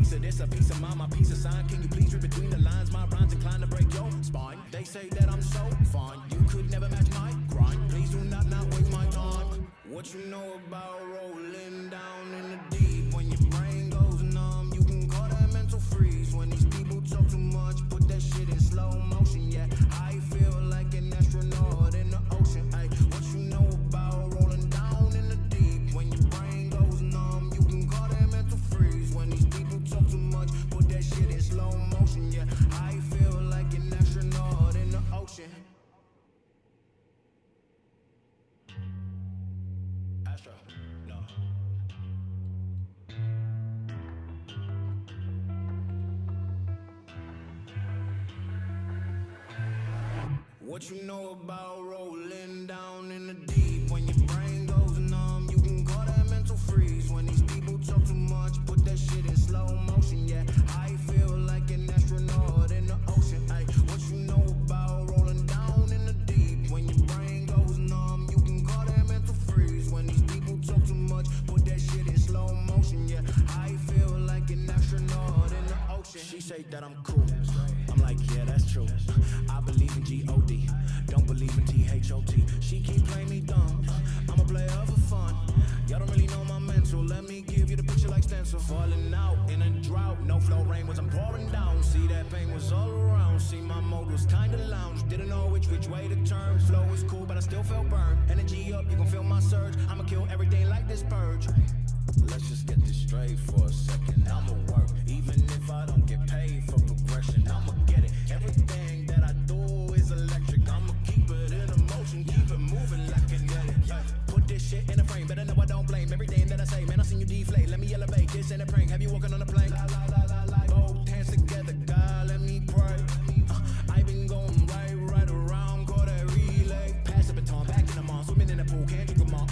piece of this, a piece of mine, my piece of sign. Can you please read between the lines? My rhymes inclined to break your spine. They say that I'm so fine, you could never match my grind. Please do not waste my time. What you know about rolling down in the deep? When your brain goes numb, you can call that mental freeze. When these people talk too much, put that shit in slow motion. Yeah, I feel like an astronaut in the ocean. Ay, what you know about rolling down in the deep? When your brain goes numb, you can call that mental freeze. When these people talk too much, put that shit in slow motion. Yeah, I feel like an astronaut in the ocean. Astro, no. What you know about rolling down in the deep? When your brain goes numb, you can call that mental freeze. When these people talk too much, put that shit in slow motion. Yeah, I feel like an astronaut in the ocean. Ay, what you know about rolling down in the deep? When your brain goes numb, you can call that mental freeze. When these people talk too much, put that shit in slow motion. Yeah, I feel like an astronaut in the ocean. She say that I'm cool. I'm like, yeah, that's true. I believe in G-O-D, don't believe in T-H-O-T. She keep playing me dumb, I'm a player for fun. Y'all don't really know my mental, let me give you the picture like stencil. Falling out in a drought, no flow rain was I'm pouring down. See that pain was all around, see my mode was kinda lounge. Didn't know which way to turn, flow was cool but I still felt burned. Energy up, you gon' feel my surge, I'ma kill everything like this purge. Let's just get this straight for a second, I'ma work, even if I don't get paid for progression. I'ma get it, everything that I do is electric. I'ma keep it in motion, keep it moving like kinetic. Put this shit in a frame, better know I don't blame everything that I say. Man, I seen you deflate, let me elevate, this ain't a prank. Have you walking on a plane? La la la la la. Both hands together, God, let me pray. I been going right around, call that relay. Pass the baton, back in the mall, swimming in the pool, can't drink them all.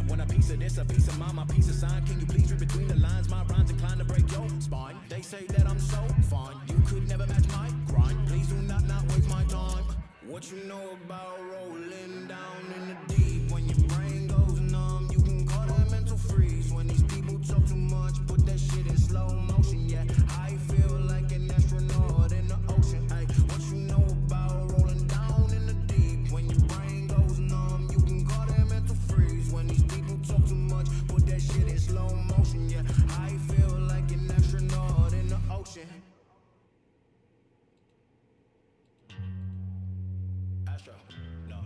When a piece of this, a piece of mine, my piece of sign. Can you please read between the lines? My rhymes inclined to break your spine. They say that I'm so fine, you could never match my grind. Please do not waste my time. What you know about rolling down in the deep? When your brain goes numb, you can call that mental freeze. When these people talk too much, put that shit in slow motion. Yeah, I feel like an astronaut in the ocean. Ay, what you know about rolling down in the deep? When your brain goes numb, you can call that mental freeze. When these people talk too much, put that shit in slow motion. Yeah, I feel like an astronaut in the ocean. Astro, no.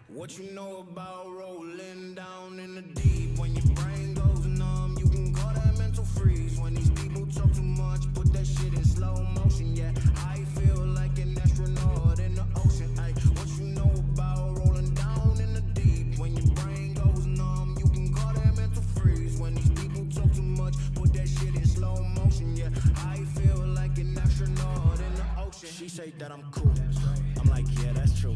What you know about rolling down in the deep? When your brain goes numb, you can call that mental freeze. When these people talk too much, put that shit in slow motion. Yeah, I feel like an astronaut in the ocean. Ay, what you know about rolling down in the deep? When your brain goes numb, you can call that mental freeze. When these people talk too much, put that shit in slow motion. Yeah, I feel like an astronaut in the ocean. She say that I'm cool, I'm like, yeah, that's true.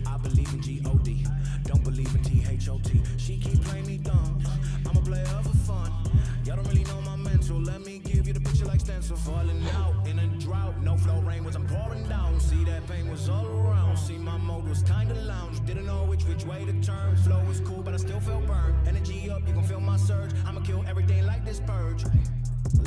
I believe in G-O-D, don't believe in T-H-O-T. She keep playing me dumb, I'm a player for fun. Y'all don't really know my mental, let me give you the picture like stencil. Falling out in a drought, no flow rain was I'm pouring down. See that pain was all around, see my mode was kinda lounge. Didn't know which way to turn, flow was cool but I still felt burned. Energy up, you gon' feel my surge, I'ma kill everything like this purge.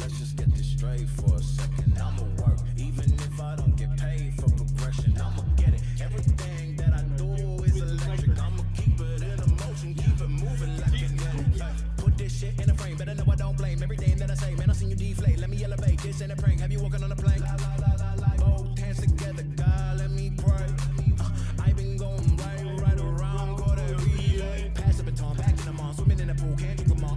Let's just get this straight for a second, I'ma work, even if I don't get paid for progression. I'ma get it, everything that I do is electric. I'ma keep it in motion, keep it moving like kinetic. Put this shit in a frame, better know I don't blame everything that I say. Man, I seen you deflate, let me elevate, this ain't a prank. Have you walking on a plane? La la la la la. Both hands together, God, let me pray. I been going right around, call that relay. Pass the baton, back in the mall, swimming in the pool, can't drink them all.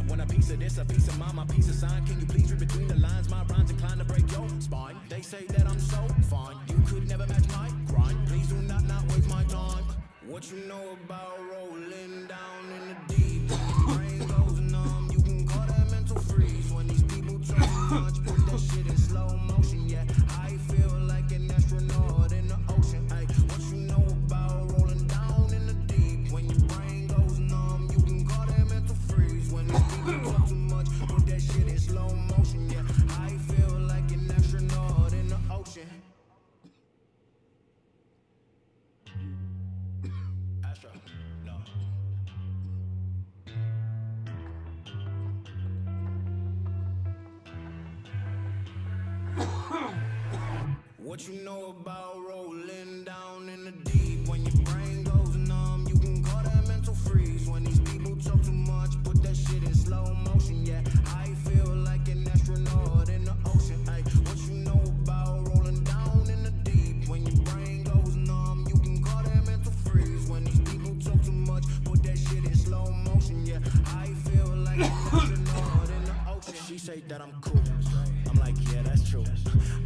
When a piece of this, a piece of mine, my piece of sign. Can you please read between the lines? My rhymes inclined to break your spine. They say that I'm so fine, you could never match my grind. Please do not waste my time. What you know about rolling down in the deep? When your brain goes numb, you can call that mental freeze. When these people talk too much, put that shit in slow motion. Yeah, I feel like an astronaut in the ocean. Ay, what you know about rolling down in the deep? When your brain goes numb, you can call that mental freeze. When these people talk too much, put that shit in slow motion. Yeah, I feel like an astronaut in the ocean. Astro, no. What you know about rolling down in the deep? When your brain goes numb, you can call that mental freeze. When these people talk too much, put that shit in slow motion. Yeah, I feel like an astronaut in the ocean. Ay, what you know about rolling down in the deep? When your brain goes numb, you can call that mental freeze. When these people talk too much, put that shit in slow motion. Yeah, I feel like an astronaut in the ocean. She say that I'm cool. I'm like, yeah, that's true.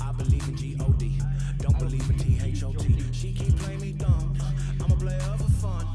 I believe in G-O-D, don't believe in T-H-O-T. She keep playing me dumb, I'm a player for fun.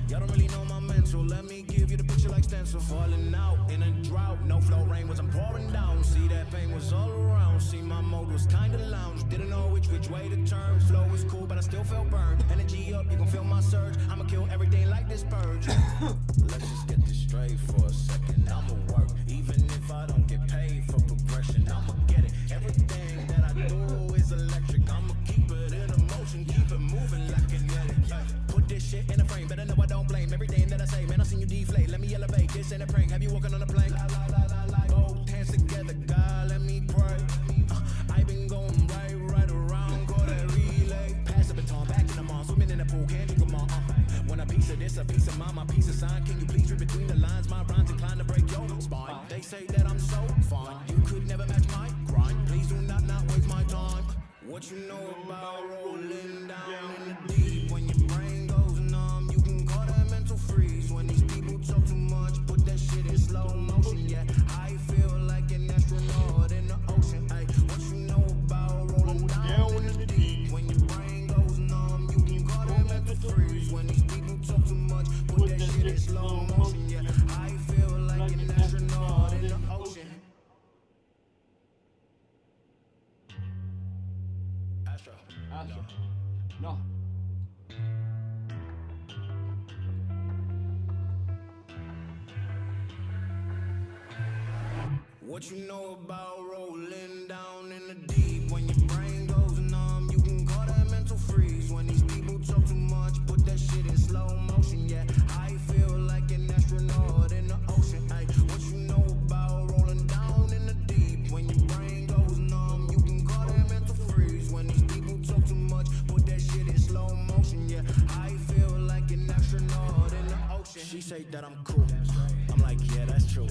Y'all don't really know my mental, let me give you the picture like stencil. Falling out in a drought, no flow rain was I'm pouring down. See that pain was all around, see my mode was kinda lounge. Didn't know which way to turn, flow was cool but I still felt burned. Energy up, you gon' feel my surge, I'ma kill everything like this purge. Let's just get this straight for a second, I'ma work, even if I don't get paid for progression, I'ma get it. Everything that I do is electric, I'ma keep it in motion, keep it moving like kinetic. Put this shit in a frame, better know I don't blame everything that I say, man I seen you deflate, let me elevate, this ain't a prank, have you walking on a plane? Both hands together, God let me pray. I been going right around, call that relay. Pass the baton, back in the mall, swimming in the pool, can't drink them all. When a piece of this, a piece of mine, my piece of sign, can you please read between the lines? My rhymes inclined to break your spine. They say that I'm so fine, you could never match my grind. Please do not waste my time. What you know about rolling down in the deep? When your brain goes numb, you can call that mental freeze. When these people talk too much, put that shit in slow motion. Yeah, I feel like an astronaut in the ocean. Ay, what you know about rolling down in the deep? When your brain goes numb, you can call that mental freeze. When these people talk too much, put that shit in slow motion. Yeah, I feel like an astronaut in the ocean. Astro, No. What you know about rolling down in the deep? When your brain goes numb, you can call that mental freeze. When these people talk too much, put that shit in slow motion. Yeah, I feel like an astronaut in the ocean. Ay, what you know about rolling down in the deep? When your brain goes numb, you can call that mental freeze. When these people talk too much, put that shit in slow motion. Yeah, I feel like an astronaut in the ocean. She say that I'm cool, I'm like, yeah, that's true.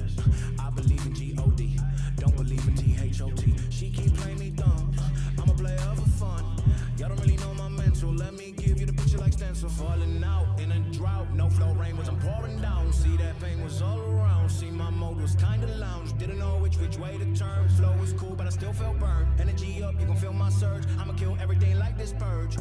I believe in G-O-D, don't believe in T-H-O-T. She keep playing me dumb, I'm a player for fun. Y'all don't really know my mental, let me give you the picture like stencil. Falling out in a drought, no flow rain was I'm pouring down. See that pain was all around, see my mode was kinda lounge. Didn't know which way to turn, flow was cool but I still felt burned. Energy up, you gon' feel my surge, I'ma kill everything like this purge.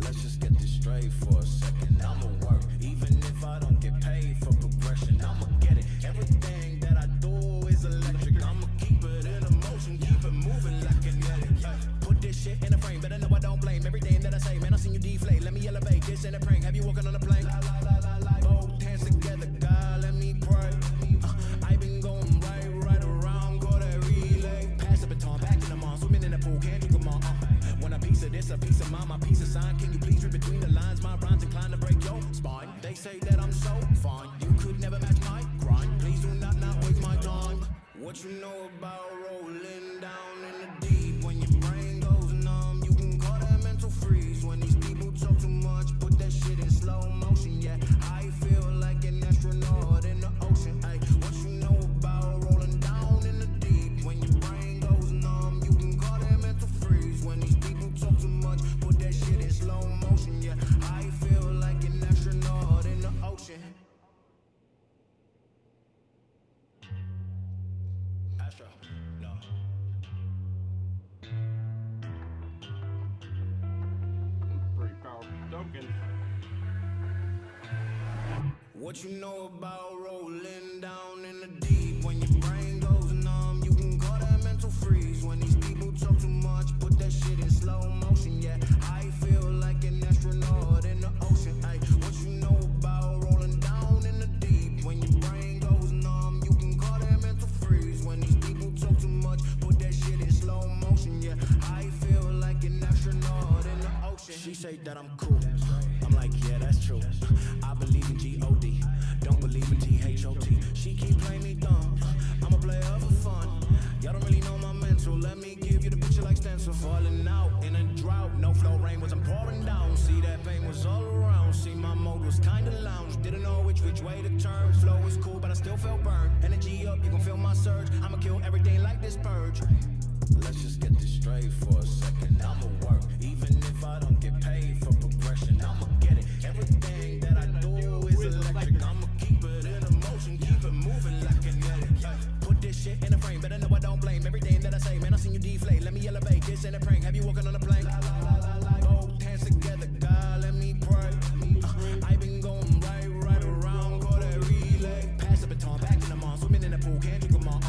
Let's just get this straight for a second, I'ma work, even if I don't get paid for progression, I'ma get it. Everything that I do is electric, I'ma keep it in motion, keep it moving like kinetic. Put this shit in a frame, better know I don't blame everything that I say, man I seen you deflate, let me elevate, this ain't a prank, have you walking on a plane? Both hands together, God let me pray. I been going right around, call that relay. Pass the baton, back in the mall, swimming in the pool, can't drink them all. When a piece of this, a piece of mine, my piece of sign, can you please read between the lines? My rhymes inclined to break your spine. They say that I'm so fine, you could never match my grind. Please do not waste my time. What you know about rolling down in the deep? When your brain goes numb, you can call that mental freeze. When these people talk too much, put that shit in slow motion. Yeah, I feel like an astronaut in the ocean. Ay, what you know about rolling down in the deep? When your brain goes numb, you can call that mental freeze. When these people talk too much, put that shit in slow motion. Yeah, I feel like an astronaut in the ocean. Astro, no. Pretty powerful token. What you know about rolling down in the deep? When your brain goes numb, you can call that mental freeze. When these people talk too much, put that shit in slow motion. Yeah, I feel like an astronaut in the ocean. Ay, what you know about rolling down in the deep? When your brain goes numb, you can call that mental freeze. When these people talk too much, put that shit in slow motion. Yeah, I feel like an astronaut in the ocean. She say that I'm cool, I'm like, yeah, that's true. I was all around. See, my mode was kinda lounge. Didn't know which way to turn. Flow was cool, but I still felt burned. Energy up, you gon' feel my surge. I'ma kill everything like this purge. Let's just get this straight for a second. I'ma work, even if I don't get paid for progression. I'ma get it. Everything that I do is electric. I'ma keep it in motion, keep it moving like kinetic. Put this shit in a frame, better know I don't blame everything that I say. Man, I seen you deflate. Let me elevate. This ain't a prank. Have you walking on a plane? Both hands together, God, let me pray. I been going right around, call that relay. Pass the baton, back in the mall, swimming in the pool, can't drink them all.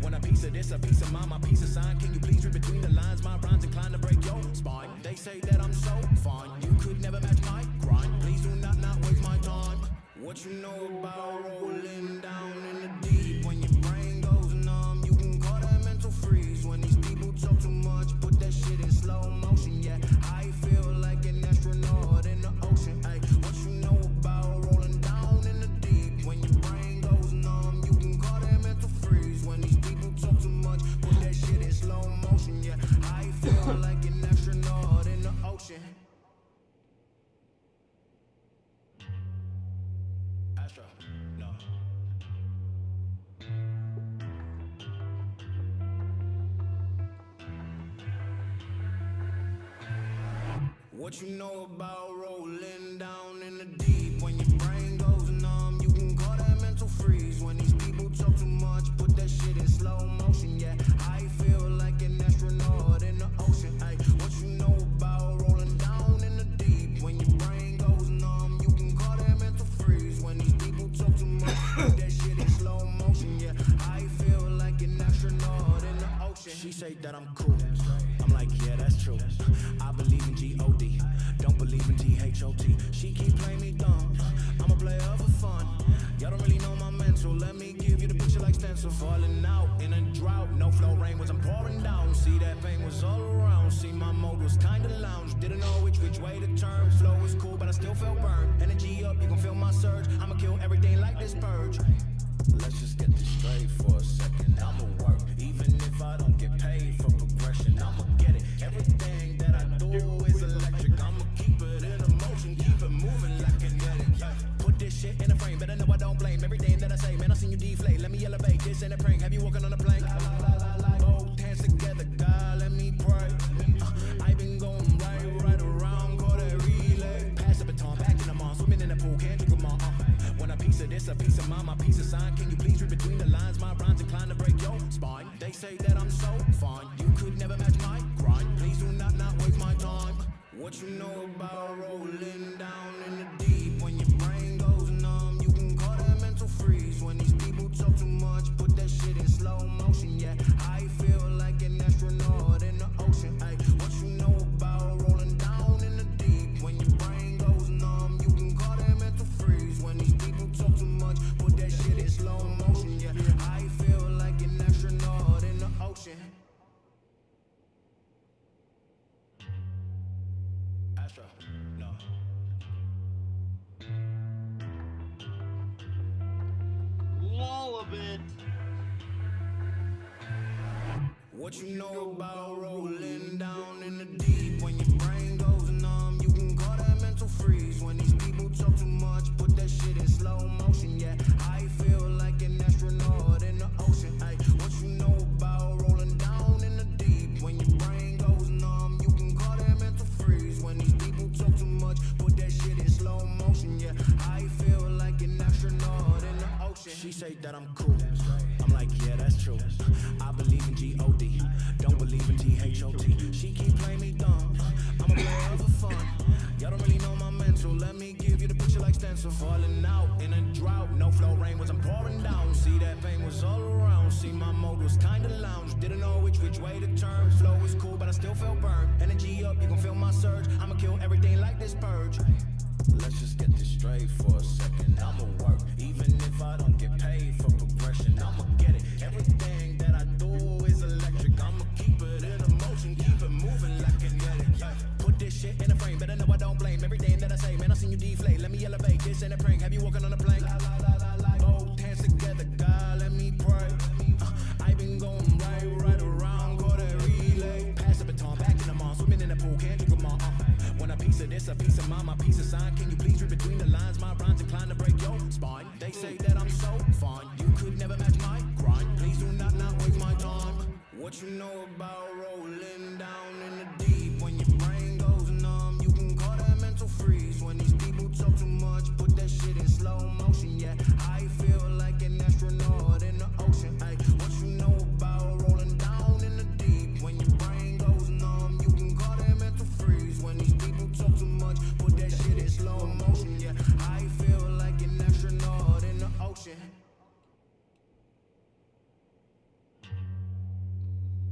Want a piece of this, a piece of mine, my piece of sign. Can you please read between the lines? My rhymes inclined to break your spine. They say that I'm so fine, you could never match my grind. Please do not waste my time. What you know about rolling down in the deep? When your brain goes numb, you can call that mental freeze. When these people talk too much, put that shit in slow motion. Yeah, I feel like an astronaut in the ocean. Ay, what you know about rolling down in the deep? When your brain goes numb, you can call that mental freeze. When these people talk too much, put that shit in slow motion. Yeah, I feel like an astronaut in the ocean. Astro, no. What you know about rolling down in the deep? When your brain goes numb, you can call that mental freeze. When these people talk too much, put that shit in slow motion. Yeah, I feel like an astronaut in the ocean. Ay, what you know about rolling down in the deep? When your brain goes numb, you can call that mental freeze. When these people talk too much, put that shit in slow motion. Yeah, I feel like an astronaut in the ocean. She say that I'm cool. I'm like, yeah, that's true. I believe in G-O-D, don't believe in T-H-O-T. She keep playing me dumb, I'm a player for fun. Y'all don't really know my mental, let me give you the picture like stencil. Falling out in a drought, no flow rain was I'm pouring down. See, that pain was all around, see, my mode was kinda lounge. Didn't know which way to turn. Flow was cool, but I still felt burned. Energy up, you gon' feel my surge. I'ma kill everything like this purge. Let's just get this straight for a second. I'ma work, even if I don't get paid for progression. I'ma get it. Everything that I do is electric. I'ma keep it in motion, keep it moving like kinetic. Put this shit in a frame, better know I don't blame everything that I say. Man, I seen you deflate. Let me elevate. This ain't a prank. Have you walking on a plane? Both hands together, God, let me pray. I been going right around, call that relay. Pass the baton, back in the mall, swimming in the pool, can't drink them all. Want a piece of this, a piece of mine, my piece of sign. Can you please read between the lines? My rhymes inclined to break your spine. They say that I'm so fine, you could never match my grind. Please do not waste my time. What you know about rolling down in the deep? When your brain goes numb, you can call that mental freeze. When these people talk too much, put that shit in slow motion. Yeah, I feel like an astronaut in the ocean. Ay, what you know about rolling down in the deep? When your brain goes numb, you can call that mental freeze. When these people talk too much, put that shit in slow motion. Yeah, I feel like an astronaut in the ocean. Astro, no. All of it. What you know about rolling down in the deep? When your brain goes numb, you can call that mental freeze. When these people talk too much, put that shit in slow motion. Yeah, I feel like an astronaut in the ocean. Ay, what you know about rolling down in the deep? When your brain goes numb, you can call that mental freeze. When these people talk too much, put that shit in slow motion. Yeah, I feel like an astronaut in the ocean. She say that I'm cool. I'm like, yeah, that's true. I believe in G-O-D, don't believe in T-H-O-T. She keep playing me dumb, I'm a player for fun. Y'all don't really know my mental, let me give you the picture like stencil. Falling out in a drought, no flow rain was I'm pouring down. See, that pain was all around, see, my mode was kinda lounge. Didn't know which way to turn. Flow was cool, but I still felt burned. Energy up, you gon' feel my surge. I'ma kill everything like this purge. Let's just get this straight for a second. I'ma work, even if I don't get paid for progression. I'ma get it. Everything that I do is electric. I'ma keep it in motion, keep it moving like kinetic. Put this shit in a frame, better know I don't blame everything that I say. Man, I seen you deflate. Let me elevate. This ain't a prank. Have you walking on a plane? Both hands together, God, let me pray. I been going right around, call that relay. Pass the baton, back in the mall, swimming in the pool, can't drink them all. Want a piece of this, a piece of mine. mama, peace of sign. Can you please read between the lines? My rhymes inclined to break your spine. They say that I'm so fine, you could never match my grind. Please do not waste my time. What you know about rolling down in the deep? When your brain goes numb, you can call that mental freeze. When these people talk too much, put that shit in slow motion. Yeah, I feel like an astronaut in the ocean. Ay, what you know about rolling down in the deep? When your brain goes numb, you can call that mental freeze. When these people talk too much, put that shit in slow motion. Yeah, I feel like an astronaut in the ocean.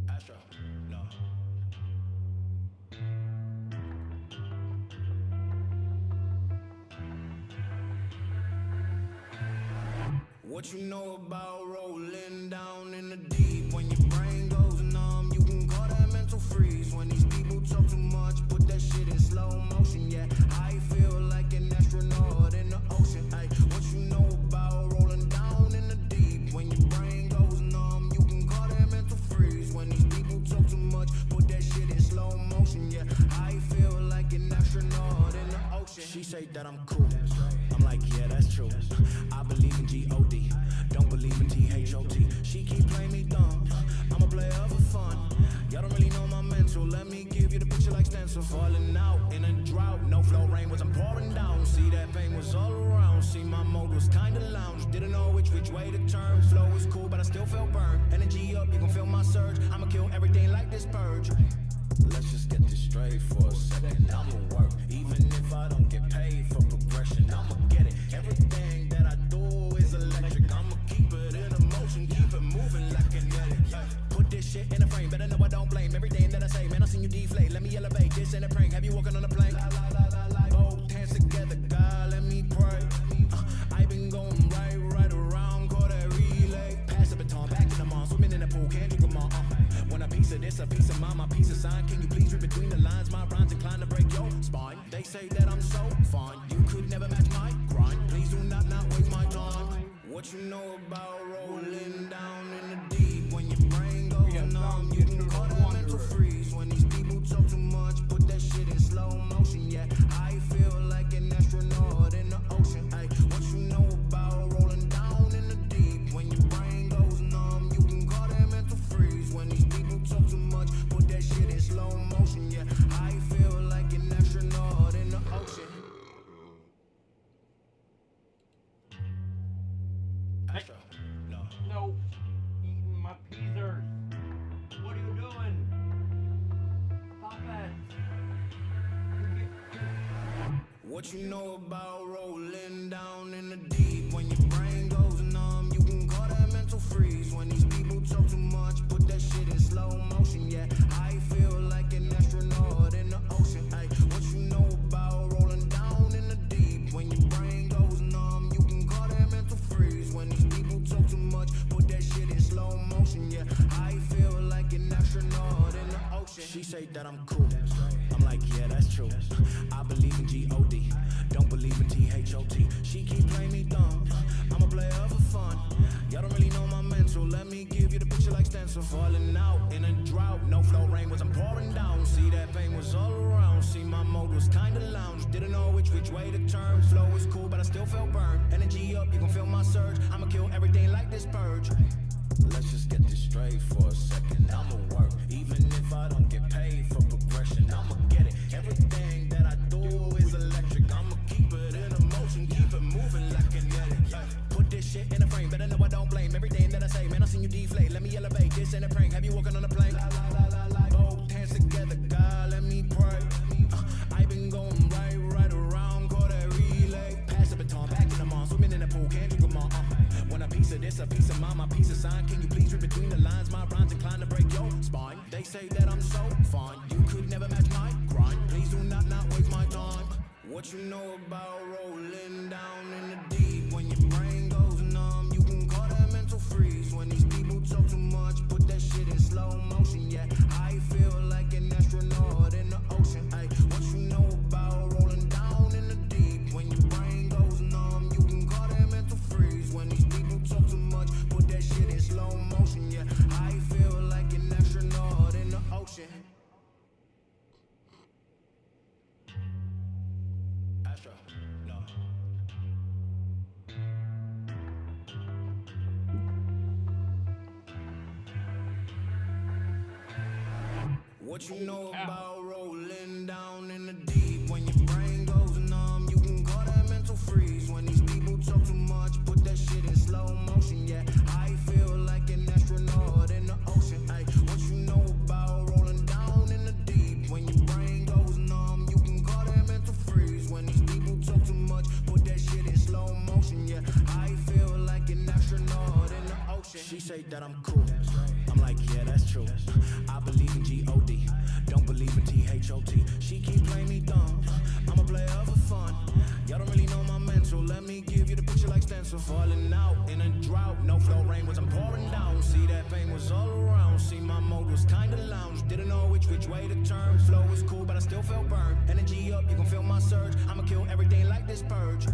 Astro, no. What you know about rolling down in the deep? When your brain goes numb, you can call that mental freeze. When these people talk too much, put that shit in slow motion. Yeah, I feel like an astronaut in the ocean. Ay, what you know about rolling down in the deep? When your brain goes numb, you can call that mental freeze. When these people talk too much, put that shit in slow motion. Yeah, I feel like an astronaut in the ocean. She say that I'm cool. I'm like, yeah, that's true. I believe in G-O-D, don't believe in T-H-O-T. She keep playing me dumb, I'm a player for fun. Y'all don't really know my mental, let me give you the picture like stencil. Falling out in a drought, no flow rain was I'm pouring down. See that pain was all around, see my mode was kinda lounge. Didn't know which way to turn, flow was cool but I still felt burned. Energy up, you can feel my surge, I'ma kill everything like this purge. Let's just get this straight for a second. I'ma work, even if I don't get paid for progression. I'ma get it. Everything that I do is electric. I'ma keep it in motion, keep it moving like kinetic. Put this shit in a frame, better know I don't blame everything that I say. Man, I seen you deflate. Let me elevate. This ain't a prank. Have you walking on a plane? Both hands together, God, let me pray. I been going right around, call that relay. Pass the baton, back in the mall, swimming in the pool, can't drink them all. Want a piece of this, a piece of mine, my piece of sign. Can you please read between the lines? My rhymes inclined to break your spine. They say that I'm so fine, you could never match my grind. Please do not waste my time. What you know about rolling down in the deep? When your brain goes numb, you can call that mental freeze. When these people talk too much, put that shit in slow motion. Yeah, I feel like an astronaut in the ocean. Ay, what you know about rolling down in the deep? When your brain goes numb, you can call that mental freeze. When these people talk too much, put that shit in slow motion. Yeah, I feel like an astronaut in the ocean. Astro, no. No. Eating my Peasers. What are you doing? Stop it. What you know about rolling down in the deep? When your brain goes numb, you can call that mental freeze. When these people talk too much, put that shit in slow motion. Yeah, I feel like an astronaut in the ocean. Ay, what you know about rolling down in the deep? When your brain goes numb, you can call that mental freeze. When these people talk too much, put that shit in slow motion. Yeah, I feel like an astronaut in the ocean. She say that I'm cool. I'm like, yeah, that's true. I believe in G-O-D, don't believe in T-H-O-T. She keep playing me dumb, I'm a player for fun. Y'all don't really know my mental, let me give you the picture like stencil. Falling out in a drought, no flow rain was I'm pouring down. See that pain was all around, see my mode was kinda lounge. Didn't know which way to turn, flow was cool but I still felt burned. Energy up, you can feel my surge, I'ma kill everything like this purge. Let's just get this straight for a second. I'ma work, even if I don't get paid for progression. I'ma get it. Everything that I do is electric. I'ma keep it in motion, keep it moving like kinetic. Put this shit in a frame, better know I don't blame everything that I say. Man, I seen you deflate. Let me elevate. This ain't a prank. Have you walking on a plane? Both hands together, God, let me pray. I been going right around, call that relay. Pass the baton, back in the mall, swimming in the pool, can't drink them all. Want a piece of this, a piece of mine, my piece of sign. Can you please read between the lines? My rhymes inclined to break your spine. They say that I'm so fine, you could never match my grind. Please do not waste my time. What you know about rolling down in the deep? When your brain goes numb, you can call that mental freeze. When these people talk too much, put that shit in slow motion. Yeah, I feel like an astronaut in the ocean. Ay, what you know about rolling down in the deep? When your brain goes numb, you can call that mental freeze. When these people talk too much, put that shit in slow motion. Yeah, I feel like an astronaut in the ocean. What you know about rolling down in the deep? When your brain goes numb, you can call that mental freeze. When these people talk too much, put that shit in slow motion. Yeah, I feel like an astronaut in the ocean. Ay, what you know about rolling down in the deep? When your brain goes numb, you can call that mental freeze. When these people talk too much, put that shit in slow motion. Yeah, I feel like an astronaut in the ocean. She say that I'm cool. I'm like, yeah, that's true. I believe in G-O-D, don't believe in T-H-O-T. She keep playing me dumb, I'm a player for fun. Y'all don't really know my mental, let me give you the picture like stencil. Falling out in a drought, no flow rain was I'm pouring down. See that pain was all around, see my mode was kinda lounge. Didn't know which way to turn, flow was cool but I still felt burned. Energy up, you can feel my surge, I'ma kill everything like this purge.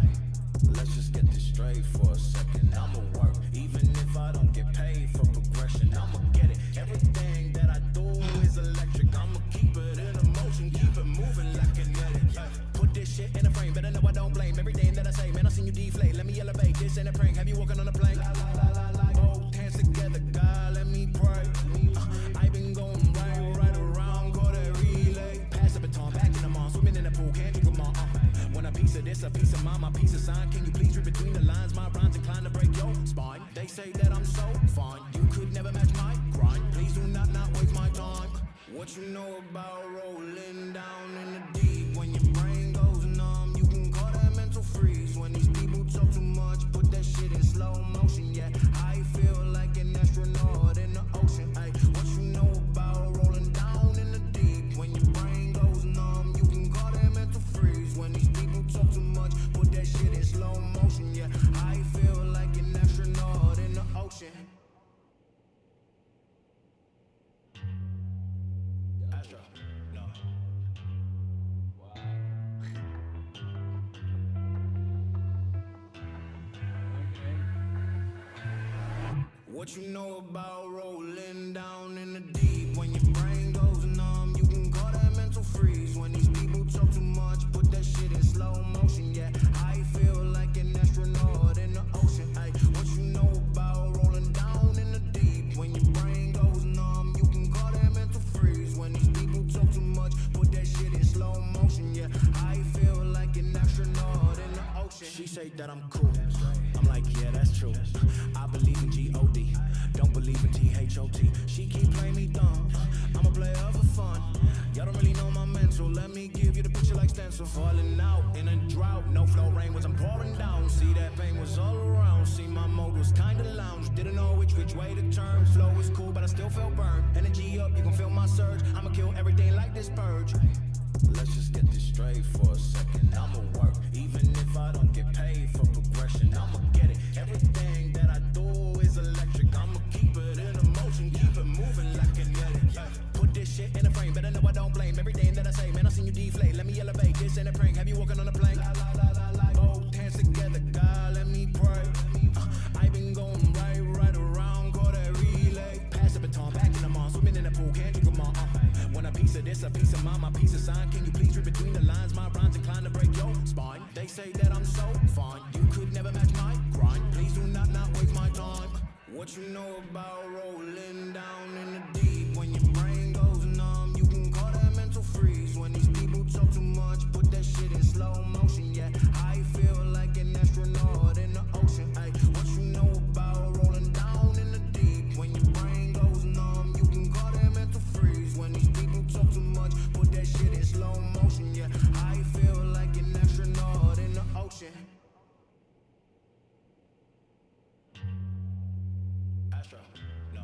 Let's just get this straight for a second. I'ma work, even if I don't get paid for progression. I'ma get it. Everything that I do is electric. I'ma keep it in motion, keep it moving like kinetic. Put this shit in a frame, better know I don't blame everything that I say. Man, I seen you deflate. Let me elevate. This ain't a prank. Have you walking on a plank? Both hands together, God, let me pray. I been going right around, call that relay. Pass the baton, back in the mall, swimming in the pool, can't you come on? When a piece of this, a piece of mine, my piece of sign. Can you please read between the lines? My rhymes inclined to break your spine. They say that I'm so fine, you could never match my grind. Please do not waste my time. What you know about rolling down in the deep? When your brain goes numb, you can call that mental freeze. When these people talk too much, put that shit in slow motion. Yeah, I feel like an astronaut in the ocean. Ay, what you know about rolling down in the deep? When your brain goes numb, you can call that mental freeze. When these people talk too much, put that shit in slow motion. Yeah, I feel like an astronaut in the ocean. Astro, no. What you know about rolling down in the deep? When your brain goes numb, you can call that mental freeze. When these people talk too much, put that shit in slow motion. Yeah, I feel like an astronaut in the ocean. Ay, what you know about rolling down in the deep? When your brain goes numb, you can call that mental freeze. When these people talk too much, put that shit in slow motion. Yeah, I feel like an astronaut in the ocean. She say that I'm cool. I'm like, yeah, that's true. I believe in G-O-D, don't believe in T-H-O-T. She keep playing me dumb, I'm a player for fun. Y'all don't really know my mental, let me give you the picture like stencil. Falling out in a drought, no flow rain was I'm pouring down. See that pain was all around, see my mode was kinda lounge. Didn't know which way to turn, flow was cool but I still felt burned. Energy up, you can feel my surge, I'ma kill everything like this purge. Let's just get this straight for a second. I'ma work, even if I don't get paid for progression. I'ma get it. Everything that I do is electric. I'ma keep it in motion, keep it moving like kinetic. Put this shit in a frame, better know I don't blame everything that I say. Man, I seen you deflate. Let me elevate. This ain't a prank. Have you walking on a plank? Both hands together, God, let me pray. I been going right around, call that relay. Pass the baton, back in the mall, swimming in the pool, can't you come on? When a piece of this, a piece of mine, my piece of sign. Can you please read between the lines? My rhymes inclined to break your spine. They say that I'm so fine, you could never match my grind. Please do not waste my time. What you know about rolling down in the deep? When your brain goes numb, you can call that mental freeze. When these people talk too much, put that shit in slow motion. Yeah, I feel like an astronaut in the ocean. Ay, what you know about rolling down in the deep? When your brain goes numb, you can call that mental freeze. When these people talk too much, put that shit in slow motion. Yeah, I feel like an astronaut in the ocean. Astro, no.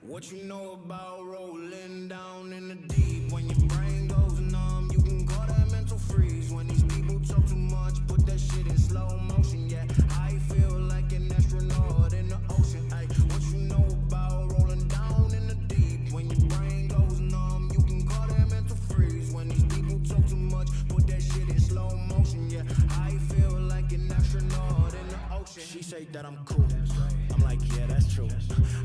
What you know about rolling down in the deep? When your brain goes numb, you can call that mental freeze. When these people talk too much, put that shit in slow motion. Yeah, I feel like an astronaut in the ocean. Ay, what you know about rolling down in the deep? When your brain goes numb, you can call that mental freeze. When these people talk too much, put that shit in slow motion. Yeah, I feel like an astronaut in the ocean. She say that I'm cool. I'm like, yeah, that's true.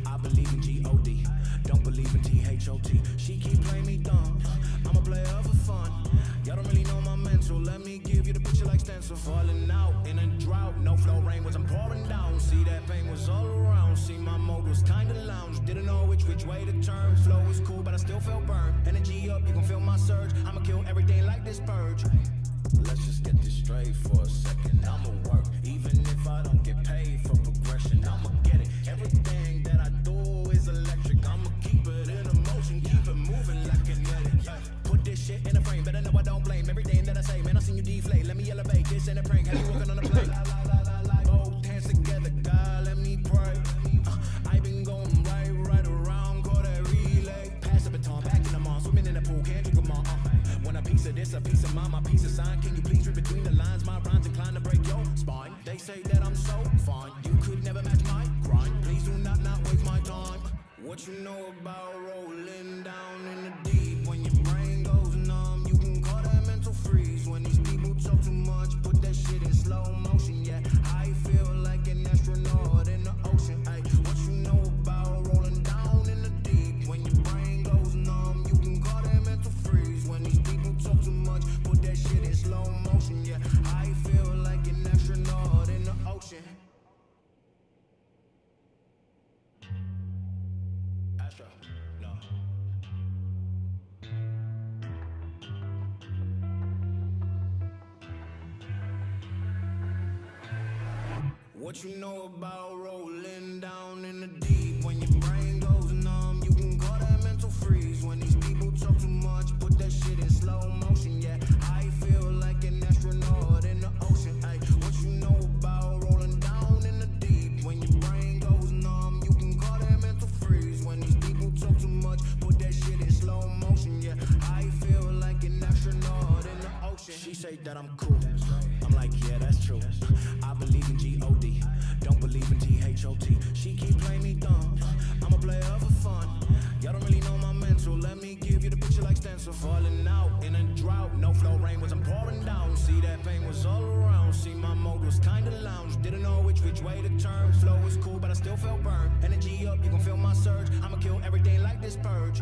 I believe in G-O-D, don't believe in T-H-O-T. She keep playing me dumb, I'm a player for fun. Y'all don't really know my mental, let me give you the picture like stencil. Falling out in a drought, no flow, rain was pouring down. See that pain was all around. See my mode was kinda lounge. Didn't know which way to turn. Flow was cool, but I still felt burned. Energy up, you can feel my surge. I'ma kill everything like this purge. Let's just get this straight for a second. I'ma work, even if I don't get paid for progression. I'ma get it. Everything that I do is electric. I'ma keep it in motion, keep it moving like kinetic. Put this shit in a frame, better know I don't blame everything that I say. Man, I seen you deflate. Let me elevate. This ain't a prank. Have you walking on a plane? Both hands together, God, let me pray. I been going right around, call that relay. Pass the baton, back in the mall, swimming in the pool, can't drink them all. Want a piece of this, a piece of mine, my piece of sign. Can you please read between the lines? My rhymes inclined to break your spine. They say that I'm so fine, you could never match my grind. Please do not waste my time. What you know about rolling down in the deep? When your brain goes numb, you can call that mental freeze. When these people talk too much, put that shit in slow motion. Yeah, I feel like an astronaut in the ocean. Ay, what you know about rolling down in the deep? When your brain goes numb, you can call that mental freeze. When these people talk too much, put that shit in slow motion. Yeah, I feel like an astronaut in the ocean. Astro, no. What you know about rolling down in the deep? When your brain goes numb, you can call that mental freeze. When these people talk too much, put that shit in slow motion. Yeah, I feel like an astronaut in the ocean. Ay, what you know about rolling down in the deep? When your brain goes numb, you can call that mental freeze. When these people talk too much, put that shit in slow motion. Yeah, I feel like an astronaut in the ocean. She say that I'm cool. I'm like, yeah, that's true. I believe in G-O-D, don't believe in T-H-O-T. She keep playing me dumb, I'm a player for fun. Y'all don't really know my mental, let me give you the picture like stencil. Falling out in a drought, no flow, rain was pouring down. See that pain was all around, see my mode was kinda lounge. Didn't know which way to turn. Flow was cool, but I still felt burned. Energy up, you can feel my surge. I'ma kill everything like this purge.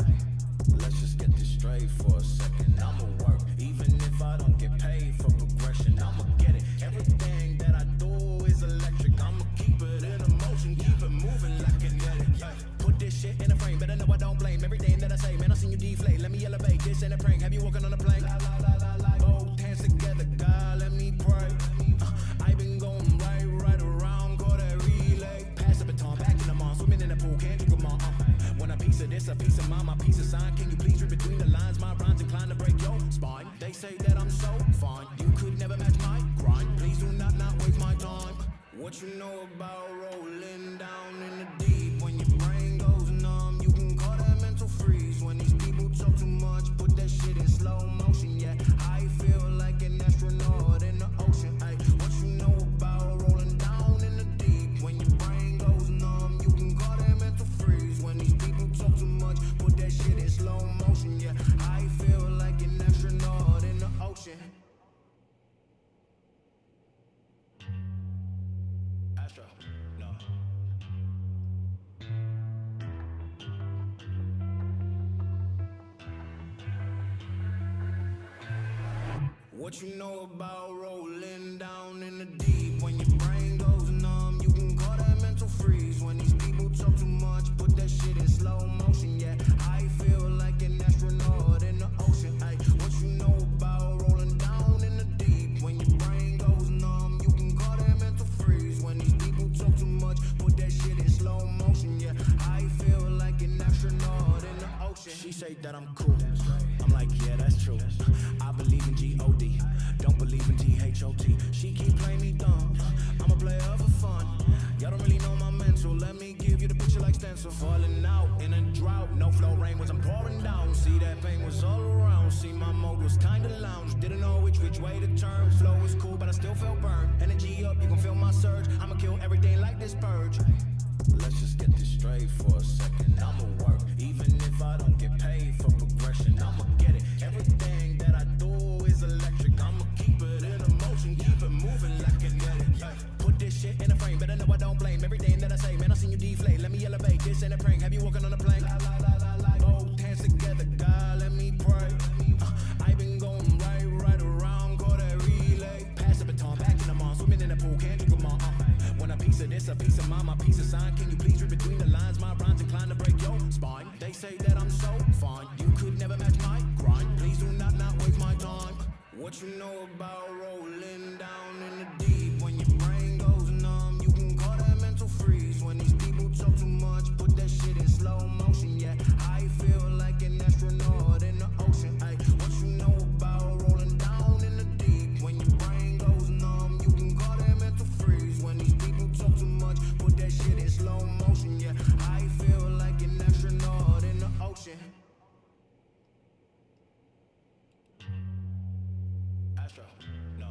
Let's just get this straight for a second. I'ma work, even if I don't get paid for progression. I'ma get it. Everything that I do is electric. I'ma keep it in motion, keep it moving like kinetic. Put this shit in a frame, better know I don't blame everything that I say. Man, I seen you deflate. Let me elevate. This ain't a prank. Have you walking on a plane? Both hands together, God, let me pray. I been going right around, call that relay. Pass the baton, back in the mall, swimming in the pool, can't drink them all. Want a piece of this, a piece of mine, my piece of sign. Can you please read between the lines? My rhymes inclined to break your spine. They say that I'm so fine, you could never match my grind. Please do not waste my time. What you know about rolling down in the deep? When your brain goes numb, you can call that mental freeze. When these people talk too much, put that shit in slow motion. Yeah, I feel like an astronaut in the ocean. Ay, what you know about rolling down in the deep? When your brain goes numb, you can call that mental freeze. When these people talk too much, put that shit in slow motion. Yeah, I feel like an astronaut in the ocean. Astro, no. What you know about rolling down in the deep? When your brain goes numb, you can call that mental freeze. When these people talk too much, put that shit in slow motion. Yeah, I feel like an astronaut in the ocean. Ay, what you know about rolling down in the deep? When your brain goes numb, you can call that mental freeze. When these people talk too much, put that shit in slow motion. Yeah, I feel like an astronaut in the ocean. She say that I'm cool. I'm like, yeah, that's true. I believe in G-O-D, don't believe in T-H-O-T. She keep playing me dumb, I'm a player for fun. Y'all don't really know my mental, let me give you the picture like stencil. Falling out in a drought, no flow, rain was pouring down. See that pain was all around, see my mode was kinda lounge. Didn't know which way to turn. Flow was cool, but I still felt burned. Energy up, you can feel my surge. I'ma kill everything like this purge. Let's just get this straight for a second. I'ma work, even if I don't get paid for progression. I'ma get it. Everything that I do is electric. I'ma keep it in motion, keep it moving like kinetic. Put this shit in a frame, better know I don't blame everything that I say. Man, I seen you deflate. Let me elevate. This ain't a prank. Have you walking on a plane? Both hands together, God, let me pray. I been going right around, call that relay. Pass the baton, back in the mall, swimming in the pool, can't drink them all. mind, my peace of sign. Can you please read between the lines? My rhymes inclined to break your spine. They say that I'm so fine, you could never match my grind. Please do not waste my time. What you know about rolling down in the deep? When your brain goes numb, you can call that mental freeze. When these people talk too much, put that shit in slow motion. Yeah, I feel like an astronaut in the ocean. Ay, what you know about rolling down in the deep? When your brain goes numb, you can call that mental freeze. When these people talk too much, put that shit in slow motion. Yeah, I feel like an astronaut in the ocean. Astro, no.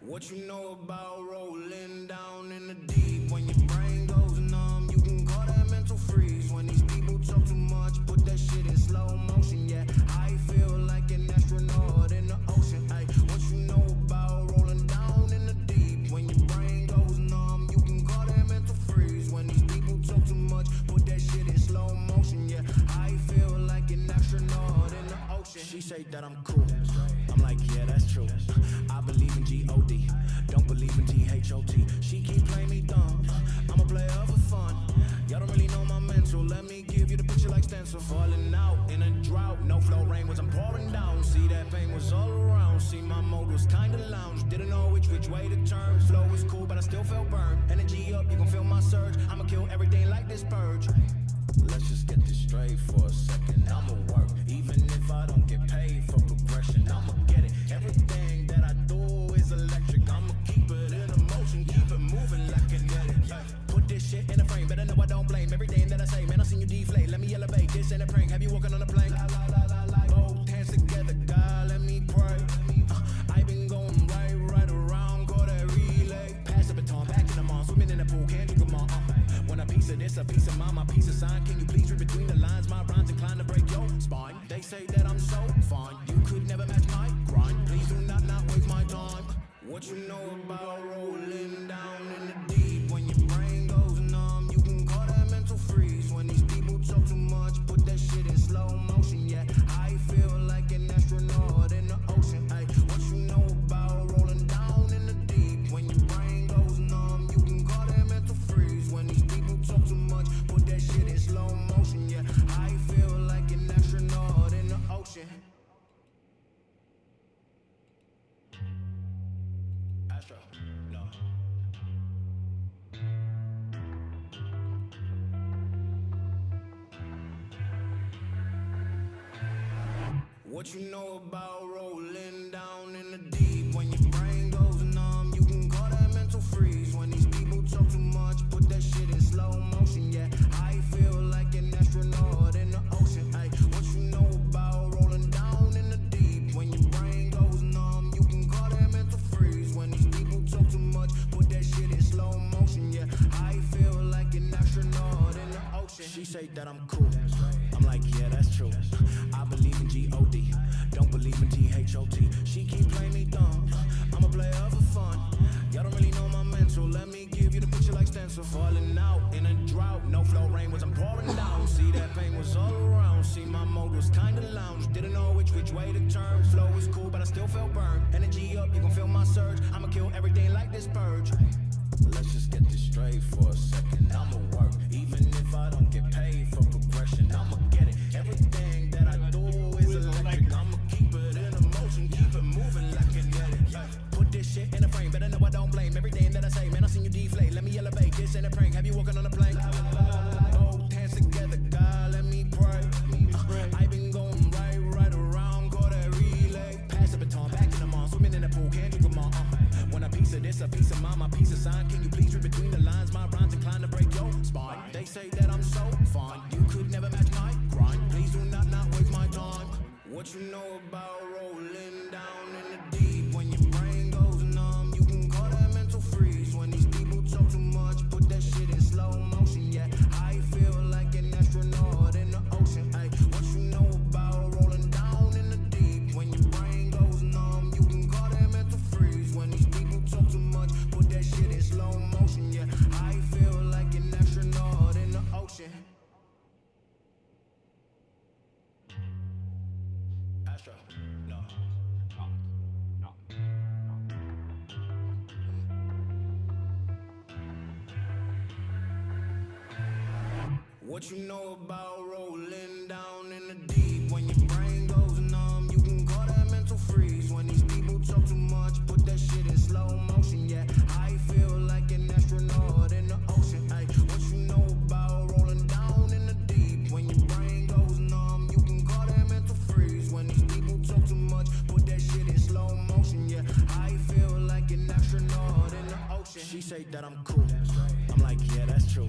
What you know about rolling down in the deep? When your brain goes numb, you can call that mental freeze. When these people talk too much, put that shit in slow motion. Yeah, I feel like an astronaut in the ocean. Ay, what you know about rolling down in the deep? When your brain goes numb, you can call that mental freeze. When these people talk too much, put that shit in slow motion. Yeah, I feel like an astronaut in the ocean. She say that I'm cool. I'm like, yeah, that's true. I believe in G-O-D, don't believe in T-H-O-T. She keep playing me dumb, I'm a player for fun. Y'all don't really know my mental, let me give you the picture like stencil. Falling out in a drought, no flow rain was I'm pouring down. See that pain was all around, see my mode was kinda lounge. Didn't know which way to turn, flow was cool but I still felt burned. Energy up, you gon' feel my surge, I'ma kill everything like this purge. Let's just get this straight for a second, I'ma work, even if I don't get paid for progression. I'ma get it, everything that I do is electric. I'ma keep it in motion, keep it moving like kinetic. Put this shit in a frame, better know I don't blame everything that I say. Man, I seen you deflate, let me elevate, this ain't a prank. Have you walking on a plane? Both hands together, God, let me pray. I been going right around, call that relay. Pass the baton, back in the mall, swimming in the pool, can't drink them all. When a piece of this, a piece of mind, my piece of sign. Can you please read between the lines? My rhymes inclined to break your spine. They say that I'm so fine, you could never match my grind. Please do not waste my time. What you know about rolling down in the deep? When your brain goes numb, you can call that mental freeze. When these people talk too much, put that shit in slow motion. Yeah, I feel like an astronaut in the ocean. Ay, what you know about rolling down in the deep? When your brain goes numb, you can call that mental freeze. When these people talk too much, put that shit in slow motion. Yeah, I feel like an astronaut in the ocean. Astro, no. What you know about rolling down in the deep? When your brain goes numb, you can call that mental freeze. When these people talk too much, put that shit in slow motion. Yeah, I feel like an astronaut in the ocean. Ay, what you know about rolling down in the deep? When your brain goes numb, you can call that mental freeze. When these people talk too much, put that shit in slow motion. Yeah, I feel like an astronaut in the ocean. She say that I'm cool, I'm like, yeah, that's true. I believe in G-O-D, don't believe in T-H-O-T. She keep playing me dumb, I'm a player for fun. Y'all don't really know my mental, let me give you the picture like stencil. Falling out in a drought, no flow rain was I'm pouring down. See that pain was all around, see my mode was kinda lounge. Didn't know which way to turn, flow was cool but I still felt burned. Energy up, you gon' feel my surge, I'ma kill everything like this purge. Let's just get this straight for a second, I'ma work, even if I don't get paid for progression. I'ma get it, everything that I do is electric. I'ma keep it in motion, keep it moving like kinetic. Put this shit in a frame, better know I don't blame everything that I say. Man, I seen you deflate, let me elevate, this ain't a prank. Have you walking on a plane? Both hands together, God, let me pray. I been going right around, call that relay. Pass the baton, back in the mall, swimming in the pool, can't drink them all. When a piece of this, a piece of mind, my piece of sign. Can you please read between the lines? My rhymes inclined to break your spine. They say that I'm so fine, you could never match my grind. Please do not waste my time. What you know about rolling down in the deep? When your brain goes numb, you can call that mental freeze. When these people talk too much, put that shit in slow motion. Yeah, I feel like an astronaut in the ocean. Ay, what you know about rolling down in the deep? When your brain goes numb, you can call that mental freeze. When these people talk too much, put that shit in slow motion. Yeah, I feel like an astronaut in the ocean. What you know about rolling down in the deep? When your brain goes numb, you can call that mental freeze. When these people talk too much, put that shit in slow motion. Yeah, I feel like an astronaut in the ocean. Ay, what you know about rolling down in the deep? When your brain goes numb, you can call that mental freeze. When these people talk too much, put that shit in slow motion. Yeah, I feel like an astronaut in the ocean. She say that I'm cool. I'm like, yeah, that's true.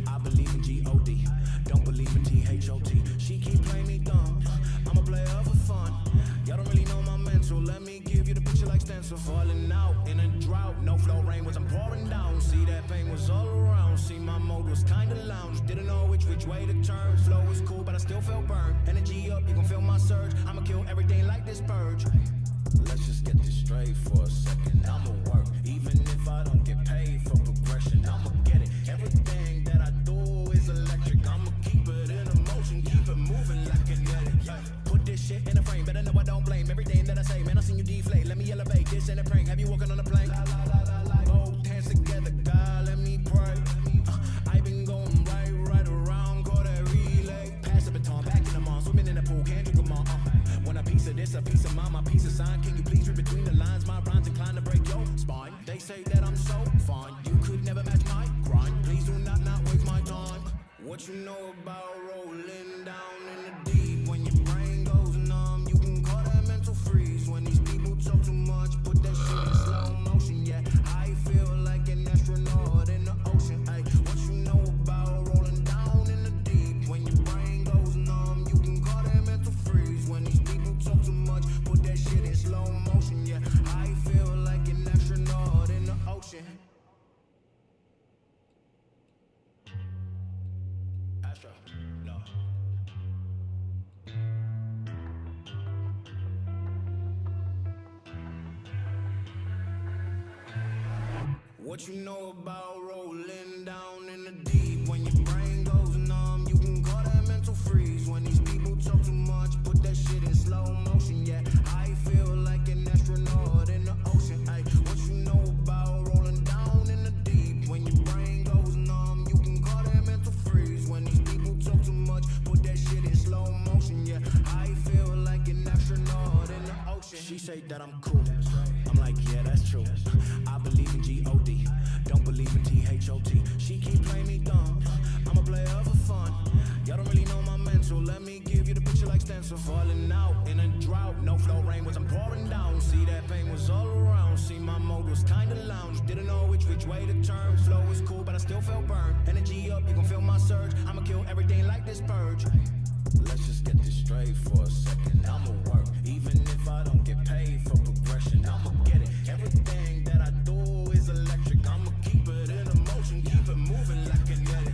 I believe in G-O-D, don't believe in T-H-O-T. She keep playing me dumb, I'm a player for fun. Y'all don't really know my mental, let me give you the picture like stencil. Falling out in a drought, no flow rain was I'm pouring down. See that pain was all around, see my mode was kinda lounge. Didn't know which way to turn, flow was cool but I still felt burned. Energy up, you gon' feel my surge, I'ma kill everything like this purge. Let's just get this straight for a second, I'ma work, even if I don't get paid for progression, I'ma get it. Everything that I do is electric, I'ma keep it in motion, keep it moving like kinetic. Put this shit in a frame, better know I don't blame everything that I say, man I seen you deflate, let me elevate, this ain't a prank, have you walking on a plane? Both hands together, God let me pray. I been going right around, call that relay. Pass the baton, back in the mall, swimming in the pool, can't drink them all. When a piece of this, a piece of mine, my piece of sign. Can you please read between the lines? My rhymes inclined to break your spine. They say that I'm so fine, you could never match my grind. Please do not waste my time. What you know about rolling down in the deep? When your brain goes numb, you can call that mental freeze. When these people talk too much, put that shit in slow motion. Yeah, I feel like an astronaut in the ocean. Ay, what you know about rolling down in the deep? When your brain goes numb, you can call that mental freeze. When these people talk too much, put that shit in slow motion. Yeah, I feel like an astronaut in the ocean. Astro, no. What you know about rolling down in the deep? When your brain goes numb, you can call that mental freeze. When these people talk too much, put that shit in slow motion. Yeah, I feel like an astronaut in the ocean. Ay, what you know about rolling down in the deep? When your brain goes numb, you can call that mental freeze. When these people talk too much, put that shit in slow motion. Yeah, I feel like an astronaut in the ocean. She say that I'm cool. I'm like, yeah, that's true. I believe in G-O-D, don't believe in T-H-O-T. She keep playing me dumb, I'm a player for fun. Y'all don't really know my mental, let me give you the picture like stencil. Falling out in a drought, no flow rain was I'm pouring down. See that pain was all around, see my mode was kinda lounge. Didn't know which way to turn, flow was cool but I still felt burned. Energy up, you gon' feel my surge, I'ma kill everything like this purge. Let's just get this straight for a second, I'ma work, even if I don't get paid for progression, I'ma get it. Everything that I do is electric, I'ma keep it in motion, keep it moving like kinetic.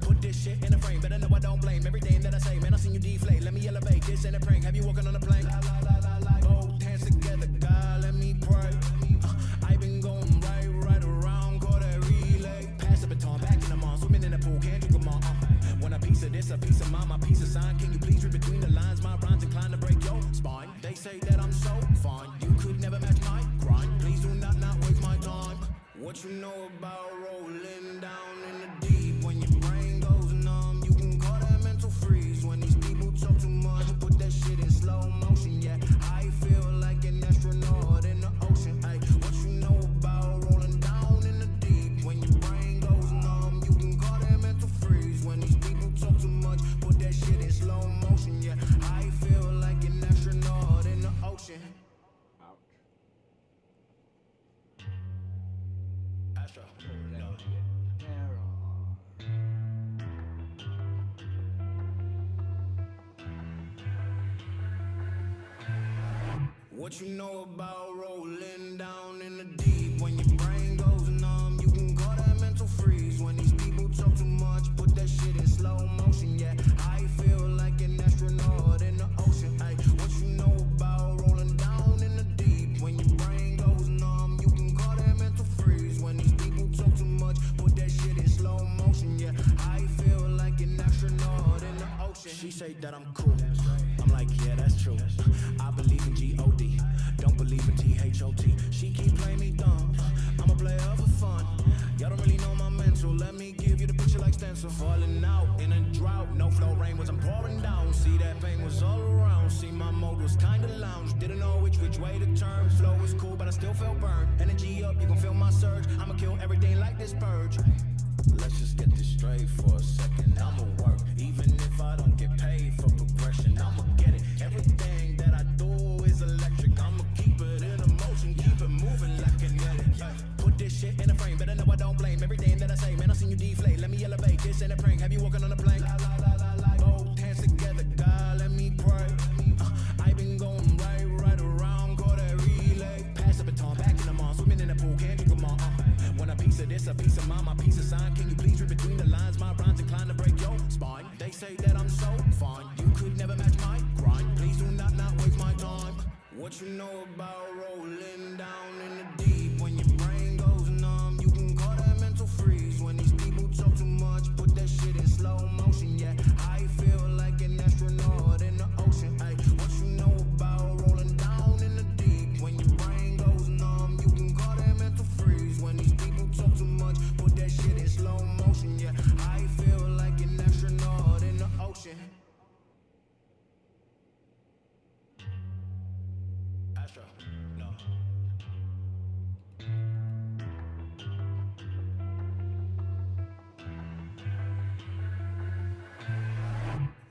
Put this shit in a frame, better know I don't blame everything that I say, man I seen you deflate, let me elevate, this ain't a prank, have you walking on a plane? Both hands together, God let me pray. I been going right around, call that relay. Pass the baton, back in the mall, swimming in the pool, can't drink them all. When a piece of this, a piece of mine, my piece of sign. Can you please read between the lines? My rhymes inclined to break your spine. They say that I'm so fine, you could never match my grind. Please do not waste my time. What you know about rolling down in the deep? When your brain goes numb, you can call that mental freeze. When these people talk too much, put that shit in slow motion. Yeah, I feel like an astronaut in the ocean. Ay, what you know about rolling down in the deep? When your brain goes numb, you can call that mental freeze. When these people talk too much, put that shit in slow motion. Yeah, I feel like an astronaut in the ocean. Ouch. Astro, no. What you know about rolling down in the deep? When your brain goes numb, you can call that mental freeze. When these people talk too much, put that shit in slow motion. Yeah, I feel like an astronaut in the ocean. Ay, what you know about rolling down in the deep? When your brain goes numb, you can call that mental freeze. When these people talk too much, put that shit in slow motion. Yeah, I feel like an astronaut in the ocean. She say that I'm cool. I'm like, yeah, that's true. I believe in G-O-D, don't believe in T-H-O-T. She keep playing me dumb, I'm a player for fun. Y'all don't really know my mental. mental. Let me give you the picture like stencil. Falling out in a drought, no flow rain was I'm pouring down. See that pain was all around. See my mode was kinda lounge. Didn't know which way to turn. Flow was cool, but I still felt burned. Energy up, you gon' feel my surge. I'ma kill everything like this purge. Let's just get this straight for a second. I'ma work, even if I don't get paid for progression. I'ma get it. Everything that I do is electric. I'ma keep it in motion, keep it moving like kinetic. Put this shit in a frame, better know I don't blame everything that I say. Man, I seen you deflate. Let me elevate this in a prank. Have you walking on a plane? Both hands together, God, let me pray. I been going right around, call that relay. Pass the baton, back in the mall, swimming in the pool, can't drink them all. Want a piece of this, a piece of mine, my piece of sign. Can you please read between the lines? My rhymes inclined to break your spine. They say that I'm so fine, you could never match my grind. Please do not waste my time. What you know about rolling down in the deep? When your brain goes numb, you can call that mental freeze. When these people talk too much, put that shit in slow motion. Yeah, I feel like an astronaut in the ocean. Ay, what you know about rolling down in the deep? When your brain goes numb, you can call that mental freeze. When these people talk too much, put that shit in slow motion. Yeah, I feel like an astronaut in the ocean. Astro, no.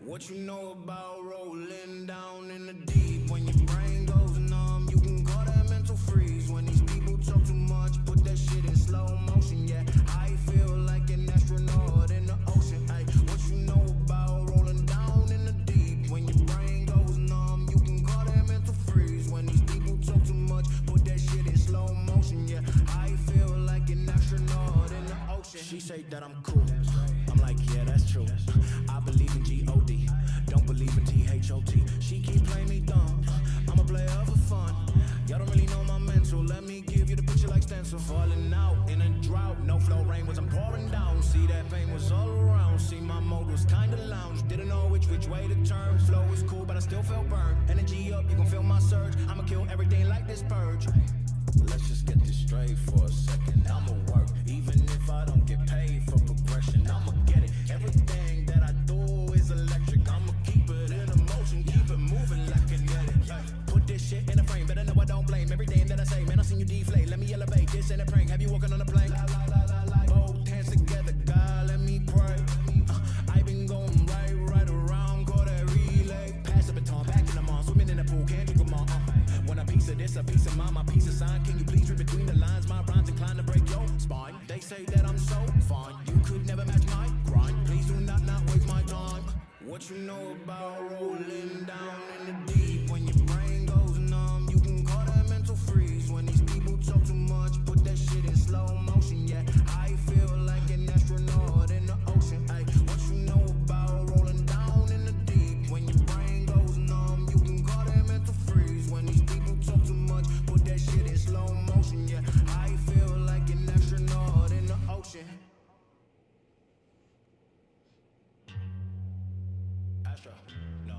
What you know about rolling down in the deep? When your brain goes numb, you can call that mental freeze. When these people talk too much, put that shit in slow motion. Yeah, I feel like an astronaut in the ocean. Ay, what you know about rolling down in the deep? When your brain goes numb, you can call that mental freeze. When these people talk too much, put that shit in slow motion. Yeah, I feel like an astronaut in the ocean. She say that I'm cool. I'm like, yeah, that's true. I believe in G-O-D, don't believe in T-H-O-T. She keep playing me dumb, I'm a player for fun. Y'all don't really know my mental, let me give you the picture like stencil. Falling out in a drought, no flow rain was I'm pouring down. See that pain was all around, see my mode was kinda lounge. Didn't know which way to turn. Flow was cool, but I still felt burned. Energy up, you gon' feel my surge. I'ma kill everything like this purge. Let's just get this straight for a second. I'ma work, even if I don't get paid for progression. I'ma get it. Everything that I do is electric. I'ma keep it in motion, keep it moving like kinetic. Put this shit in a frame, better know I don't blame everything that I say. Man, I seen you deflate. Let me elevate this in a prank. Have you walking on a plane? Both hands together, God, let me pray. I been going right around, call that relay. Pass the baton, back in the mall, swimming in the pool, can't drink them all. Want a piece of this, a piece of mine, my piece of sign. Can you please read between the lines? My rhymes inclined to break your spine. They say that I'm so fine, you could never match my grind. Please do not waste my time. What you know about rolling down in the deep? When your brain goes numb, you can call that mental freeze. When these people talk too much, put that shit in slow motion. Yeah, I feel like an astronaut in the ocean. Ay, what you know about rolling down in the deep? When your brain goes numb, you can call that mental freeze. When these people talk too much, put that shit in slow motion. Yeah, I feel like an astronaut in the ocean. Astro, no.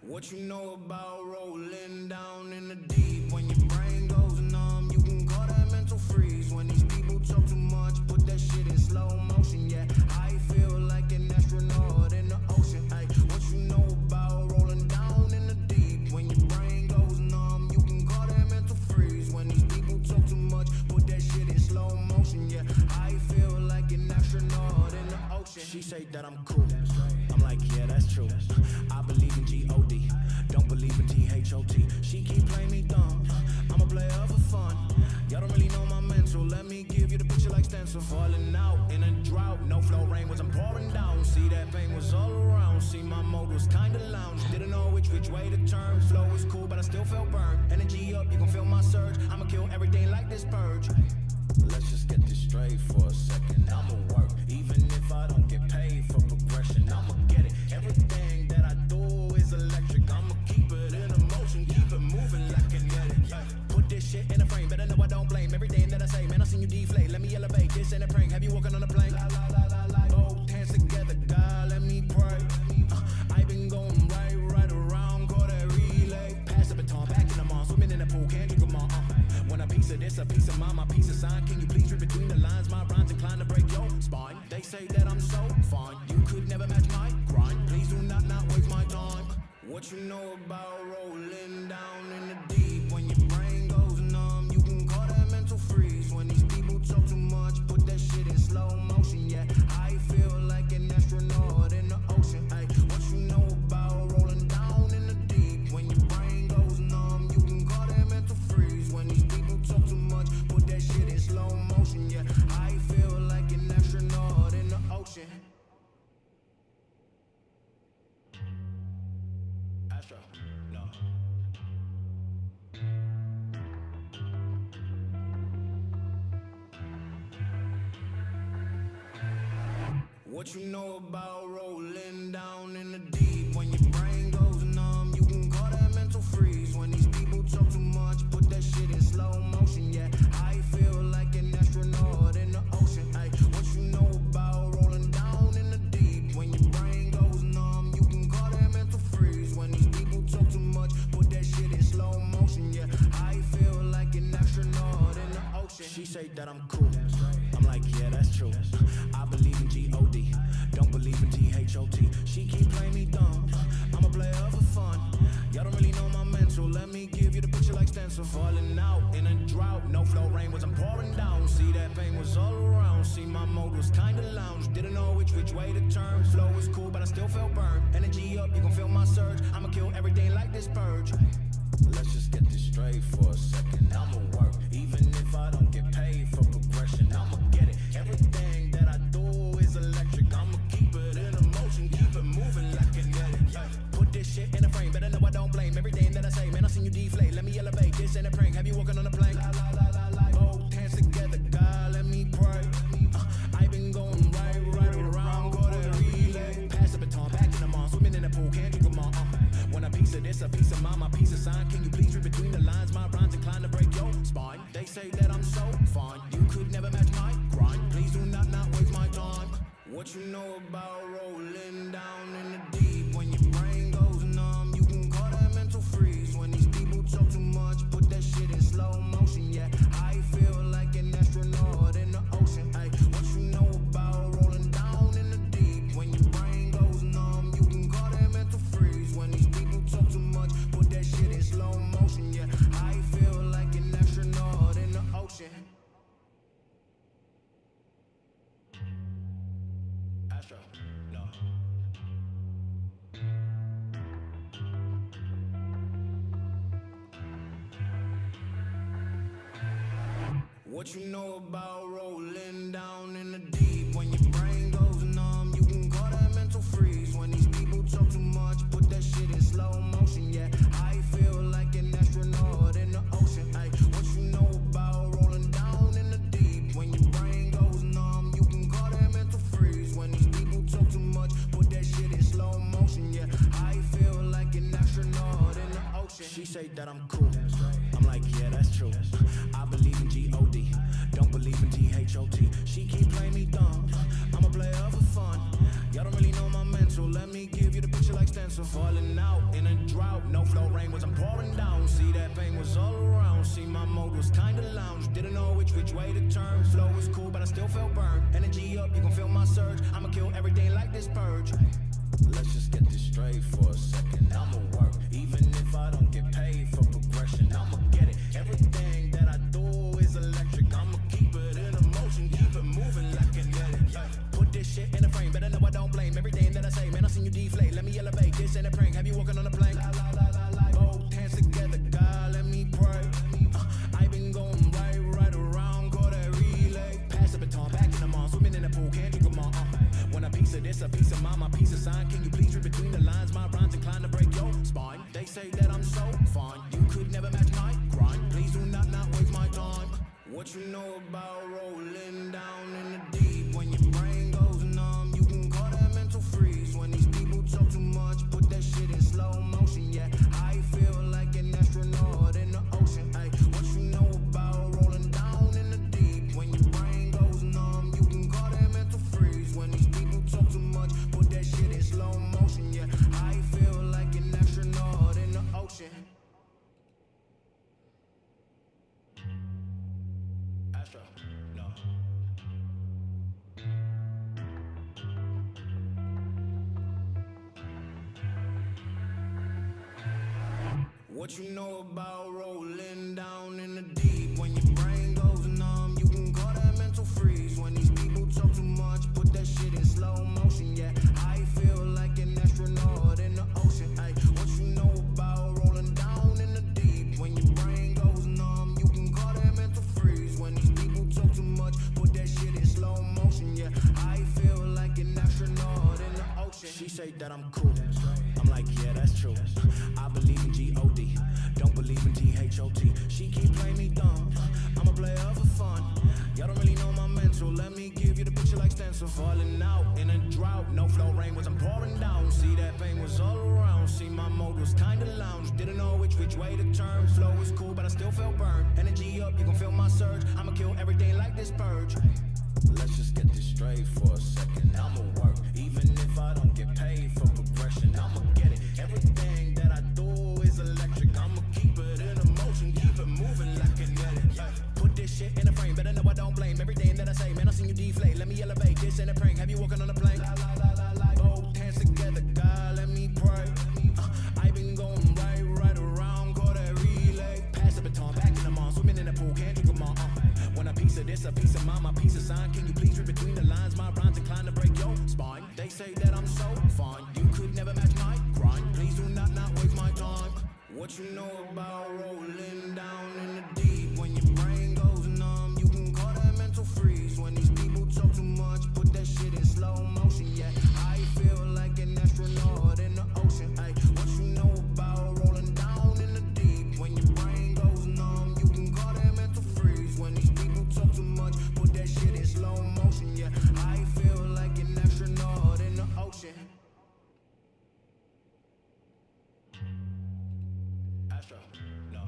What you know about rolling down in the deep? When your brain goes numb, you can call that mental freeze. When these people talk too much, put that shit in slow motion. Yeah, I feel like an astronaut in the ocean. Ay, what you know about rolling down in the deep? When your brain goes numb, you can call that mental freeze. When these people talk too much, put that shit in slow motion. Yeah, I feel like an astronaut in the ocean. She say that I'm cool. I'm like, yeah, that's true. I believe in G-O-D, don't believe in T-H-O-T. She keep playing me dumb, I'm a player for fun. Y'all don't really know my mental, let me give you the picture like stencil. Falling out in a drought, no flow rain was I'm pouring down. See that pain was all around, see my mode was kinda lounge. Didn't know which way to turn. Flow was cool, but I still felt burned. Energy up, you gon' feel my surge. I'ma kill everything like this purge. Let's just get this straight for a second. I'ma work, even if I don't get paid for progression. I'ma get it. Everything that I do is electric. I'ma keep it in motion, keep it moving like kinetic. Put this shit in a frame, better know I don't blame everything that I say. Man, I seen you deflate. Let me elevate this in a prank. Have you walking on a plane? Both hands together, God, let me pray. I been going right around, call What you know about rolling down in the deep? When your brain goes numb, you can call that mental freeze. When these people talk too much, put that shit in slow motion. Yeah, I feel like an astronaut in the ocean. Ay, what you know about rolling down in the deep? When your brain goes numb, you can call that mental freeze. When these people talk too much, put that shit in slow motion. Yeah, I feel like an astronaut in the ocean. Astro, no. What you know about rolling down in the deep? When your brain goes numb, you can call that mental freeze. When these people talk too much, put that shit in slow motion. Yeah, I feel like an astronaut in the ocean. Ay, what you know about rolling down in the deep? When your brain goes numb, you can call that mental freeze. When these people talk too much, put that shit in slow motion. Yeah, I feel like an astronaut in the ocean. She say that I'm cool. I'm like, yeah, that's true. I believe in G-O-D, don't believe in T-H-O-T. She keep playing me dumb, I'm a player for fun. Y'all don't really know my mental, let me give you the picture like stencil. Falling out in a drought, no flow rain wasn't pouring down. See that pain was all around, see my mode was kinda lounge. Didn't know which way to turn, flow was cool but I still felt burned. Energy up, you gon' feel my surge, I'ma kill everything like this purge. Let's just get this straight for a second, I'ma work, even if I don't get paid for progression, I'ma get it. Everything that I do is electric, I'ma keep it in motion, keep it moving like kinetic. Put this shit in a frame, better know I don't blame everything that I say, man I seen you deflate, let me elevate, this ain't a prank, have you walking on a plane? Both hands together, God let me pray. I been going right around, go that relay. Pass the baton, back in the mall, swimming in the pool, can't drink them all. When a piece of this, a piece of mine, my piece of sign. Can you please read between the lines? My rhymes inclined to break your spine. They say that I'm so fine, you could never match my grind. Please do not waste my time. What you know about rolling down in the deep? When your brain goes numb, you can call that mental freeze. When these people talk too much, put that shit in slow motion. Yeah, I feel like an astronaut in the ocean. Ay, what you know about rolling down in the deep? When your brain goes numb, you can call that mental freeze. When these people talk too much, put that shit in slow motion. Yeah, I feel like an astronaut in the ocean. Astro, no. What you know about rolling down in the deep? When your brain goes numb, you can call that mental freeze. When these people talk too much, put that shit in slow motion. Yeah, I feel like an astronaut in the ocean. Ay, what you know about rolling down in the deep? When your brain goes numb, you can call that mental freeze. When these people talk too much, put that shit in slow motion. Yeah, I feel like an astronaut in the ocean. She say that I'm cool. I'm like, yeah, that's true. I believe in G-O-D, don't believe in T-H-O-T. She keep playing me dumb, I'm a player for fun. Y'all don't really know my mental, let me give you the picture like stencil. Falling out in a drought, no flow rain wasn't pouring down. See that pain was all around, see my mode was kinda lounge. Didn't know which way to turn, flow was cool but I still felt burned. Energy up, you gon' feel my surge, I'ma kill everything like this purge. Let's just get this straight for a second, I'ma work, even if I don't get paid for progression, I'ma get it. Everything that I do is electric, I'ma keep it in motion, keep it moving like kinetic. Put this shit in a frame, better know I don't blame everything that I say, man I seen you deflate, let me elevate, this ain't a prank, have you walking on a plane? Both hands together, God let me pray. I been going right around, go that relay. Pass the baton, back in the mall, swimming in the pool, can't drink them all. When a piece of this, a piece of mine, my piece of sign. Can you please read between the lines? My rhymes inclined to break your spine. They say that I'm so fine, you could never match my grind. Please do not waste my time. What you know about rolling down in the deep? When your brain goes numb, you can call that mental freeze. When these people talk too much, put that shit in slow motion. Yeah, I feel like an astronaut in the ocean. Ay, what you know about rolling down in the deep? When your brain goes numb, you can call that mental freeze. When these people talk too much, put that shit in slow motion. Yeah, I feel like an astronaut in the ocean. Astro, no. What you know about rolling down in the deep? When your brain goes numb, you can call that mental freeze. When these people talk too much, put that shit in slow motion. Yeah, I feel like an astronaut in the ocean. Ay, what you know about rolling down in the deep? When your brain goes numb, you can call that mental freeze. When these people talk too much, put that shit in slow motion. Yeah, I feel like an astronaut in the ocean. She say that I'm cool. I'm like, yeah, that's true. I believe in G-O-D, don't believe in T-H-O-T. She keep playing me dumb, I'm a player for fun. Y'all don't really know my mental, let me give you the picture like stencil. Falling out in a drought, no flow rain was I'm pouring down. See that pain was all around, see my mode was kinda lounge. Didn't know which way to turn, flow was cool but I still felt burned. Energy up, you can feel my surge, I'ma kill everything like this purge. Let's just get this straight for a second. I'ma work, even if I don't get paid for progression. I'ma get it. Everything that I do is electric. I'ma keep it in motion, keep it moving like kinetic. Put this shit in a frame, better know I don't blame everything that I say. Man, I seen you deflate. Let me elevate. This ain't a prank. Have you walking on a plane? Both hands together, God, let me pray. I been going right around, call that relay. Pass the baton, back in the mall, swimming in the pool, can't drink them all. When a piece of this, a piece of mine, my piece of sign. Can you please read between the lines? My rhymes inclined to break your spine. They say that I'm so fine, you could never match my grind. Please do not waste my time. What you know about rolling down in the deep? When your brain goes numb, you can call that mental freeze. When these people talk too much, put that shit in slow motion. Yeah, I feel like an astronaut in the ocean. Ay, what you know about rolling down in the deep? When your brain goes numb, you can call that mental freeze. When these people talk too much, put that shit in slow motion. Yeah, I feel like an astronaut in the ocean. Astro, no.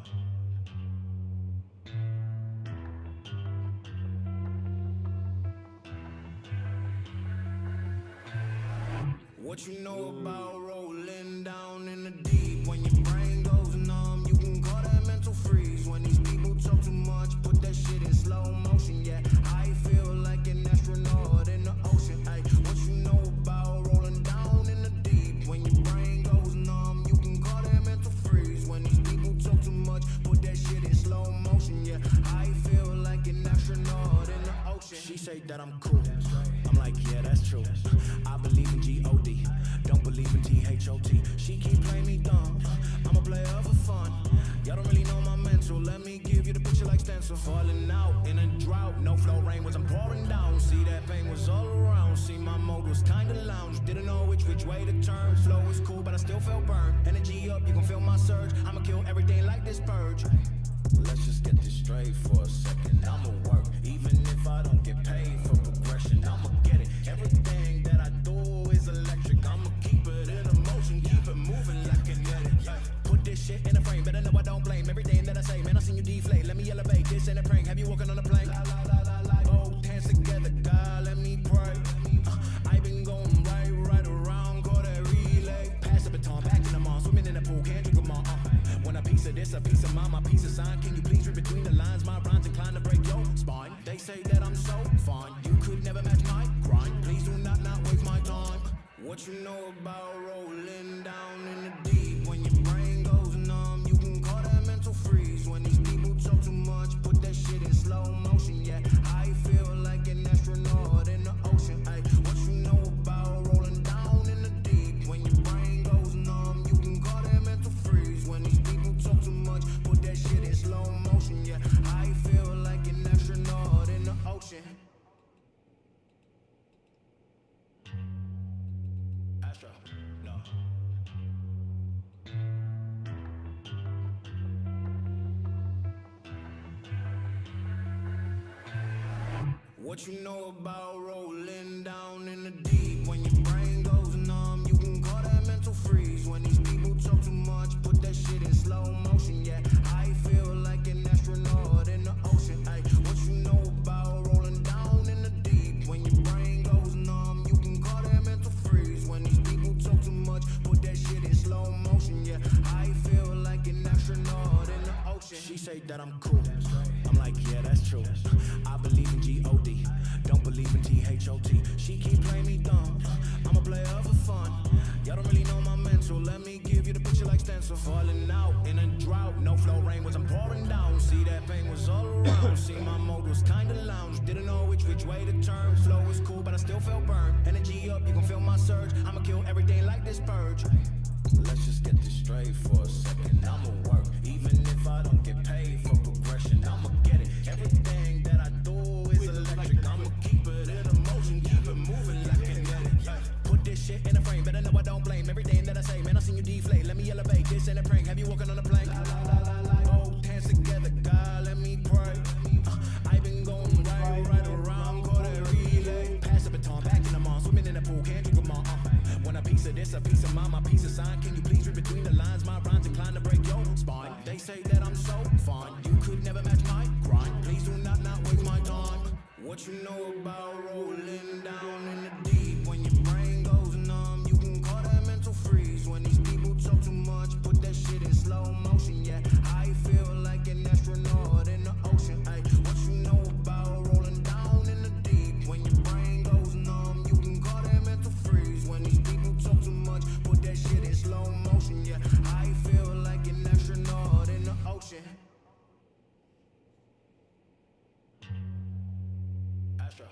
What you know about rolling down in the deep? When your brain goes numb, you can call that mental freeze. When these people talk too much, put that shit in slow motion. Yeah, I feel like an astronaut in the ocean. Ay, what you know about rolling down in the deep? When your brain goes numb, you can call that mental freeze. When these people talk too much, put that shit in slow motion. Yeah, I feel like an astronaut in the ocean. She say that I'm cool. I'm like, yeah, that's true. I believe in G-O-D, don't believe in T-H-O-T. She keep playing me dumb, I'm a player for fun. Y'all don't really know my mental, let me give you the picture like stencil. Falling out in a drought, no flow rain was I'm pouring down. See that pain was all around, see my mode was kinda lounge. Didn't know which way to turn, flow was cool but I still felt burned. Energy up, you can feel my surge, I'ma kill everything like this purge. Let's just get this straight for a second. I'ma work, even if I don't get paid for progression. I'ma get it. Everything that I do is electric. I'ma keep it in motion, keep it moving like kinetic. Put this shit in a frame, better know I don't blame everything that I say. Man, I seen you deflate. Let me elevate. This ain't a prank. Have you walking on a plane? Both hands together, God, let me pray. I been going right around, call that relay. Pass the baton, back in the mall, swimming in the pool, can't drink them all. When a piece of this, a piece of mine, my piece of sign. Can you please read between the lines? My rhymes inclined to break your spine. They say that I'm so fine, you could never match my grind. Please do not waste my time. What you know about rolling down in the deep? When your brain goes numb, you can call that mental freeze. When these people talk too much, put that shit in slow motion. Yeah, I feel like an astronaut in the ocean. Ay, what you know about rolling down in the deep? When your brain goes numb, you can call that mental freeze. When these people talk too much, put that shit in slow motion. Yeah, I feel like an astronaut in the ocean. Astro, no. What you know about rolling down in the deep? When your brain goes numb, you can call that mental freeze. When these people talk too much, put that shit in slow motion. Yeah, I feel like an astronaut in the ocean. Ay, what you know about rolling down in the deep? When your brain goes numb, you can call that mental freeze. When these people talk too much, put that shit in slow motion. Yeah, I feel like an astronaut in the ocean. She say that I'm cool. I'm like, yeah, that's true. I believe in G-O-D, don't believe in T-H-O-T. She keep playing me dumb, I'm a player for fun. Y'all don't really know my mental, let me give you the picture like stencil. Falling out in a no flow rain was I'm pouring down. See that pain was all around. See my mode was kinda lounge. Didn't know which way to turn. Flow was cool, but I still felt burned. Energy up, you can feel my surge. I'ma kill everything like this purge. Let's just get this straight for a second. I'ma work, even if I don't get paid for progression. I'ma get it. Everything that I do is electric. I'ma keep it in motion, keep it moving like kinetic. Put this shit in a frame, better know I don't blame everything that I say. Man, I seen you deflate. Let me elevate. This ain't a prank. Have you walking on a plank? Both hands together, God, let me pray. I've been going right around, call that relay. Pass the baton, back in the mall, swimming in the pool, can't drink them all. When a piece of this, a piece of mine, my piece of sign. Can you please read between the lines? My rhymes inclined to break your spine. They say that I'm so fine, you could never match my grind. Please do not waste my time. What you know about rolling down in the deep? When your brain goes numb, you can call that mental freeze. When these people talk too much, put that shit in slow motion. Yeah, I feel like an astronaut in the ocean. Ay, what you know about rolling down in the deep? When your brain goes numb, you can call that mental freeze. When these people talk too much, put that shit in slow motion. Yeah, I feel like an astronaut in the ocean. Astro,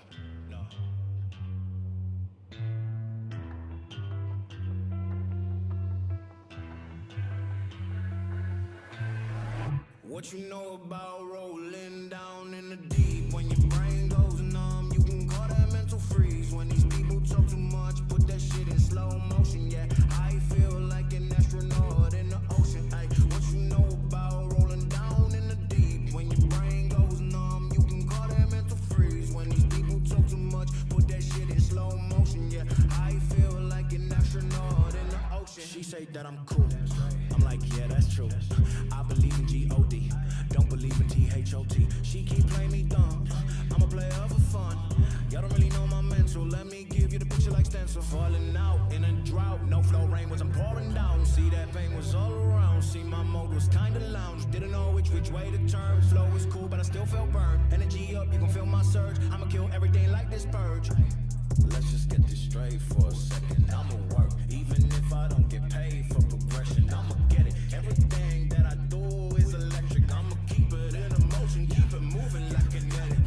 no. What you know about rolling down in the deep? When your brain goes numb, you can call that mental freeze. When these people talk too much, put that shit in slow motion. Yeah, I feel like an astronaut in the ocean. Ay, what you know about rolling down in the deep? When your brain goes numb, you can call that mental freeze. When these people talk too much, put that shit in slow motion. Yeah, I feel like an astronaut in the ocean. She say that I'm cool. I'm like, yeah, that's true. I believe in G-O-D, don't believe in T-H-O-T. She keep playing me dumb, I'm a player for fun. Y'all don't really know my mental, let me give you the picture like stencil. Falling out in a drought, no flow rain was I'm pouring down. See that pain was all around, see my mode was kinda lounge. Didn't know which way to turn. Flow was cool, but I still felt burned. Energy up, you can feel my surge. I'ma kill everything like this purge. Let's just get this straight for a second. I'ma work, even if I don't get paid for progression. I'ma get it. Everything that I do is electric. I'ma keep it in motion, keep it moving like kinetic.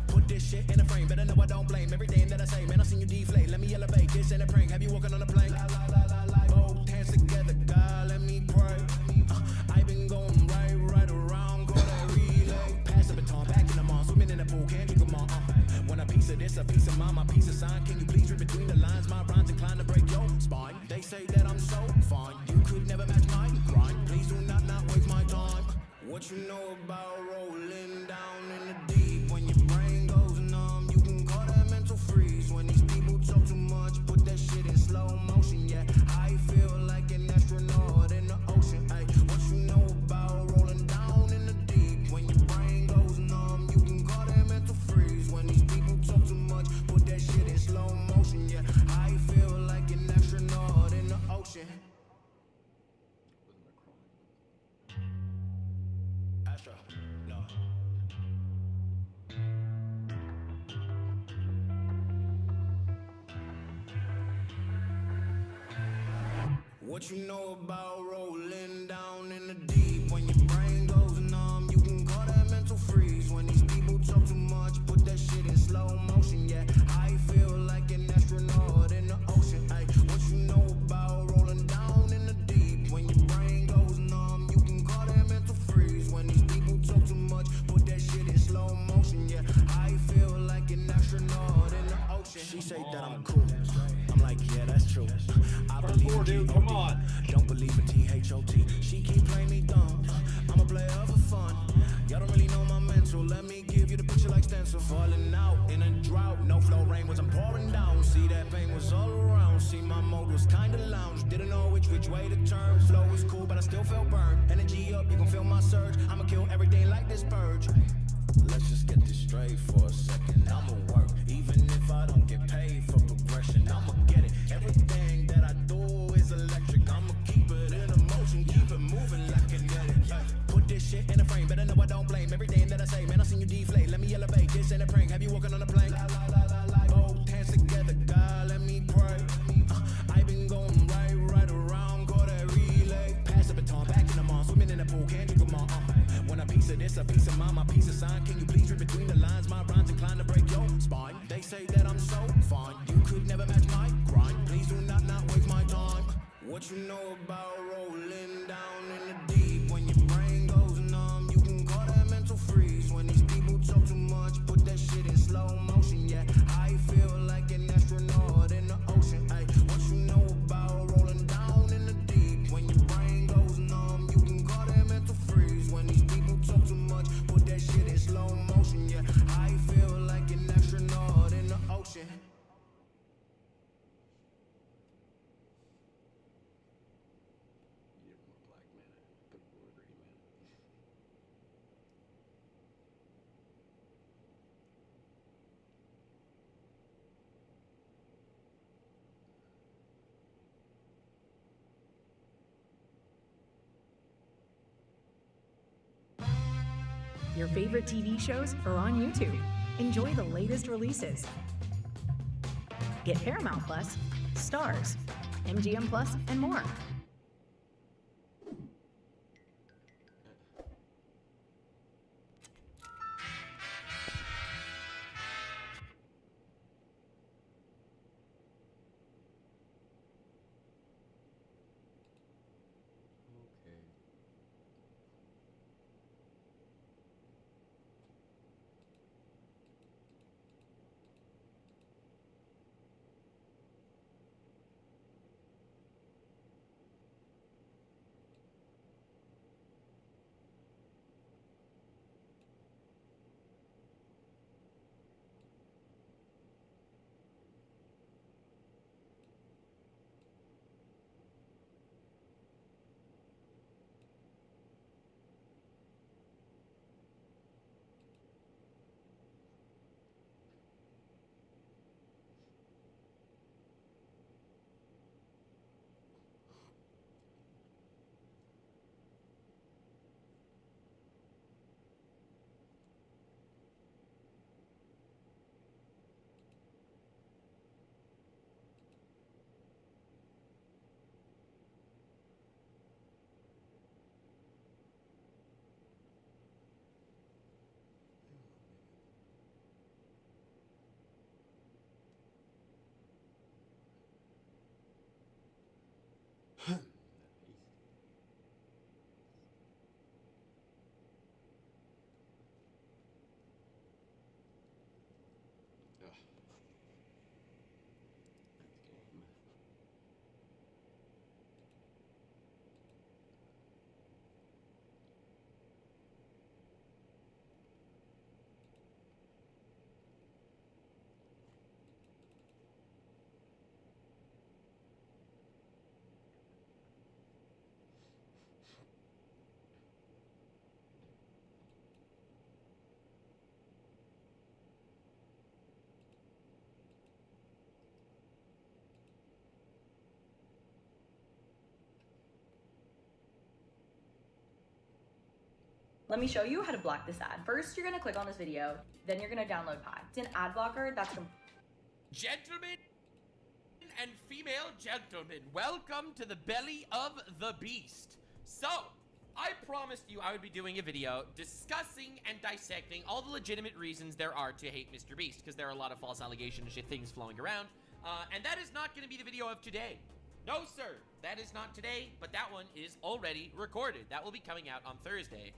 Put this shit in a frame, better know I don't blame everything that I say. Man, I seen you deflate. Let me elevate. This ain't a prank. Have you walking on a plank? Both hands together, God, let me pray. I've been going right around, call that relay. Pass the baton, back in the mall, swimming in the pool, can't drink them all. When a piece of this, a piece of mine, my piece of sign. Can you please read between the lines? My rhymes inclined to break your spine. They say that I'm so fine, you could never match my grind. Please do not waste my time. What you know about rolling down in the deep? When your brain goes numb, you can call that mental freeze. When these people talk too much, put that shit in slow motion. Yeah, I feel like an astronaut in the ocean. Ay, what you know about rolling down in the deep? When your brain goes numb, you can call that mental freeze. When these people talk too much, put that shit in slow motion. Yeah, I feel like an astronaut in the ocean. Astro, no. What you know about rolling down in the deep? When your brain goes numb, you can call that mental freeze. When these people talk too much, put that shit in slow motion. Yeah, I feel like an astronaut in the ocean. Ay, what you know about rolling down in the deep? When your brain goes numb, you can call that mental freeze. When these people talk too much, put that shit in slow motion. Yeah, I feel like an astronaut in the ocean. She say that I'm cool. I'm like, yeah, that's true. I believe in dude, G-O-D, come on. don't believe in T-H-O-T. She keep playing me dumb, I'm a player for fun. Y'all don't really know my mental, let me give you the picture like stencil. Falling out in a drought, no flow rain was I'm pouring down. See that pain was all around, see my mode was kinda lounge. Didn't know which way to turn. Flow was cool, but I still felt burned. Energy up, you can feel my surge. I'ma kill everything like this purge. Let's just get this straight for a second. I'ma work, even if I don't get paid for progression. I'ma get it. Everything that I do is electric. I'ma keep it in motion, keep it moving like kinetic. Put this shit in a frame, better know I don't blame everything that I say. Man, I seen you deflate. Let me elevate. This ain't a prank. Have you walking on a plank? Both hands together, God, let me pray. I've been going right around, call that relay. Pass the baton, back in the mall, swimming in the pool, can't drink them all. What you know about rolling down in the deep? When your brain goes numb, you can call that mental freeze. When these people talk too much, put that shit in slow motion. Yeah, I feel like an astronaut in the ocean. Ay, what you know about rolling down in the deep? When your brain goes numb, you can call that mental freeze. When these people talk too much, put that shit in slow motion. Yeah, I feel like an astronaut in the ocean. You need more black mana. Put more green mana. Your favorite TV shows are on YouTube. Enjoy the latest releases. Get Paramount Plus, Stars, MGM Plus, and more. Okay. Ugh. That's game. Let me show you how to block this ad. First, you're gonna click on this video, then you're gonna download Pi. It's an ad blocker that's Gentlemen and female gentlemen, welcome to the belly of the beast. So, I promised you I would be doing a video discussing and dissecting all the legitimate reasons there are to hate Mr. Beast, because there are a lot of false allegations and shit things flowing around, and that is not going to be the video of today. No, sir, that is not today, but that one is already recorded. That will be coming out on Thursday.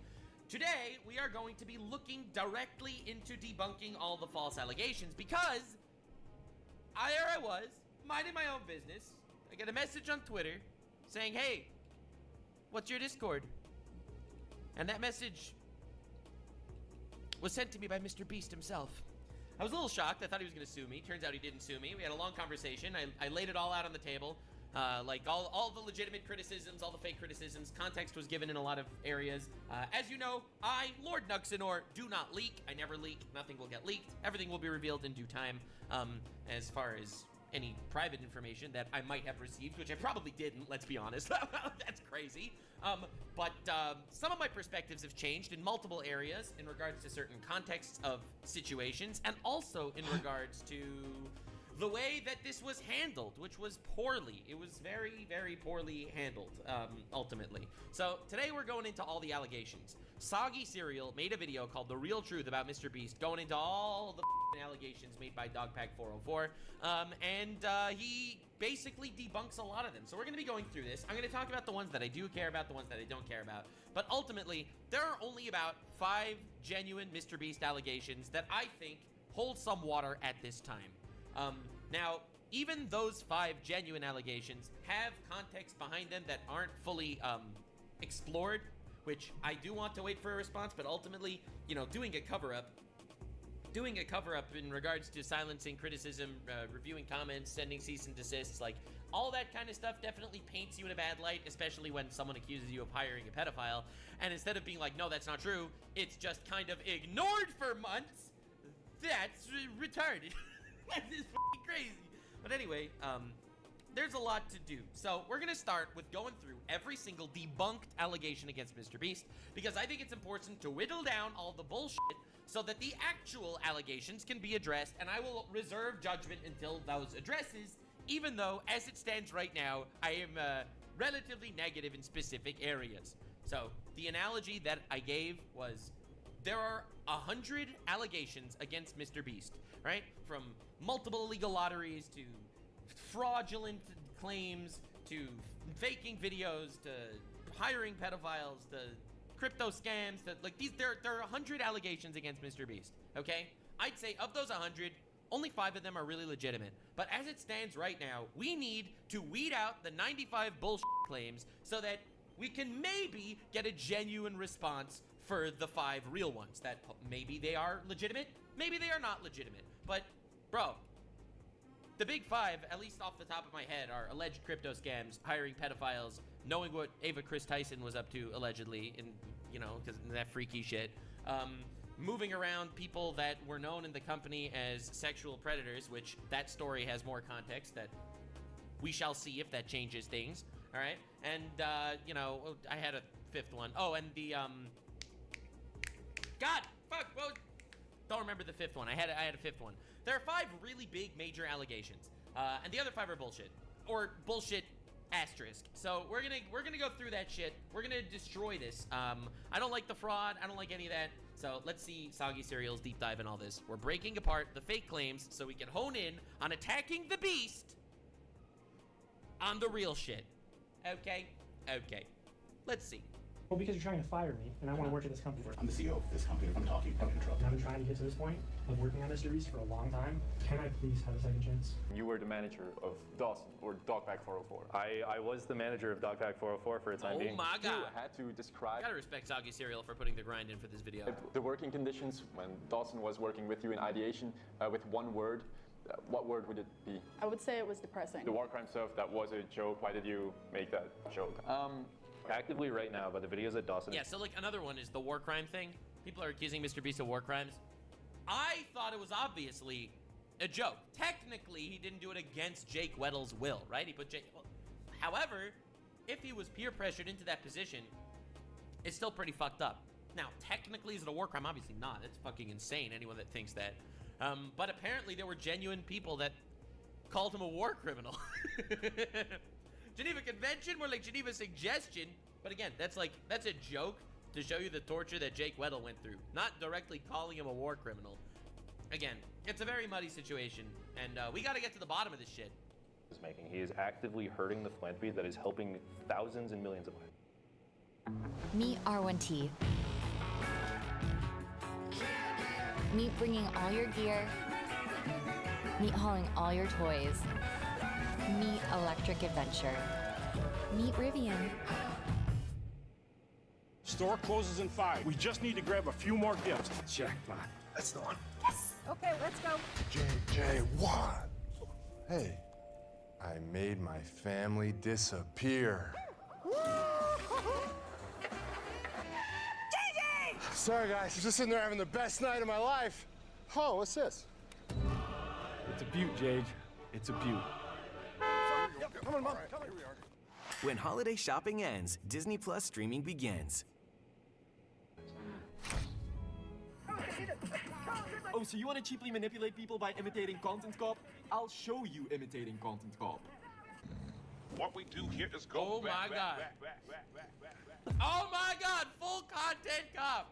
Today, we are going to be looking directly into debunking all the false allegations, because there I was, minding my own business. I get a message on Twitter saying, hey, what's your Discord? And that message was sent to me by Mr. Beast himself. I was a little shocked. I thought he was going to sue me. Turns out he didn't sue me. We had a long conversation. I laid it all out on the table. Like all the legitimate criticisms, all the fake criticisms. Context was given in a lot of areas. As you know, I, Lord Nuxenor, do not leak. I never leak. Nothing will get leaked. Everything will be revealed in due time. As far as any private information that I might have received, which I probably didn't, let's be honest. That's crazy. But some of my perspectives have changed in multiple areas in regards to certain contexts of situations, and also in regards to the way that this was handled, which was poorly. It was very, very poorly handled, ultimately. So today we're going into all the allegations. Soggy Cereal made a video called The Real Truth about Mr. Beast, going into all the allegations made by Dogpack404, and he basically debunks a lot of them. So we're going to be going through this. I'm going to talk about the ones that I do care about, the ones that I don't care about. But ultimately, there are only about 5 genuine Mr. Beast allegations that I think hold some water at this time. Now, even those 5 genuine allegations have context behind them that aren't fully explored, which I do want to wait for a response, but ultimately, you know, doing a cover-up in regards to silencing criticism, reviewing comments, sending cease and desists, like, all that kind of stuff definitely paints you in a bad light, especially when someone accuses you of hiring a pedophile, and instead of being like, no, that's not true, it's just kind of ignored for months. That's retarded. That is fucking crazy. But anyway, there's a lot to do. So we're gonna start with going through every single debunked allegation against Mr. Beast, because I think it's important to whittle down all the bullshit so that the actual allegations can be addressed, and I will reserve judgment until those addresses, even though, as it stands right now, I am relatively negative in specific areas. So the analogy that I gave was, there are 100 allegations against Mr. Beast, right? From multiple illegal lotteries to fraudulent claims to faking videos to hiring pedophiles to crypto scams to, like, these, there are 100 allegations against Mr. Beast, okay? I'd say of those 100, only 5 of them are really legitimate. But as it stands right now, we need to weed out the 95 bullshit claims so that we can maybe get a genuine response for the 5 real ones that maybe they are legitimate, maybe they are not legitimate. But, bro, the big 5, at least off the top of my head, are alleged crypto scams, hiring pedophiles, knowing what Ava Chris Tyson was up to, allegedly, and, you know, because that freaky shit, moving around people that were known in the company as sexual predators, which that story has more context that we shall see if that changes things, all right? And, you know, I had a 5th one. Oh, and the, God, fuck, well, don't remember the 5th one. I had a 5th one. There are 5 really big major allegations, and the other 5 are bullshit, or bullshit asterisk. So we're gonna go through that shit. We're gonna destroy this. I don't like the fraud. I don't like any of that. So let's see Soggy Cereal's deep dive in all this. We're breaking apart the fake claims so we can hone in on attacking the beast on the real shit. Okay? Okay. Let's see. Well, because you're trying to fire me, and I want to work at this company. I'm the CEO of this company. If I'm talking, don't interrupt. And I've been trying to get to this point of working on Mr. Beast for a long time. Can I please have a second chance? You were the manager of Dawson, or Dogpack404. I was the manager of Dogpack404 for a time being. Oh my god. You had to describe Gotta respect Soggy Cereal for putting the grind in for this video. the working conditions when Dawson was working with you in ideation with one word. What word would it be? I would say it was depressing. The war crime stuff, that was a joke. Why did you make that joke? Actively right now, but the videos at Dawson. Yeah, so like another one is the war crime thing. People are accusing Mr. Beast of war crimes. I thought it was obviously a joke. Technically, he didn't do it against Jake Weddle's will, right? He put Jake. Well, however, if he was peer pressured into that position, it's still pretty fucked up. Now, technically, is it a war crime? Obviously not. It's fucking insane, anyone that thinks that. But apparently, there were genuine people that called him a war criminal. Geneva Convention, more like Geneva Suggestion. But again, that's a joke to show you the torture that Jake Weddle went through. Not directly calling him a war criminal. Again, it's a very muddy situation, and we gotta get to the bottom of this shit. He is actively hurting the philanthropy that is helping thousands and millions of lives. Meet R1T. Meet bringing all your gear. Meet hauling all your toys. Meet Electric Adventure. Meet Rivian. Store closes in 5. We just need to grab a few more gifts. Jackpot. That's the one. Yes! Okay, let's go. JJ1. Hey, I made my family disappear. JJ! Sorry, guys. I'm just sitting there having the best night of my life. Oh, what's this? It's a beaut, Jage. It's a beaut. Come on, Mom. Come on. When holiday shopping ends, Disney Plus streaming begins. Oh, so you want to cheaply manipulate people by imitating Content Cop? I'll show you imitating Content Cop. What we do here is go Oh back, my back, God. back, back, back, back, back, back. Oh my God, full content cop.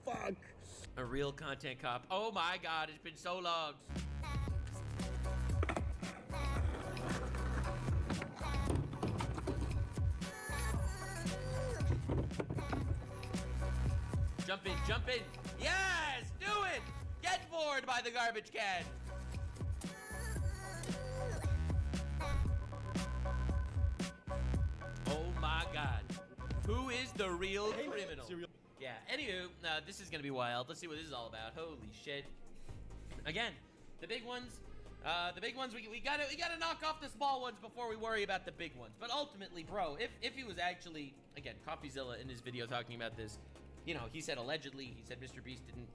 Fuck. A real content cop. Oh my God, it's been so long. Jump in, jump in. Yes, do it. Get bored by the garbage can. Oh my God. Who is the real criminal? Yeah, anywho, this is gonna be wild. Let's see what this is all about. Holy shit. Again, the big ones, we gotta knock off the small ones before we worry about the big ones. But ultimately, bro, if he was actually, again, CoffeeZilla in his video talking about this, you know, he said allegedly, he said Mr. Beast didn't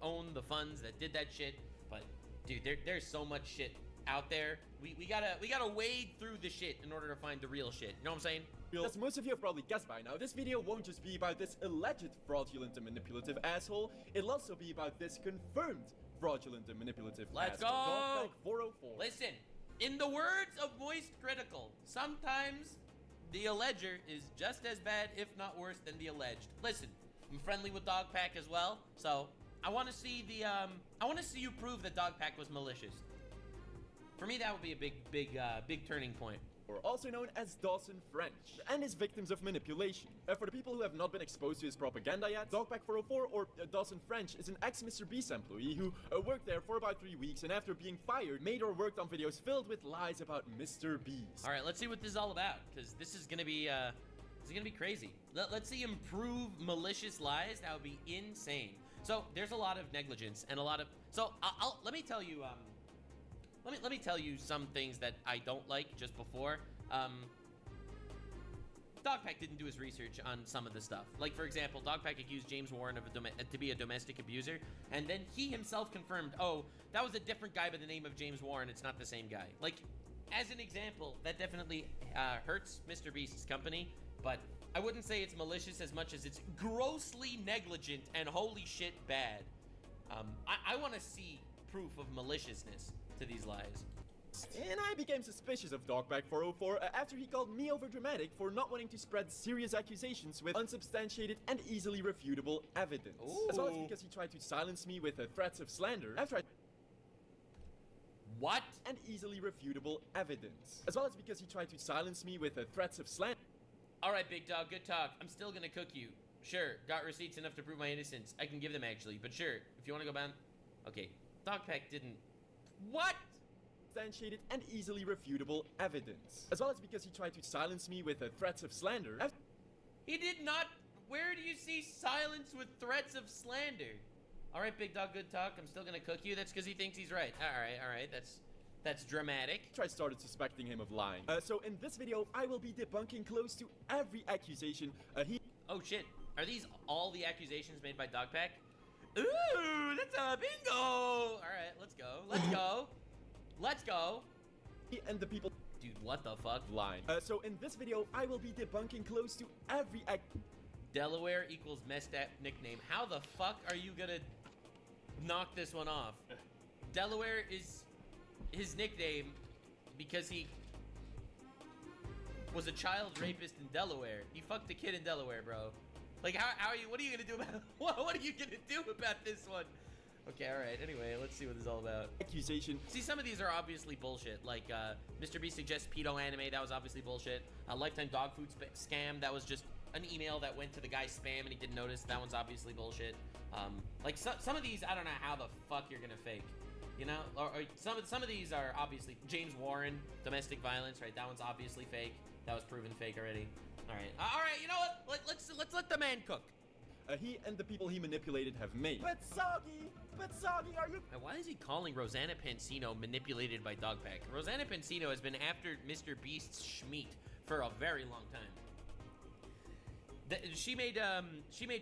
own the funds that did that shit. But dude, there's so much shit out there. We gotta wade through the shit in order to find the real shit. You know what I'm saying? As most of you have probably guessed by now, this video won't just be about this alleged fraudulent and manipulative asshole, it'll also be about this confirmed fraudulent and manipulative Let's asshole. go! Dogpack 404. Listen, in the words of Moist Critical, sometimes the alleger is just as bad, if not worse, than the alleged. Listen, I'm friendly with Dogpack as well, so I want to see the I want to see you prove that Dogpack was malicious. For me, that would be a big turning point. Or also known as Dawson French, and his victims of manipulation. For the people who have not been exposed to his propaganda yet, Dogpack 404 or Dawson French is an ex-Mr. Beast employee who worked there for about 3 weeks, and after being fired, made or worked on videos filled with lies about Mr. Beast. All right, let's see what this is all about, because this is gonna be crazy. Let's see him prove malicious lies. That would be insane. So there's a lot of negligence and a lot of. So let me tell you. Let me tell you some things that I don't like just before. Dogpack didn't do his research on some of the stuff. Like, for example, Dogpack accused James Warren of to be a domestic abuser, and then he himself confirmed, oh, that was a different guy by the name of James Warren, it's not the same guy. Like, as an example, that definitely hurts Mr. Beast's company, but I wouldn't say it's malicious as much as it's grossly negligent and holy shit bad. I want to see proof of maliciousness to these lies. And I became suspicious of Dogpack 404 after he called me overdramatic for not wanting to spread serious accusations with unsubstantiated and easily refutable evidence. Ooh. As well as because he tried to silence me with threats of slander after I... What? And easily refutable evidence. As well as because he tried to silence me with threats of slander. Alright, big dog, good talk. I'm still gonna cook you. Sure, got receipts enough to prove my innocence. I can give them actually, but sure, if you wanna go back... Okay, Dogpack didn't... What? Substantiated and easily refutable evidence. As well as because he tried to silence me with threats of slander. He did not... Where do you see silence with threats of slander? Alright, big dog, good talk. I'm still gonna cook you. That's because he thinks he's right. Alright. That's dramatic. I started suspecting him of lying. So in this video, I will be debunking close to every accusation Oh shit. Are these all the accusations made by Dogpack? Ooh, that's a bingo! Alright, let's go. Let's go. And the people... Dude, what the fuck? Lying. So in this video, I will be debunking close to every Delaware equals messed up nickname. How the fuck are you gonna knock this one off? Delaware is his nickname because he was a child rapist in Delaware. He fucked a kid in Delaware, bro. Like, how are you? What are you gonna do about? What are you gonna do about this one? Okay, all right. Anyway, let's see what this is all about. Accusation. See, some of these are obviously bullshit. Like, Mr. Beast suggests pedo anime. That was obviously bullshit. Lifetime dog food scam. That was just an email that went to the guy's spam and he didn't notice. That one's obviously bullshit. Like some of these, I don't know how the fuck you're gonna fake. You know, or some of these are obviously James Warren, domestic violence, right? That one's obviously fake. That was proven fake already. All right. You know what? Let's let the man cook. He and the people he manipulated have made. But Soggy, are you? Why is he calling Rosanna Pansino manipulated by Dogpack? Rosanna Pansino has been after Mr. Beast's schmeat for a very long time. She made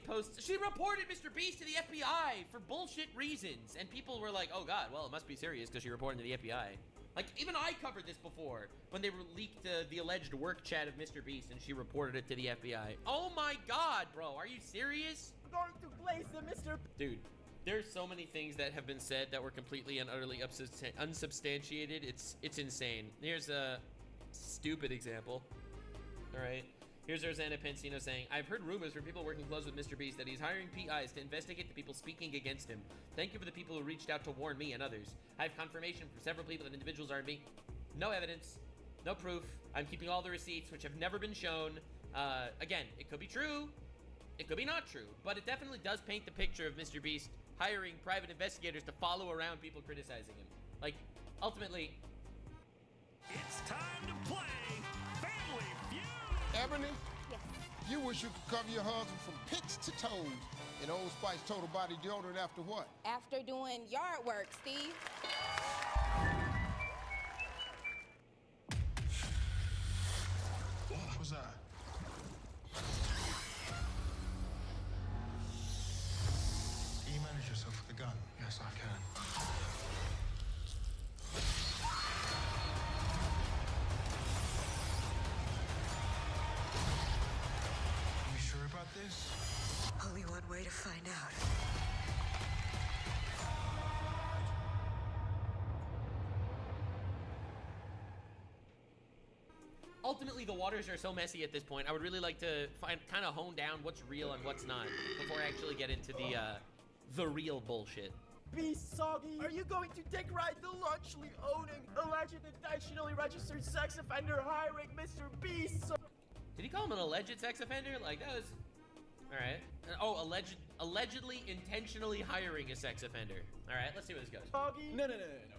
posts. She reported Mr. Beast to the FBI for bullshit reasons, and people were like, "Oh God, well it must be serious because she reported to the FBI." Like even I covered this before when they leaked the alleged work chat of Mr. Beast, and she reported it to the FBI. Oh my God, bro, are you serious? I'm going to place the Mr. Dude, there's so many things that have been said that were completely and utterly unsubstantiated. It's insane. Here's a stupid example. All right. Here's Rosanna Pansino saying, I've heard rumors from people working close with Mr. Beast that he's hiring PIs to investigate the people speaking against him. Thank you for the people who reached out to warn me and others. I have confirmation from several people that individuals are being... No evidence. No proof. I'm keeping all the receipts, which have never been shown. Again, it could be true. It could be not true. But it definitely does paint the picture of Mr. Beast hiring private investigators to follow around people criticizing him. Like, ultimately... It's time to play Family Feud! Ebony? Yes. You wish you could cover your husband from pits to toes in Old Spice Total Body Deodorant after what? After doing yard work, Steve. What was that? Can you manage yourself with the gun? Yes, I can. About this? Only one way to find out. Ultimately, the waters are so messy at this point. I would really like to kind of hone down what's real and what's not before I actually get into the real bullshit. Beast Soggy, are you going to take right the largely owning, alleged intentionally registered sex offender hiring Mr. Beast? Did he call him an alleged sex offender? Like, that was... Alright. Oh, allegedly intentionally hiring a sex offender. Alright, let's see where this goes. No.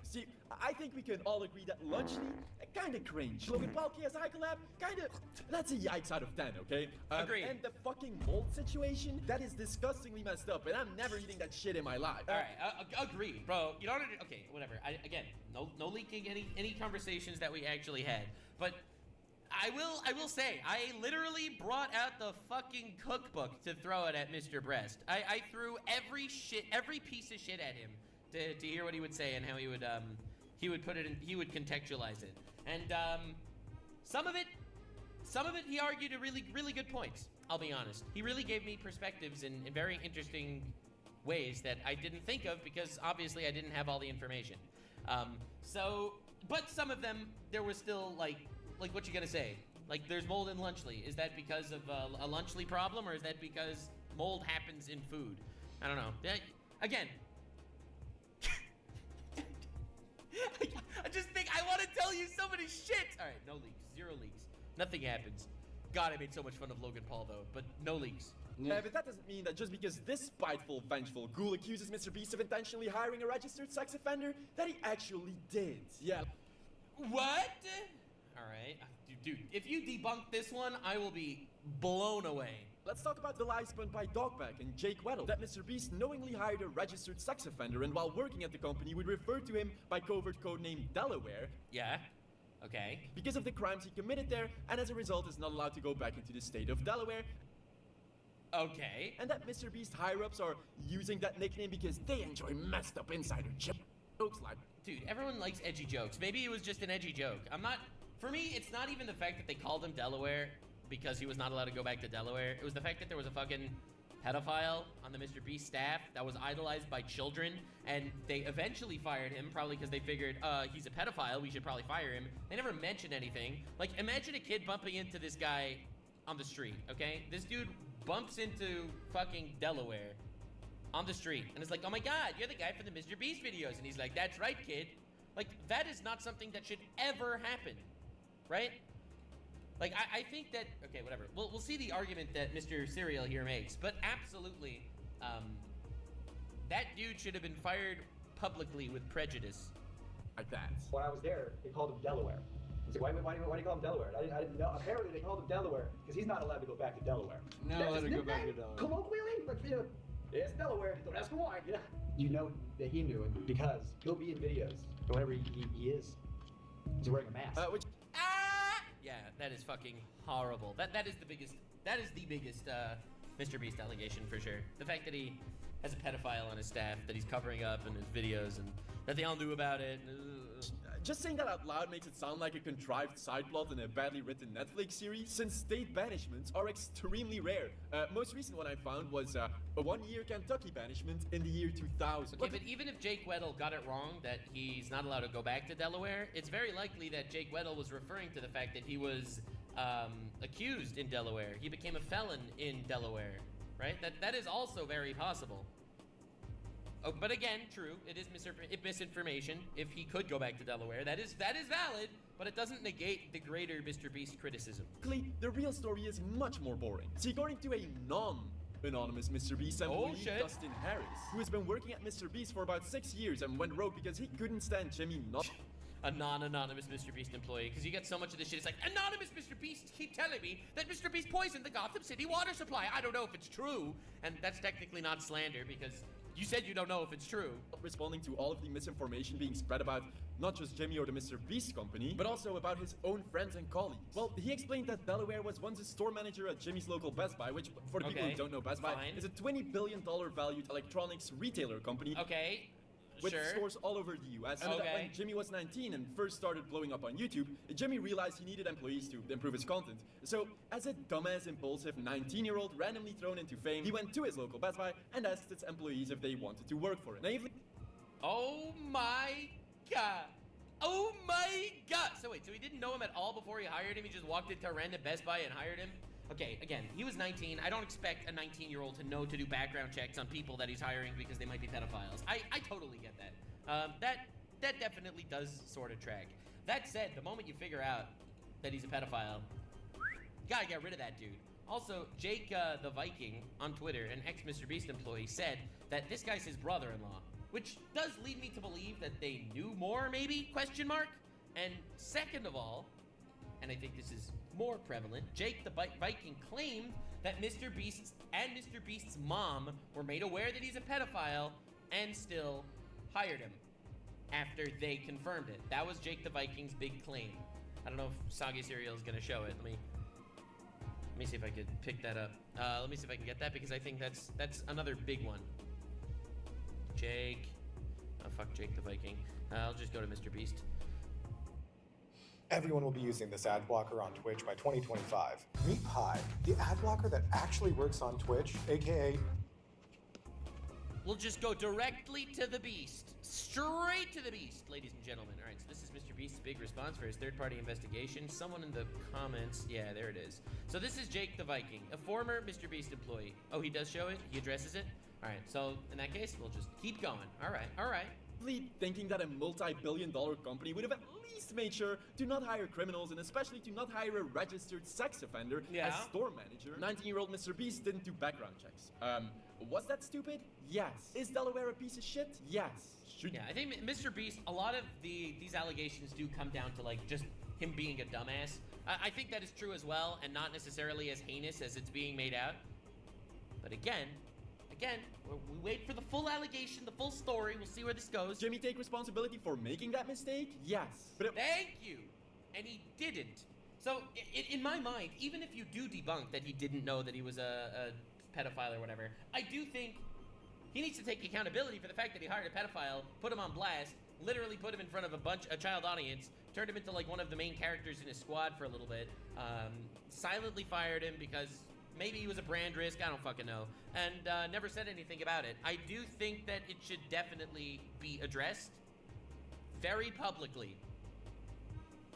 See, I think we can all agree that Lunchley, kinda cringe. Logan Paul KSI collab, kinda... That's a yikes out of 10, okay? Agreed. And the fucking mold situation, that is disgustingly messed up, and I'm never eating that shit in my life. Alright, agreed. Bro, you know what? Okay, whatever. Again, no leaking any conversations that we actually had. But... I will say, I literally brought out the fucking cookbook to throw it at Mr. Breast. I threw every piece of shit at him to hear what he would say and how he would put it in, he would contextualize it. And some of it he argued a really good points, I'll be honest. He really gave me perspectives in very interesting ways that I didn't think of because obviously I didn't have all the information. But some of them, there was still like what you gonna say? Like, there's mold in Lunchley. Is that because of a Lunchley problem, or is that because mold happens in food? I don't know. Again, I just think I want to tell you so many shit. All right, no leaks, 0 leaks, nothing happens. God, I made so much fun of Logan Paul though, but no leaks. Yeah, but that doesn't mean that just because this spiteful, vengeful ghoul accuses Mr. Beast of intentionally hiring a registered sex offender, that he actually did. Yeah. What? Alright, dude, if you debunk this one, I will be blown away. Let's talk about the lie spun by Dogback and Jake Weddle, that Mr. Beast knowingly hired a registered sex offender and while working at the company would refer to him by covert code name Delaware. Yeah, okay. Because of the crimes he committed there, and as a result is not allowed to go back into the state of Delaware. Okay. And that Mr. Beast higher-ups are using that nickname because they enjoy messed up insider jokes like... Dude, everyone likes edgy jokes. Maybe it was just an edgy joke. For me, it's not even the fact that they called him Delaware because he was not allowed to go back to Delaware. It was the fact that there was a fucking pedophile on the Mr. Beast staff that was idolized by children, and they eventually fired him, probably because they figured, he's a pedophile, we should probably fire him. They never mentioned anything. Like, imagine a kid bumping into this guy on the street, okay? This dude bumps into fucking Delaware on the street, and it's like, oh my God, you're the guy from the Mr. Beast videos. And he's like, that's right, kid. Like, that is not something that should ever happen. Right? Like, I think that... Okay, whatever. We'll see the argument that Mr. Serial here makes. But absolutely, that dude should have been fired publicly with prejudice. Like that. When I was there, they called him Delaware. He's like, why do you call him Delaware? I didn't know. Apparently, they called him Delaware because he's not allowed to go back to Delaware. No, let him go back to Delaware. Colloquially, like, you know, it's Delaware. Don't ask why. Yeah. You know that he knew him because he'll be in videos. Whenever he is, he's wearing a mask. Yeah, Yeah, that is fucking horrible. That is the biggest Mr. Beast allegation for sure. The fact that he has a pedophile on his staff that he's covering up in his videos and that they all knew about it. Just saying that out loud makes it sound like a contrived side plot in a badly written Netflix series, since state banishments are extremely rare. Most recent one I found was a 1-year Kentucky banishment in the year 2000. Okay, but even if Jake Weddle got it wrong that he's not allowed to go back to Delaware, it's very likely that Jake Weddle was referring to the fact that he was accused in Delaware. He became a felon in Delaware, right? That is also very possible. Oh, but again, true, it is misinformation. If he could go back to Delaware, that is valid, but it doesn't negate the greater Mr. Beast criticism. The real story is much more boring. See, according to a non-anonymous Mr. Beast employee, Dustin Harris, who has been working at Mr. Beast for about 6 years and went rogue because he couldn't stand Jimmy not... A non-anonymous Mr. Beast employee, because you get so much of this shit. It's like, anonymous Mr. Beast keep telling me that Mr. Beast poisoned the Gotham City water supply. I don't know if it's true, and that's technically not slander because you said you don't know if it's true. Responding to all of the misinformation being spread about not just Jimmy or the Mr. Beast company, but also about his own friends and colleagues. Well, he explained that Delaware was once a store manager at Jimmy's local Best Buy, which, for the people who don't know, Best Buy is a $20 billion valued electronics retailer company. Okay. With stores all over the US. And that when Jimmy was 19 and first started blowing up on YouTube, Jimmy realized he needed employees to improve his content. So, as a dumbass, impulsive 19-year-old randomly thrown into fame, he went to his local Best Buy and asked its employees if they wanted to work for it. Naively. Oh my god. Oh my god. So wait, so he didn't know him at all before he hired him? He just walked into a random Best Buy and hired him? Okay, again, he was 19. I don't expect a 19-year-old to know to do background checks on people that he's hiring because they might be pedophiles. I totally get that. That definitely does sort of track. That said, the moment you figure out that he's a pedophile, you gotta get rid of that dude. Also, Jake the Viking on Twitter, an ex-Mr. Beast employee, said that this guy's his brother-in-law, which does lead me to believe that they knew more, maybe, question mark? And second of all, and I think this is more prevalent, Jake the Viking claimed that Mr. Beast and Mr. Beast's mom were made aware that he's a pedophile and still hired him after they confirmed it. That was Jake the Viking's big claim. I don't know if Sage Serial is gonna show it. Let me see if I could pick that up. Let me see if I can get that because I think that's another big one. Jake. Oh, fuck Jake the Viking. I'll just go to Mr. Beast. Everyone will be using this ad blocker on Twitch by 2025. Meet Pi, the ad blocker that actually works on Twitch, aka... We'll just go directly to the Beast. Straight to the Beast, ladies and gentlemen. All right, so this is Mr. Beast's big response for his third-party investigation. Someone in the comments... Yeah, there it is. So this is Jake the Viking, a former Mr. Beast employee. Oh, he does show it? He addresses it? All right, so in that case, we'll just keep going. All right. Thinking that a multi-billion-dollar company would have at least made sure to not hire criminals and especially to not hire a registered sex offender as store manager. 19-year-old Mr. Beast didn't do background checks. Was that stupid? Yes. Is Delaware a piece of shit? Yes. Yeah, I think Mr. Beast, a lot of these allegations do come down to like just him being a dumbass. I think that is true as well and not necessarily as heinous as it's being made out. But again, we wait for the full allegation, the full story. We'll see where this goes. Jimmy take responsibility for making that mistake? Yes. But thank you. And he didn't. So, in my mind, even if you do debunk that he didn't know that he was a pedophile or whatever, I do think he needs to take accountability for the fact that he hired a pedophile, put him on blast, literally put him in front of a child audience, turned him into like one of the main characters in his squad for a little bit, silently fired him because maybe he was a brand risk, I don't fucking know, and never said anything about it. I do think that it should definitely be addressed very publicly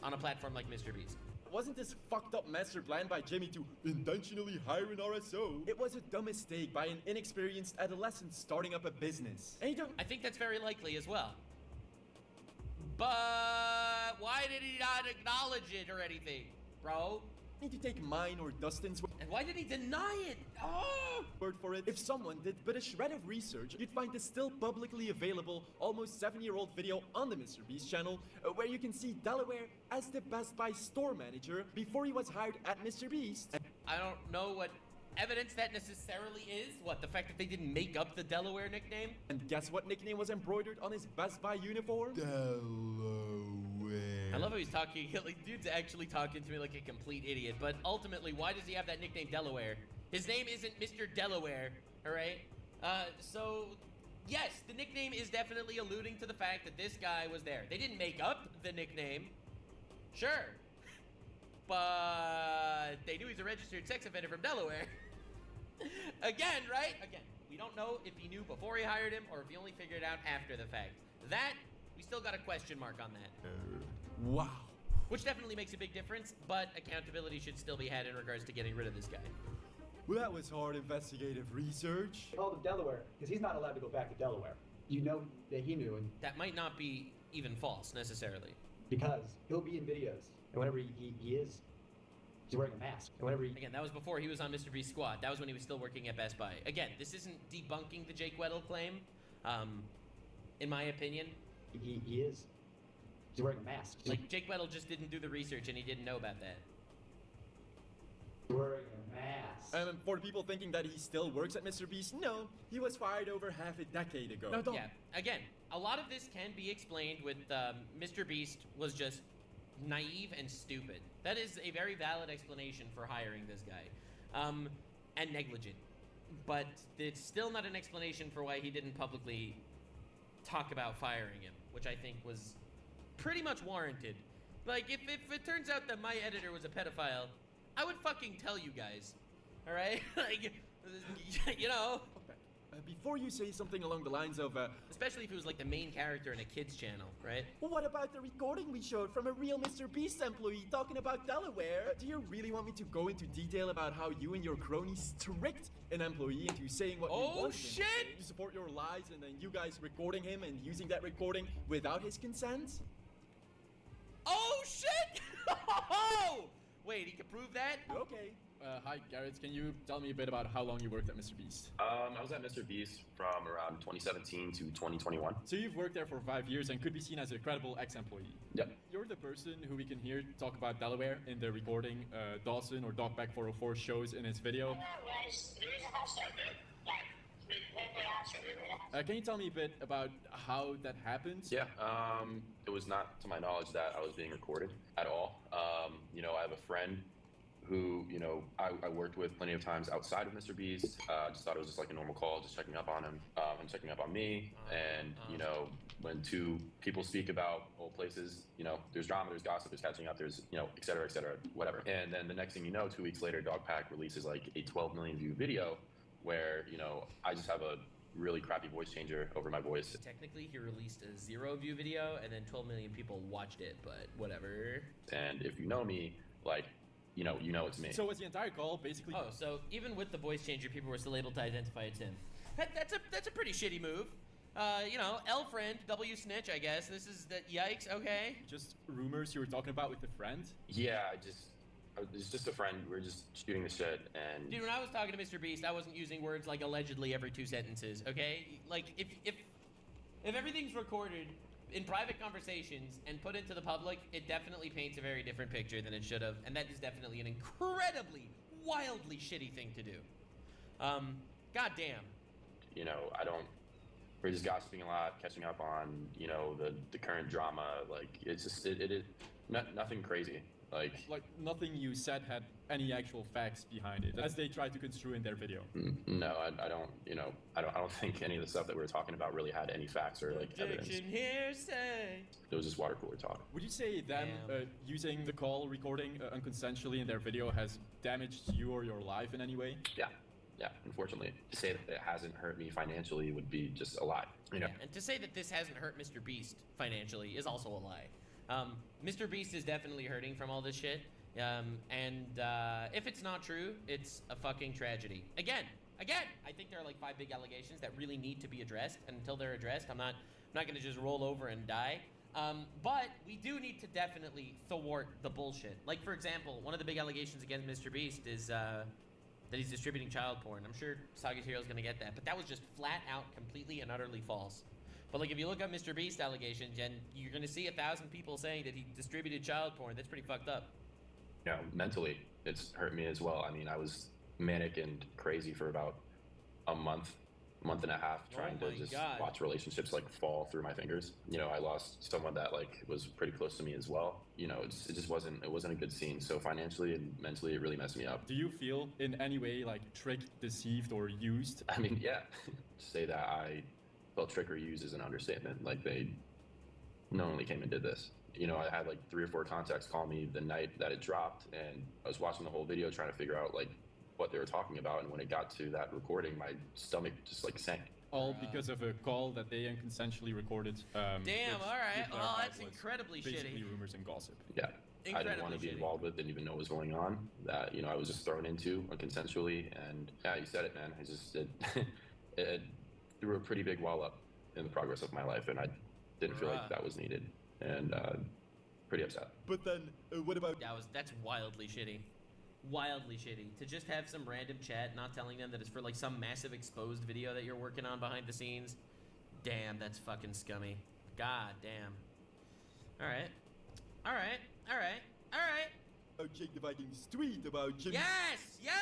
on a platform like Mr. Beast. Wasn't this fucked up master plan by Jimmy to intentionally hire an RSO? It was a dumb mistake by an inexperienced adolescent starting up a business. And I think that's very likely as well. But why did he not acknowledge it or anything, bro? Need to take mine or Dustin's word. And why did he deny it? Oh! Word for it. If someone did but a shred of research, you'd find this still publicly available, almost 7-year-old video on the Mr. Beast channel, where you can see Delaware as the Best Buy store manager before he was hired at Mr. Beast. I don't know what evidence that necessarily is. What, the fact that they didn't make up the Delaware nickname? And guess what nickname was embroidered on his Best Buy uniform? Delaware. I love how he's talking. Like, dude's actually talking to me like a complete idiot. But ultimately, why does he have that nickname Delaware? His name isn't Mr. Delaware, all right? So, yes, the nickname is definitely alluding to the fact that this guy was there. They didn't make up the nickname. Sure. But they knew he's a registered sex offender from Delaware. Again, right? Again, we don't know if he knew before he hired him or if he only figured it out after the fact. That, we still got a question mark on that. Wow. Which definitely makes a big difference, but accountability should still be had in regards to getting rid of this guy. Well, that was hard investigative research. They called him Delaware because he's not allowed to go back to Delaware. You know that he knew, and that might not be even false necessarily. Because he'll be in videos, and whenever he is, he's wearing a mask. And whenever Again, that was before he was on Mr. Beast's squad. That was when he was still working at Best Buy. Again, this isn't debunking the Jake Weddle claim. In my opinion, he is. He's wearing a mask. Like, Jake Weddle just didn't do the research and he didn't know about that. Wearing a mask. For people thinking that he still works at Mr. Beast, no, he was fired over half a decade ago. No, Yeah, again, a lot of this can be explained with Mr. Beast was just naive and stupid. That is a very valid explanation for hiring this guy. And negligent. But it's still not an explanation for why he didn't publicly talk about firing him, which I think was pretty much warranted. Like, if it turns out that my editor was a pedophile, I would fucking tell you guys. Alright? Like, you know. Before you say something along the lines of, especially if it was like the main character in a kid's channel, right? Well, what about the recording we showed from a real Mr. Beast employee talking about Delaware? Do you really want me to go into detail about how you and your cronies tricked an employee into saying what you wanted him to say to support your lies, and then you guys recording him and using that recording without his consent? Oh, shit! Oh! Wait, he can prove that? Okay. Hi, Garrett. Can you tell me a bit about how long you worked at Mr. Beast? I was at Mr. Beast from around 2017 to 2021. So you've worked there for 5 years and could be seen as a credible ex-employee. Yep. You're the person who we can hear talk about Delaware in the recording Dawson or Dogback404 shows in his video. Can you tell me a bit about how that happened? Yeah, it was not to my knowledge that I was being recorded at all. You know, I have a friend who, you know, I worked with plenty of times outside of Mr. Beast. Just thought it was just like a normal call, just checking up on him, him checking up on me. And, you know, when two people speak about old places, you know, there's drama, there's gossip, there's catching up, there's, you know, et cetera, whatever. And then the next thing you know, 2 weeks later, Dogpack releases like a 12 million view video where, you know, I just have a really crappy voice changer over my voice. Technically, he released a 0 view video and then 12 million people watched it, but whatever. And if you know me, like, you know it's me. So was the entire call basically? Oh, so even with the voice changer, people were still able to identify it's him. That's a pretty shitty move. You know, L friend, W snitch, I guess. This is the yikes. Okay. Just rumors you were talking about with a friend? Yeah, it's just a friend. We were just shooting the shit, and dude, when I was talking to Mr. Beast, I wasn't using words like allegedly every 2 sentences. Okay, like if everything's recorded in private conversations and put into the public, it definitely paints a very different picture than it should have, and that is definitely an incredibly, wildly shitty thing to do. Goddamn. You know, we're just gossiping a lot, catching up on, you know, the current drama. Like, it's just, it is nothing crazy. Like nothing you said had any actual facts behind it, as they tried to construe in their video. No, I don't. You know, I don't think any of the stuff that we were talking about really had any facts or like evidence. Hearsay. It was just water cooler talk. Would you say them using the call recording unconsensually in their video has damaged you or your life in any way? Yeah, unfortunately. To say that it hasn't hurt me financially would be just a lie. You know? Yeah, and to say that this hasn't hurt Mr. Beast financially is also a lie. Mr. Beast is definitely hurting from all this shit. If it's not true, it's a fucking tragedy. Again, I think there are like 5 big allegations that really need to be addressed, and until they're addressed, I'm not gonna just roll over and die. But we do need to definitely thwart the bullshit. Like, for example, one of the big allegations against Mr. Beast is, that he's distributing child porn. I'm sure Saga's Hero's gonna get that, but that was just flat out, completely and utterly false. But like, if you look up Mr. Beast allegations, and you're gonna see 1,000 people saying that he distributed child porn. That's pretty fucked up. You know, mentally, it's hurt me as well. I mean, I was manic and crazy for about a month month and a half trying to just watch relationships like fall through my fingers. You know, I lost someone that like was pretty close to me as well. You know, it just wasn't a good scene. So financially and mentally, it really messed me up. Do you feel in any way like tricked, deceived, or used? I mean, yeah. To say that I felt tricked or used is an understatement. Like they knowingly came and did this. You know, I had like 3 or 4 contacts call me the night that it dropped, and I was watching the whole video trying to figure out like what they were talking about, and when it got to that recording, my stomach just like sank. All because of a call that they unconsensually recorded. Damn, alright. Well, that's incredibly basically shitty. rumors and gossip. Yeah. I didn't want to be involved with, didn't even know what was going on. That, you know, I was just thrown into unconsensually, and yeah, you said it, man. It threw a pretty big wall up in the progress of my life, and I didn't feel like that was needed, and pretty upset. But then, what about? That's wildly shitty. Wildly shitty. To just have some random chat not telling them that it's for like some massive exposed video that you're working on behind the scenes. Damn, that's fucking scummy. God damn. Alright. Alright. Alright. Alright. Oh, Jake the Viking's tweet about Jimmy. Yes! Yes!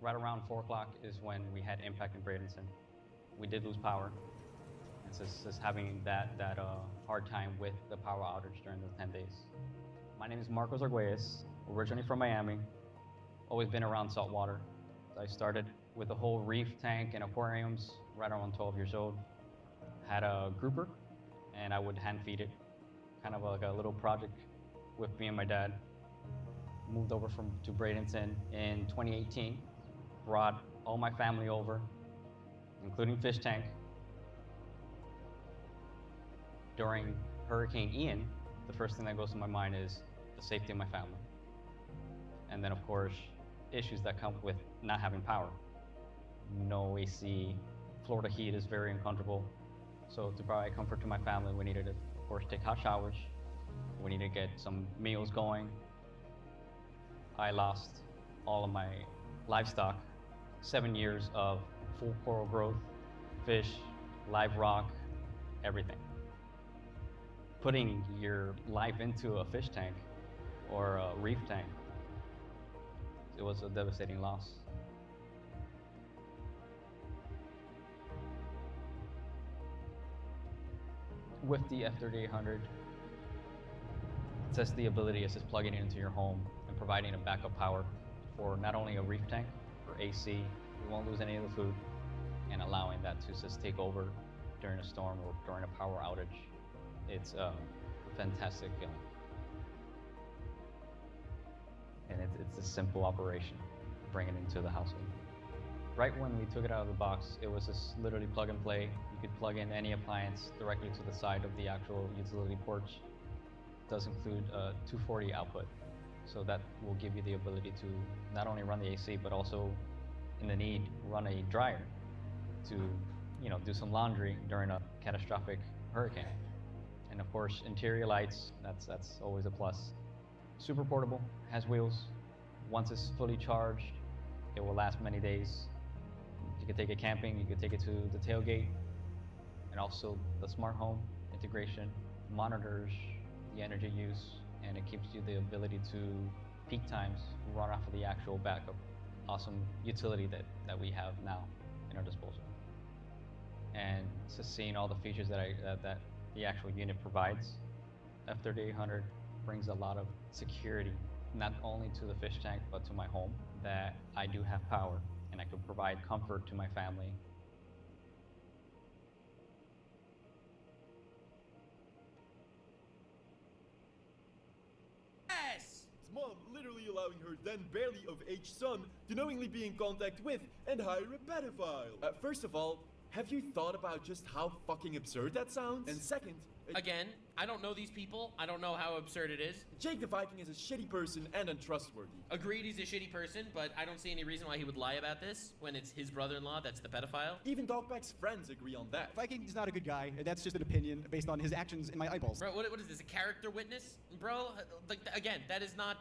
Right around 4 o'clock is when we had impact in Bradenton. We did lose power. It's just having that hard time with the power outage during those 10 days. My name is Marcos Arguelles, originally from Miami. Always been around saltwater. I started with the whole reef tank and aquariums right around 12 years old. Had a grouper, and I would hand feed it. Kind of like a little project with me and my dad. Moved over to Bradenton in 2018. Brought all my family over, including Fish Tank. During Hurricane Ian, the first thing that goes to my mind is the safety of my family. And then, of course, issues that come with not having power. No AC, Florida heat is very uncomfortable. So to provide comfort to my family, we needed to, of course, take hot showers. We needed to get some meals going. I lost all of my livestock. 7 years of full coral growth, fish, live rock, everything. Putting your life into a fish tank or a reef tank, it was a devastating loss. With the F3800, it says the ability is just plugging it into your home and providing a backup power for not only a reef tank, for AC, we won't lose any of the food, and allowing that to just take over during a storm or during a power outage. It's a fantastic and it's a simple operation, bring it into the household. Right when we took it out of the box, it was just literally plug and play. You could plug in any appliance directly to the side of the actual utility porch. It does include a 240 output. So that will give you the ability to not only run the AC, but also, in the need, run a dryer to, you know, do some laundry during a catastrophic hurricane. And of course, interior lights, that's always a plus. Super portable, has wheels. Once it's fully charged, it will last many days. You can take it camping, you can take it to the tailgate, and also the smart home integration monitors the energy use, and it gives you the ability to peak times run off of the actual backup. Awesome utility that we have now in our disposal. And just seeing all the features that the actual unit provides, F3800 brings a lot of security, not only to the fish tank, but to my home, that I do have power and I can provide comfort to my family. Mom literally allowing her then barely of age son to knowingly be in contact with and hire a pedophile. First of all, have you thought about just how fucking absurd that sounds? And second, Again, I don't know these people. I don't know how absurd it is. Jake the Viking is a shitty person and untrustworthy. Agreed, he's a shitty person, but I don't see any reason why he would lie about this when it's his brother-in-law that's the pedophile. Even Dogback's friends agree on that. Viking's not a good guy. That's just an opinion based on his actions in my eyeballs. Bro, what is this, a character witness? Bro, like, again, that is not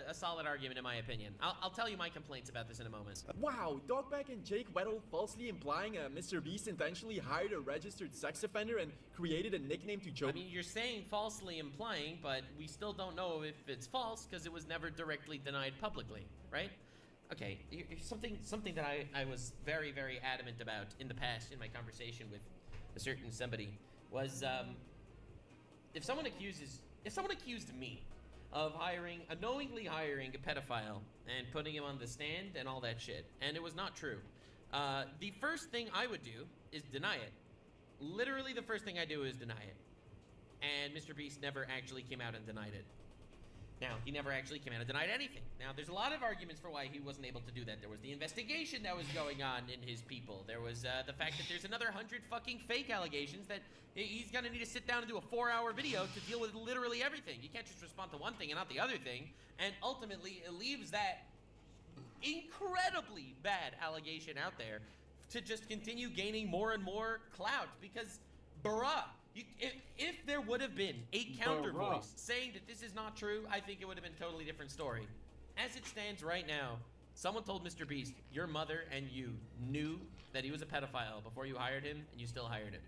a solid argument in my opinion. I'll tell you my complaints about this in a moment. Wow, Dogback and Jake Weddle falsely implying Mr. Beast intentionally hired a registered sex offender and created a nickname to joke. I mean, you're saying falsely implying, but we still don't know if it's false because it was never directly denied publicly, right? Okay, something that I was very, very adamant about in the past in my conversation with a certain somebody was if someone accused me of knowingly hiring a pedophile and putting him on the stand and all that shit, and it was not true, the first thing I would do is deny it. Literally the first thing I do is deny it. And Mr. Beast never actually came out and denied it. Now, he never actually came out and denied anything. Now, there's a lot of arguments for why he wasn't able to do that. There was the investigation that was going on in his people. There was the fact that there's another 100 fucking fake allegations that he's gonna need to sit down and do a 4-hour video to deal with literally everything. You can't just respond to one thing and not the other thing. And ultimately, it leaves that incredibly bad allegation out there to just continue gaining more and more clout because, bruh, if there would have been a counter voice saying that this is not true, I think it would have been a totally different story. As it stands right now, someone told Mr. Beast, your mother and you knew that he was a pedophile before you hired him, and you still hired him.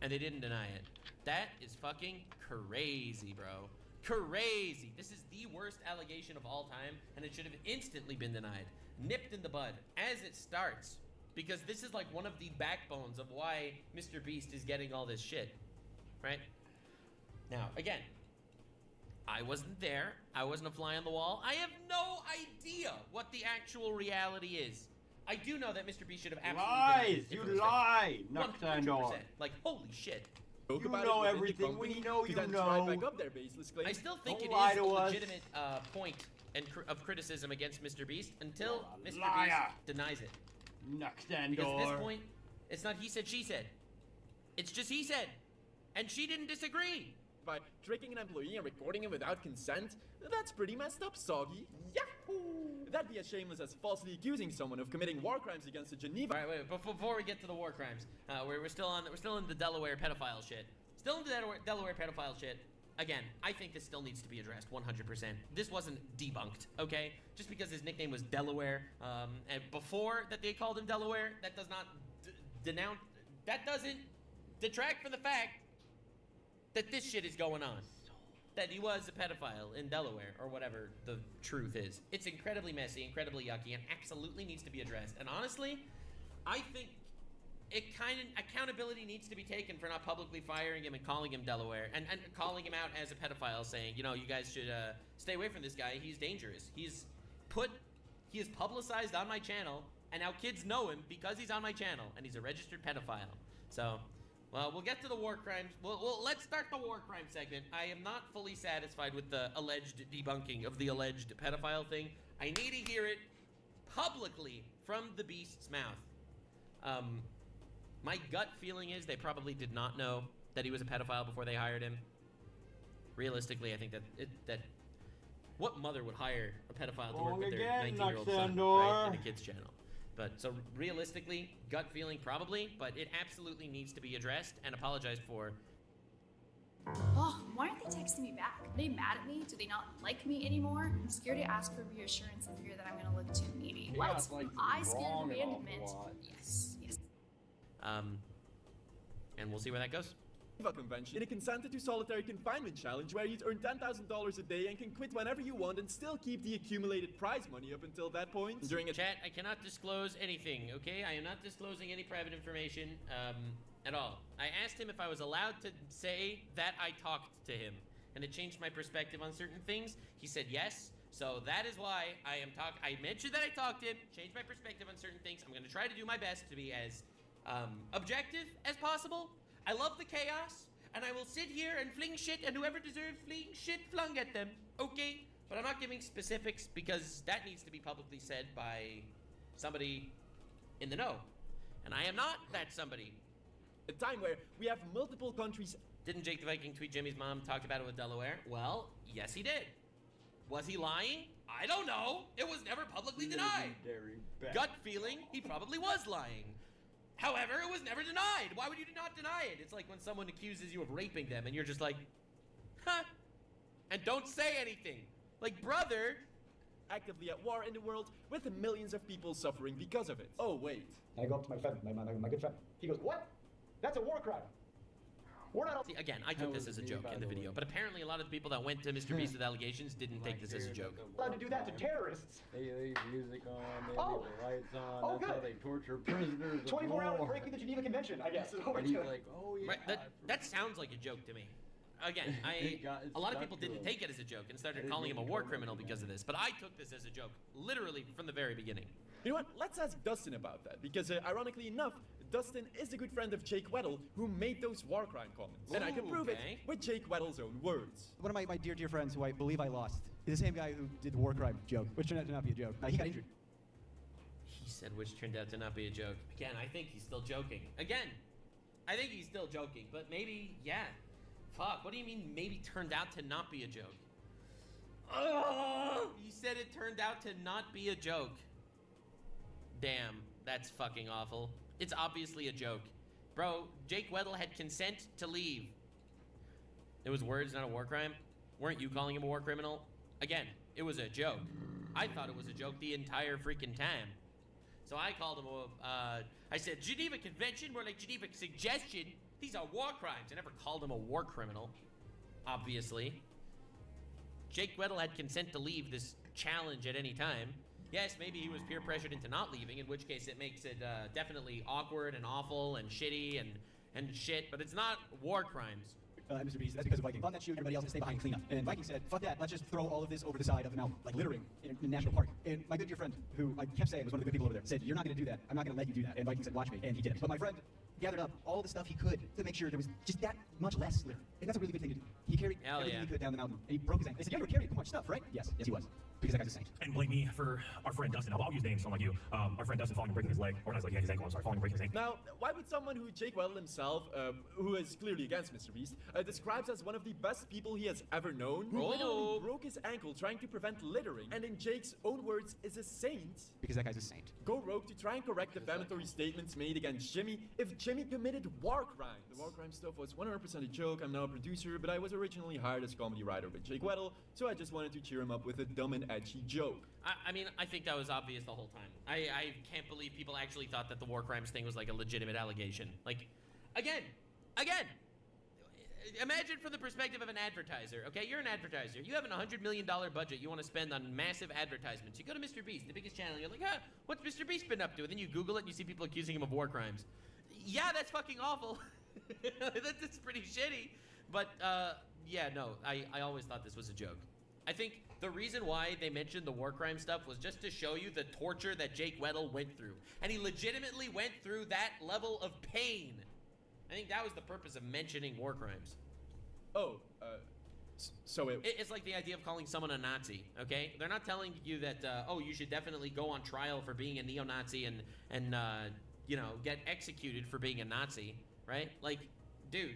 And they didn't deny it. That is fucking crazy, bro. Crazy. This is the worst allegation of all time, and it should have instantly been denied. Nipped in the bud as it starts. Because this is like one of the backbones of why Mr. Beast is getting all this shit, right? Now, again, I wasn't there. I wasn't a fly on the wall. I have no idea what the actual reality is. I do know that Mr. Beast should have absolutely You lie! 100%. Like, holy shit. You know everything. We know you know. I still think it is a legitimate point of criticism against Mr. Beast until Mr. Beast denies it. Because at this point, it's not he said, she said. It's just he said. And she didn't disagree. By tricking an employee and recording him without consent, that's pretty messed up, Soggy. Yahoo! That'd be as shameless as falsely accusing someone of committing war crimes against the Geneva. All right, wait. Before we get to the war crimes, we're still in the Delaware pedophile shit. Still in the Delaware pedophile shit. Again, I think this still needs to be addressed 100%. This wasn't debunked, okay? Just because his nickname was Delaware, and before that they called him Delaware, that does not denounce, that doesn't detract from the fact that this shit is going on. That he was a pedophile in Delaware, or whatever the truth is. It's incredibly messy, incredibly yucky, and absolutely needs to be addressed. And honestly, I think accountability needs to be taken for not publicly firing him and calling him Delaware and calling him out as a pedophile, saying, you know, you guys should stay away from this guy. He's dangerous. He is publicized on my channel, and now kids know him because he's on my channel, and he's a registered pedophile. So, well, we'll get to the war crimes. Well, let's start the war crime segment. I am not fully satisfied with the alleged debunking of the alleged pedophile thing. I need to hear it publicly from the Beast's mouth. My gut feeling is they probably did not know that he was a pedophile before they hired him. Realistically, I think that what mother would hire a pedophile to work with their 19-year-old son, right, in a kid's channel? But so realistically, gut feeling probably, but it absolutely needs to be addressed and apologized for. Oh, why aren't they texting me back? Are they mad at me? Do they not like me anymore? I'm scared to ask for reassurance and fear that I'm gonna look too needy. Yeah, What? it's like I scared of wrong and all abandonment? what? Yes. And we'll see where that goes. Convention in a consented to solitary confinement challenge where you'd earn $10,000 a day and can quit whenever you want and still keep the accumulated prize money up until that point. During a chat, I cannot disclose anything, okay? I am not disclosing any private information at all. I asked him if I was allowed to say that I talked to him, and it changed my perspective on certain things. He said yes, so that is why I mentioned that I talked to him, changed my perspective on certain things. I'm gonna try to do my best to be as objective as possible. I love the chaos, and I will sit here and fling shit, and whoever deserves fling shit flung at them, okay? But I'm not giving specifics because that needs to be publicly said by somebody in the know. And I am not that somebody. A time where we have multiple countries Didn't Jake the Viking tweet Jimmy's mom talked about it with Delaware? Well, yes he did. Was he lying? I don't know. It was never publicly denied. Gut feeling, he probably was lying. However, it was never denied. Why would you not deny it? It's like when someone accuses you of raping them and you're just like, huh, and don't say anything. Like, brother. Actively at war in the world with millions of people suffering because of it. Oh, wait. And I go up to my friend, my good friend. He goes, what? That's a war crime. We're not. See, again, I took this as a joke in the video, but apparently a lot of the people that went to Mr. Beast with allegations didn't take this as a joke. Allowed to do that to terrorists. They leave music on, they leave the lights on, that's how they torture prisoners. 24 hours breaking the Geneva Convention, I guess, is what we're And he's doing. like, oh yeah. Right, that sounds like a joke to me. Again, a lot of people didn't take it as a joke and started calling him a war criminal because of this, but I took this as a joke, literally from the very beginning. You know what? Let's ask Dustin about that, because ironically enough, Dustin is a good friend of Jake Weddle, who made those war crime comments. And I can prove it with Jake Weddle's own words. One of my dear friends who I believe I lost is the same guy who did the war crime joke, which turned out to not be a joke. He got injured. He said which turned out to not be a joke. Again, I think he's still joking. Again, I think he's still joking, but maybe, yeah. Fuck, what do you mean maybe turned out to not be a joke? Oh, you said it turned out to not be a joke. Damn, that's fucking awful. It's obviously a joke. Bro, Jake Weddle had consent to leave. It was words, not a war crime. Weren't you calling him a war criminal? Again, it was a joke. I thought it was a joke the entire freaking time. So I called him I said, Geneva Convention, more like Geneva Suggestion. These are war crimes. I never called him a war criminal, obviously. Jake Weddle had consent to leave this challenge at any time. Yes, maybe he was peer pressured into not leaving, in which case it makes it definitely awkward and awful and shitty and shit, but it's not war crimes. Mr. Beast, that's because of Viking. On that shoot, everybody else had to stay behind and clean up. And Viking said, fuck that, let's just throw all of this over the side of the mountain, like littering in a national park. And my good dear friend, who I kept saying was one of the good people over there, said, you're not going to do that. I'm not going to let you do that. And Viking said, watch me. And he did it. But my friend gathered up all the stuff he could to make sure there was just that much less litter. And that's a really good thing to do. He carried everything he could down the mountain. And he broke his ankle. They said, you never carried too much stuff, right? Yes, he was. Because that guy's a saint. And blame me for our friend Dustin. I'll use names, unlike you. Our friend Dustin falling and breaking his leg, or not his leg, yeah, his ankle, I'm sorry, falling and breaking his ankle. Now, why would someone who Jake Weddle himself, who is clearly against Mr. Beast, describes as one of the best people he has ever known, who literally broke his ankle trying to prevent littering, and in Jake's own words, is a saint? Because that guy's a saint. Go rogue to try and correct defamatory statements made against Jimmy if Jimmy committed war crimes. The war crime stuff was 100% a joke. I'm now a producer, but I was originally hired as comedy writer with Jake Weddle, so I just wanted to cheer him up with a dumb and edgy joke. I mean, I think that was obvious the whole time. I can't believe people actually thought that the war crimes thing was like a legitimate allegation. Like, again, imagine from the perspective of an advertiser, okay? You're an advertiser. You have an $100 million budget you want to spend on massive advertisements. You go to Mr. Beast, the biggest channel, and you're like, what's Mr. Beast been up to? And then you Google it and you see people accusing him of war crimes. Yeah, that's fucking awful. That's pretty shitty. But, yeah, no, I always thought this was a joke. I think the reason why they mentioned the war crime stuff was just to show you the torture that Jake Weddle went through. And he legitimately went through that level of pain. I think that was the purpose of mentioning war crimes. Oh, so it's like the idea of calling someone a Nazi, okay? They're not telling you that, oh, you should definitely go on trial for being a neo-Nazi and you know, get executed for being a Nazi, right? Like, dude,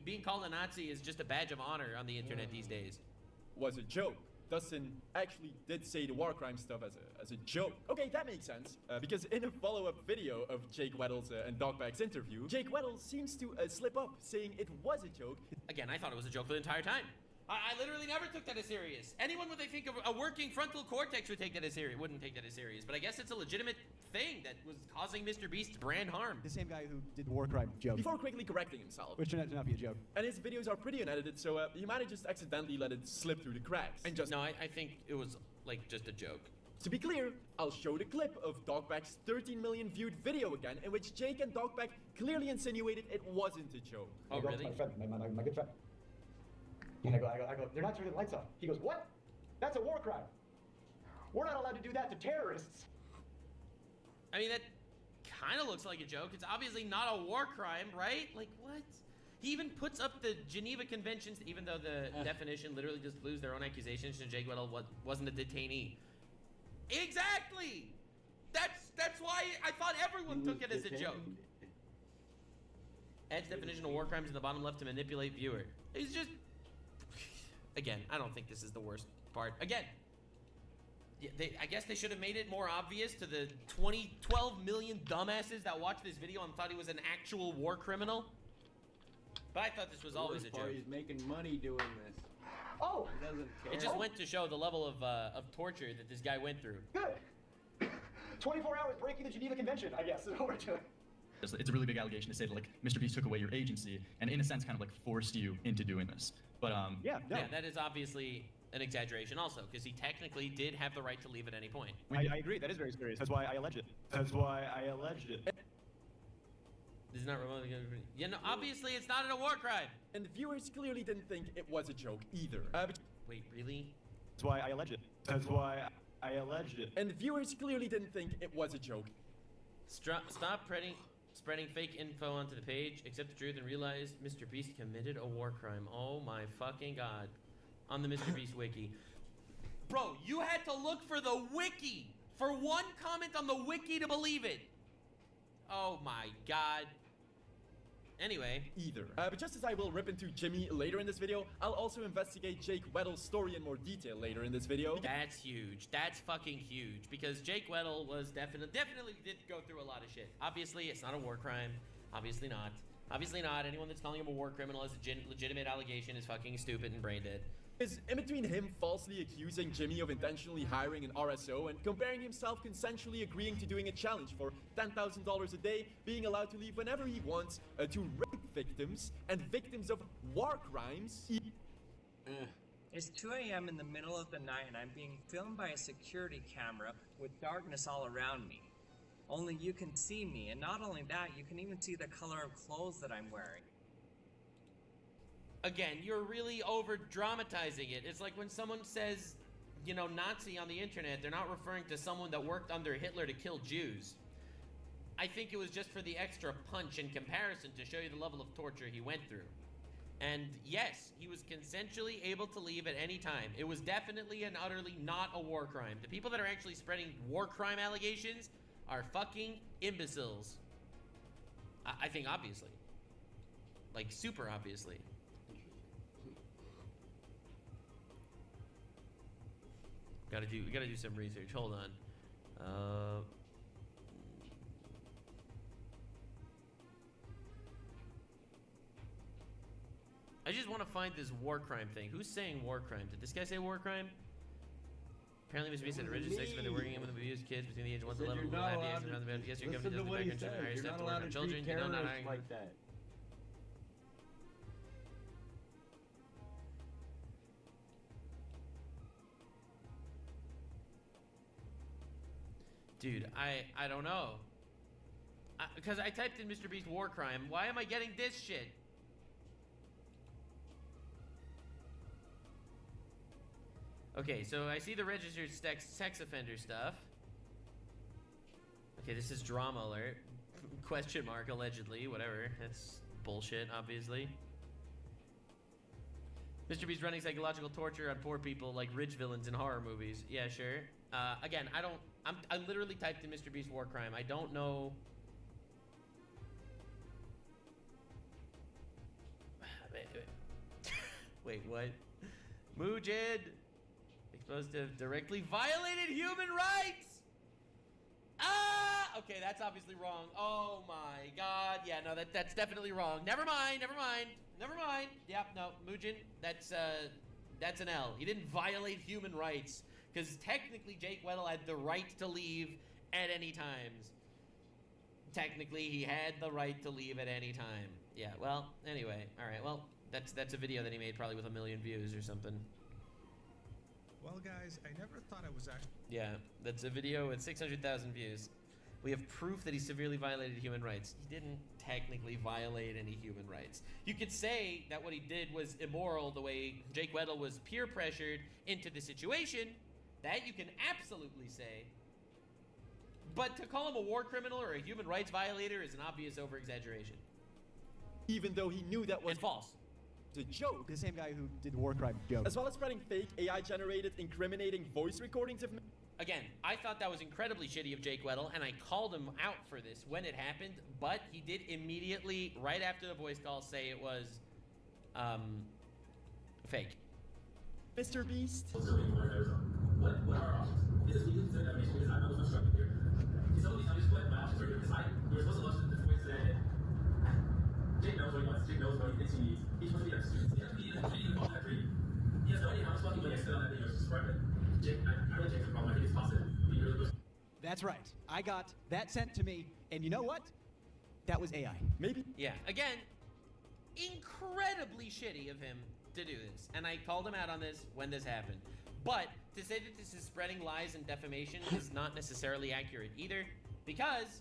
being called a Nazi is just a badge of honor on the internet these days. Was a joke. Dustin actually did say the war crime stuff as a joke. Okay, that makes sense. Because in a follow-up video of Jake Weddle's and Dogbag's interview, Jake Weddle seems to slip up, saying it was a joke. Again, I thought it was a joke the entire time. I literally never took that as serious. Anyone with, I think, a working frontal cortex would take that as serious. Wouldn't take that as serious. But I guess it's a legitimate thing that was causing Mr. Beast's brand harm. The same guy who did the war crime joke. Before quickly correcting himself. Which turned out to not be a joke. And his videos are pretty unedited, so he might have just accidentally let it slip through the cracks. And just... No, I think it was, like, just a joke. To be clear, I'll show the clip of Dogbag's 13 million viewed video again, in which Jake and Dogbag clearly insinuated it wasn't a joke. Oh, really? My friend, my good friend. And I go, they're not turning the lights off. He goes, what? That's a war crime. We're not allowed to do that to terrorists. I mean, that kind of looks like a joke. It's obviously not a war crime, right? Like, what? He even puts up the Geneva Conventions, even though the definition literally just glues their own accusations to Jake Weddle wasn't a detainee. Exactly! That's why I thought everyone took it as a joke. Ed's definition of war crimes in the bottom left to manipulate viewer. He's just... Again, I don't think this is the worst part. Again, I guess they should have made it more obvious to the 12 million dumbasses that watched this video and thought he was an actual war criminal. But I thought this was always a joke. He's making money doing this. Oh! He doesn't care. It just went to show the level of torture that this guy went through. Good. 24 hours breaking the Geneva Convention, I guess, is what we're doing. It's a really big allegation to say that, like, Mr. Beast took away your agency and, in a sense, kind of, like, forced you into doing this. But, Yeah, no. Yeah, that is obviously an exaggeration also, because he technically did have the right to leave at any point. I agree, that is very serious. That's why I alleged it. That's why I alleged it. This is not remotely... Yeah, no, obviously it's not a war crime. And the viewers clearly didn't think it was a joke either. Wait, really? That's why I alleged it. That's why I alleged it. And the viewers clearly didn't think it was a joke. Stop spreading fake info onto the page, accept the truth, and realize Mr. Beast committed a war crime. Oh my fucking god. On the Mr. Beast wiki. Bro, you had to look for the wiki! For one comment on the wiki to believe it! Oh my god. Anyway. Either. But just as I will rip into Jimmy later in this video, I'll also investigate Jake Weddle's story in more detail later in this video. That's huge. That's fucking huge. Because Jake Weddle was definitely did go through a lot of shit. Obviously, it's not a war crime. Obviously not. Obviously not. Anyone that's calling him a war criminal as a legitimate allegation is fucking stupid and brain dead. Is in between him falsely accusing Jimmy of intentionally hiring an RSO and comparing himself consensually agreeing to doing a challenge for $10,000 a day, being allowed to leave whenever he wants, to rape victims and victims of war crimes. It's 2 a.m. in the middle of the night and I'm being filmed by a security camera with darkness all around me. Only you can see me, and not only that, you can even see the color of clothes that I'm wearing. Again, you're really over dramatizing it. It's like when someone says, you know, Nazi on the internet, they're not referring to someone that worked under Hitler to kill Jews. I think it was just for the extra punch in comparison to show you the level of torture he went through. And yes, he was consensually able to leave at any time. It was definitely and utterly not a war crime. The people that are actually spreading war crime allegations are fucking imbeciles. I think obviously. Like super obviously. We gotta do some research. Hold on. I just want to find this war crime thing. Who's saying war crime? Did this guy say war crime? Apparently, Mr. Beast had a rigid sex offender working with abused kids between the age of 1 to 11 who have the around the bed. Yes, your government does the background check and hire staff to work on children. You know, not hiring like that. Dude, I don't know. Because I typed in Mr. Beast war crime. Why am I getting this shit? Okay, so I see the registered sex offender stuff. Okay, this is drama alert. Question mark, allegedly, whatever. That's bullshit, obviously. Mr. Beast running psychological torture on poor people like rich villains in horror movies. Yeah, sure. Again, I literally typed in Mr. Beast war crime. I don't know. Wait, what? Mujid exposed to have directly violated human rights. Ah! Okay, that's obviously wrong. Oh my god. Yeah, no, that's definitely wrong. Never mind. Yep, no, Mujin, that's an L. He didn't violate human rights. Because technically Jake Weddle had the right to leave at any times. Technically, he had the right to leave at any time. Yeah, well, anyway. Alright, well, that's a video that he made probably with 1 million views or something. Well, guys, I never thought I was actually... Yeah, that's a video with 600,000 views. We have proof that he severely violated human rights. He didn't technically violate any human rights. You could say that what he did was immoral the way Jake Weddle was peer pressured into the situation. That you can absolutely say. But to call him a war criminal or a human rights violator is an obvious over-exaggeration. Even though he knew that was false. A joke. The same guy who did the war crime joke. As well as spreading fake AI-generated incriminating voice recordings of... Again, I thought that was incredibly shitty of Jake Weddle, and I called him out for this when it happened, but he did immediately, right after the voice call, say it was, fake. Mr. Beast? What are our options? Is it legal to say that because I was constructed here? Can somebody tell me what my options are here? Because we were supposed to launch this before today. Jake knows what he wants. Jake knows what he thinks he needs. He's supposed to be our student. He has to be in all that dream. He has no idea how much fucking money I spent on that video to subscribe it. Jake, I really Jake's the problem. I think it's possible. He really was. That's right. I got that sent to me, and you know what? That was AI. Maybe. Yeah, again, incredibly shitty of him to do this. And I called him out on this when this happened. But to say that this is spreading lies and defamation is not necessarily accurate either, because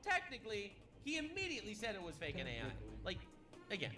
technically he immediately said it was fake and AI. Like, again.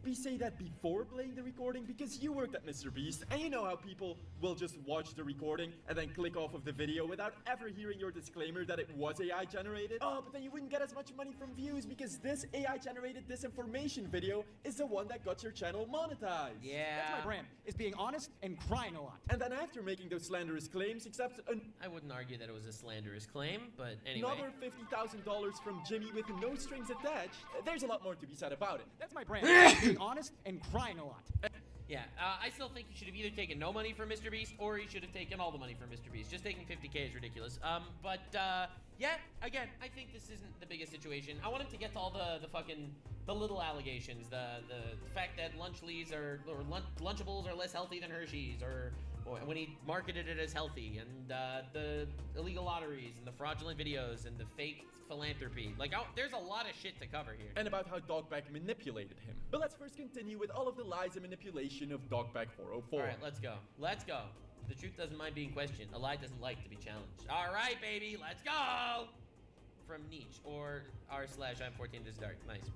We say that before playing the recording because you worked at Mr. Beast, and you know how people will just watch the recording and then click off of the video without ever hearing your disclaimer that it was AI generated. Oh, but then you wouldn't get as much money from views because this AI generated disinformation video is the one that got your channel monetized. Yeah. That's my brand, is being honest and crying a lot. And then after making those slanderous claims, accept I wouldn't argue that it was a slanderous claim, but anyway. Another $50,000 from Jimmy with no strings attached. There's a lot more to be said about it. That's my brand, being honest and crying a lot. Yeah, I still think he should have either taken no money from Mr. Beast or he should have taken all the money from Mr. Beast. Just taking 50K is ridiculous. Yeah, again, I think this isn't the biggest situation. I want him to get to all the little allegations, the fact that Lunchables are less healthy than Hershey's, or when he marketed it as healthy, and the illegal lotteries and the fraudulent videos and the fake philanthropy. Like, there's a lot of shit to cover here. And about how Dogback manipulated him. But let's first continue with all of the lies and manipulation of Dogback 404. All right, let's go. Let's go. The truth doesn't mind being questioned. A lie doesn't like to be challenged. All right, baby, let's go. From Nietzsche or r/I'm14 this dark. Nice.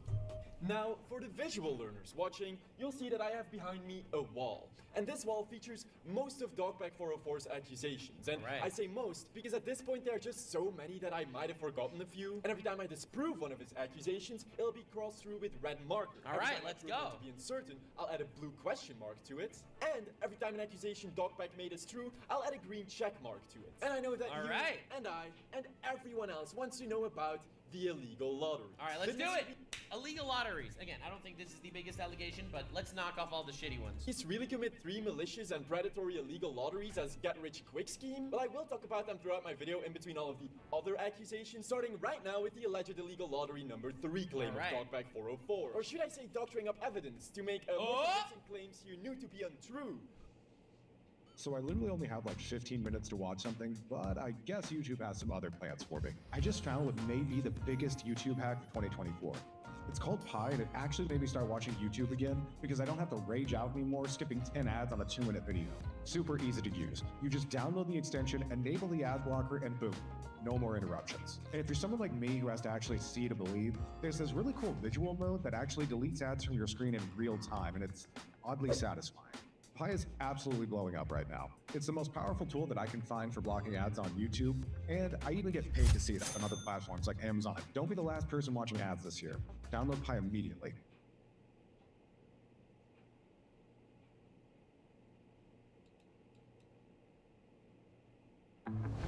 Now, for the visual learners watching, you'll see that I have behind me a wall. And this wall features most of Dogback 404's accusations. And I say most because at this point there are just so many that I might have forgotten a few. And every time I disprove one of his accusations, it'll be crossed through with red marker. All right, let's go. To be uncertain, I'll add a blue question mark to it. And every time an accusation Dogback made is true, I'll add a green check mark to it. And I know that you and I and everyone else wants to know about the illegal lottery. All right, let's do it. Illegal lotteries. Again, I don't think this is the biggest allegation, but let's knock off all the shitty ones. He's really commit 3 malicious and predatory illegal lotteries as get-rich-quick scheme, but I will talk about them throughout my video in between all of the other accusations, starting right now with the alleged illegal lottery number 3 claim of Dogback 404. Or should I say doctoring up evidence to make more convincing claims you knew to be untrue. So I literally only have like 15 minutes to watch something, but I guess YouTube has some other plans for me. I just found what may be the biggest YouTube hack of 2024. It's called Pi, and it actually made me start watching YouTube again because I don't have to rage out anymore skipping 10 ads on a 2-minute video. Super easy to use. You just download the extension, enable the ad blocker, and boom, no more interruptions. And if you're someone like me who has to actually see to believe, there's this really cool visual mode that actually deletes ads from your screen in real time, and it's oddly satisfying. Pi is absolutely blowing up right now. It's the most powerful tool that I can find for blocking ads on YouTube, and I even get paid to see it on other platforms like Amazon. Don't be the last person watching ads this year. Download Pi immediately.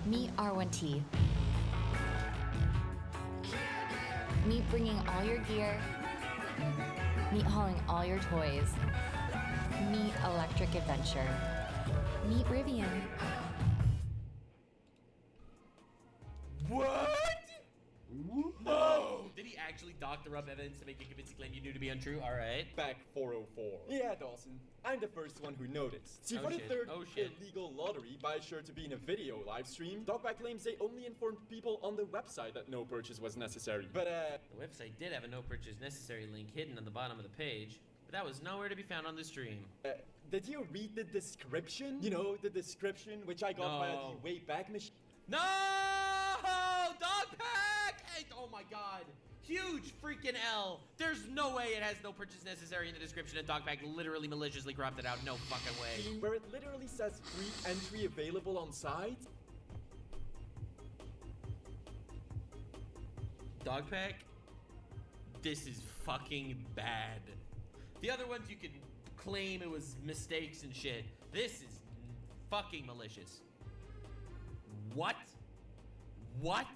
Meet R1T. Meet bringing all your gear. Meet hauling all your toys. Meet Electric Adventure. Meet Rivian. What? No! Did he actually doctor up evidence to make a convincing claim you knew to be untrue? All right. Back 404. Yeah, Dawson. I'm the first one who noticed. See, for the third illegal lottery, buy sure to be in a video live stream, Dogback claims they only informed people on the website that no purchase was necessary. But, the website did have a no purchase necessary link hidden on the bottom of the page, but that was nowhere to be found on the stream. Did you read the description? You know, the description which I got via the Wayback Machine? No! Dogpack! Hey, oh my god. Huge freaking L. There's no way it has no purchase necessary in the description, and Dogpack literally maliciously cropped it out. No fucking way. Where it literally says free entry available on site? Dogpack? This is fucking bad. The other ones you could claim it was mistakes and shit. This is fucking malicious. What? What?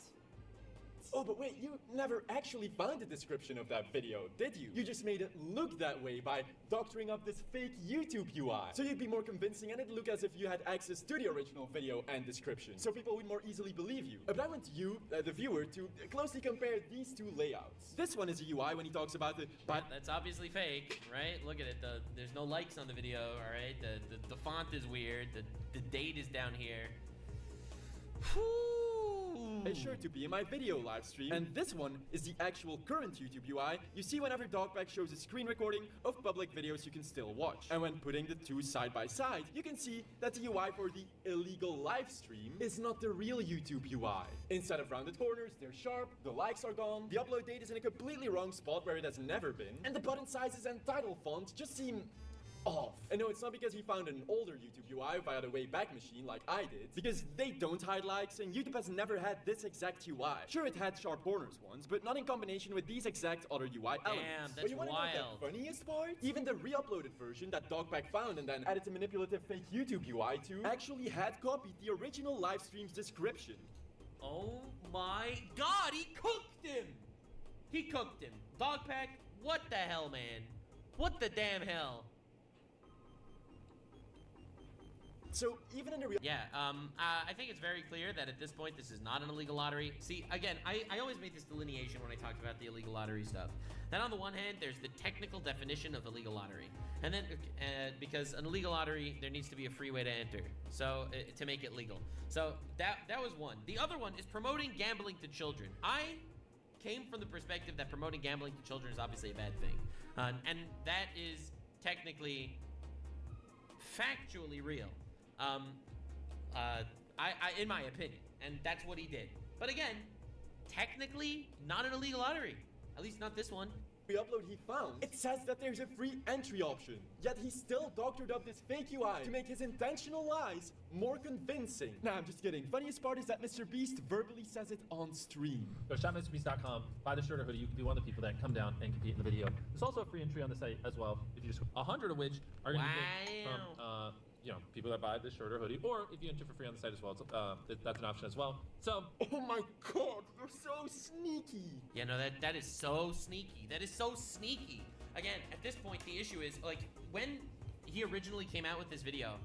Oh, but wait, you never actually found the description of that video, did you? You just made it look that way by doctoring up this fake YouTube UI. So you'd be more convincing and it'd look as if you had access to the original video and description. So people would more easily believe you. But I want you, the viewer, to closely compare these two layouts. This one is a UI when he talks about the... But That's obviously fake, right? Look at it. There's no likes on the video, all right? The font is weird. The date is down here. It's sure to be in my video live stream. And this one is the actual current YouTube UI you see whenever Dogpack shows a screen recording of public videos you can still watch. And when putting the two side by side, you can see that the UI for the illegal live stream is not the real YouTube UI. Instead of rounded corners, they're sharp, the likes are gone, the upload date is in a completely wrong spot where it has never been, and the button sizes and title fonts just seem off. And no, it's not because he found an older YouTube UI via the Wayback Machine like I did, because they don't hide likes and YouTube has never had this exact UI. Sure, it had sharp corners once, but not in combination with these exact other UI elements. that's But you wanna know wild. the funniest part? Even the re-uploaded version that Dogpack found and then added a manipulative fake YouTube UI to actually had copied the original live stream's description. Oh my god, he cooked him! He cooked him. Dogpack, what the hell, man? What the damn hell? So even in the real... Yeah, I think it's very clear that at this point this is not an illegal lottery. See, again, I always made this delineation when I talked about the illegal lottery stuff. Then on the one hand, there's the technical definition of illegal lottery. And then, because an illegal lottery, there needs to be a free way to enter. So, to make it legal. So, that was one. The other one is promoting gambling to children. I came from the perspective that promoting gambling to children is obviously a bad thing. And that is technically, factually real. In my opinion, and that's what he did. But again, technically not an illegal lottery. At least not this one. The upload he found, it says that there's a free entry option. Yet he still doctored up this fake UI to make his intentional lies more convincing. Nah, I'm just kidding. Funniest part is that Mr. Beast verbally says it on stream. Go shopmrbeast.com, buy the shirt or hoodie. You can be one of the people that come down and compete in the video. There's also a free entry on the site as well. If you just 100 of which are going to be from people that buy the shirt or hoodie, or if you enter for free on the site as well, that's an option as well. So, oh my god, they're so sneaky. Yeah, no, that is so sneaky. That is so sneaky. Again, at this point, the issue is, like, when he originally came out with this video,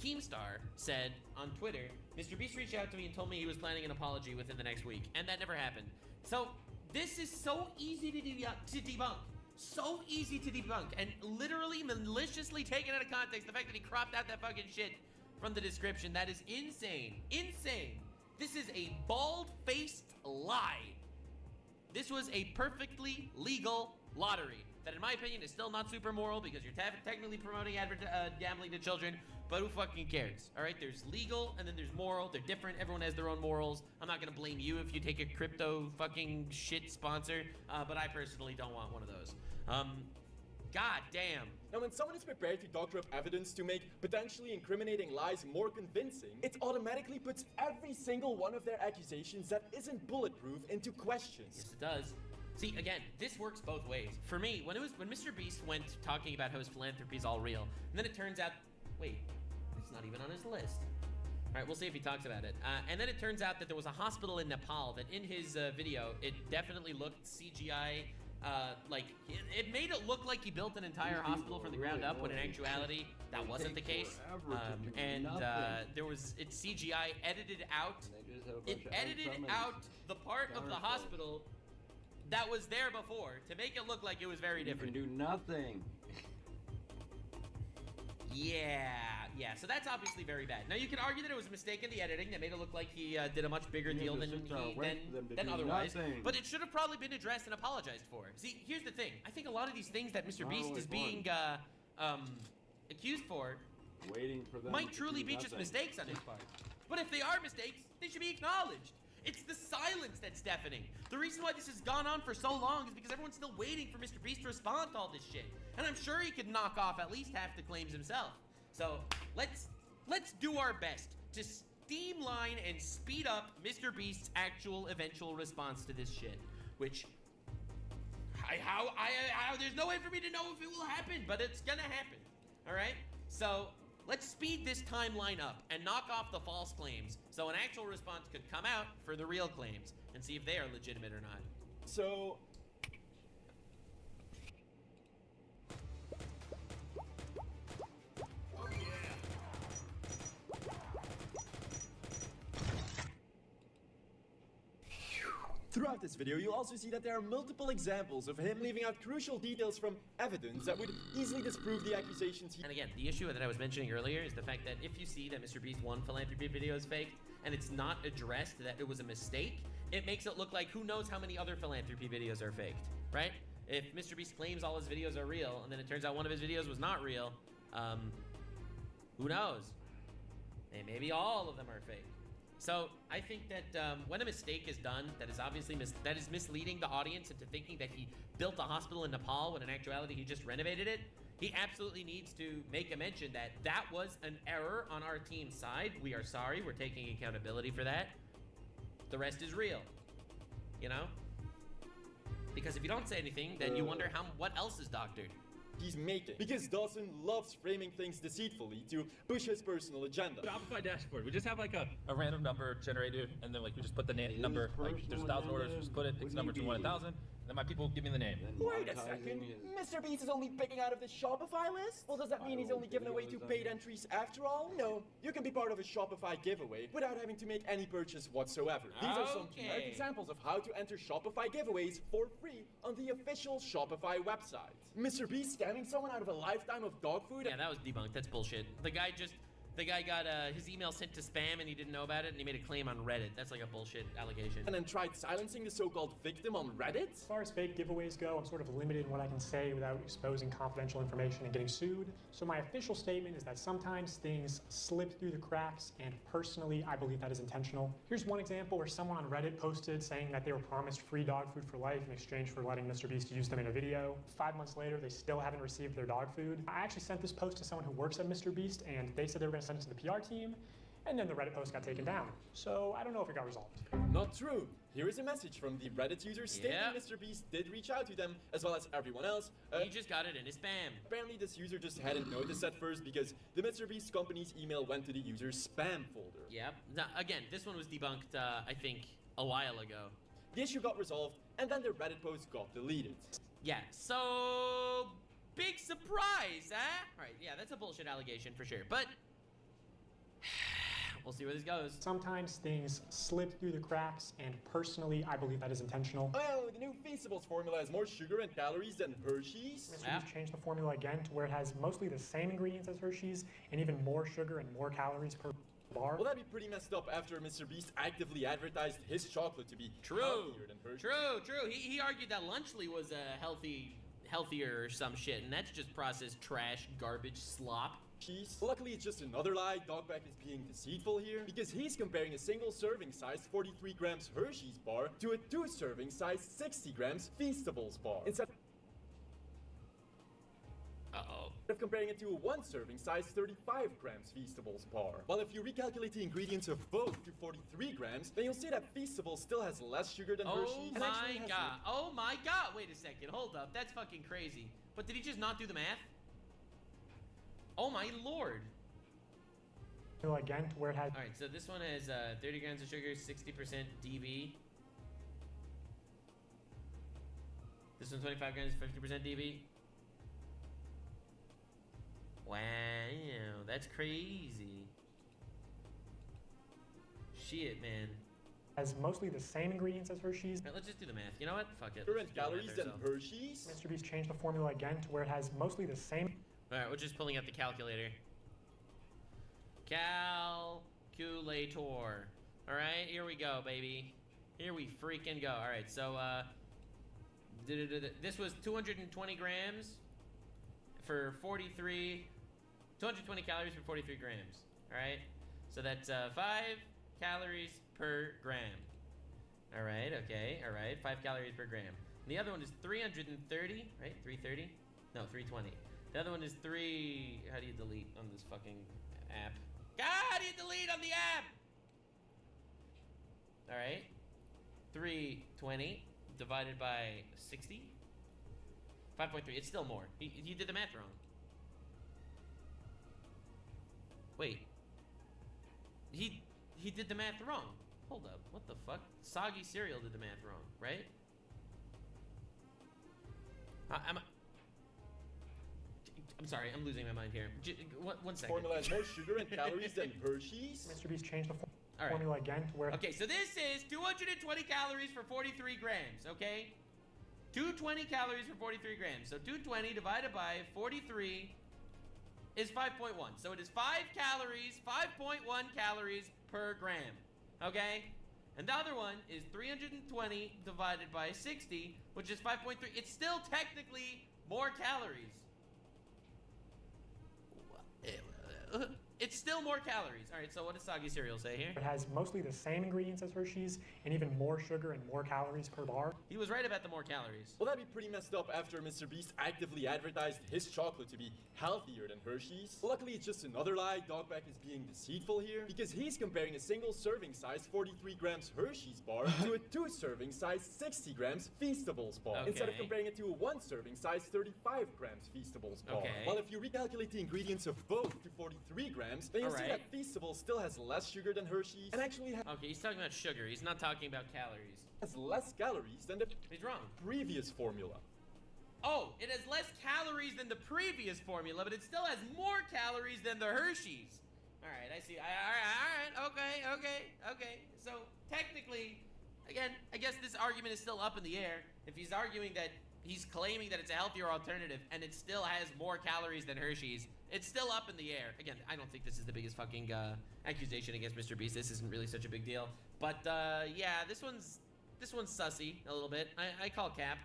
Keemstar said on Twitter, Mr. Beast reached out to me and told me he was planning an apology within the next week, and that never happened. So, this is so easy to debunk. So easy to debunk, and literally maliciously taken out of context, the fact that he cropped out that fucking shit from the description, that is insane. Insane. This is a bald-faced lie. This was a perfectly legal lottery that, in my opinion, is still not super moral because you're technically promoting gambling to children, but who fucking cares? All right, there's legal and then there's moral. They're different. Everyone has their own morals. I'm not gonna blame you if you take a crypto fucking shit sponsor, but I personally don't want one of those. God damn. Now, when someone is prepared to doctor up evidence to make potentially incriminating lies more convincing, it automatically puts every single one of their accusations that isn't bulletproof into questions. Yes, it does. See, again, this works both ways. For me, when Mr. Beast went talking about how his philanthropy is all real, and then it turns out, wait, it's not even on his list. All right, we'll see if he talks about it. And then it turns out that there was a hospital in Nepal that in his video, it definitely looked CGI. It made it look like he built an entire hospital from the ground up, when in actuality, that wasn't the case. It's CGI edited out. It edited out the part of the hospital that was there before to make it look like it was very different. You can do nothing. Yeah, so that's obviously very bad. Now, you could argue that it was a mistake in the editing that made it look like he did a much bigger deal than otherwise. But it should have probably been addressed and apologized for. See, here's the thing. I think a lot of these things that Mr. Beast is being accused for might truly be just mistakes on his part. But if they are mistakes, they should be acknowledged. It's the silence that's deafening. The reason why this has gone on for so long is because everyone's still waiting for Mr. Beast to respond to all this shit. And I'm sure he could knock off at least half the claims himself. So let's do our best to streamline and speed up Mr. Beast's actual eventual response to this shit. Which, there's no way for me to know if it will happen, but it's gonna happen. All right? So Let's speed this timeline up and knock off the false claims so an actual response could come out for the real claims and see if they are legitimate or not. So, throughout this video, you'll also see that there are multiple examples of him leaving out crucial details from evidence that would easily disprove the accusations And again, the issue that I was mentioning earlier is the fact that if you see that MrBeast one philanthropy video is faked and it's not addressed that it was a mistake, it makes it look like who knows how many other philanthropy videos are faked, right? If MrBeast claims all his videos are real and then it turns out one of his videos was not real, who knows? And maybe all of them are fake. So I think that when a mistake is done that is obviously that is misleading the audience into thinking that he built a hospital in Nepal when in actuality he just renovated it, he absolutely needs to make a mention that that was an error on our team's side. We are sorry. We're taking accountability for that. The rest is real, you know? Because if you don't say anything, then you wonder what else is doctored. he's making. Because Dawson loves framing things deceitfully to push his personal agenda. Shopify dashboard. We just have like a random number generated, and then like we just put the number. Like there's 1,000 orders, just put it. Pick the number to 1,000. Then my people give me the name. Wait a second. Mr. Beast is only picking out of the Shopify list? Well, does that mean he's only giving away 2 paid entries after all? No. You can be part of a Shopify giveaway without having to make any purchase whatsoever. These are some generic examples of how to enter Shopify giveaways for free on the official Shopify website. Mr. Beast scamming someone out of a lifetime of dog food? Yeah, that was debunked. That's bullshit. The guy got his email sent to spam and he didn't know about it and he made a claim on Reddit. That's like a bullshit allegation. And then tried silencing the so-called victim on Reddit? As far as fake giveaways go, I'm sort of limited in what I can say without exposing confidential information and getting sued. So my official statement is that sometimes things slip through the cracks, and personally, I believe that is intentional. Here's one example where someone on Reddit posted saying that they were promised free dog food for life in exchange for letting Mr. Beast use them in a video. 5 months later, they still haven't received their dog food. I actually sent this post to someone who works at Mr. Beast, and they said they were going to send it to the PR team, and then the Reddit post got taken down. So I don't know if it got resolved. Not true. Here is a message from the Reddit user stating Mr. Beast did reach out to them, as well as everyone else. He just got it in his spam. Apparently this user just hadn't noticed at first because the Mr. Beast company's email went to the user's spam folder. Yep. Now, again, this one was debunked, I think, a while ago. The issue got resolved, and then the Reddit post got deleted. Yeah, so... big surprise, huh? Alright, yeah, that's a bullshit allegation for sure, but... we'll see where this goes. Sometimes things slip through the cracks, and personally, I believe that is intentional. Oh, the new Feastables formula has more sugar and calories than Hershey's? Mr. Beast changed the formula again to where it has mostly the same ingredients as Hershey's, and even more sugar and more calories per bar. Well, that'd be pretty messed up after Mr. Beast actively advertised his chocolate to be healthier than Hershey's. True. He argued that Lunchly was healthier or some shit, and that's just processed trash, garbage, slop. Cheese. Luckily, it's just another lie. Dogback is being deceitful here because he's comparing a single serving size 43 grams Hershey's bar to a 2 serving size 60 grams Feastables bar. Instead of comparing it to a 1 serving size 35 grams Feastables bar. Well, if you recalculate the ingredients of both to 43 grams, then you'll see that Feastables still has less sugar than Hershey's. Oh my god, wait a second, hold up, that's fucking crazy. But did he just not do the math? Oh my lord. Again, to where it had... Alright, so this one has 30 grams of sugar, 60% DB. This one's 25 grams, 50% DB. Wow, that's crazy. Shit, man. Has mostly the same ingredients as Hershey's. Right, let's just do the math. You know what? Fuck it. Current calories than Hershey's? Mr. Beast changed the formula again to where it has mostly the same... Alright, we're just pulling out the calculator. Calculator. Alright, here we go, baby. Here we freaking go. Alright, so, this was 220 grams for 43... 220 calories for 43 grams. Alright? So that's 5 calories per gram. Alright, okay. Alright, 5 calories per gram. And the other one is 330, right? 330? No, 320. The other one is 3... How do you delete on this fucking app? How do you delete on the app? Alright. 320 divided by 60. 5.3. It's still more. You did the math wrong. Wait. He did the math wrong. Hold up. What the fuck? Soggy cereal did the math wrong, right? I'm sorry. I'm losing my mind here. One second. Formula has more sugar and calories than Hershey's. Mr. Beast changed the All right. formula again to where. Okay, so this is 220 calories for 43 grams, okay? 220 calories for 43 grams. So 220 divided by 43 is 5.1. So it is 5.1 calories per gram, okay? And the other one is 320 divided by 60, which is 5.3. It's still technically more calories. It's still more calories. All right, so what does Soggy cereal say here? It has mostly the same ingredients as Hershey's and even more sugar and more calories per bar. He was right about the more calories. Well, that'd be pretty messed up after Mr. Beast actively advertised his chocolate to be healthier than Hershey's. Luckily, it's just another lie. Dogback is being deceitful here because he's comparing a single serving size 43 grams Hershey's bar to a 2 serving size 60 grams Feastables bar. Okay. Instead of comparing it to a 1 serving size 35 grams Feastables bar. Okay. Well, if you recalculate the ingredients of both to 43 grams, then you'll see that Feastables still has less sugar than Hershey's and actually Okay, he's talking about sugar. He's not talking about calories. has less calories than the He's wrong. previous formula. Oh, it has less calories than the previous formula, but it still has more calories than the Hershey's. All right, I see. All right. Okay. So technically, again, I guess this argument is still up in the air. If he's arguing that he's claiming that it's a healthier alternative and it still has more calories than Hershey's, it's still up in the air. Again, I don't think this is the biggest fucking accusation against Mr. Beast. This isn't really such a big deal. But yeah, this one's sussy a little bit. I call cap.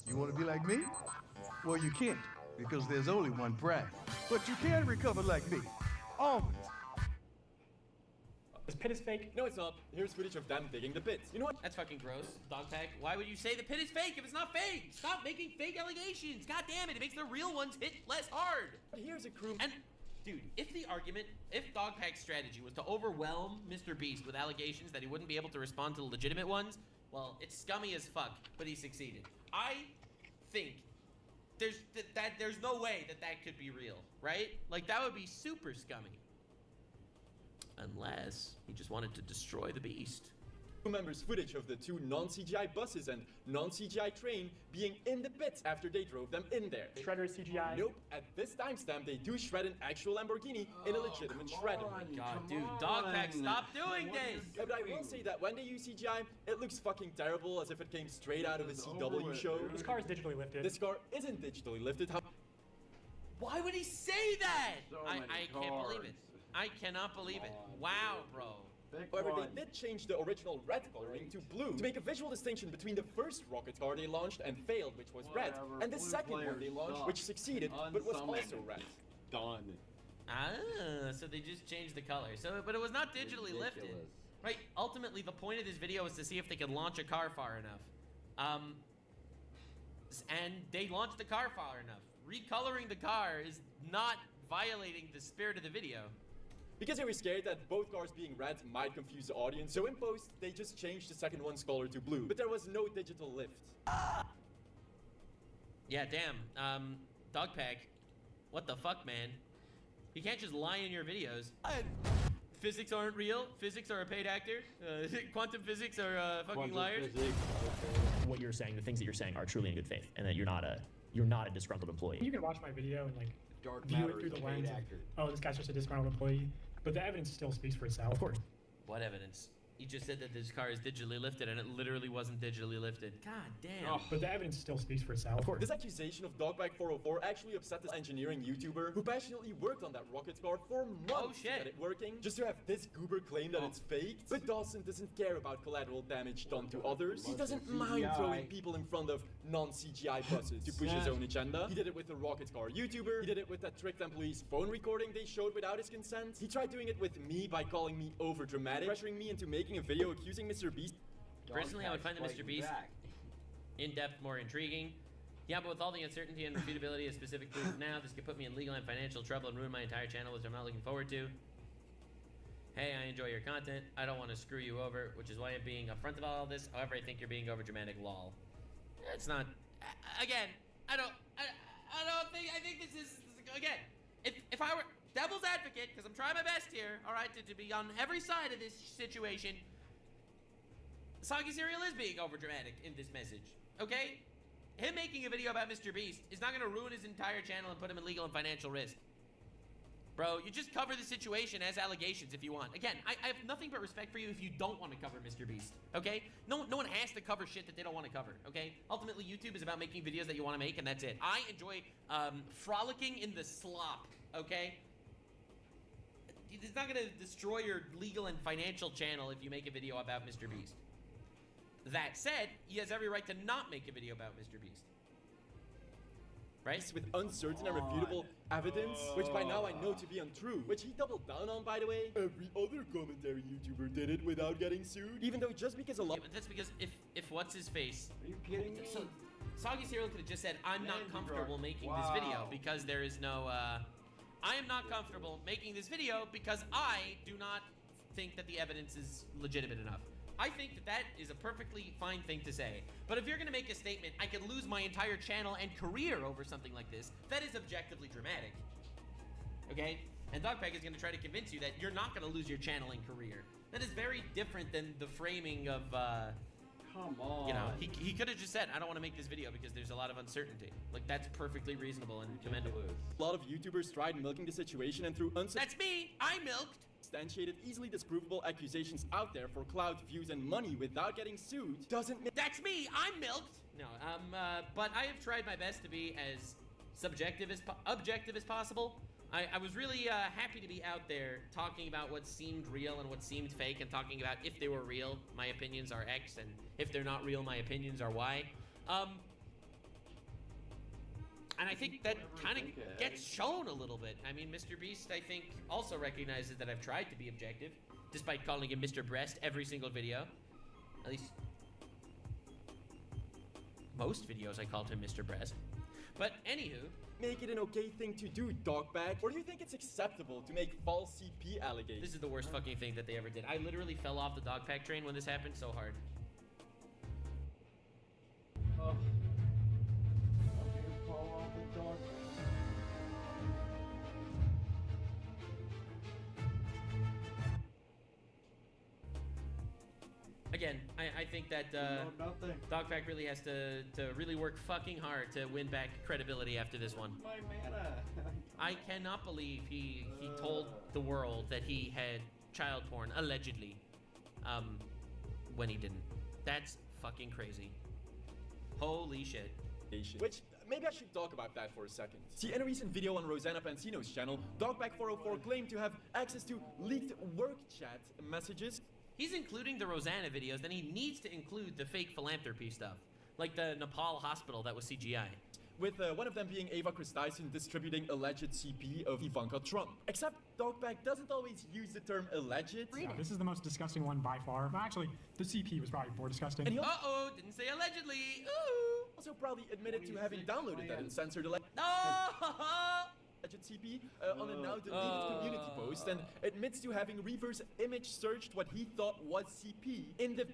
You want to be like me? Well, you can't, because there's only one prize. But you can recover like me. Almonds. This pit is fake. No, it's not. Here's footage of them digging the pit. You know what? That's fucking gross. Dogpack, why would you say the pit is fake if it's not fake? Stop making fake allegations. God damn it. It makes the real ones hit less hard. Here's a crew. And, dude, if Dogpack's strategy was to overwhelm Mr. Beast with allegations that he wouldn't be able to respond to the legitimate ones, well, it's scummy as fuck, but he succeeded. I think there's no way that could be real, right? Like, that would be super scummy. Unless he just wanted to destroy the Beast. Members footage of the 2 non-CGI buses and non-CGI train being in the pits after they drove them in there. Shredder CGI. Nope, at this timestamp they do shred an actual Lamborghini in a legitimate shredder. God, dude, Dogpack, stop doing this! Yeah, but I will say that when they use CGI, it looks fucking terrible, as if it came straight out of a CW show. This car is digitally lifted. This car isn't digitally lifted. Why would he say that? I can't believe it. I cannot believe it. Wow, bro. However, they did change the original red coloring to blue to make a visual distinction between the first rocket car they launched and failed, which was red, and the second one they launched, which succeeded, but was also red. Done. Ah, so they just changed the color. So, but it was not digitally lifted. Right, ultimately the point of this video was to see if they could launch a car far enough. And they launched the car far enough. Recoloring the car is not violating the spirit of the video. Because they were scared that both cars being red might confuse the audience, so in post, they just changed the second one's color to blue. But there was no digital lift. Yeah, damn. Dogpack, what the fuck, man? You can't just lie in your videos. Physics aren't real. Physics are a paid actor. Quantum physics are fucking liars. What you're saying, the things that you're saying are truly in good faith, and that you're not a disgruntled employee. You can watch my video and like Dark view matter it through is the a paid lens actor. of, oh, this guy's just a disgruntled employee, but the evidence still speaks for itself. Of course. What evidence? You just said that this car is digitally lifted, and it literally wasn't digitally lifted. God damn. But the evidence still speaks for itself. Of course. This accusation of Dogback 404 actually upset this engineering YouTuber who passionately worked on that rocket car for months to get it working, just to have this goober claim that it's faked. But Dawson doesn't care about collateral damage done to others. He doesn't mind throwing people in front of non-CGI buses to push his own agenda. He did it with the rocket car YouTuber. He did it with that tricked employee's phone recording they showed without his consent. He tried doing it with me by calling me over dramatic, pressuring me into making a video accusing Mr. Beast. Personally, I would find the Mr. Beast in-depth more intriguing. Yeah, but with all the uncertainty and refutability of specific proof now, this could put me in legal and financial trouble and ruin my entire channel, which I'm not looking forward to. Hey, I enjoy your content. I don't want to screw you over, which is why I'm being upfront about all this. However, I think you're being overdramatic, lol. It's not... Again, I think this is... Again, if I were... devil's advocate, because I'm trying my best here, all right, to be on every side of this situation, Soggy Cereal is being overdramatic in this message, okay? Him making a video about Mr. Beast is not going to ruin his entire channel and put him in legal and financial risk. Bro, you just cover the situation as allegations if you want. Again, I have nothing but respect for you if you don't want to cover Mr. Beast, okay? No one has to cover shit that they don't want to cover, okay? Ultimately, YouTube is about making videos that you want to make, and that's it. I enjoy frolicking in the slop, okay? It's not going to destroy your legal and financial channel if you make a video about Mr. Beast. That said, he has every right to not make a video about Mr. Beast. Right? With uncertain and refutable evidence, which by now I know to be untrue, which he doubled down on, by the way. Every other commentary YouTuber did it without getting sued. Even though just because a lot. Yeah, but that's because if what's his face? Are you kidding me? So, Soggy Cereal could have just said, I'm not comfortable making this video because there is no, I am not comfortable making this video because I do not think that the evidence is legitimate enough. I think that is a perfectly fine thing to say. But if you're going to make a statement, I could lose my entire channel and career over something like this, that is objectively dramatic. Okay? And Dogpack is going to try to convince you that you're not going to lose your channel and career. That is very different than the framing of, come on. You know, he could have just said, I don't want to make this video because there's a lot of uncertainty. Like, that's perfectly reasonable and commendable. A lot of YouTubers tried milking the situation and through That's me! I milked! Substantiated, easily disprovable accusations out there for clout, views, and money without getting sued doesn't make— That's me! I'm milked! No, but I have tried my best to be as objective as possible. I was really happy to be out there talking about what seemed real and what seemed fake, and talking about if they were real, my opinions are X, and if they're not real, my opinions are Y. And I think that kind of gets shown a little bit. I mean, Mr. Beast, I think, also recognizes that I've tried to be objective, despite calling him Mr. Breast every single video. At least most videos I called him Mr. Breast. But anywho, make it an okay thing to do, Dogpack? Or do you think it's acceptable to make false CP allegations? This is the worst fucking thing that they ever did. I literally fell off the Dogpack train when this happened so hard. Again, I think that Dogpack really has to really work fucking hard to win back credibility after this one. My mana. I cannot believe he told the world that he had child porn, allegedly, when he didn't. That's fucking crazy. Holy shit. Which, maybe I should talk about that for a second. See, in a recent video on Rosanna Pansino's channel, Dogpack404 claimed to have access to leaked work chat messages. He's including the Rosanna videos, then he needs to include the fake philanthropy stuff. Like the Nepal hospital that was CGI. With one of them being Ava Christison distributing alleged CP of Ivanka Trump. Except Dogpack doesn't always use the term alleged. Yeah, this is the most disgusting one by far. Well, actually, the CP was probably more disgusting. Uh-oh, didn't say allegedly. Ooh. Also probably admitted to having downloaded that uncensored alleged CP on a now deleted community post, and admits to having reverse image searched what he thought was CP in the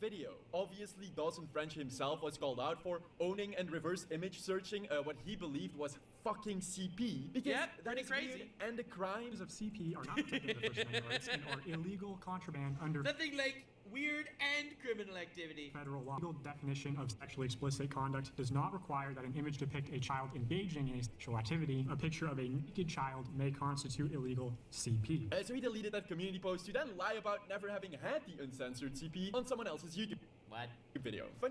video. Obviously, Dawson French himself was called out for owning and reverse image searching what he believed was fucking CP. Because that is crazy. Weird, and the crimes of CP are not protected under First Amendment rights and are illegal contraband under nothing like weird and criminal activity. Federal law. Legal definition of sexually explicit conduct does not require that an image depict a child engaging in a sexual activity. A picture of a naked child may constitute illegal CP. So he deleted that community post to then lie about never having had the uncensored CP on someone else's YouTube video. Fun.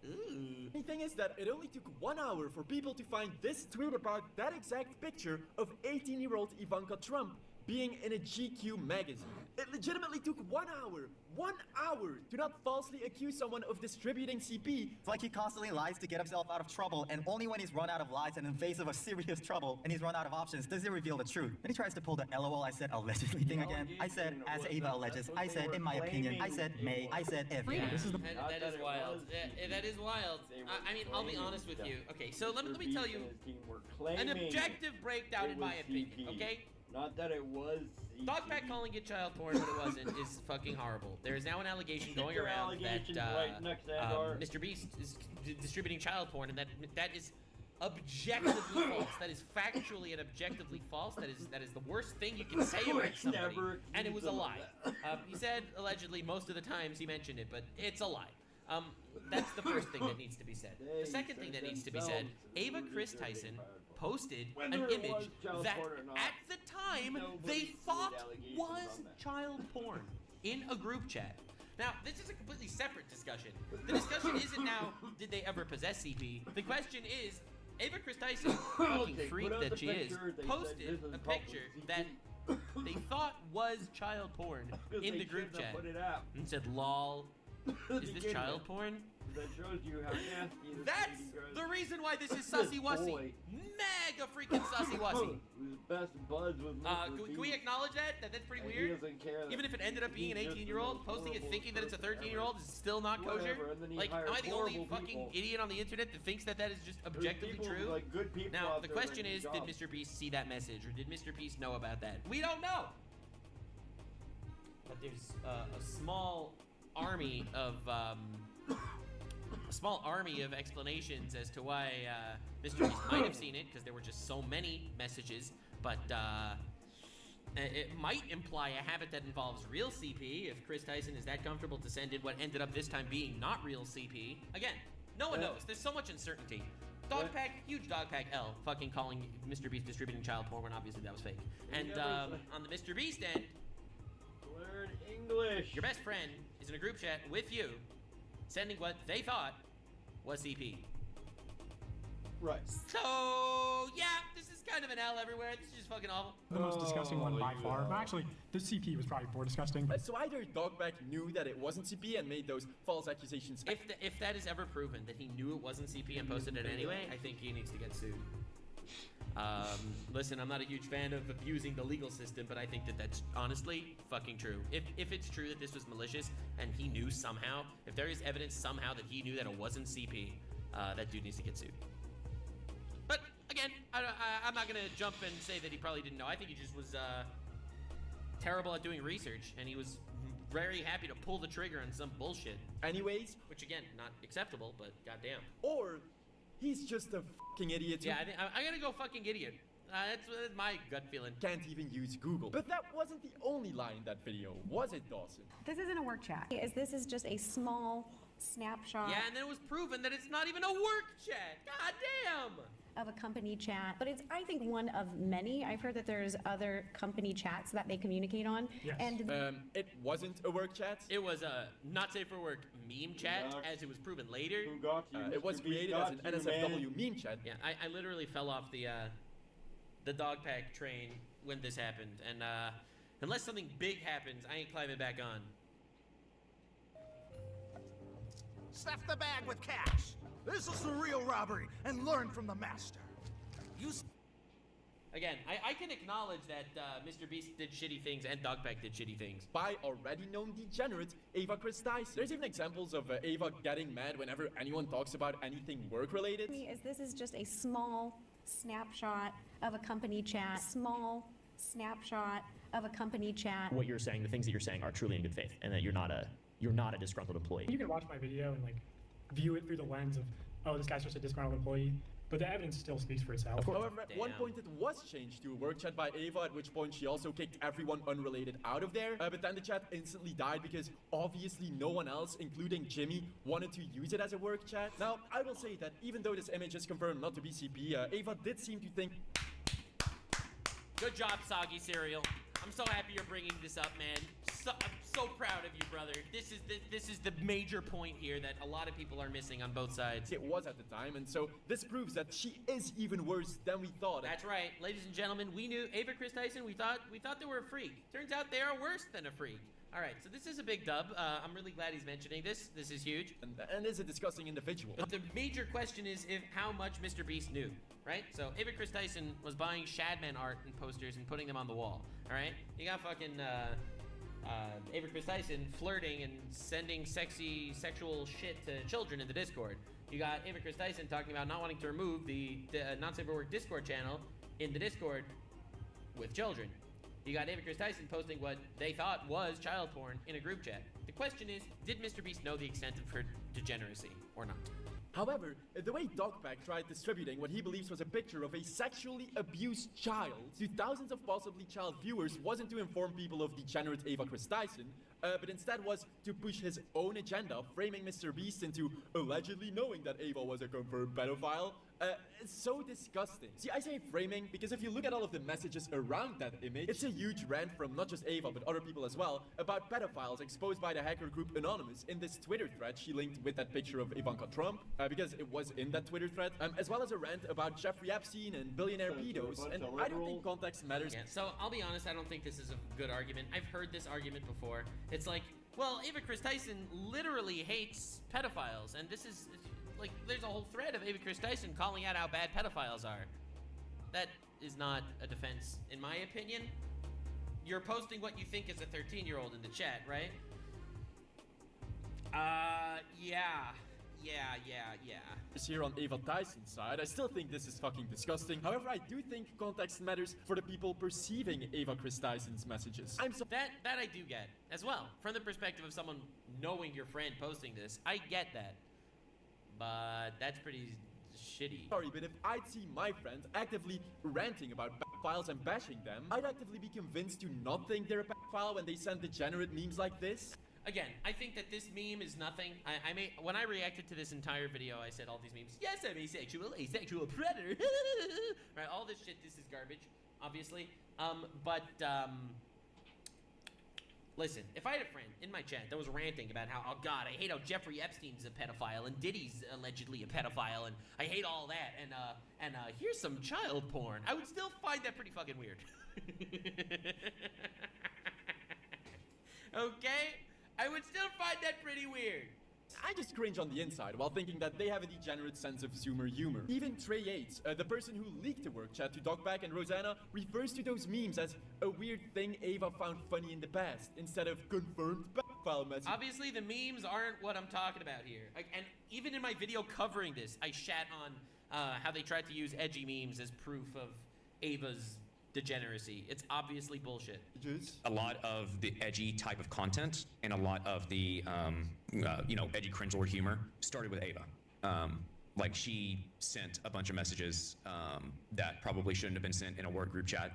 Ooh. The thing is that it only took 1 hour for people to find this tweet about that exact picture of 18-year-old Ivanka Trump being in a GQ magazine. It legitimately took 1 hour. 1 hour to not falsely accuse someone of distributing CP. It's like he constantly lies to get himself out of trouble, and only when he's run out of lies and in face of a serious trouble and he's run out of options does he reveal the truth. Then he tries to pull the LOL I said allegedly thing again. I said as Ava alleges. I said in my opinion. I said may. I said if. Yeah, that is wild. That is wild. I mean, I'll be honest with you. Okay, so let me tell you an objective breakdown in my opinion, okay? Not that it was Dogpack calling it child porn when it wasn't is fucking horrible. There is now an allegation going around that right next to Mr. Beast is distributing child porn, and that is objectively false. That is factually and objectively false. That is the worst thing you can say about somebody. And it was a lie. He said allegedly most of the times he mentioned it, but it's a lie. That's the first thing that needs to be said. The second thing that needs to be said, Ava Chris Tyson posted an image that at the time they thought was child porn in a group chat. Now, this is a completely separate discussion. The discussion isn't now, did they ever possess CP? The question is, Ava Chris Tyson, fucking freak that she is, posted a picture that they thought was child porn in the group chat and said, lol, is this child porn? That shows you how nasty this That's the reason why this is sussy wussy. Mega freaking sussy wussy. Best buds with Can we acknowledge that? That's pretty weird? Even if it ended up being an 18-year-old, posting it thinking that it's a 13-year-old is still not kosher? Like, am I the only fucking idiot on the internet that thinks that that is just objectively true? Now, the question is, did Mr. Beast see that message, or did Mr. Beast know about that? We don't know! But there's a small army of explanations as to why Mr. Beast might have seen it, because there were just so many messages, but it might imply a habit that involves real CP if Chris Tyson is that comfortable to send in what ended up this time being not real CP. Again, no one knows. There's so much uncertainty. Dogpack, huge Dogpack L, fucking calling Mr. Beast distributing child porn when obviously that was fake. And on the Mr. Beast end, learn English. Your best friend is in a group chat with you, sending what they thought was CP. Right. So, yeah, this is kind of an L everywhere. This is just fucking awful. The most disgusting one by far. Well, actually, the CP was probably more disgusting. But So either Dogback knew that it wasn't CP and made those false accusations. If that is ever proven, that he knew it wasn't CP and posted it anyway, I think he needs to get sued. Listen, I'm not a huge fan of abusing the legal system, but I think that that's honestly fucking true. If it's true that this was malicious and he knew somehow, if there is evidence somehow that he knew that it wasn't CP, that dude needs to get sued. But again, I'm not gonna jump and say that he probably didn't know. I think he just was terrible at doing research, and he was very happy to pull the trigger on some bullshit. Anyways, which again, not acceptable, but goddamn. Or he's just a fucking idiot. Yeah, I'm gonna go fucking idiot. That's my gut feeling. Can't even use Google. But that wasn't the only lie in that video, was it, Dawson? This isn't a work chat. This is just a small snapshot. Yeah, and then it was proven that it's not even a work chat. God damn! Of a company chat, but it's, I think, one of many. I've heard that there's other company chats that they communicate on. Yes. And it wasn't a work chat. It was a not safe for work meme chat, as it was proven later. Who got you? It was created as an NSFW meme chat. Yeah, I literally fell off the Dogpack train when this happened, and unless something big happens, I ain't climbing back on. Stuff the bag with cash. This is the real robbery, and learn from the master. Again, I can acknowledge that Mr. Beast did shitty things and Dogpack did shitty things. By already known degenerate Ava Chris Tyson. There's even examples of Ava getting mad whenever anyone talks about anything work-related. This is just a small snapshot of a company chat. Small snapshot of a company chat. What you're saying, the things that you're saying are truly in good faith, and that you're not a disgruntled employee. You can watch my video and like view it through the lens of, oh, this guy's just a disgruntled employee, but the evidence still speaks for itself. However, at one point it was changed to a work chat by Ava, at which point she also kicked everyone unrelated out of there. But then the chat instantly died because obviously no one else, including Jimmy, wanted to use it as a work chat. Now, I will say that even though this image is confirmed not to be CP, Ava did seem to think... Good job, Soggy Cereal. I'm so happy you're bringing this up, man. I'm so proud of you, brother. This is the major point here that a lot of people are missing on both sides. It was at the time, and so this proves that she is even worse than we thought. That's right, ladies and gentlemen. We knew Ava Chris Tyson. We thought they were a freak. Turns out they are worse than a freak. All right, so this is a big dub. I'm really glad he's mentioning this. This is huge. And is a disgusting individual. But the major question is how much Mr. Beast knew, right? So Ava Chris Tyson was buying Shadman art and posters and putting them on the wall, all right? You got fucking Ava Chris Tyson flirting and sending sexy sexual shit to children in the Discord. You got Ava Chris Tyson talking about not wanting to remove the Not Safe for Work Discord channel in the Discord with children. You got Ava Chris Tyson posting what they thought was child porn in a group chat. The question is, did Mr. Beast know the extent of her degeneracy or not? However, the way Dogpack tried distributing what he believes was a picture of a sexually abused child to thousands of possibly child viewers wasn't to inform people of degenerate Ava Christison, but instead was to push his own agenda, framing Mr. Beast into allegedly knowing that Ava was a confirmed pedophile. It's so disgusting. See, I say framing because if you look at all of the messages around that image, it's a huge rant from not just Ava, but other people as well, about pedophiles exposed by the hacker group Anonymous in this Twitter thread she linked with that picture of Ivanka Trump, because it was in that Twitter thread, as well as a rant about Jeffrey Epstein and billionaire pedos, and I don't think context matters. Yeah, so I'll be honest, I don't think this is a good argument. I've heard this argument before. It's like, well, Ava Christison literally hates pedophiles, and this is, like, there's a whole thread of Ava Christison calling out how bad pedophiles are. That is not a defense, in my opinion. You're posting what you think is a 13-year-old in the chat, right? Yeah. Here on Ava Tyson's side, I still think this is fucking disgusting. However, I do think context matters for the people perceiving Ava Christison's messages. That I do get as well. From the perspective of someone knowing your friend posting this, I get that. But that's pretty shitty. Sorry, but if I'd see my friends actively ranting about pedophiles and bashing them, I'd actively be convinced to not think they're a pedophile when they send degenerate memes like this. Again, I think that this meme is nothing. When I reacted to this entire video, I said all these memes. Yes, I'm asexual predator. Right, all this shit. This is garbage, obviously. Listen, if I had a friend in my chat that was ranting about how, oh God, I hate how Jeffrey Epstein's a pedophile and Diddy's allegedly a pedophile and I hate all that and here's some child porn, I would still find that pretty fucking weird. Okay? I would still find that pretty weird. I just cringe on the inside while thinking that they have a degenerate sense of Zoomer humor. Even Trey Yates, the person who leaked the work chat to Dogpack and Rosanna, refers to those memes as a weird thing Ava found funny in the past, instead of confirmed pedophile message. Obviously, the memes aren't what I'm talking about here. And even in my video covering this, I shat on how they tried to use edgy memes as proof of Ava's degeneracy. It's obviously bullshit. A lot of the edgy type of content and a lot of the, edgy cringeworthy humor started with Ava. Like, she sent a bunch of messages that probably shouldn't have been sent in a work group chat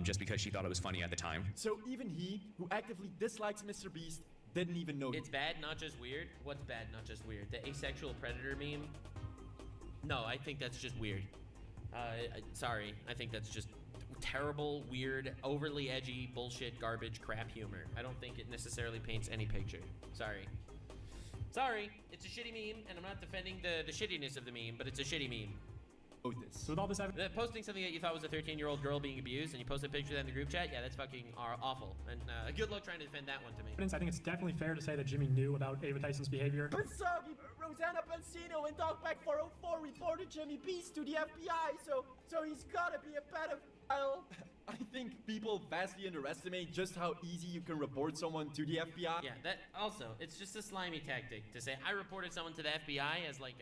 just because she thought it was funny at the time. So even he, who actively dislikes Mr. Beast, didn't even know. It's bad, not just weird? What's bad, not just weird? The asexual predator meme? No, I think that's just weird. Sorry, I think that's just terrible, weird, overly edgy, bullshit, garbage, crap humor. I don't think it necessarily paints any picture. Sorry. It's a shitty meme, and I'm not defending the shittiness of the meme, but it's a shitty meme. So with all this evidence, posting something that you thought was a 13-year-old girl being abused, and you post a picture of that in the group chat, yeah, that's fucking awful. And good luck trying to defend that one to me. I think it's definitely fair to say that Jimmy knew about Ava Tyson's behavior. But Soggy, Rosanna Pansino and Dogpack 404 reported Jimmy Beast to the FBI, so he's gotta be a pedophile. I think people vastly underestimate just how easy you can report someone to the FBI. Yeah, that also, it's just a slimy tactic to say, I reported someone to the FBI as like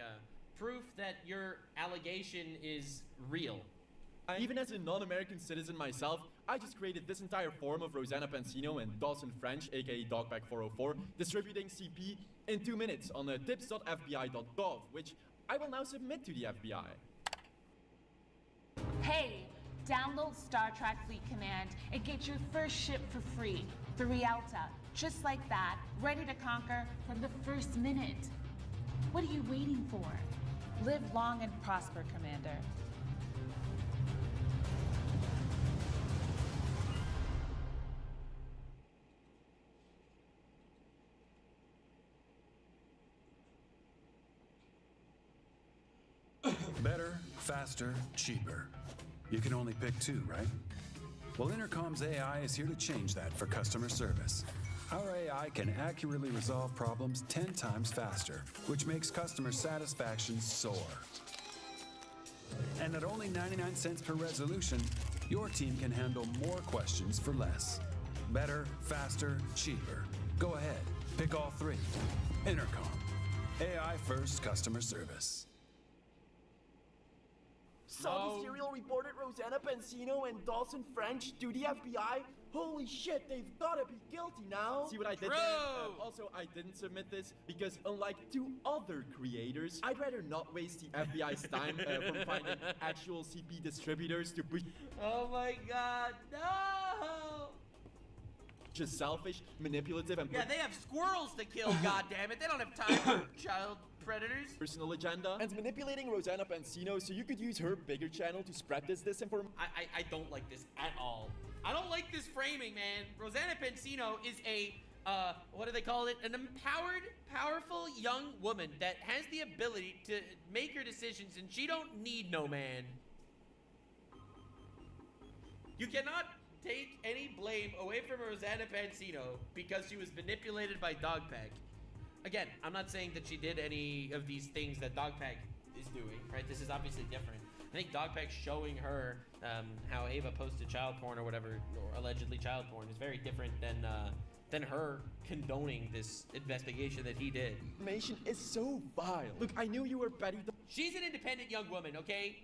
proof that your allegation is real. Even as a non-American citizen myself, I just created this entire forum of Rosanna Pansino and Dawson French, aka Dogpack 404, distributing CP in 2 minutes on tips.fbi.gov, which I will now submit to the FBI. Hey, download Star Trek Fleet Command and get your first ship for free. The Rialta, just like that, ready to conquer from the first minute. What are you waiting for? Live long and prosper, Commander. Better, faster, cheaper. You can only pick two, right? Well, Intercom's AI is here to change that for customer service. Our AI can accurately resolve problems 10 times faster, which makes customer satisfaction soar. And at only 99 cents per resolution, your team can handle more questions for less. Better, faster, cheaper. Go ahead, pick all three. Intercom. AI first customer service. Saudi Serial reported Rosanna Pansino and Dawson French to the FBI, Holy shit, they've gotta be guilty now. See what I did there? Also, I didn't submit this because unlike 2 other creators, I'd rather not waste the FBI's time from finding actual CP distributors to push. Oh my god, no! Just selfish, manipulative, and Yeah, they have squirrels to kill, goddammit. They don't have time for child predators. personal agenda, and manipulating Rosanna Pansino so you could use her bigger channel to spread this disinformation. I don't like this at all. I don't like this framing, man. Rosanna Pansino is a, what do they call it? An empowered, powerful young woman that has the ability to make her decisions, and she don't need no man. You cannot take any blame away from Rosanna Pansino because she was manipulated by Dogpack. Again, I'm not saying that she did any of these things that Dogpack is doing, right? This is obviously different. I think Dogpack showing her how Ava posted child porn or whatever, or allegedly child porn, is very different than her condoning this investigation that he did. Information is so vile. Look, I knew you were Betty. She's an independent young woman, okay?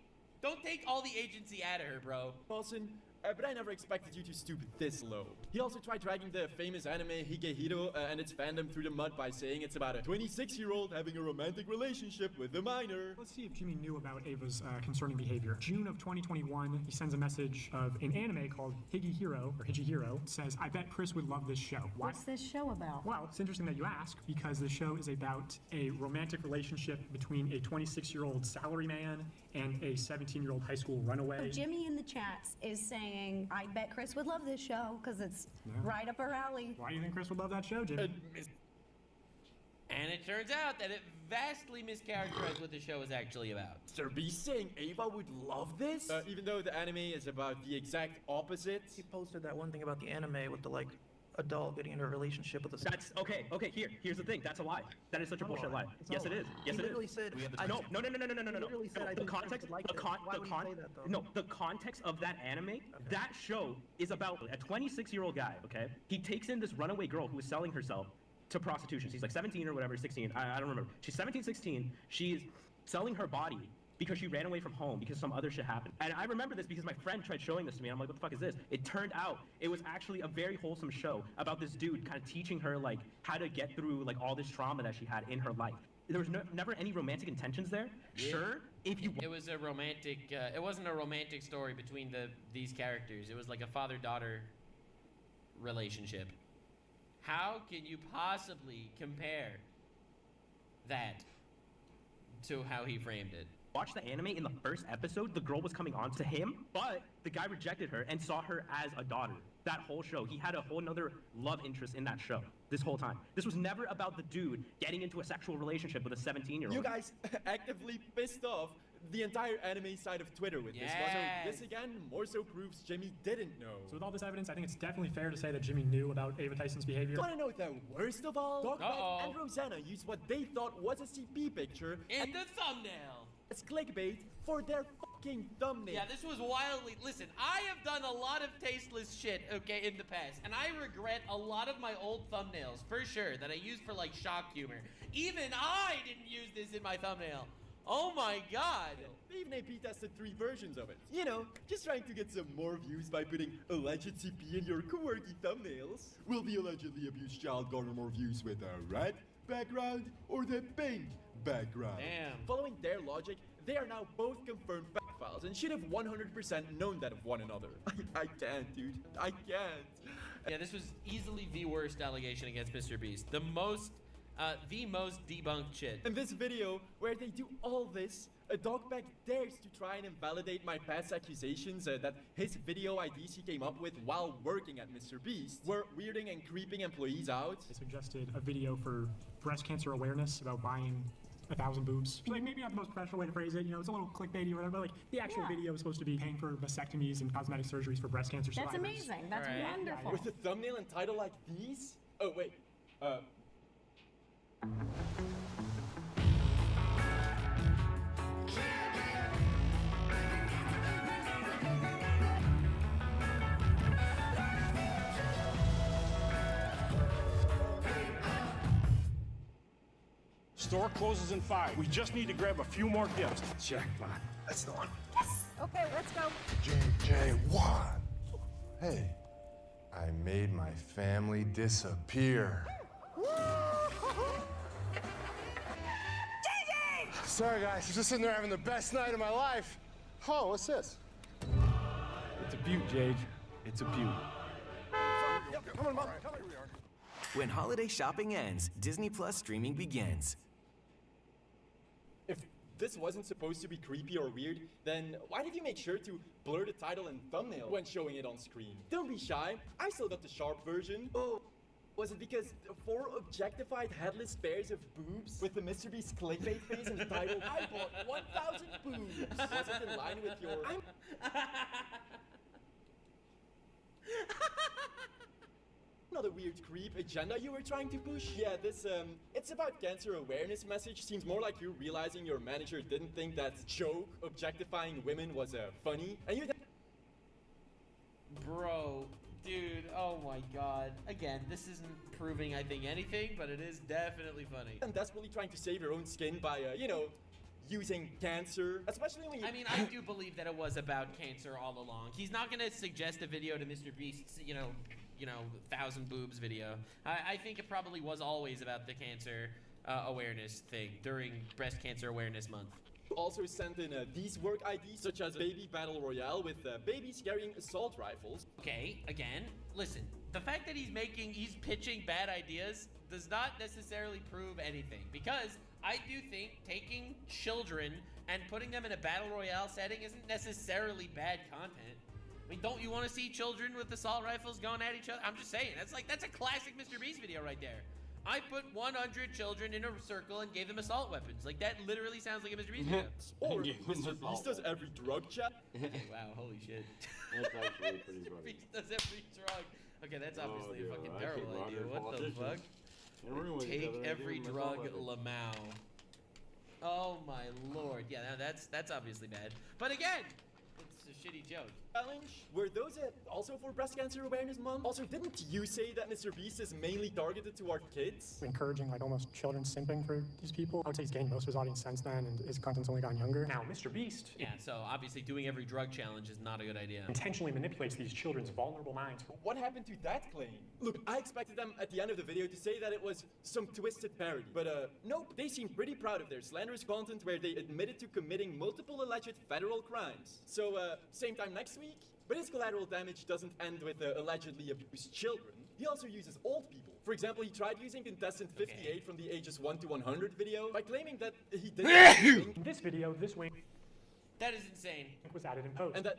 Don't take all the agency out of her, bro. Dawson, but I never expected you to stoop this low. He also tried dragging the famous anime Higehiro and its fandom through the mud by saying it's about a 26-year-old having a romantic relationship with a minor. Let's see if Jimmy knew about Ava's concerning behavior. June of 2021, he sends a message of an anime called Higehiro. It says, I bet Chris would love this show. Why? What's this show about? Well, it's interesting that you ask, because the show is about a romantic relationship between a 26-year-old salaryman and a 17-year-old high school runaway. So Jimmy in the chats is saying, I bet Chris would love this show because it's right up her alley. Why do you think Chris would love that show, Jimmy? And it turns out that it vastly mischaracterized what the show is actually about. Mr. Beast saying Ava would love this? Even though the anime is about the exact opposite. He posted that one thing about the anime with the, like, adult getting into a relationship with a... That's okay. Here's the thing. That's a lie. That is such a bullshit lie. Yes, it is. Yes, it is. He literally said... No. He literally said, I the context... The context of that anime, that show is about a 26-year-old guy, okay? He takes in this runaway girl who is selling herself to prostitution. She's like 17 or whatever, 16. I don't remember. She's 17, 16. She's selling her body because she ran away from home because some other shit happened. And I remember this because my friend tried showing this to me, and I'm like, what the fuck is this? It turned out it was actually a very wholesome show about this dude kind of teaching her, like, how to get through, like, all this trauma that she had in her life. There was never any romantic intentions there. Yeah. Sure, if you... It was a romantic, it wasn't a romantic story between these characters. It was like a father-daughter relationship. How can you possibly compare that to how he framed it? Watch the anime. In the first episode, the girl was coming on to him, but the guy rejected her and saw her as a daughter. That whole show, he had a whole nother love interest in that show this whole time. This was never about the dude getting into a sexual relationship with a 17-year-old. You guys actively pissed off the entire anime side of Twitter with this. Also, this again more so proves Jimmy didn't know. So with all this evidence, I think it's definitely fair to say that Jimmy knew about Ava Tyson's behavior. Want to know the worst of all? Dogpack and Rosanna used what they thought was a CP picture in the thumbnail as clickbait for their fucking thumbnail. Yeah, this was wildly... Listen, I have done a lot of tasteless shit, okay, in the past, and I regret a lot of my old thumbnails, for sure, that I used for, like, shock humor. Even I didn't use this in my thumbnail. Oh my god. Even AP tested 3 versions of it. You know, just trying to get some more views by putting alleged CP in your quirky thumbnails. Will the allegedly abused child garner more views with a red background or the pink background? Damn. Following their logic, they are now both confirmed pedophiles and should have 100% known that of one another. I can't, dude. I can't. Yeah, this was easily the worst allegation against Mr. Beast. The most debunked shit. In this video, where they do all this, Dogpack dares to try and invalidate my past accusations that his video IDs he came up with while working at Mr. Beast were weirding and creeping employees out. They suggested a video for breast cancer awareness about buying 1,000 boobs. Like, maybe not the most professional way to phrase it, you know, it's a little clickbaity or whatever, but like the actual video is supposed to be paying for vasectomies and cosmetic surgeries for breast cancer survivors. That's amazing. That's wonderful. With a thumbnail and title like these? Oh, wait. Store closes in 5. We just need to grab a few more gifts. Jackpot. That's the one. Yes. Okay, let's go. JJ1. Hey, I made my family disappear. Sorry, guys. I'm just sitting there having the best night of my life. Oh, what's this? It's a beaut, Jade. It's a beaut. Come on, Mom. When holiday shopping ends, Disney Plus streaming begins. If this wasn't supposed to be creepy or weird, then why did you make sure to blur the title and thumbnail when showing it on screen? Don't be shy. I still got the sharp version. Oh, was it because 4 objectified headless pairs of boobs with the Mr. Beast clickbait face and the title, I bought 1,000 boobs, wasn't in line with your... Another weird creep agenda you were trying to push? Yeah, this, it's about cancer awareness message seems more like you realizing your manager didn't think that joke objectifying women was, funny, and you... Bro, dude, oh my god. Again, this isn't proving, I think, anything, but it is definitely funny. And desperately trying to save your own skin by, you know, using cancer, especially when you... I mean, I do believe that it was about cancer all along. He's not gonna suggest a video to Mr. Beast's, you know, 1,000 boobs video. I think it probably was always about the cancer awareness thing during Breast Cancer Awareness Month. Also sent in these work IDs, such as Baby Battle Royale with babies carrying assault rifles. Okay, again, listen. The fact that he's pitching bad ideas does not necessarily prove anything, because I do think taking children and putting them in a battle royale setting isn't necessarily bad content. I mean, don't you want to see children with assault rifles going at each other? I'm just saying, that's a classic Mr. Beast video right there. I put 100 children in a circle and gave them assault weapons. Like, that literally sounds like a Mr. Beast video. Or Mr. Beast does every drug chat. Wow, holy shit. That's actually pretty Mr. funny. Beast does every drug. Okay, that's obviously a fucking I terrible think idea. Roger's What the fuck? In a room with each Take other and every give them assault drug, weapons. Lamau. Oh my lord. Yeah, now that's obviously bad. But again, it's a shitty joke. Challenge? Were those also for Breast Cancer Awareness Month? Also, didn't you say that Mr. Beast is mainly targeted toward kids? Encouraging like almost children simping for these people. I would say he's gained most of his audience since then, and his content's only gotten younger. Now, Mr. Beast Yeah, so obviously doing every drug challenge is not a good idea. intentionally manipulates these children's vulnerable minds. What happened to that claim? Look, I expected them at the end of the video to say that it was some twisted parody, but nope, they seemed pretty proud of their slanderous content where they admitted to committing multiple alleged federal crimes. So, same time next week? But his collateral damage doesn't end with allegedly abused children. He also uses old people. For example, he tried using contestant 58 from the ages 1 to 100 video by claiming that he didn't In this video, this wink That is insane. was added in post. And that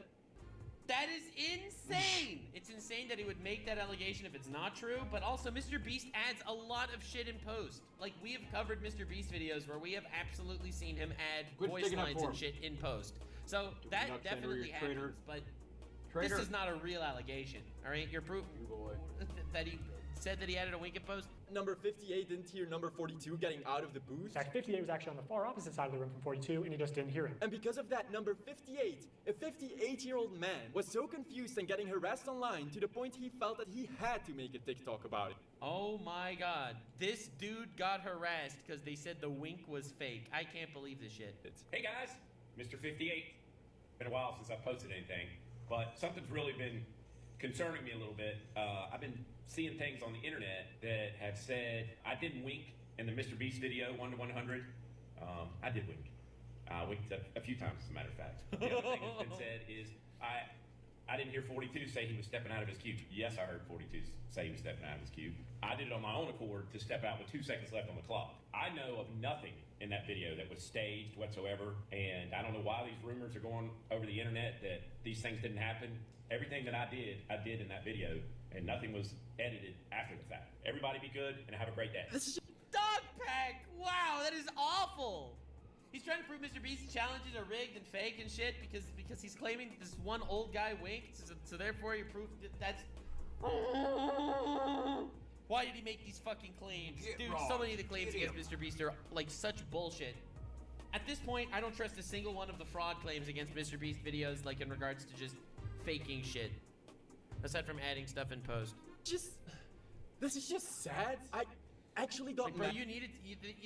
That is insane! It's insane that he would make that allegation if it's not true, but also Mr. Beast adds a lot of shit in post. Like, we have covered Mr. Beast videos where we have absolutely seen him add Quit voice sticking up lines for and him. shit in post. So Do that not send her definitely your traitor. happens, but Traitor. this is not a real allegation, all right? You're proof that he said that he added a wink in post. number 58 didn't hear number 42 getting out of the booth. Fact 58 was actually on the far opposite side of the room from 42, and he just didn't hear him. And because of that, number 58, a 58-year-old man, was so confused and getting harassed online to the point he felt that he had to make a TikTok about it. Oh my god. This dude got harassed because they said the wink was fake. I can't believe this shit. Hey guys, Mr. 58. Been a while since I've posted anything, but something's really been concerning me a little bit. I've been seeing things on the internet that have said I didn't wink in the Mr. Beast video 1 to 100. I did wink. I winked a few times, as a matter of fact. The other thing that's been said is I didn't hear 42 say he was stepping out of his queue. Yes, I heard 42 say he was stepping out of his queue. I did it on my own accord to step out with 2 seconds left on the clock. I know of nothing in that video that was staged whatsoever, and I don't know why these rumors are going over the internet that these things didn't happen. Everything that I did in that video, and nothing was edited after the fact. Everybody be good and have a great day. This is Dog Pack! Wow, that is awful! He's trying to prove Mr. Beast's challenges are rigged and fake and shit because he's claiming this one old guy winked, so therefore he proved that's... Why did he make these fucking claims? Dude, so many of the claims against Mr. Beast are like such bullshit. At this point, I don't trust a single one of the fraud claims against Mr. Beast videos, like in regards to just faking shit. Aside from adding stuff in post. This is just sad. I actually got Like, bro, mad.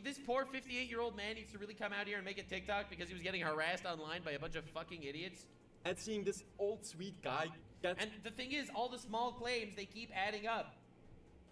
this poor 58-year-old man needs to really come out here and make a TikTok because he was getting harassed online by a bunch of fucking idiots. and seeing this old sweet guy get... And the thing is, all the small claims, they keep adding up.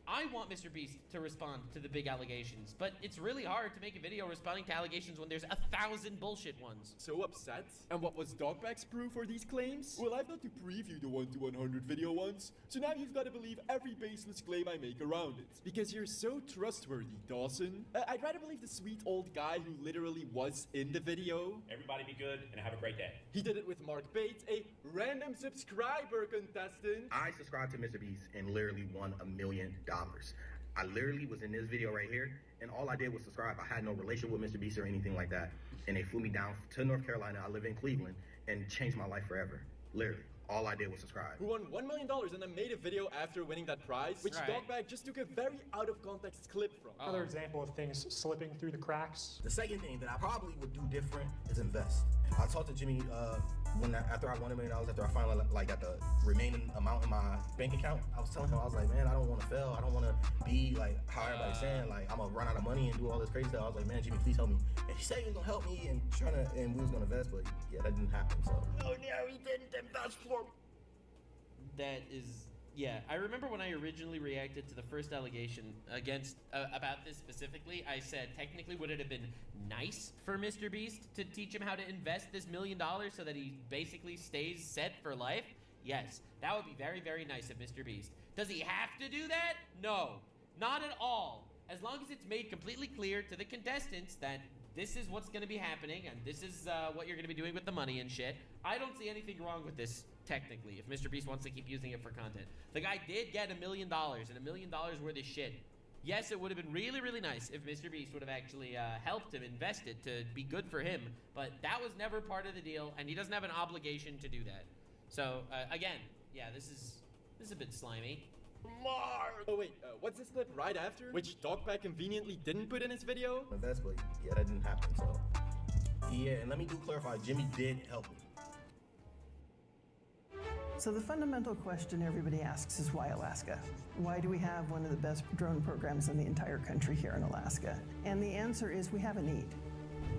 I want Mr. Beast to respond to the big allegations, but it's really hard to make a video responding to allegations when there's 1,000 bullshit ones. So upset? And what was Dogback's proof for these claims? Well, I've got to preview the 1 to 100 video once, so now you've got to believe every baseless claim I make around it. Because you're so trustworthy, Dawson. I'd rather believe the sweet old guy who literally was in the video. Everybody be good and have a great day. He did it with Mark Bates, a random subscriber contestant. I subscribed to Mr. Beast and literally won $1 million. I literally was in this video right here, and all I did was subscribe. I had no relation with Mr. Beast or anything like that. And they flew me down to North Carolina. I live in Cleveland, and changed my life forever. Literally. All I did was subscribe. Who won $1 million and then made a video after winning that prize, which Dogback just took a very out of context clip from. Another example of things slipping through the cracks. The second thing that I probably would do different is invest. I talked to Jimmy after I won $1 million, after I finally got the remaining amount in my bank account. I was telling him, I was like, man, I don't want to fail. I don't want to be like how everybody's saying, like I'm gonna run out of money and do all this crazy stuff. I was like, man, Jimmy, please help me. And he said he was gonna help me and we was gonna invest, but yeah, that didn't happen. So. Oh no, he didn't invest for. That is, yeah. I remember when I originally reacted to the first allegation against about this specifically. I said, technically, would it have been nice for Mr. Beast to teach him how to invest this $1 million so that he basically stays set for life? Yes, that would be very, very nice of Mr. Beast. Does he have to do that? No, not at all. As long as it's made completely clear to the contestants that this is what's going to be happening and this is what you're going to be doing with the money and shit, I don't see anything wrong with this. Technically, if Mr. Beast wants to keep using it for content. The guy did get $1 million and $1 million worth of shit. Yes, it would have been really, really nice if Mr. Beast would have actually helped him invest it to be good for him, but that was never part of the deal, and he doesn't have an obligation to do that. So, again, yeah, this is a bit slimy. Oh wait, what's this clip right after? Which Dogback conveniently didn't put in his video? Invest, but yeah, that didn't happen, so. Yeah, and let me clarify, Jimmy did help me. So the fundamental question everybody asks is why Alaska? Why do we have one of the best drone programs in the entire country here in Alaska? And the answer is we have a need.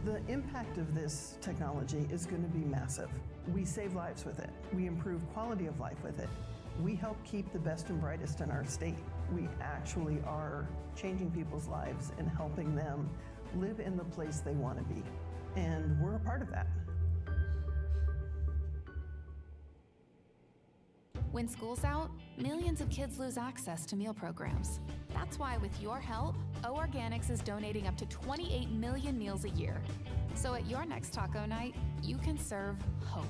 The impact of this technology is going to be massive. We save lives with it. We improve quality of life with it. We help keep the best and brightest in our state. We actually are changing people's lives and helping them live in the place they want to be. And we're a part of that. When school's out, millions of kids lose access to meal programs. That's why, with your help, O Organics is donating up to 28 million meals a year. So at your next taco night, you can serve hope.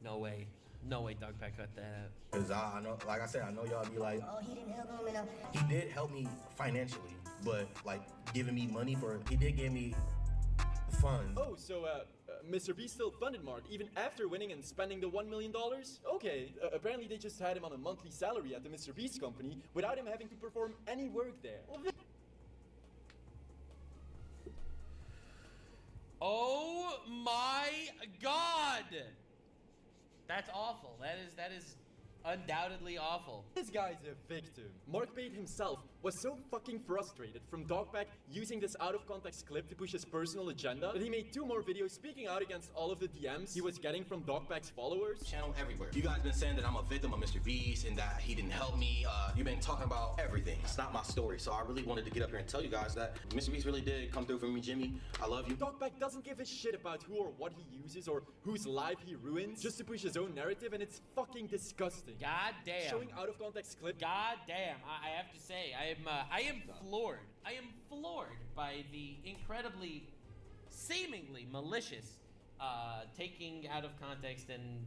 No way. No way Dogpack cut that out. Cause I know, like I said, I know y'all be like, oh, he didn't help him enough. He did help me financially, but like giving me money he did give me funds. Oh, so Mr. Beast still funded Mark even after winning and spending the $1 million? Okay, apparently they just had him on a monthly salary at the Mr. Beast company without him having to perform any work there. Oh my god! That's awful. That is undoubtedly awful. This guy's a victim. Mark Bate himself was so fucking frustrated from Dogpack using this out-of-context clip to push his personal agenda that he made 2 more videos speaking out against all of the DMs he was getting from Dogpack's followers. Channel everywhere. You guys been saying that I'm a victim of Mr. Beast and that he didn't help me. You've been talking about everything. It's not my story, so I really wanted to get up here and tell you guys that Mr. Beast really did come through for me, Jimmy. I love you. Dogpack doesn't give a shit about who or what he uses or whose life he ruins just to push his own narrative, and it's fucking disgusting. God damn. Showing out-of-context clip. God damn. I have to say, I am floored. I am floored by the incredibly, seemingly malicious taking out of context and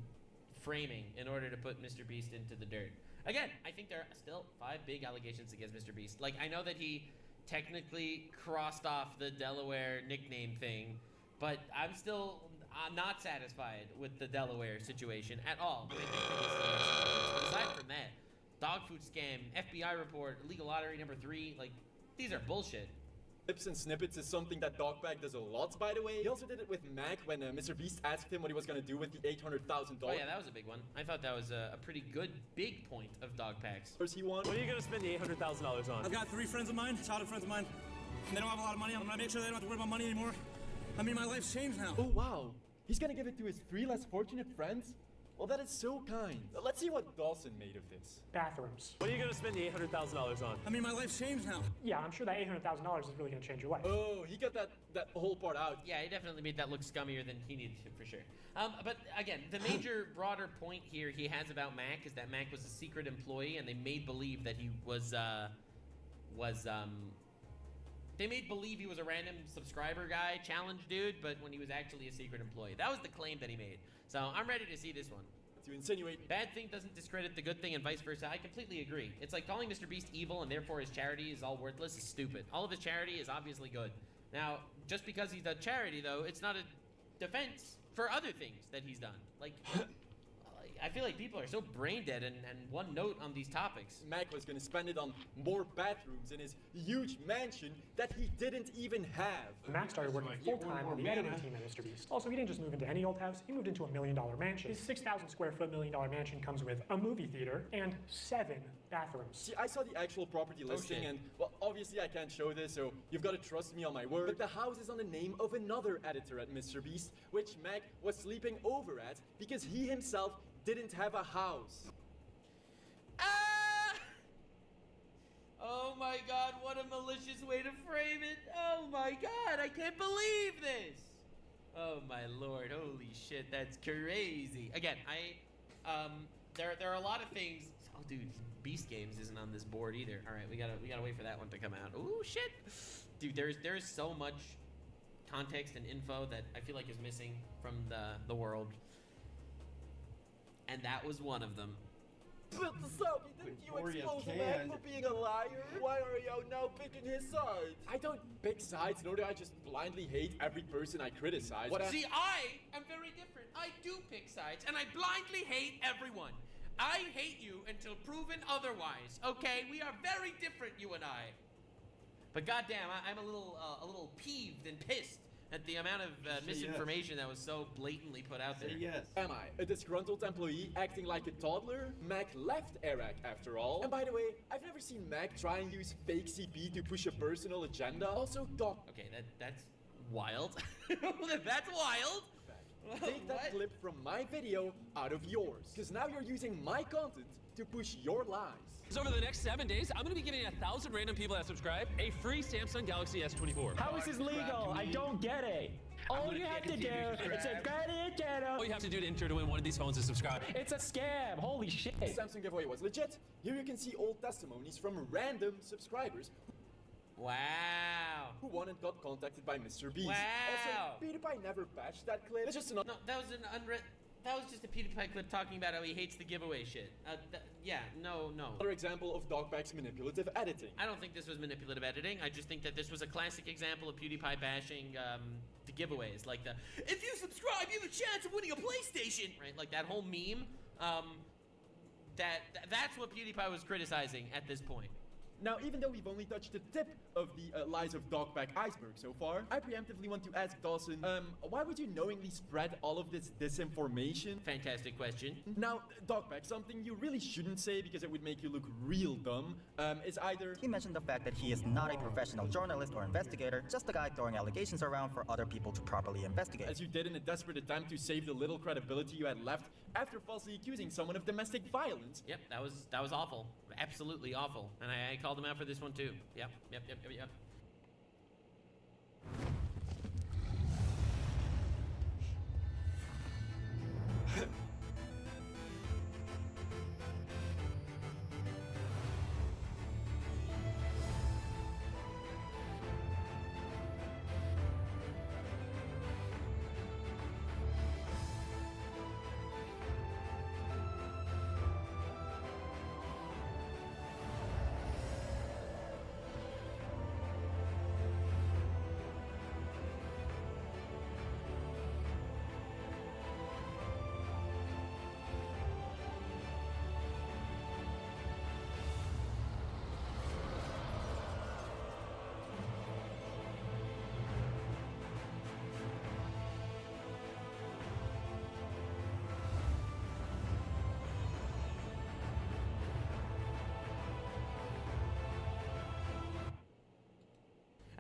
framing in order to put Mr. Beast into the dirt. Again, I think there are still 5 big allegations against Mr. Beast. Like, I know that he technically crossed off the Delaware nickname thing, but I'm not satisfied with the Delaware situation at all. But aside from that, dog food scam, FBI report, illegal lottery number 3, like, these are bullshit. Clips and snippets is something that Dogpack does a lot, by the way. He also did it with Mac when Mr. Beast asked him what he was gonna do with the $800,000. Oh yeah, that was a big one. I thought that was a pretty good big point of Dogpack's. First he won. What are you gonna spend the $800,000 on? I've got 3 friends of mine, childhood friends of mine, and they don't have a lot of money. I'm gonna make sure they don't have to worry about money anymore. I mean, my life's changed now. Oh, wow. He's gonna give it to his 3 less fortunate friends? Well, that is so kind. Let's see what Dawson made of this. Bathrooms. What are you gonna spend the $800,000 on? I mean, my life's changed now. Yeah, I'm sure that $800,000 is really gonna change your life. Oh, he got that whole part out. Yeah, he definitely made that look scummier than he needed to, for sure. But again, the major broader point here he has about Mac is that Mac was a secret employee, and they made believe that he they made believe he was a random subscriber guy, challenge dude, but when he was actually a secret employee. That was the claim that he made. So I'm ready to see this one. To insinuate bad thing doesn't discredit the good thing and vice versa. I completely agree. It's like calling Mr. Beast evil and therefore his charity is all worthless is stupid. All of his charity is obviously good. Now, just because he's done charity though, it's not a defense for other things that he's done. Like, I feel like people are so brain dead and one note on these topics. Mac was gonna spend it on more bathrooms in his huge mansion that he didn't even have. Mac started working full-time on the editing team at Mr. Beast. Also, he didn't just move into any old house, he moved into a $1 million mansion. His 6,000 square foot $1 million mansion comes with a movie theater and 7 bathrooms. See, I saw the actual property listing and, well, obviously I can't show this, so you've got to trust me on my word. But the house is on the name of another editor at Mr. Beast, which Mac was sleeping over at because he himself didn't have a house. Ah! Oh my god, what a malicious way to frame it. Oh my god, I can't believe this. Oh my lord, holy shit, that's crazy. Again, there are a lot of things. Oh dude, Beast Games isn't on this board either. All right, we gotta wait for that one to come out. Ooh shit. Dude, there's so much context and info that I feel like is missing from the world. And that was one of them. But Selby, didn't you expose Mac for being a liar? Why are you now picking his side? I don't pick sides, nor do I just blindly hate every person I criticize. See, I am very different. I do pick sides, and I blindly hate everyone. I hate you until proven otherwise, okay? We are very different, you and I. But goddamn, I'm a little peeved and pissed at the amount of misinformation that was so blatantly put out there. Am I a disgruntled employee acting like a toddler? Mac left Iraq after all. And by the way, I've never seen Mac try and use fake CP to push a personal agenda. Also, Doc. Okay, that's wild. That's wild. Take that clip from my video out of yours, because now you're using my content to push your lies. So over the next 7 days, I'm gonna be giving 1,000 random people that subscribe a free Samsung Galaxy S24. How is this legal? I don't get it. All you have to do is subscribe to the channel. All you have to do to enter to win one of these phones is subscribe. It's a scam. Holy shit. The Samsung giveaway was legit. Here you can see old testimonies from random subscribers. Wow. Who won and got contacted by Mr. Beast. Wow. Also, PewDiePie never patched that clip. It's just another. No, that was just a PewDiePie clip talking about how he hates the giveaway shit. Yeah, no. Another example of Dogbag's manipulative editing. I don't think this was manipulative editing. I just think that this was a classic example of PewDiePie bashing the giveaways. Like if you subscribe, you have a chance of winning a PlayStation, right? Like that whole meme. That's what PewDiePie was criticizing at this point. Now, even though we've only touched the tip of the lies of Dogbag iceberg so far, I preemptively want to ask Dawson, why would you knowingly spread all of this disinformation? Fantastic question. Now, Dogbag, something you really shouldn't say because it would make you look real dumb, is either... He mentioned the fact that he is not a professional journalist or investigator, just a guy throwing allegations around for other people to properly investigate. As you did in a desperate attempt to save the little credibility you had left after falsely accusing someone of domestic violence. Yep, that was awful. Absolutely awful. And I called him out for this one too. Yep.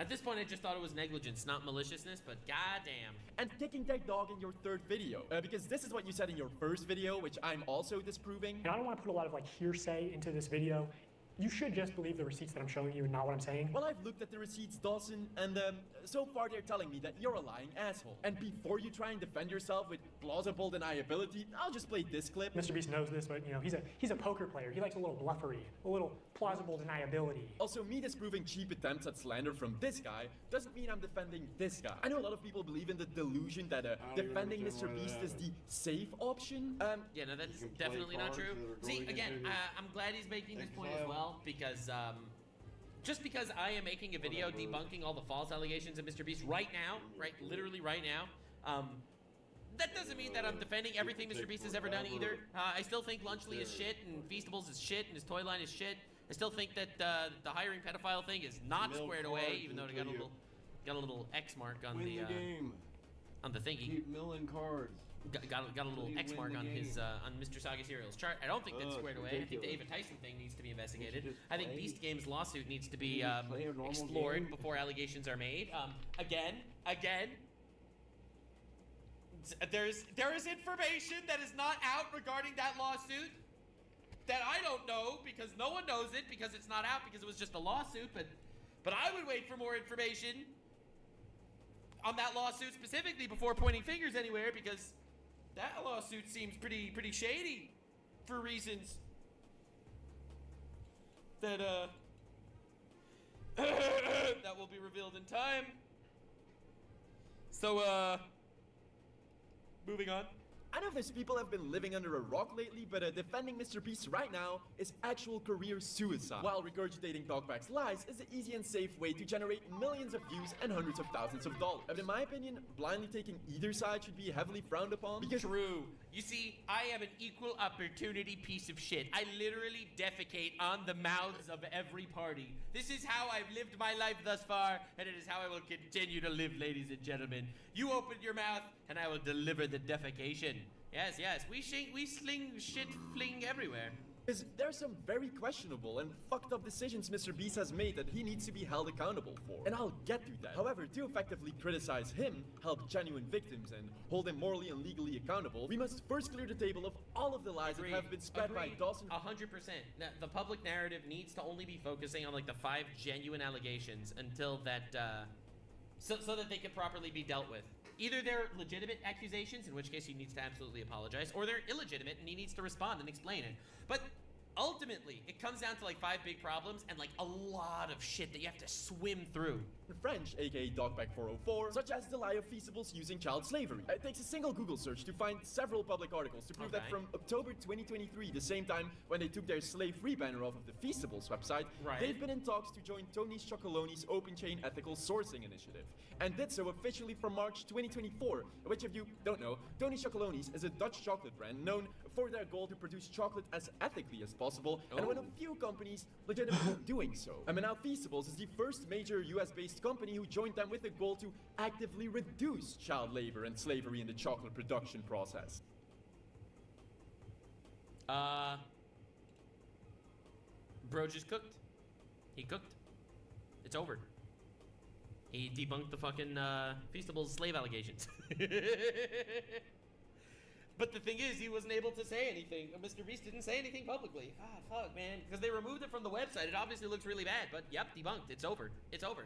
At this point, I just thought it was negligence, not maliciousness, but goddamn. And kicking their dog in your third video, because this is what you said in your first video, which I'm also disproving. And I don't want to put a lot of like hearsay into this video. You should just believe the receipts that I'm showing you and not what I'm saying. Well, I've looked at the receipts, Dawson, and so far they're telling me that you're a lying asshole. And before you try and defend yourself with plausible deniability, I'll just play this clip. Mr. Beast knows this, but you know, he's a poker player. He likes a little bluffery, a little plausible deniability. Also, me disproving cheap attempts at slander from this guy doesn't mean I'm defending this guy. I know a lot of people believe in the delusion that defending Mr. Beast is the safe option. Yeah, no, that's definitely not true. See, again, I'm glad he's making this point as well, because just because I am making a video debunking all the false allegations of Mr. Beast right now, literally right now, that doesn't mean that I'm defending everything Mr. Beast has ever done either. I still think Lunchly is shit, and Feastables is shit, and his toy line is shit. I still think that the hiring pedophile thing is not squared away, even though it got a little X mark on the thingy. Keep milling cards. Got a little X mark on his on Mr. Saga Cereal's chart. I don't think that's squared away. I think the Ava Tyson thing needs to be investigated. I think Beast Games' lawsuit needs to be explored before allegations are made. Again, there is information that is not out regarding that lawsuit that I don't know, because no one knows it, because it's not out, because it was just a lawsuit. But I would wait for more information on that lawsuit specifically before pointing fingers anywhere, because that lawsuit seems pretty shady for reasons that that will be revealed in time. So moving on. I know there's people have been living under a rock lately, but defending Mr. Beast right now is actual career suicide. While regurgitating Dogback's lies is the easy and safe way to generate millions of views and hundreds of thousands of dollars. But in my opinion, blindly taking either side should be heavily frowned upon. Because true. You see, I am an equal opportunity piece of shit. I literally defecate on the mouths of every party. This is how I've lived my life thus far, and it is how I will continue to live, ladies and gentlemen. You open your mouth, and I will deliver the defecation. Yes, we sling shit fling everywhere. Because there's some very questionable and fucked up decisions Mr. Beast has made that he needs to be held accountable for. And I'll get to that. However, to effectively criticize him, help genuine victims, and hold him morally and legally accountable, we must first clear the table of all of the lies that have been spread by Dawson. 100%. The public narrative needs to only be focusing on like the 5 genuine allegations until that, so that they can properly be dealt with. Either they're legitimate accusations, in which case he needs to absolutely apologize, or they're illegitimate and he needs to respond and explain it. But ultimately, it comes down to like 5 big problems and like a lot of shit that you have to swim through. In French, aka Dogback 404, such as the lie of Feastables using child slavery. It takes a single Google search to find several public articles to prove that from October 2023, the same time when they took their slave-free banner off of the Feastables website, they've been in talks to join Tony Chocolonely's Open Chain Ethical Sourcing Initiative, and did so officially from March 2024, which if you don't know, Tony Chocolonely's is a Dutch chocolate brand known for their goal to produce chocolate as ethically as possible, and one of few companies legitimately doing so. And now Feastables is the first major US-based company who joined them with a goal to actively reduce child labor and slavery in the chocolate production process. Bro just cooked. He cooked. It's over. He debunked the fucking Feastables slave allegations. But the thing is, he wasn't able to say anything. Mr. Beast didn't say anything publicly. Ah, fuck, man. Because they removed it from the website. It obviously looks really bad, but yep, debunked. It's over. It's over.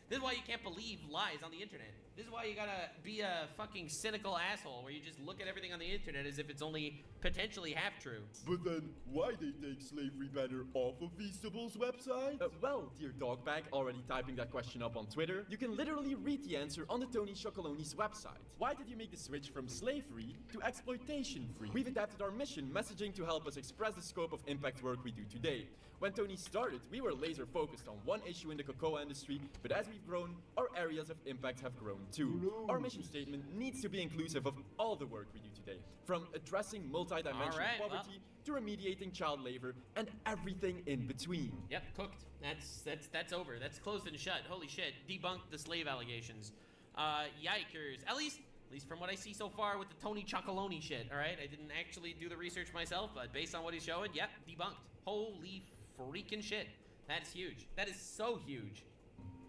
This is why you can't believe lies on the internet. This is why you gotta be a fucking cynical asshole where you just look at everything on the internet as if it's only potentially half true. But then, why they take slavery banner off of Feastables' website? Well, dear Dogback, already typing that question up on Twitter, you can literally read the answer on the Tony Chocolonely's website. Why did you make the switch from slave-free to exploitation-free? We've adapted our mission messaging to help us express the scope of impact work we do today. When Tony started, we were laser focused on one issue in the cocoa industry, but as we've grown, our areas of impact have grown too. Our mission statement needs to be inclusive of all the work we do today, from addressing multidimensional poverty to remediating child labor and everything in between. Yep, cooked. That's over. That's closed and shut. Holy shit. Debunked the slave allegations. Yikers. At least from what I see so far with the Tony Chocolonely shit, all right? I didn't actually do the research myself, but based on what he's showing, yep, debunked. Holy freaking shit. That's huge. That is so huge.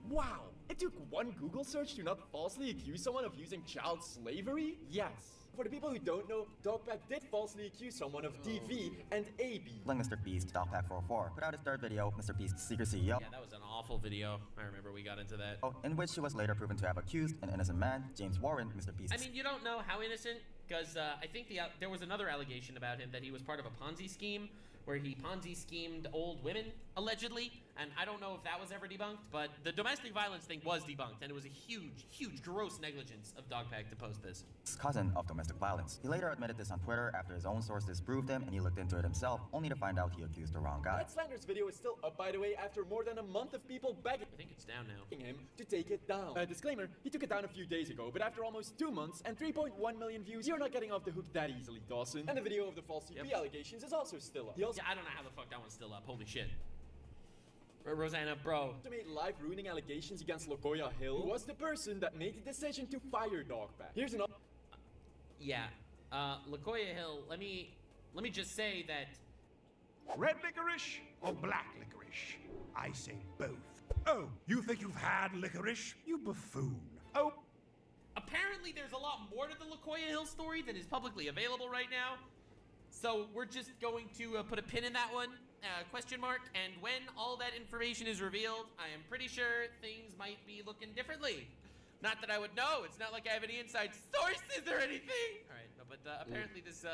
Wow, It took one Google search to not falsely accuse someone of using child slavery? Yes. For the people who don't know, Dogpack did falsely accuse someone of DV and AB. Like Mr. Beast, Dogpack404 put out his third video, Mr. Beast's Secret CEO. Yeah, that was an awful video. I remember we got into that. In which she was later proven to have accused an innocent man, James Warren, Mr. Beast. I mean, you don't know how innocent, because I think there was another allegation about him that he was part of a Ponzi scheme, where he Ponzi schemed old women, allegedly, and I don't know if that was ever debunked, but the domestic violence thing was debunked, and it was a huge, huge, gross negligence of Dogpack to post this. Cousin of domestic violence. He later admitted this on Twitter after his own sources proved him, and he looked into it himself, only to find out he accused the wrong guy. That slanderous video is still up, by the way, after more than a month of people begging I think it's down now. him to take it down. Disclaimer, he took it down a few days ago, but after almost 2 months and 3.1 million views, you're not getting off the hook that easily, Dawson. And the video of the false CP allegations is also still up. He also Yeah, I don't know how the fuck that one's still up. Holy shit. Rosanna, bro. made life-ruining allegations against Lokoya Hill, who was the person that made the decision to fire Dogpack. Here's another. Yeah. Lakoya Hill, let me just say that Red licorice or black licorice? I say both. Oh, you think you've had licorice? You buffoon. Oh, apparently there's a lot more to the Lakoya Hill story than is publicly available right now. So we're just going to put a pin in that one, question mark, and when all that information is revealed, I am pretty sure things might be looking differently. Not that I would know, it's not like I have any inside sources or anything. All right, no, but apparently this,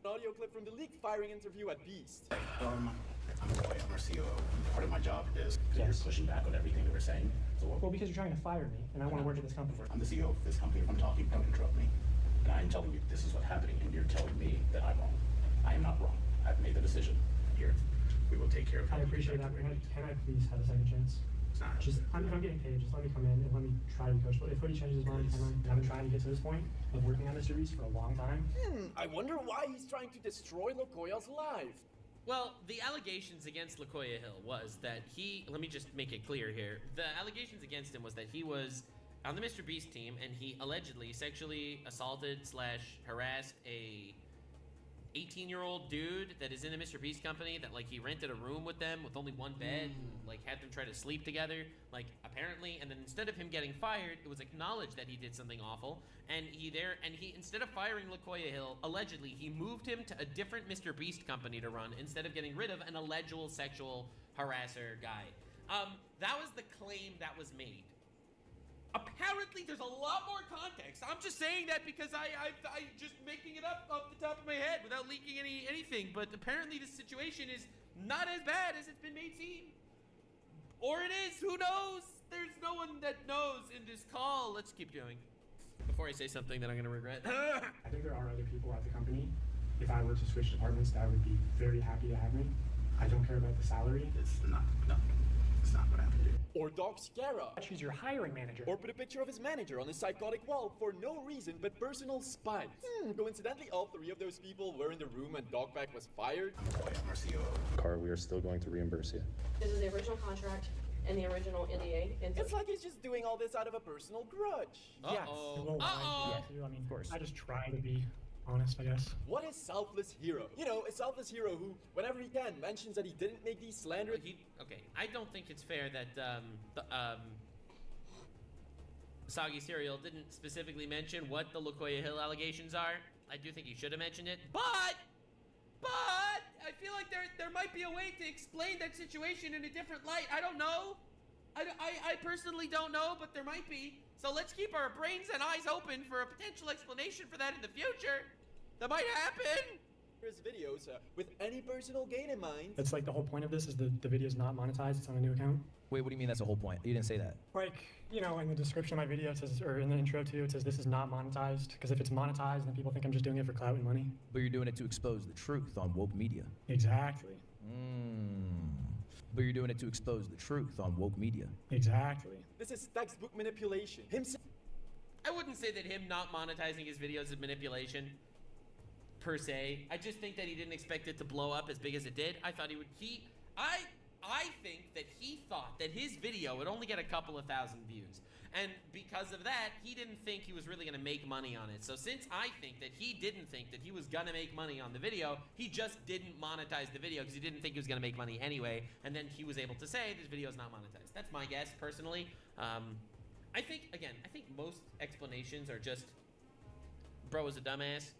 audio clip from the leaked firing interview at Beast. I'm Roy, I'm our COO. Part of my job is you're pushing back on everything that we're saying. So Well, because you're trying to fire me, and I want to work at this company. I'm the CEO of this company. If I'm talking, don't interrupt me. And I'm telling you this is what's happening, and you're telling me that I'm wrong. I am not wrong. I've made the decision. Here, we will take care of it. I appreciate that. Can I please have a second chance? It's not. Just, if I'm getting paid, just let me come in and let me try to be coachable. If Hoodie changes his mind, I've been trying to get to this point of working on Mr. Beast for a long time. I wonder why he's trying to destroy Lokoya's life. well, the allegations against Lakoya Hill was that let me just make it clear here. The allegations against him was that he was on the Mr. Beast team and he allegedly sexually assaulted / harassed a 18-year-old dude that is in the Mr. Beast company, that like he rented a room with them with only one bed, and, like had them try to sleep together, like apparently, and then instead of him getting fired, it was acknowledged that he did something awful, and he instead of firing Lakoya Hill, allegedly he moved him to a different Mr. Beast company to run instead of getting rid of an alleged sexual harasser guy. That was the claim that was made. Apparently, there's a lot more context. I'm just saying that because I just making it up off the top of my head without leaking anything. But apparently, this situation is not as bad as it's been made seem. Or it is. Who knows? There's no one that knows in this call. Let's keep going. Before I say something that I'm gonna regret. I think there are other people at the company. If I were to switch departments, that would be very happy to have me. I don't care about the salary. It's not what happened to you. Or Doc Scara. She's your hiring manager. Or put a picture of his manager on his psychotic wall for no reason but personal spite. Coincidentally, all three of those people were in the room when Dogpack was fired. I'm Roy, I'm our COO. Car, we are still going to reimburse you. This is the original contract and the original NDA. It's like he's just doing all this out of a personal grudge. Yes. I mean, of course. I just try to be honest, I guess. What a selfless hero. You know, a selfless hero who, whenever he can, mentions that he didn't make these slanderous... Okay, I don't think it's fair that Soggy Cereal didn't specifically mention what the Lakoya Hill allegations are. I do think he should have mentioned it, but I feel like there might be a way to explain that situation in a different light. I don't know. I personally don't know, but there might be. So let's keep our brains and eyes open for a potential explanation for that in the future. That might happen. His videos with any personal gain in mind. That's like the whole point of this is the video's not monetized. It's on a new account. Wait, what do you mean that's the whole point? You didn't say that. Like, you know, in the description of my video, it says, or in the intro too, it says this is not monetized. Because if it's monetized, then people think I'm just doing it for clout and money. But you're doing it to expose the truth on woke media. Exactly. But you're doing it to expose the truth on woke media. Exactly. This is textbook manipulation. I wouldn't say that him not monetizing his videos is manipulation, per se. I just think that he didn't expect it to blow up as big as it did. I thought he would. I think that he thought that his video would only get a couple of thousand views. And because of that, he didn't think he was really gonna make money on it. So since I think that he didn't think that he was gonna make money on the video, he just didn't monetize the video because he didn't think he was gonna make money anyway. And then he was able to say this video is not monetized. That's my guess, personally. I think most explanations are just, bro is a dumbass.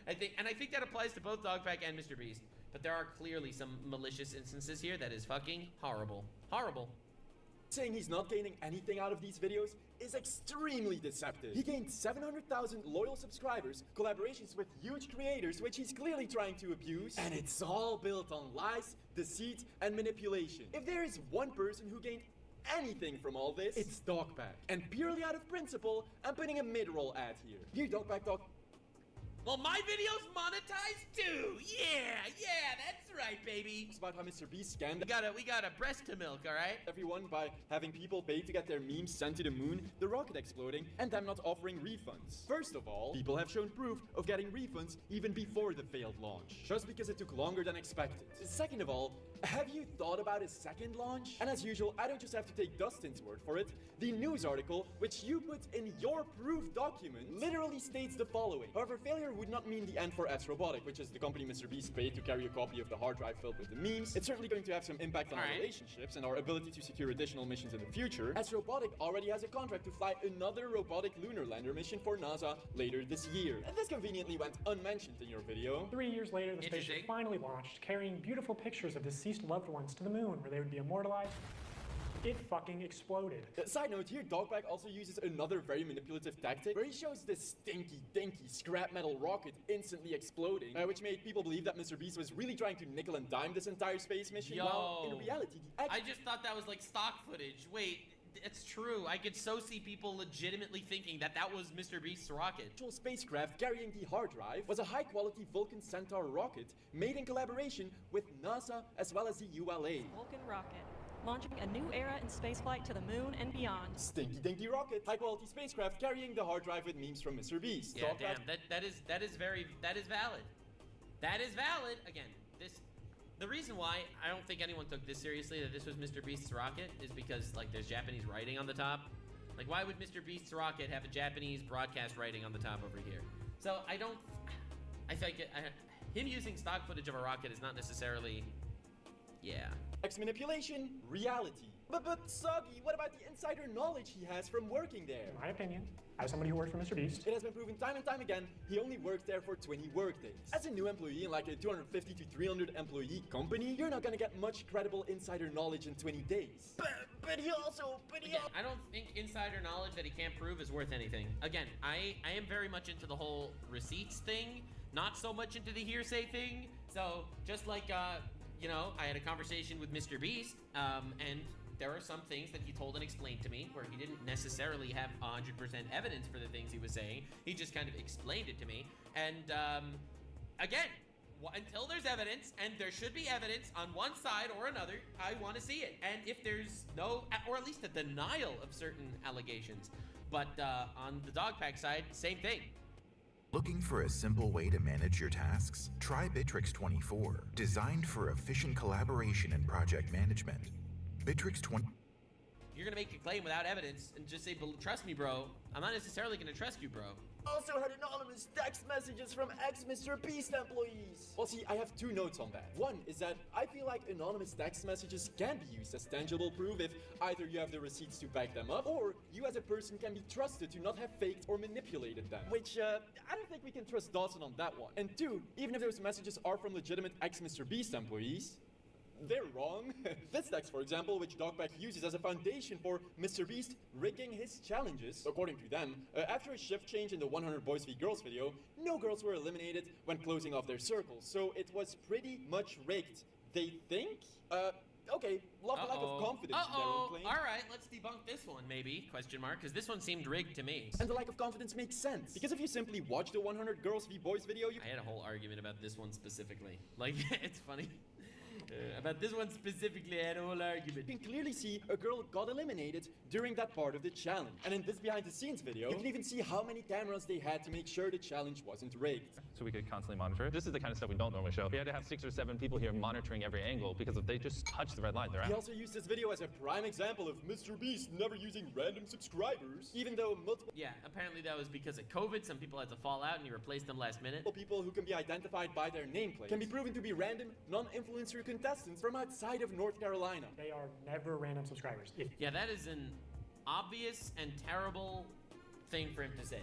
I think that applies to both Dogpack and Mr. Beast. But there are clearly some malicious instances here that is fucking horrible. Horrible. Saying he's not gaining anything out of these videos is extremely deceptive. He gained 700,000 loyal subscribers, collaborations with huge creators, which he's clearly trying to abuse, and it's all built on lies, deceit, and manipulation. If there is one person who gained anything from all this, it's Dogpack. And purely out of principle, I'm putting a mid-roll ad here. Here, Dogpack Dog. Well, my video's monetized too. Yeah, that's right, baby. It's about how Mr. Beast scammed. We got a breast to milk, all right? Everyone by having people pay to get their memes sent to the moon, the rocket exploding, and them not offering refunds. First of all, people have shown proof of getting refunds even before the failed launch, just because it took longer than expected. Second of all, have you thought about a second launch? And as usual, I don't just have to take Dustin's word for it. The news article, which you put in your proof document, literally states the following. However, failure would not mean the end for S Robotic, which is the company Mr. Beast paid to carry a copy of the hard drive filled with the memes. It's certainly going to have some impact on our relationships and our ability to secure additional missions in the future, as Robotic already has a contract to fly another robotic lunar lander mission for NASA later this year. And this conveniently went unmentioned in your video. 3 years later, the spaceship finally launched, carrying beautiful pictures of deceased loved ones to the moon, where they would be immortalized. It fucking exploded. Side note here, Dogpack also uses another very manipulative tactic where he shows this stinky, dinky scrap metal rocket instantly exploding, which made people believe that Mr. Beast was really trying to nickel and dime this entire space mission. Yo, while in reality, I just thought that was like stock footage. Wait, it's true. I could so see people legitimately thinking that that was Mr. Beast's rocket. The actual spacecraft carrying the hard drive was a high-quality Vulcan Centaur rocket made in collaboration with NASA as well as the ULA. Vulcan rocket, launching a new era in spaceflight to the moon and beyond. Stinky dinky rocket, high-quality spacecraft carrying the hard drive with memes from Mr. Beast. Yeah, damn, that is valid. That is valid. Again, the reason why I don't think anyone took this seriously, that this was Mr. Beast's rocket, is because like there's Japanese writing on the top. Like, why would Mr. Beast's rocket have a Japanese broadcast writing on the top over here? So I think him using stock footage of a rocket is not necessarily, yeah. X manipulation, reality. But Soggy, what about the insider knowledge he has from working there? In my opinion, as somebody who worked for Mr. Beast, it has been proven time and time again, he only worked there for 20 workdays. As a new employee in like a 250 to 300 employee company, you're not gonna get much credible insider knowledge in 20 days. But he also, I don't think insider knowledge that he can't prove is worth anything. Again, I am very much into the whole receipts thing, not so much into the hearsay thing. So just like, you know, I had a conversation with Mr. Beast, and there are some things that he told and explained to me where he didn't necessarily have 100% evidence for the things he was saying. He just kind of explained it to me. And again, until there's evidence, and there should be evidence on one side or another, I want to see it. And if there's no, or at least a denial of certain allegations. But on the Dogpack side, same thing. Looking for a simple way to manage your tasks? Try Bittrex 24, designed for efficient collaboration and project management. Bittrex 20. You're gonna make a claim without evidence and just say, trust me, bro. I'm not necessarily gonna trust you, bro. Also had anonymous text messages from ex-Mr. Beast employees. Well, see, I have two notes on that. One is that I feel like anonymous text messages can be used as tangible proof if either you have the receipts to back them up, or you as a person can be trusted to not have faked or manipulated them. Which, I don't think we can trust Dawson on that one. And two, even if those messages are from legitimate ex-Mr. Beast employees, they're wrong. This text, for example, which Dogpack uses as a foundation for Mr. Beast rigging his challenges, according to them, after a shift change in the 100 Boys v Girls video, no girls were eliminated when closing off their circles, so it was pretty much rigged. They think? Okay, love the lack of confidence in their own claim. Alright, let's debunk this one, maybe, question mark, because this one seemed rigged to me. And the lack of confidence makes sense, because if you simply watch the 100 Girls v Boys video, I had a whole argument about this one specifically. Like, it's funny. About this one specifically, I had a whole argument. You can clearly see a girl got eliminated during that part of the challenge. And in this behind the scenes video, you can even see how many cameras they had to make sure the challenge wasn't rigged. So we could constantly monitor it. This is the kind of stuff we don't normally show. We had to have 6 or 7 people here monitoring every angle because if they just touch the red line, they're out. He also used this video as a prime example of Mr. Beast never using random subscribers, even though multiple apparently that was because of COVID. Some people had to fall out and he replaced them last minute. People who can be identified by their nameplate can be proven to be random, non-influencer contestants from outside of North Carolina. They are never random subscribers. Yeah, that is an obvious and terrible thing for him to say.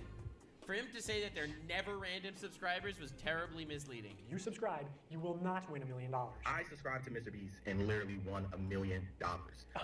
For him to say that they're never random subscribers was terribly misleading. If you subscribe, you will not win $1 million. I subscribed to Mr. Beast and literally won $1 million.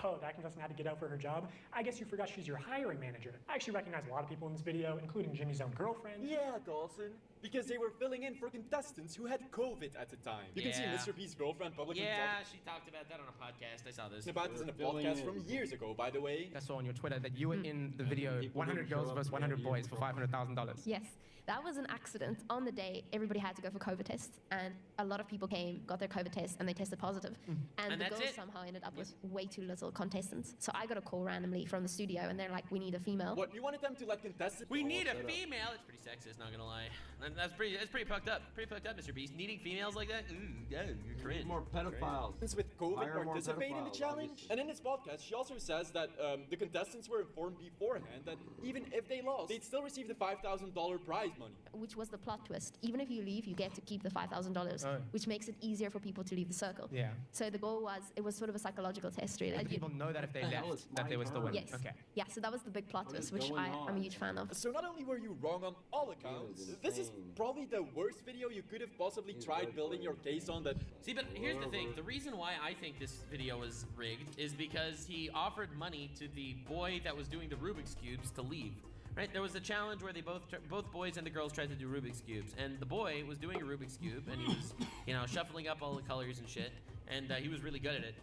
Oh, that contestant had to get out for her job? I guess you forgot she's your hiring manager. I actually recognize a lot of people in this video, including Jimmy's own girlfriend. Yeah, Dawson. Because they were filling in for contestants who had COVID at the time. You can see Mr. Beast's girlfriend publicly talking. She talked about that on a podcast. I saw this. About this in a podcast from years ago, by the way. I saw on your Twitter that you were in the video 100 girls versus 100 boys for $500,000. Yes, that was an accident. On the day, everybody had to go for COVID tests, and a lot of people came, got their COVID test, and they tested positive. And the girls somehow ended up with way too little contestants. So I got a call randomly from the studio, and they're like, we need a female. What, you wanted them to let contestants? We need a female! It's pretty sexist, not gonna lie. And that's pretty fucked up. Pretty fucked up, Mr. Beast. Needing females like that? You're cringe. More pedophiles. Since with COVID participate in the challenge. And in this podcast, she also says that the contestants were informed beforehand that even if they lost, they'd still receive the $5,000 prize money. Which was the plot twist. Even if you leave, you get to keep the $5,000, which makes it easier for people to leave the circle. Yeah. So the goal was, it was sort of a psychological test, really. Like people know that if they left, that they were still winning. Yes. Okay. Yeah, so that was the big plot twist, which I'm a huge fan of. So not only were you wrong on all accounts, this is probably the worst video you could have possibly tried building your case on that. See, but here's the thing. The reason why I think this video was rigged is because he offered money to the boy that was doing the Rubik's Cubes to leave. Right? There was a challenge where they both boys and the girls tried to do Rubik's Cubes, and the boy was doing a Rubik's Cube, and he was, shuffling up all the colors and shit, and he was really good at it.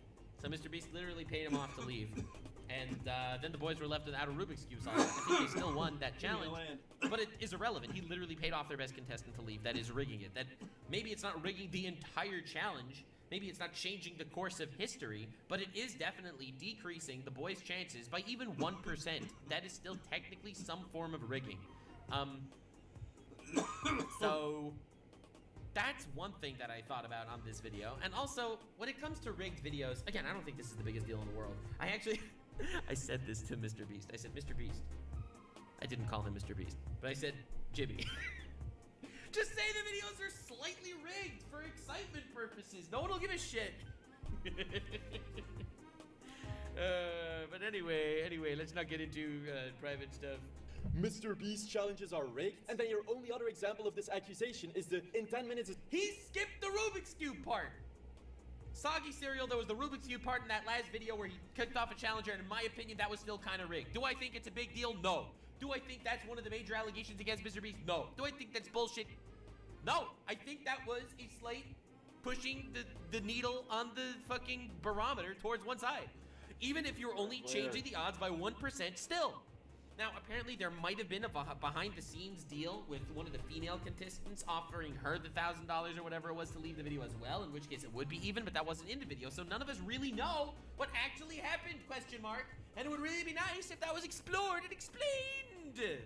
So Mr. Beast literally paid him off to leave. And then the boys were left without a Rubik's Cube solved. I think they still won that challenge, but it is irrelevant. He literally paid off their best contestant to leave. That is rigging it. That maybe it's not rigging the entire challenge. Maybe it's not changing the course of history, but it is definitely decreasing the boys' chances by even 1%. That is still technically some form of rigging. So that's one thing that I thought about on this video. And also, when it comes to rigged videos, again, I don't think this is the biggest deal in the world. I said this to Mr. Beast. I said, Mr. Beast. I didn't call him Mr. Beast, but I said, Jimmy. Just say the videos are slightly rigged for excitement purposes. No one will give a shit. But anyway, let's not get into private stuff. Mr. Beast challenges are rigged, and then your only other example of this accusation is the in 10 minutes. He skipped the Rubik's Cube part. Soggy Cereal, there was the Rubik's Cube part in that last video where he kicked off a challenger, and in my opinion, that was still kind of rigged. Do I think it's a big deal? No. Do I think that's one of the major allegations against Mr. Beast? No. Do I think that's bullshit? No. I think that was a slight pushing the needle on the fucking barometer towards one side. Even if you're only changing the odds by 1% still. Now, apparently there might have been a behind-the-scenes deal with one of the female contestants offering her the $1,000 or whatever it was to leave the video as well, in which case it would be even, but that wasn't in the video, so none of us really know what actually happened, ? And it would really be nice if that was explored and explained.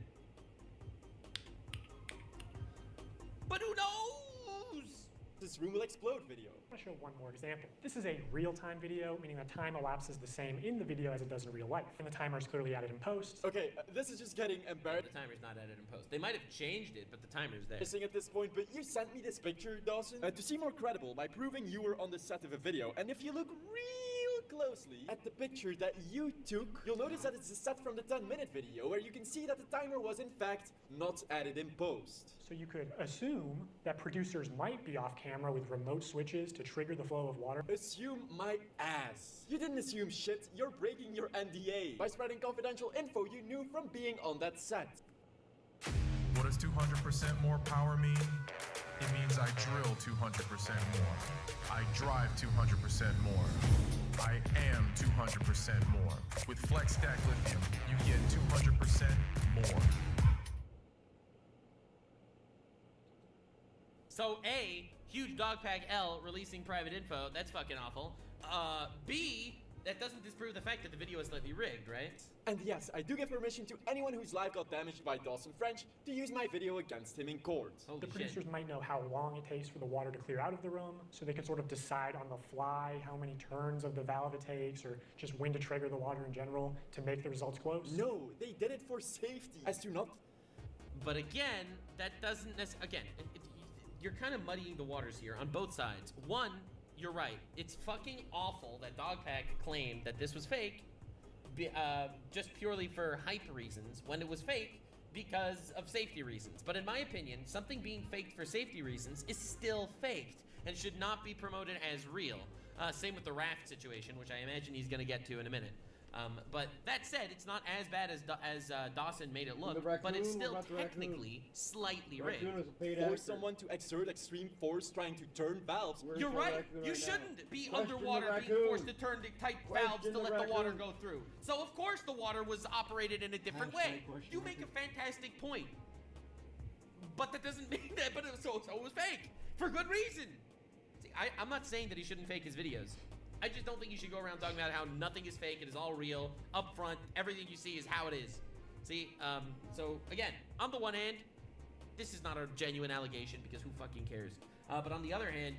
But who knows? This room will explode video. I'm going to show one more example. This is a real-time video, meaning the time elapses the same in the video as it does in real life. And the timer is clearly added in post. Okay, this is just getting embarrassing. The timer's not added in post. They might have changed it, but the timer's there. At this point, but you sent me this picture, Dawson, to seem more credible by proving you were on the set of a video. And if you look real closely at the picture that you took, you'll notice that it's a set from the 10-minute video where you can see that the timer was in fact not added in post. So you could assume that producers might be off camera with remote switches to trigger the flow of water. Assume my ass. You didn't assume shit, you're breaking your NDA by spreading confidential info you knew from being on that set. What does 200% more power mean? It means I drill 200% more. I drive 200% more. I am 200% more. With FlexStack Lithium, you get 200% more. So A, huge Dogpack L releasing private info. That's fucking awful. B, that doesn't disprove the fact that the video is slightly rigged, right? And yes, I do give permission to anyone whose life got damaged by Dawson French to use my video against him in court. The producers might know how long it takes for the water to clear out of the room, so they can sort of decide on the fly how many turns of the valve it takes, or just when to trigger the water in general to make the results close. No, they did it for safety. As to not... But again, that doesn't necessarily... Again, you're kind of muddying the waters here on both sides. One, you're right. It's fucking awful that Dogpack claimed that this was fake just purely for hype reasons, when it was fake because of safety reasons. But in my opinion, something being faked for safety reasons is still faked and should not be promoted as real. Same with the raft situation, which I imagine he's going to get to in a minute. But that said, it's not as bad as Dawson made it look, but it's still technically slightly rigged. For someone to exert extreme force trying to turn valves. You're right. You shouldn't be underwater being forced to turn the tight valves to let the water go through. So of course the water was operated in a different way. You make a fantastic point. But that doesn't mean that, but it was fake. For good reason. See, I'm not saying that he shouldn't fake his videos. I just don't think you should go around talking about how nothing is fake, it is all real, up front, everything you see is how it is. See, so again, on the one hand, this is not a genuine allegation because who fucking cares? But on the other hand,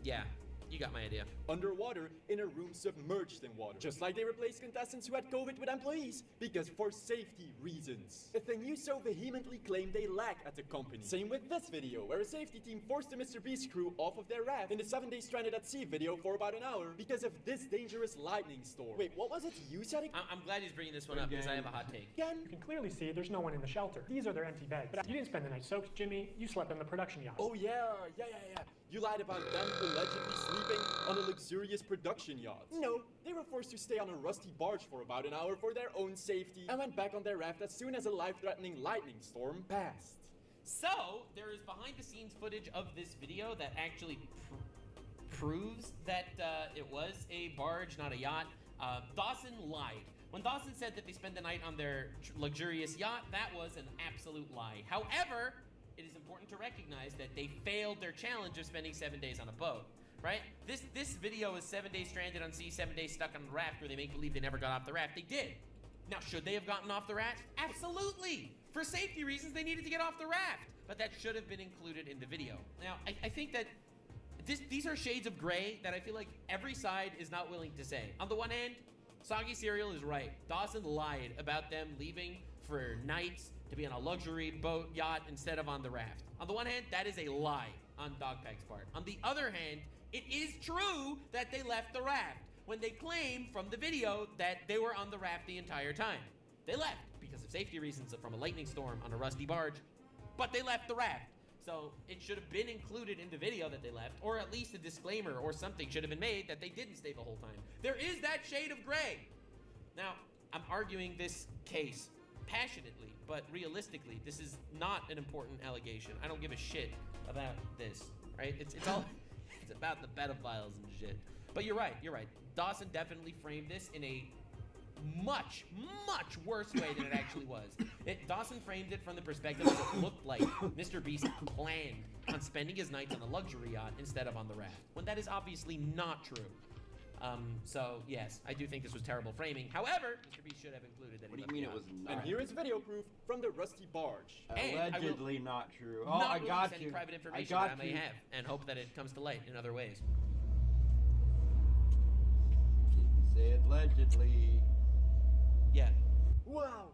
yeah, you got my idea. Underwater, in a room submerged in water. Just like they replaced contestants who had COVID with employees, because for safety reasons. A thing you so vehemently claim they lack at the company. Same with this video, where a safety team forced the Mr. Beast crew off of their raft in the 7 Days Stranded at Sea video for about an hour because of this dangerous lightning storm. Wait, what was it you said? I'm glad he's bringing this one up because I have a hot take. Again, you can clearly see there's no one in the shelter. These are their empty beds. But you didn't spend the night soaked, Jimmy. You slept on the production yacht. Oh yeah. You lied about them allegedly sleeping on a luxurious production yacht. No, they were forced to stay on a rusty barge for about an hour for their own safety and went back on their raft as soon as a life-threatening lightning storm passed. So, there is behind-the-scenes footage of this video that actually proves that it was a barge, not a yacht. Dawson lied. When Dawson said that they spent the night on their luxurious yacht, that was an absolute lie. However, it is important to recognize that they failed their challenge of spending 7 days on a boat, right? This video is 7 days stranded on sea, 7 days stuck on a raft where they make believe they never got off the raft. They did. Now, should they have gotten off the raft? Absolutely. For safety reasons, they needed to get off the raft, but that should have been included in the video. Now, I think that these are shades of gray that I feel like every side is not willing to say. On the one hand, Soggy Cereal is right. Dawson lied about them leaving for nights to be on a luxury boat yacht instead of on the raft. On the one hand, that is a lie on Dogpack's part. On the other hand, it is true that they left the raft when they claim from the video that they were on the raft the entire time. They left because of safety reasons from a lightning storm on a rusty barge, but they left the raft. So it should have been included in the video that they left, or at least a disclaimer or something should have been made that they didn't stay the whole time. There is that shade of gray. Now, I'm arguing this case passionately, but realistically, this is not an important allegation. I don't give a shit about this, right? It's all, it's about the pedophiles and shit. But you're right. Dawson definitely framed this in a much, much worse way than it actually was. Dawson framed it from the perspective that it looked like Mr. Beast planned on spending his nights on a luxury yacht instead of on the raft, when that is obviously not true. So yes, I do think this was terrible framing. However, Mr. Beast should have included that. What do you mean it was not? And here is video proof from the rusty barge. Allegedly not true. Oh, not I got any you. private information I got that I may you. have, and hope that it comes to light in other ways. Say allegedly. Yeah. Wow.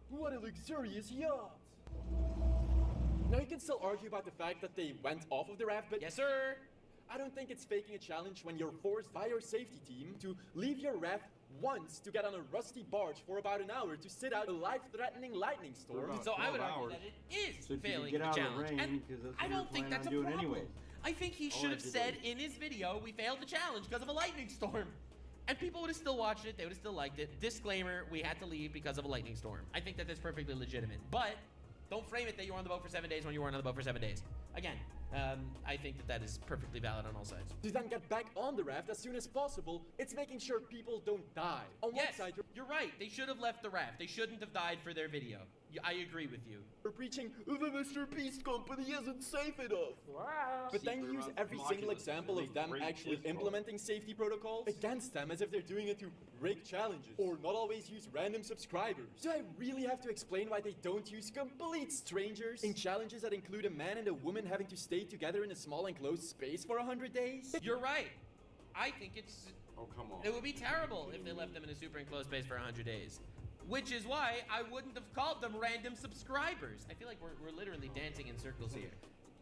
What a luxurious yacht! Now you can still argue about the fact that they went off of the raft, but yes, sir. I don't think it's faking a challenge when you're forced by your safety team to leave your raft once to get on a rusty barge for about an hour to sit out a life-threatening lightning storm. So I would argue that it is failing the challenge, and I don't think that's a problem. Anyways. I think he should have said in his video, we failed the challenge because of a lightning storm. And people would have still watched it, they would have still liked it. Disclaimer, we had to leave because of a lightning storm. I think that that's perfectly legitimate. But Don't frame it that you were on the boat for 7 days when you weren't on the boat for 7 days. Again, I think that is perfectly valid on all sides. To then get back on the raft as soon as possible, it's making sure people don't die. On one side, you're right. They should have left the raft. They shouldn't have died for their video. I agree with you. We're preaching, the Mr. Beast company isn't safe enough. Wow. But then you use every single example of them actually implementing safety protocols against them as if they're doing it to rig challenges. Or not always use random subscribers. Do I really have to explain why they don't use complete strangers in challenges that include a man and a woman having to stay together in a small enclosed space for 100 days? You're right. I think it's... Oh, come on. It would be terrible if they left them in a super enclosed space for 100 days. Which is why I wouldn't have called them random subscribers. I feel like we're literally dancing in circles here.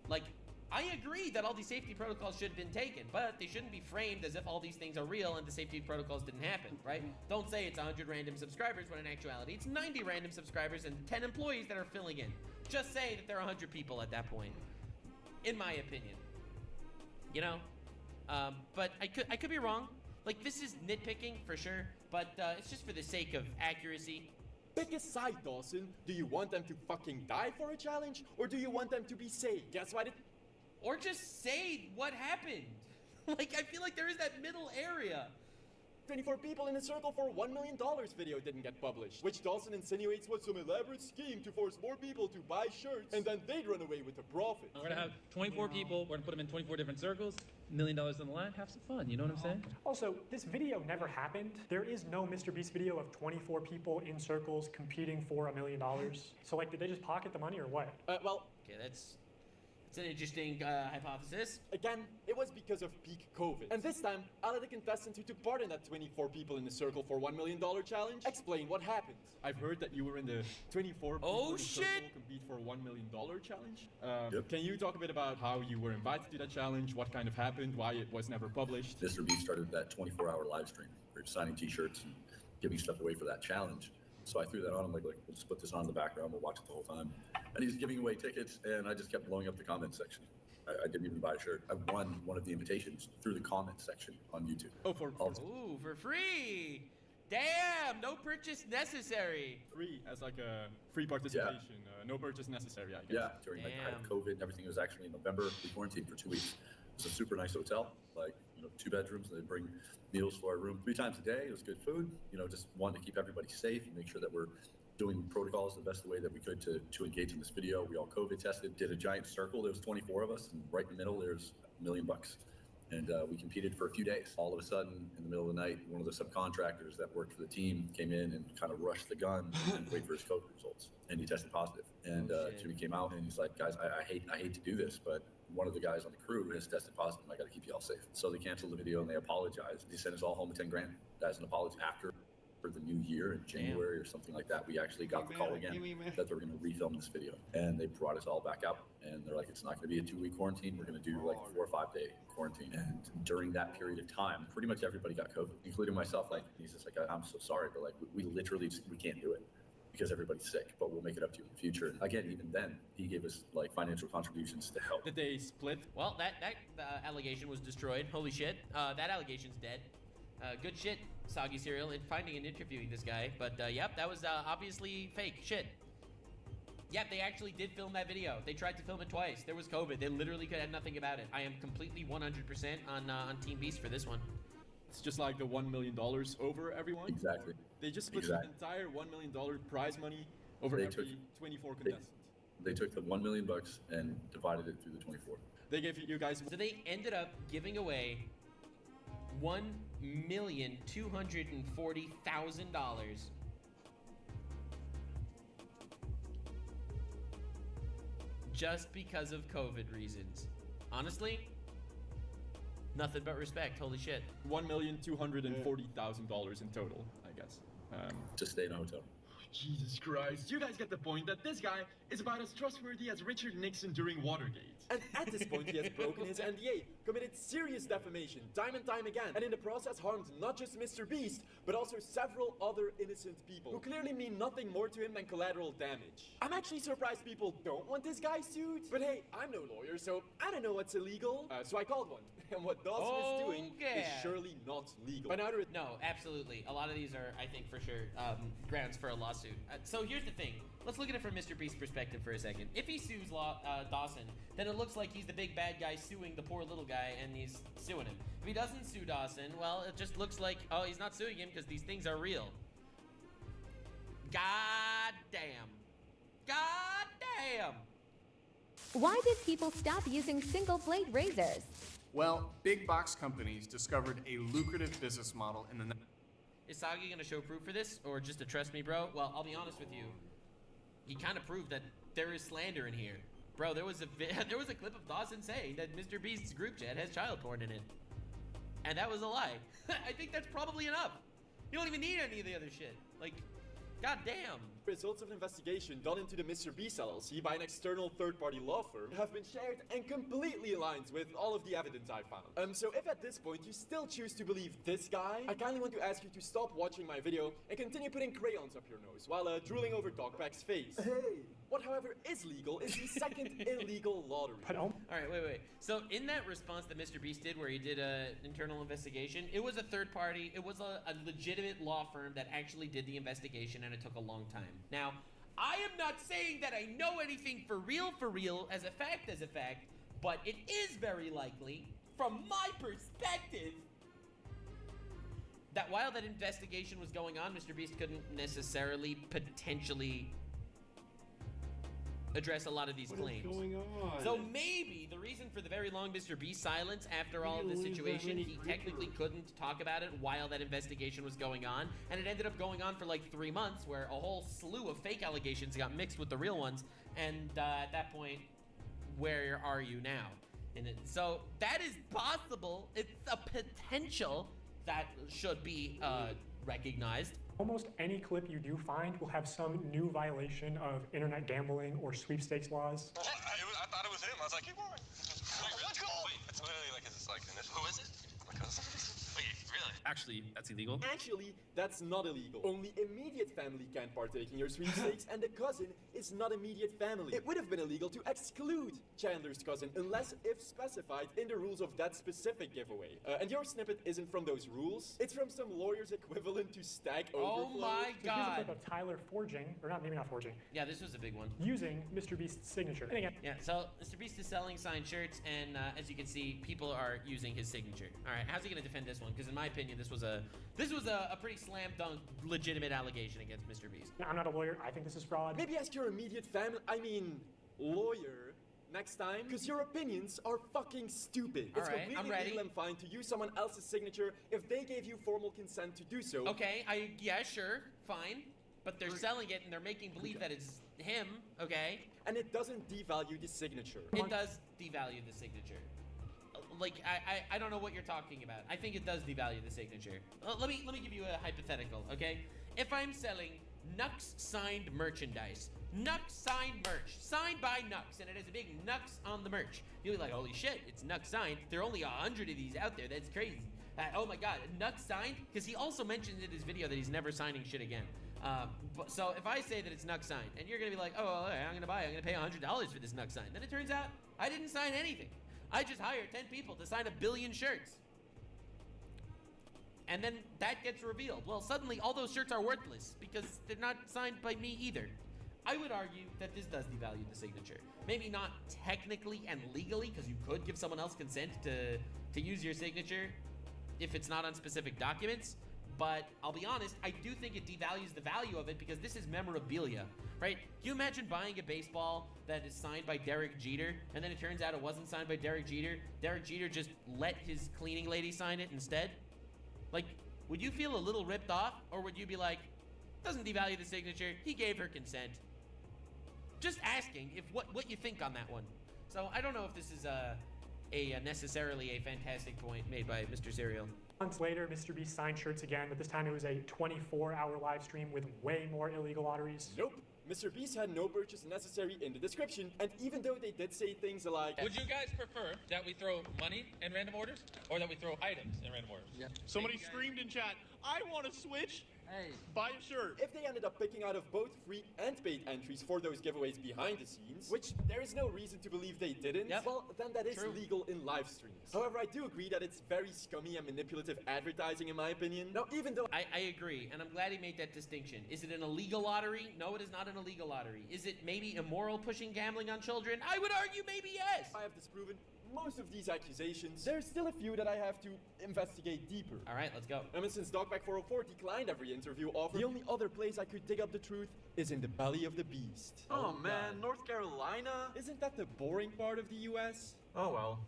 Like, I agree that all these safety protocols should have been taken, but they shouldn't be framed as if all these things are real and the safety protocols didn't happen, right? Don't say it's 100 random subscribers when in actuality it's 90 random subscribers and 10 employees that are filling in. Just say that there are 100 people at that point, in my opinion. You know? But I could be wrong. Like, this is nitpicking for sure, but it's just for the sake of accuracy. Pick a side, Dawson. Do you want them to fucking die for a challenge, or do you want them to be safe? Guess what? Or just say what happened. Like, I feel like there is that middle area. 24 people in a circle for $1 million video didn't get published, which Dawson insinuates was some elaborate scheme to force more people to buy shirts, and then they'd run away with a profit. We're gonna have 24 people, we're gonna put them in 24 different circles, $1 million on the line, have some fun, you know what I'm saying? Also, this video never happened. There is no Mr. Beast video of 24 people in circles competing for $1 million. So, like, did they just pocket the money or what? Okay, that's an interesting hypothesis. Again, it was because of peak COVID. And this time, I'll let the contestants who took part in that 24 people in the circle for $1 million challenge explain what happened. I've heard that you were in the 24 people in the circle compete for $1 million challenge. Can you talk a bit about how you were invited to that challenge, what kind of happened, why it was never published? Mr. Beast started that 24-hour live stream. We were signing t-shirts and giving stuff away for that challenge. So I threw that on. I'm like, we'll just put this on in the background. We'll watch it the whole time. And he's giving away tickets, and I just kept blowing up the comment section. I didn't even buy a shirt. I won one of the invitations through the comment section on YouTube. Oh, for free! Damn, no purchase necessary. Free, as like a free participation. No purchase necessary, I guess. Yeah, during like I had COVID and everything. It was actually in November. We quarantined for 2 weeks. It was a super nice hotel, like 2 bedrooms. They bring meals for our room 3 times a day. It was good food. Just wanted to keep everybody safe and make sure that we're doing protocols the best way that we could to engage in this video. We all COVID tested, did a giant circle. There was 24 of us, and right in the middle, there's $1 million. And we competed for a few days. All of a sudden, in the middle of the night, one of the subcontractors that worked for the team came in and kind of rushed the gun and waited for his COVID results. And he tested positive. And Jimmy came out and he's like, guys, I hate to do this, but one of the guys on the crew has tested positive. I got to keep you all safe. So they canceled the video and they apologized. They sent us all home with 10 grand as an apology. After the new year in January or something like that, we actually got the call again that they were going to refilm this video. And they brought us all back out. And they're like, it's not going to be a 2-week quarantine. We're going to do like a 4 or 5 day quarantine. And during that period of time, pretty much everybody got COVID, including myself. Like, he's just like, I'm so sorry, but like, we literally just, we can't do it because everybody's sick, but we'll make it up to you in the future. And again, even then, he gave us like financial contributions to help. Did they split? Well, that allegation was destroyed. Holy shit. That allegation's dead. Good shit, Soggy Cereal, in finding and interviewing this guy. But yep, that was obviously fake shit. Yep, they actually did film that video. They tried to film it twice. There was COVID. They literally could have nothing about it. I am completely 100% on Team Beast for this one. It's just like the $1 million over everyone. Exactly. They just split the entire $1 million prize money over every 24 contestants. They took the $1 million and divided it through the 24. They gave you guys. So they ended up giving away $1,240,000 just because of COVID reasons. Honestly, nothing but respect. Holy shit. $1,240,000 in total, I guess. To stay in a hotel. Jesus Christ, you guys get the point that this guy is about as trustworthy as Richard Nixon during Watergate. And at this point, he has broken his NDA, committed serious defamation time and time again, and in the process harmed not just Mr. Beast, but also several other innocent people who clearly mean nothing more to him than collateral damage. I'm actually surprised people don't want this guy sued, but hey, I'm no lawyer, so I don't know what's illegal, so I called one. And what Dawson is doing is surely not legal. No, absolutely. A lot of these are, I think, for sure, grounds for a lawsuit. lawsuit. So here's the thing. Let's look at it from Mr. Beast's perspective for a second. If he sues Dawson, then it looks like he's the big bad guy suing the poor little guy, and he's suing him. If he doesn't sue Dawson, well, it just looks like, oh, he's not suing him because these things are real. God damn. God damn. Why did people stop using single blade razors? Well, big box companies discovered a lucrative business model in the... Is Sagi gonna show proof for this, or just to trust me, bro? Well, I'll be honest with you. He kind of proved that there is slander in here. Bro, there was a clip of Dawson saying that Mr. Beast's group chat has child porn in it. And that was a lie. I think that's probably enough. You don't even need any of the other shit. Like, goddamn. Results of an investigation done into the Mr. Beast LLC by an external third-party law firm have been shared and completely aligns with all of the evidence I found. So if at this point you still choose to believe this guy, I kindly want to ask you to stop watching my video and continue putting crayons up your nose while drooling over Dogpack's face. Hey! What, however, is legal is the second illegal lottery. Alright, wait. So in that response that Mr. Beast did where he did an internal investigation, it was a third party, it was a legitimate law firm that actually did the investigation, and it took a long time. Now, I am not saying that I know anything for real, as a fact, but it is very likely, from my perspective, that while that investigation was going on, Mr. Beast couldn't necessarily potentially address a lot of these claims. What is going on? So maybe the reason for the very long Mr. Beast silence after all of the situation, he technically couldn't talk about it while that investigation was going on, and it ended up going on for like 3 months, where a whole slew of fake allegations got mixed with the real ones, and at that point, where are you now? So that is possible. It's a potential that should be recognized. Almost any clip you do find will have some new violation of internet gambling or sweepstakes laws. I thought it was him. I was like, keep going. Let's go. Wait, it's literally like his initial. Who is it? My cousin. Wait, really? Actually, that's illegal. Actually, that's not illegal. Only immediate family can partake in your sweepstakes, and the cousin is not immediate family. It would have been illegal to exclude Chandler's cousin, unless if specified in the rules of that specific giveaway. And your snippet isn't from those rules. It's from some lawyer's equivalent to Stack Overflow. Oh my So here's a god. clip of Tyler forging, or maybe not forging, Yeah, this was a big one. using Mr. Beast's signature. And again, Yeah, so Mr. Beast is selling signed shirts, and as you can see, people are using his signature. All right, how's he gonna defend this one? Because in my opinion, this was a pretty slam dunk, legitimate allegation against Mr. Beast. I'm not a lawyer. I think this is fraud. Maybe ask your immediate family, lawyer, next time, because your opinions are fucking stupid. It's Alright, I'm completely ready. legal and fine to use someone else's signature if they gave you formal consent to do so. Okay, yeah, sure, fine. But they're selling it and they're making believe that it's him, okay? And it doesn't devalue the signature. It does devalue the signature. Like, I don't know what you're talking about. I think it does devalue the signature. Let me give you a hypothetical, okay? If I'm selling Nux signed merchandise, Nux signed merch, signed by Nux, and it has a big Nux on the merch, you'll be like, holy shit, it's Nux signed. There are only 100 of these out there. That's crazy. Oh my god, Nux signed? Because he also mentioned in his video that he's never signing shit again. So if I say that it's Nux signed, and you're gonna be like, oh, well, I'm gonna pay $100 for this Nux sign, then it turns out I didn't sign anything. I just hired 10 people to sign 1 billion shirts. And then that gets revealed. Well, suddenly all those shirts are worthless because they're not signed by me either. I would argue that this does devalue the signature. Maybe not technically and legally, because you could give someone else consent to use your signature if it's not on specific documents. But I'll be honest, I do think it devalues the value of it because this is memorabilia, right? Can you imagine buying a baseball that is signed by Derek Jeter, and then it turns out it wasn't signed by Derek Jeter? Derek Jeter just let his cleaning lady sign it instead? Like, would you feel a little ripped off, or would you be like, doesn't devalue the signature, he gave her consent? Just asking if what you think on that one. So I don't know if this is necessarily a fantastic point made by Mr. Serial. Months later, Mr. Beast signed shirts again, but this time it was a 24-hour live stream with way more illegal lotteries. Nope. Mr. Beast had no purchase necessary in the description, and even though they did say things like, Would you guys prefer that we throw money in random orders, or that we throw items in random orders? Somebody screamed in chat, I want a Switch, Hey. Buy a shirt. If they ended up picking out of both free and paid entries for those giveaways behind the scenes, which there is no reason to believe they didn't, well, then that is legal in live streams. However, I do agree that it's very scummy and manipulative advertising in my opinion. Now, even though I agree, and I'm glad he made that distinction. Is it an illegal lottery? No, it is not an illegal lottery. Is it maybe immoral pushing gambling on children? I would argue maybe yes. I have disproven most of these accusations, there's still a few that I have to investigate deeper. All right, let's go. And since Dogpack404 declined every interview offer, the only other place I could dig up the truth is in the belly of the beast. Oh man, North Carolina? Isn't that the boring part of the US? Oh well.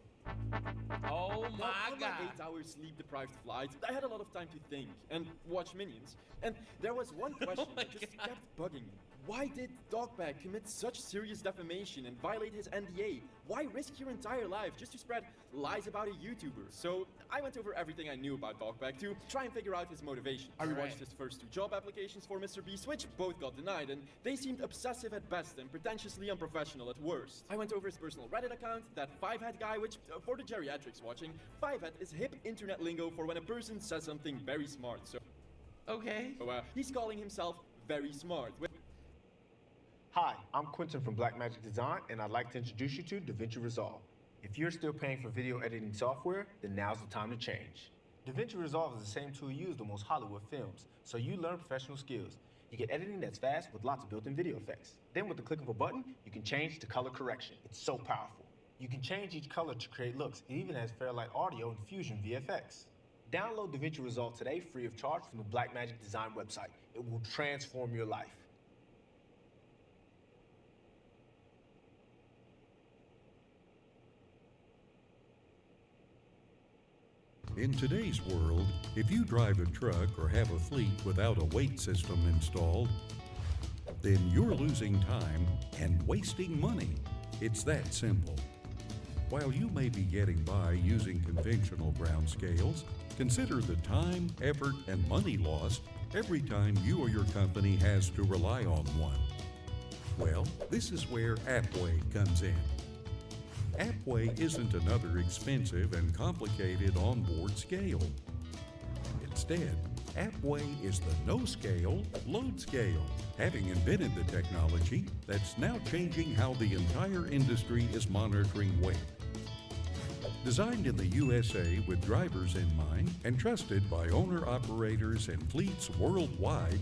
Oh my God. God. 8-hour sleep-deprived flights, I had a lot of time to think and watch Minions. And there was one question that just kept bugging me. Why did Dogpack commit such serious defamation and violate his NDA? Why risk your entire life just to spread lies about a YouTuber? So I went over everything I knew about Dogpack to try and figure out his motivation. I rewatched his first 2 job applications for MrBeast, which both got denied, and they seemed obsessive at best and pretentiously unprofessional at worst. I went over his personal Reddit account, that 5head guy, which, for the geriatrics watching, 5head is hip internet lingo for when a person says something very smart, so... Okay. So, he's calling himself very smart. Hi, I'm Quentin from Blackmagic Design, and I'd like to introduce you to DaVinci Resolve. If you're still paying for video editing software, then now's the time to change. DaVinci Resolve is the same tool used on most Hollywood films, so you learn professional skills. You get editing that's fast with lots of built-in video effects. Then with the click of a button, you can change to color correction. It's so powerful. You can change each color to create looks. It even has Fairlight Audio and Fusion VFX. Download DaVinci Resolve today free of charge from the Blackmagic Design website. It will transform your life. In today's world, if you drive a truck or have a fleet without a weight system installed, then you're losing time and wasting money. It's that simple. While you may be getting by using conventional ground scales, consider the time, effort, and money lost every time you or your company has to rely on one. Well, this is where Appway comes in. Appway isn't another expensive and complicated onboard scale. Instead, Appway is the no-scale, load scale, having invented the technology that's now changing how the entire industry is monitoring weight. Designed in the USA with drivers in mind and trusted by owner-operators and fleets worldwide,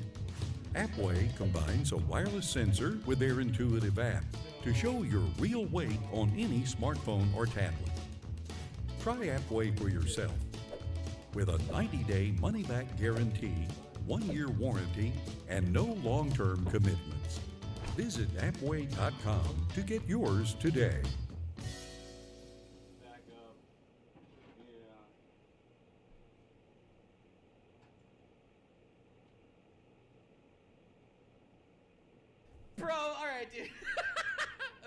Appway combines a wireless sensor with their intuitive app to show your real weight on any smartphone or tablet. Try Appway for yourself. With a 90-day money-back guarantee, 1-year warranty, and no long-term commitments. Visit Appway.com to get yours today. Bro, alright, dude.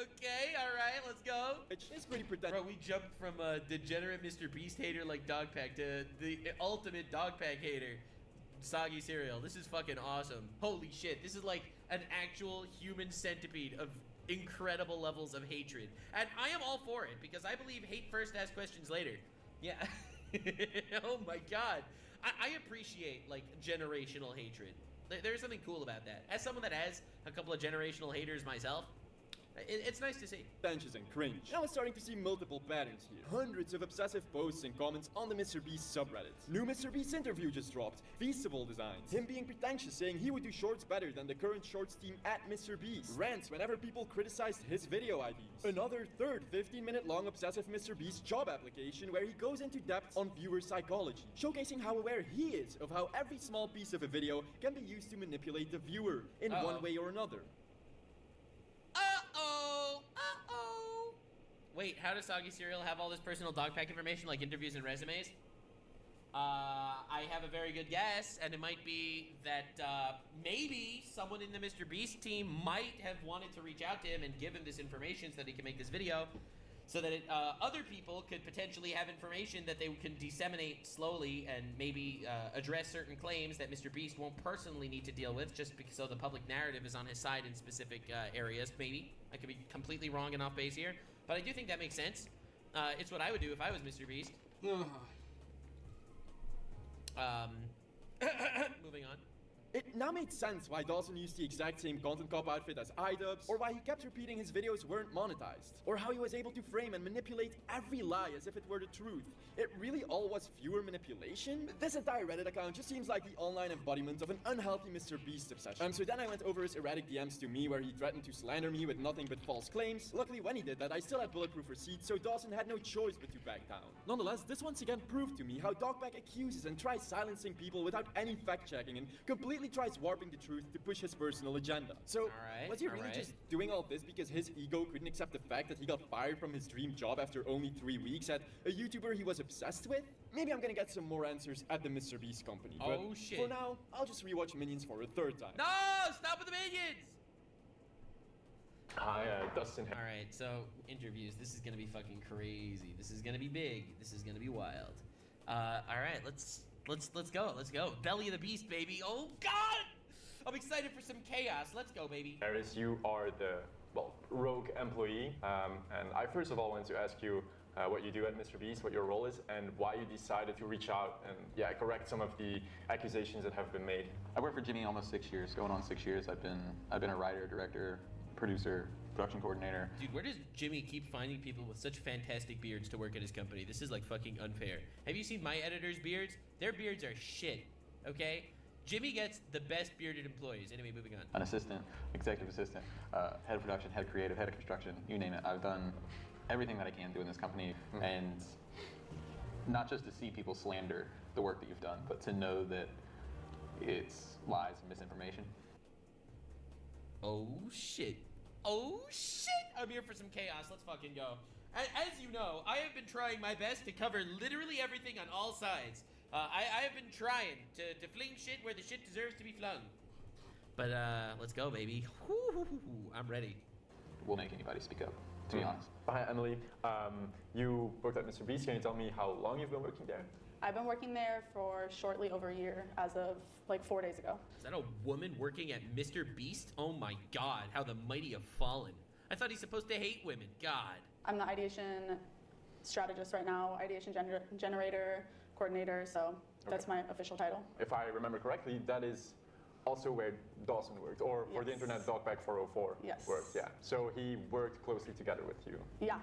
Okay, alright, let's go. It's pretty pretentious. Bro, we jumped from a degenerate MrBeast hater like Dogpack to the ultimate Dogpack hater, Soggy Cereal. This is fucking awesome. Holy shit, this is like an actual human centipede of incredible levels of hatred. And I am all for it, because I believe hate first, ask questions later. Yeah. Oh my god. I appreciate, like, generational hatred. There's something cool about that. As someone that has a couple of generational haters myself, it's nice to see. Pretentious and cringe. Now I'm starting to see multiple patterns here. Hundreds of obsessive posts and comments on the MrBeast subreddit. New MrBeast interview just dropped. Feasible designs. Him being pretentious, saying he would do shorts better than the current shorts team at MrBeast. Rants whenever people criticized his video IDs. Another third 15-minute long obsessive MrBeast job application where he goes into depth on viewer psychology, showcasing how aware he is of how every small piece of a video can be used to manipulate the viewer in one way or another. Wait, how does Soggy Cereal have all this personal Dogpack information, like interviews and resumes? I have a very good guess, and it might be that maybe someone in the MrBeast team might have wanted to reach out to him and give him this information so that he can make this video, so that other people could potentially have information that they can disseminate slowly and maybe address certain claims that MrBeast won't personally need to deal with, just because so the public narrative is on his side in specific areas. Maybe. I could be completely wrong and off base here, but I do think that makes sense. It's what I would do if I was MrBeast. Moving on. It now made sense why Dawson used the exact same content cop outfit as iDubbbz, or why he kept repeating his videos weren't monetized, or how he was able to frame and manipulate every lie as if it were the truth. It really all was viewer manipulation. This entire Reddit account just seems like the online embodiment of an unhealthy MrBeast obsession. So then I went over his erratic DMs to me where he threatened to slander me with nothing but false claims. Luckily when he did that, I still had bulletproof receipts, so Dawson had no choice but to back down. Nonetheless, this once again proved to me how Dogpack accuses and tries silencing people without any fact-checking and completely tries warping the truth to push his personal agenda. So, was he really just doing all this because his ego couldn't accept the fact that he got fired from his dream job after only 3 weeks at a YouTuber he was obsessed with? Maybe I'm gonna get some more answers at the MrBeast company. But Oh shit. for now, I'll just rewatch Minions for a 3rd time. No! Stop with the minions! Hi, Dustin. Alright, so interviews. This is gonna be fucking crazy. This is gonna be big. This is gonna be wild. Alright, let's go. Let's go. Belly of the Beast, baby. Oh god! I'm excited for some chaos. Let's go, baby. Aris, you are the, well, rogue employee. And I first of all want to ask you what you do at MrBeast, what your role is, and why you decided to reach out and, yeah, correct some of the accusations that have been made. I worked for Jimmy almost 6 years, going on 6 years. I've been a writer, director, producer, production coordinator. Dude, where does Jimmy keep finding people with such fantastic beards to work at his company? This is like fucking unfair. Have you seen my editor's beards? Their beards are shit, okay? Jimmy gets the best bearded employees. Anyway, moving on. An assistant, executive assistant, head of production, head of creative, head of construction, you name it. I've done everything that I can do in this company, and not just to see people slander the work that you've done, but to know that it's lies and misinformation. Oh shit. Oh shit! I'm here for some chaos. Let's fucking go. As you know, I have been trying my best to cover literally everything on all sides. I have been trying to fling shit where the shit deserves to be flung. But let's go, baby. I'm ready. We'll make anybody speak up, to be honest. Hi, Emily. You worked at MrBeast. Can you tell me how long you've been working there? I've been working there for shortly over a year as of like 4 days ago. Is that a woman working at MrBeast? Oh my god, how the mighty have fallen. I thought he's supposed to hate women. God. I'm the ideation strategist right now, ideation generator, coordinator, so that's my official title. If I remember correctly, that is also where Dawson worked, or for the internet, Dogpack 404 worked, yeah. So he worked closely together with you. Yeah,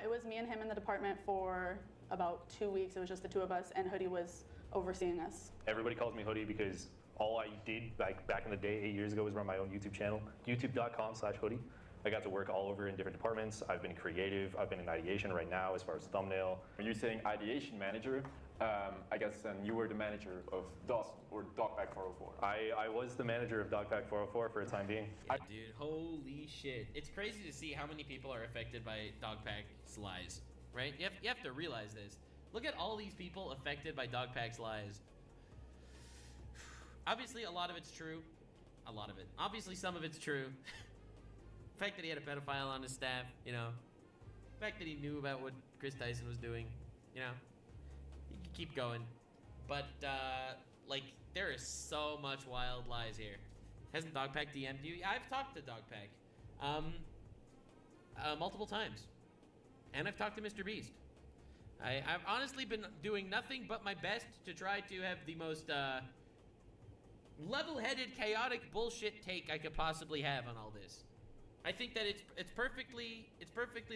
it was me and him in the department for about 2 weeks. It was just the two of us, and Hoodie was overseeing us. Everybody calls me Hoodie because all I did back in the day, 8 years ago, was run my own YouTube channel, youtube.com/Hoodie. I got to work all over in different departments. I've been creative. I've been in ideation right now as far as thumbnail. When you're saying ideation manager, I guess then you were the manager of Dawson or Dogpack 404. I was the manager of Dogpack 404 for the time being. Yeah, dude, holy shit. It's crazy to see how many people are affected by Dogpack's lies, right? You have to realize this. Look at all these people affected by Dogpack's lies. Obviously, a lot of it's true. A lot of it. Obviously, some of it's true. The fact that he had a pedophile on his staff, you know. The fact that he knew about what Chris Tyson was doing, you know. You can keep going. But, like, there is so much wild lies here. Hasn't Dogpack DM'd you? I've talked to Dogpack. Multiple times. And I've talked to MrBeast. I've honestly been doing nothing but my best to try to have the most, level-headed, chaotic bullshit take I could possibly have on all this. I think that it's perfectly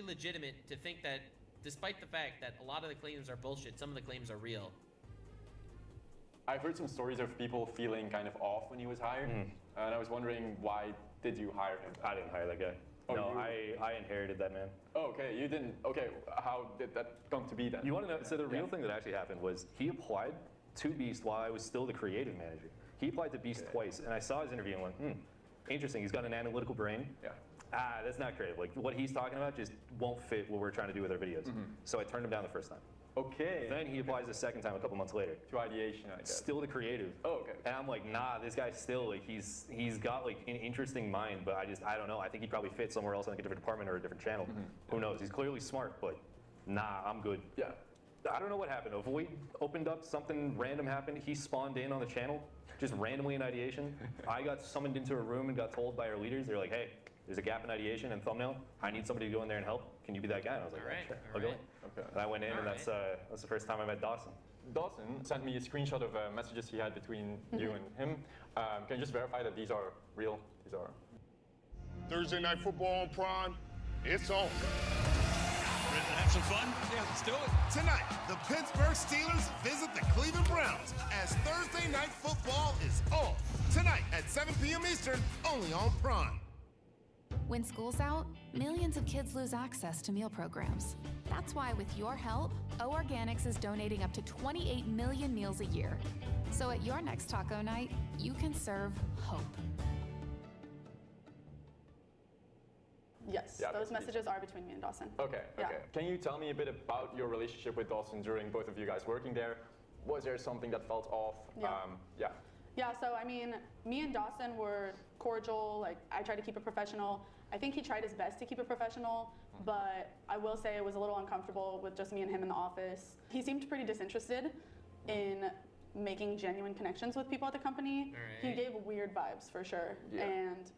legitimate to think that, despite the fact that a lot of the claims are bullshit, some of the claims are real. I've heard some stories of people feeling kind of off when he was hired, and I was wondering, why did you hire him? I didn't hire that guy. Oh, no, I inherited that man. Oh, okay, you didn't. Okay, how did that come to be then? You want to know? So the real thing that actually happened was he applied to Beast while I was still the creative manager. He applied to Beast twice, and I saw his interview and went, interesting. He's got an analytical brain. Yeah. That's not creative. Like, what he's talking about just won't fit what we're trying to do with our videos. So I turned him down the first time. Okay. Then he applies the second time a couple months later. To ideation, I guess. Still the creative. Oh, okay. And I'm like, nah, this guy's still, like, he's got, like, an interesting mind, but I don't know. I think he'd probably fit somewhere else in, like, a different department or a different channel. Who knows? He's clearly smart, but nah, I'm good. Yeah. I don't know what happened. A void opened up, something random happened. He spawned in on the channel, just randomly in ideation. I got summoned into a room and got told by our leaders, they're like, hey, there's a gap in ideation and thumbnail. I need somebody to go in there and help. can you be that guy? And I was like, yeah, sure, I'll go in. Okay. And I went in, and that's the first time I met Dawson. Dawson sent me a screenshot of messages he had between you and him. Can you just verify that these are real? These are. Thursday Night Football on Prime, it's on. Ready to have some fun? Yeah, let's do it. Tonight, the Pittsburgh Steelers visit the Cleveland Browns as Thursday Night Football is on. Tonight at 7 p.m. Eastern, only on Prime. When school's out, millions of kids lose access to meal programs. That's why, with your help, O Organics is donating up to 28 million meals a year. So at your next taco night, you can serve hope. Yes, those messages are between me and Dawson. Okay, okay. Can you tell me a bit about your relationship with Dawson during both of you guys working there? Was there something that felt off? Yeah, so I mean, me and Dawson were cordial. Like, I tried to keep it professional. I think he tried his best to keep it professional, but I will say it was a little uncomfortable with just me and him in the office. He seemed pretty disinterested in making genuine connections with people at the company. He gave weird vibes for sure, and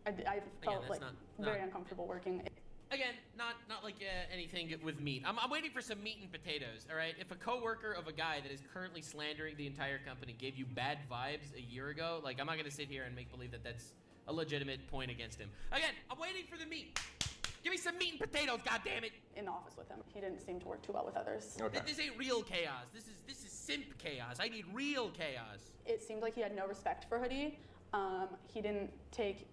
I felt like very uncomfortable working. Again, not like anything with meat. I'm waiting for some meat and potatoes, all right? If a coworker of a guy that is currently slandering the entire company gave you bad vibes a year ago, like, I'm not gonna sit here and make believe that that's a legitimate point against him. Again, I'm waiting for the meat. Give me some meat and potatoes, goddammit! In the office with him. He didn't seem to work too well with others. This ain't real chaos. This is simp chaos. I need real chaos. It seemed like he had no respect for Hoodie. He didn't take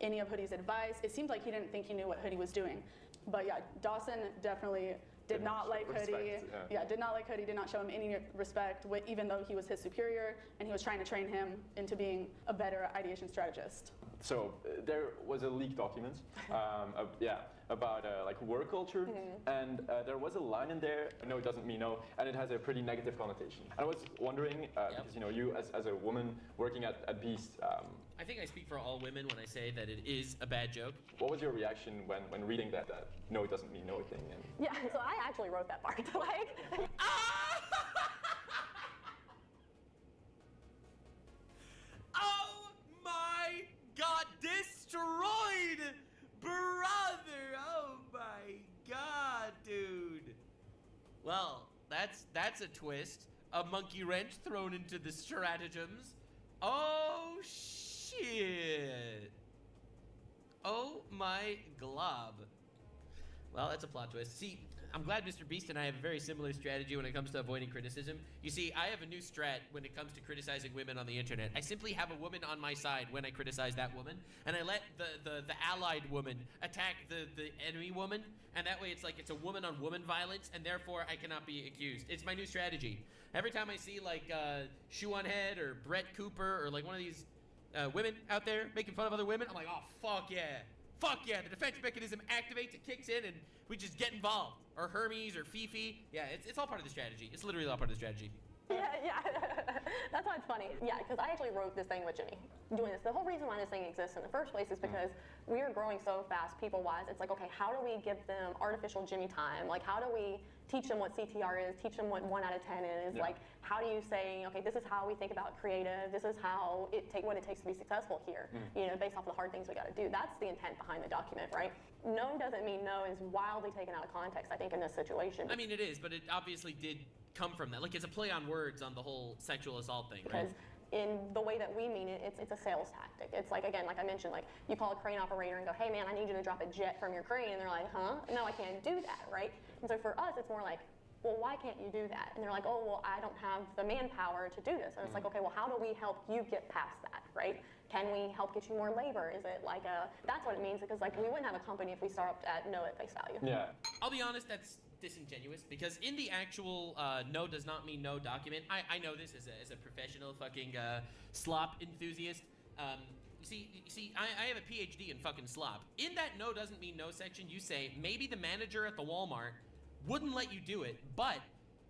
any of Hoodie's advice. It seemed like he didn't think he knew what Hoodie was doing. But yeah, Dawson definitely did not like Hoodie. Did not like Hoodie, did not show him any respect, even though he was his superior, and he was trying to train him into being a better ideation strategist. So there was a leaked document, about like work culture, and there was a line in there, no it doesn't mean no, and it has a pretty negative connotation. And I was wondering, because you as a woman working at Beast, I think I speak for all women when I say that it is a bad joke. What was your reaction when reading that no it doesn't mean no thing? And yeah, so I actually wrote that part, like. Oh my God, destroyed, brother! Oh my God, dude. Well, that's a twist. A monkey wrench thrown into the stratagems. Oh shit. Oh my glob. Well, that's a plot twist. See, I'm glad Mr. Beast and I have a very similar strategy when it comes to avoiding criticism. You see, I have a new strat when it comes to criticizing women on the internet. I simply have a woman on my side when I criticize that woman, and I let the allied woman attack the enemy woman, and that way it's like it's a woman-on-woman violence, and therefore I cannot be accused. It's my new strategy. Every time I see like Shoe on Head or Brett Cooper or like one of these women out there making fun of other women, I'm like, oh, fuck yeah. Fuck yeah, the defense mechanism activates, it kicks in, and we just get involved. Or Hermes, or Fifi. Yeah, it's all part of the strategy. It's literally all part of the strategy. Yeah. That's why it's funny. Yeah, because I actually wrote this thing with Jimmy doing this. The whole reason why this thing exists in the first place is because we are growing so fast, people-wise. It's like, okay, how do we give them artificial Jimmy time? Like, how do we teach them what CTR is, teach them what 1 out of 10 is? Like, how do you say, okay, this is how we think about creative, this is how what it takes to be successful here, based off the hard things we got to do. That's the intent behind the document, right? No doesn't mean no is wildly taken out of context, I think, in this situation. I mean, it is, but it obviously did come from that. Like, it's a play on words on the whole sexual assault thing, right? Because in the way that we mean it, it's a sales tactic. It's like, again, like I mentioned, like you call a crane operator and go, hey man, I need you to drop a jet from your crane, and they're like, huh? No, I can't do that, right? And so for us, it's more like, well, why can't you do that? And they're like, oh, well, I don't have the manpower to do this. And it's like, okay, well, how do we help you get past that, right? Can we help get you more labor? Is it like that's what it means, because like we wouldn't have a company if we stopped at no at face value. Yeah. I'll be honest, that's disingenuous, because in the actual no does not mean no document, I know this as a professional fucking slop enthusiast. You see, I have a PhD in fucking slop. In that no doesn't mean no section, you say maybe the manager at the Walmart wouldn't let you do it, but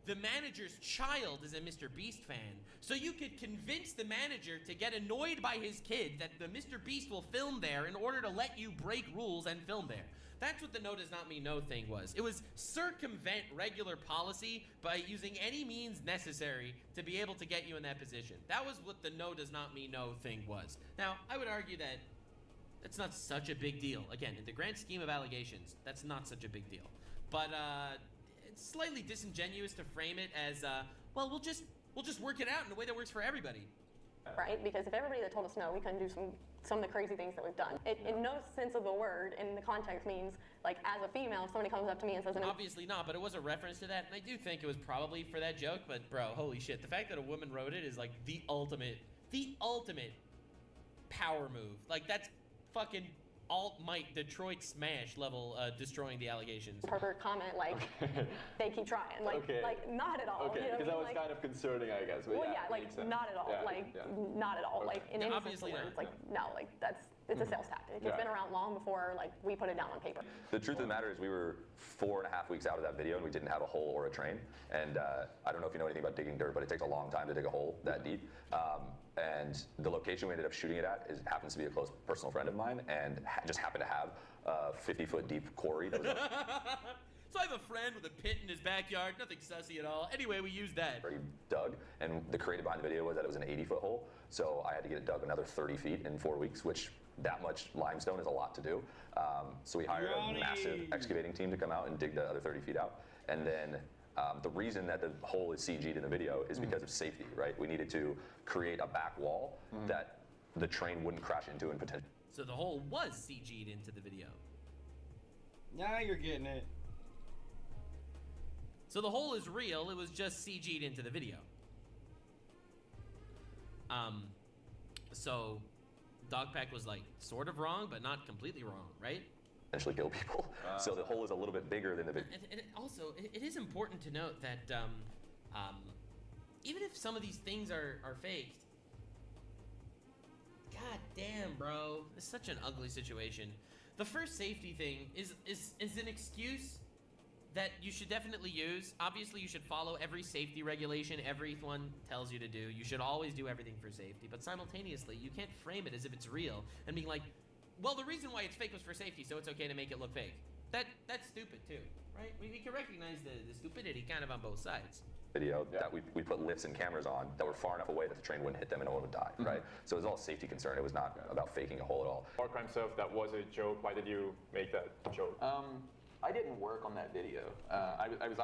the manager's child is a Mr. Beast fan. So you could convince the manager to get annoyed by his kid that the Mr. Beast will film there in order to let you break rules and film there. That's what the no does not mean no thing was. It was circumvent regular policy by using any means necessary to be able to get you in that position. That was what the no does not mean no thing was. Now, I would argue that That's not such a big deal. Again, in the grand scheme of allegations, that's not such a big deal. But it's slightly disingenuous to frame it as, well, we'll just work it out in a way that works for everybody. Right? Because if everybody that told us no, we couldn't do some of the crazy things that we've done. It, in no sense of the word, in the context means, like, as a female, if somebody comes up to me and says... Obviously not, but it was a reference to that, and I do think it was probably for that joke, but bro, holy shit. The fact that a woman wrote it is, like, the ultimate power move. Like, that's fucking alt-might Detroit Smash level destroying the allegations. Pervert comment, like, they keep trying. Like, like not at all. Okay, because that was kind of concerning, I guess. But well, yeah, like, not at all. Not at all. Like, in any sense of the word. It's like, no, like, it's a sales tactic. It's been around long before, like, we put it down on paper. The truth of the matter is we were 4.5 weeks out of that video and we didn't have a hole or a train. And I don't know if you know anything about digging dirt, but it takes a long time to dig a hole that deep. And the location we ended up shooting it at happens to be a close personal friend of mine and just happened to have a 50-foot deep quarry. That was So I have a friend with a pit in his backyard, nothing sussy at all. Anyway, we used that. He dug, and the creative behind the video was that it was an 80-foot hole. So I had to get it dug another 30 feet in 4 weeks, which that much limestone is a lot to do. So we hired a massive excavating team to come out and dig the other 30 feet out. And then the reason that the hole is CG'd in the video is because of safety, right? We needed to create a back wall that the train wouldn't crash into and potentially. So the hole was CG'd into the video. Now you're getting it. So the hole is real, it was just CG'd into the video. So Dogpack was like sort of wrong, but not completely wrong, right? Potentially kill people. So the hole is a little bit bigger than the video. And also, it is important to note that even if some of these things are faked, god damn, bro, it's such an ugly situation. The first safety thing is an excuse that you should definitely use. Obviously, you should follow every safety regulation everyone tells you to do. You should always do everything for safety, but simultaneously, you can't frame it as if it's real and being like, well, the reason why it's fake was for safety, so it's okay to make it look fake. That's stupid too, right? We can recognize the stupidity kind of on both sides. Video that we put lifts and cameras on that were far enough away that the train wouldn't hit them and no one would die, right? So it was all safety concern. It was not about faking a hole at all. War crime stuff, that was a joke. Why did you make that joke? I didn't work on that video. I was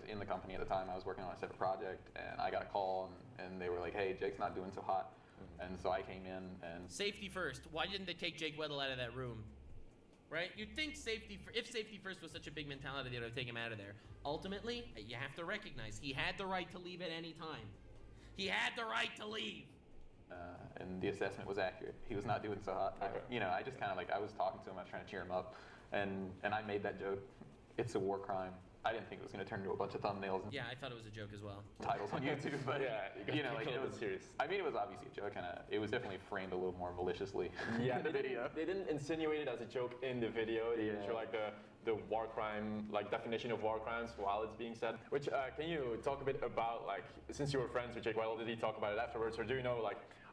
in the company at the time. I was working on a separate project, and I got a call, and they were like, "Hey, Jake's not doing so hot," and so I came in and safety first. Why didn't they take Jake Weddle out of that room? Right? You'd think if safety first was such a big mentality, they would have taken him out of there. Ultimately, you have to recognize he had the right to leave at any time. He had the right to leave. And the assessment was accurate. He was not doing so hot. I just kind of I was talking to him, I was trying to cheer him up, and I made that joke. It's a war crime. I didn't think it was going to turn into a bunch of thumbnails. Yeah, I thought it was a joke as well. Titles on YouTube, but it was serious. I mean, it was obviously a joke, and it was definitely framed a little more maliciously. Yeah, in the video. They didn't insinuate it as a joke in the video. They didn't show the war crime, definition of war crimes while it's being said. Which can you talk a bit about since you were friends with Jake Weddle, did he talk about it afterwards, or do you know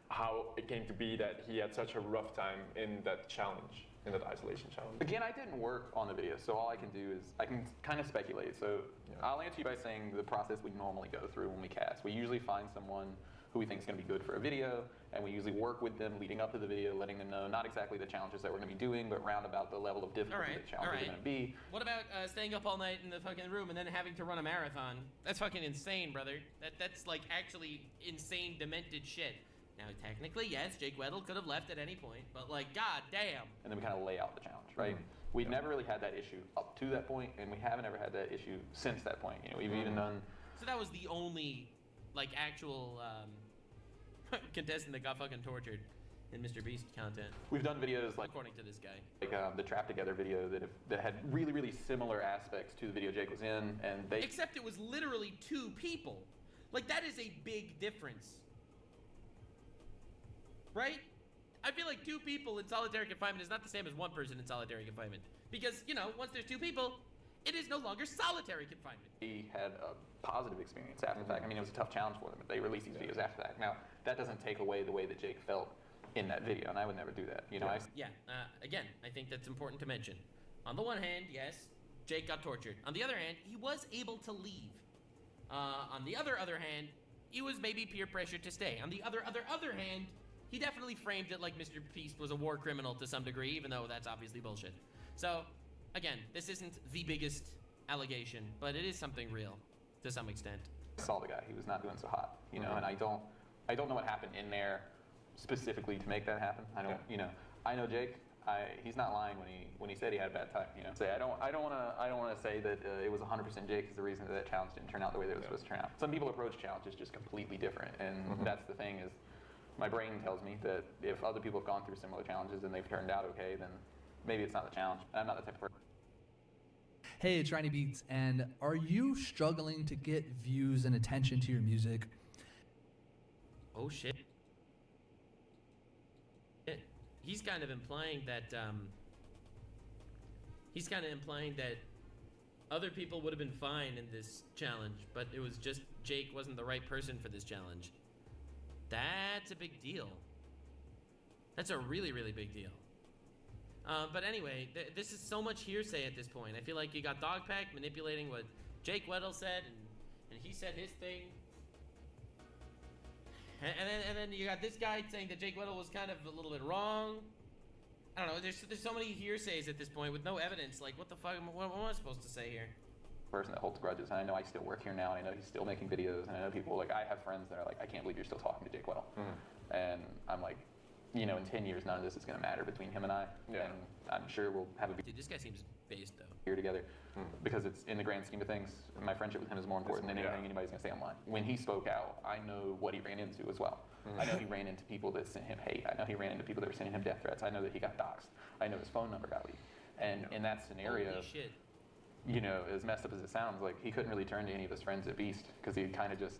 how it came to be that he had such a rough time in that challenge? In that isolation challenge. Again, I didn't work on the video, so all I can do is I can kind of speculate. So I'll answer you by saying the process we normally go through when we cast. We usually find someone who we think is going to be good for a video, and we usually work with them leading up to the video, letting them know not exactly the challenges that we're going to be doing, but round about the level of difficulty the challenges are going to be. What about staying up all night in the fucking room and then having to run a marathon? That's fucking insane, brother. That's actually insane, demented shit. Now, technically, yes, Jake Weddle could have left at any point, but god damn. And then we kind of lay out the challenge, right? We'd never really had that issue up to that point, and we haven't ever had that issue since that point. We've even done. So that was the only, actual contestant that got fucking tortured in Mr. Beast content. We've done videos according to this guy, the Trap Together video that had really, really similar aspects to the video Jake was in, and except it was literally 2 people. That is a big difference. Right? I feel like 2 people in solitary confinement is not the same as 1 person in solitary confinement. Because, once there's 2 people, it is no longer solitary confinement. He had a positive experience after the fact. I mean, it was a tough challenge for them, but they released these videos after that. Now, that doesn't take away the way that Jake felt in that video, and I would never do that. Again, I think that's important to mention. On the one hand, yes, Jake got tortured. On the other hand, he was able to leave. On the other hand, he was maybe peer pressured to stay. On the other hand, he definitely framed it like Mr. Beast was a war criminal to some degree, even though that's obviously bullshit. So, again, this isn't the biggest allegation, but it is something real to some extent. I saw the guy; he was not doing so hot, you know. And I don't know what happened in there specifically to make that happen. I don't, you know. I know Jake. He's not lying when he said he had a bad time. You know, I don't want to say that it was 100% Jake is the reason that challenge didn't turn out the way that it was supposed to turn out. Some people approach challenges just completely different, and that's the thing is, my brain tells me that if other people have gone through similar challenges and they've turned out okay, then maybe it's not the challenge. I'm not the type of person. Hey, it's Riny Beats, and are you struggling to get views and attention to your music? Oh shit. He's kind of implying that other people would have been fine in this challenge, but it was just Jake wasn't the right person for this challenge. That's a big deal. That's a really, really big deal. But anyway, this is so much hearsay at this point. I feel like you got Dogpack manipulating what Jake Weddle said, and he said his thing. And then you got this guy saying that Jake Weddle was kind of a little bit wrong. I don't know. There's so many hearsays at this point with no evidence. Like, what the fuck? What am I supposed to say here? Person that holds grudges, and I know I still work here now, and I know he's still making videos, and I know people, like, I have friends that are like, I can't believe you're still talking to Jake Weddle. And I'm like, you know, in 10 years, none of this is going to matter between him and I. And I'm sure we'll have a Dude, this guy seems based, though. Year together, because it's, in the grand scheme of things, my friendship with him is more important than anything anybody's going to say online. When he spoke out, I know what he ran into as well. I know he ran into people that sent him hate. I know he ran into people that were sending him death threats. I know that he got doxxed. I know his phone number got leaked. And in that scenario, Holy shit. You know, as messed up as it sounds, like, he couldn't really turn to any of his friends at Beast, because he kind of just,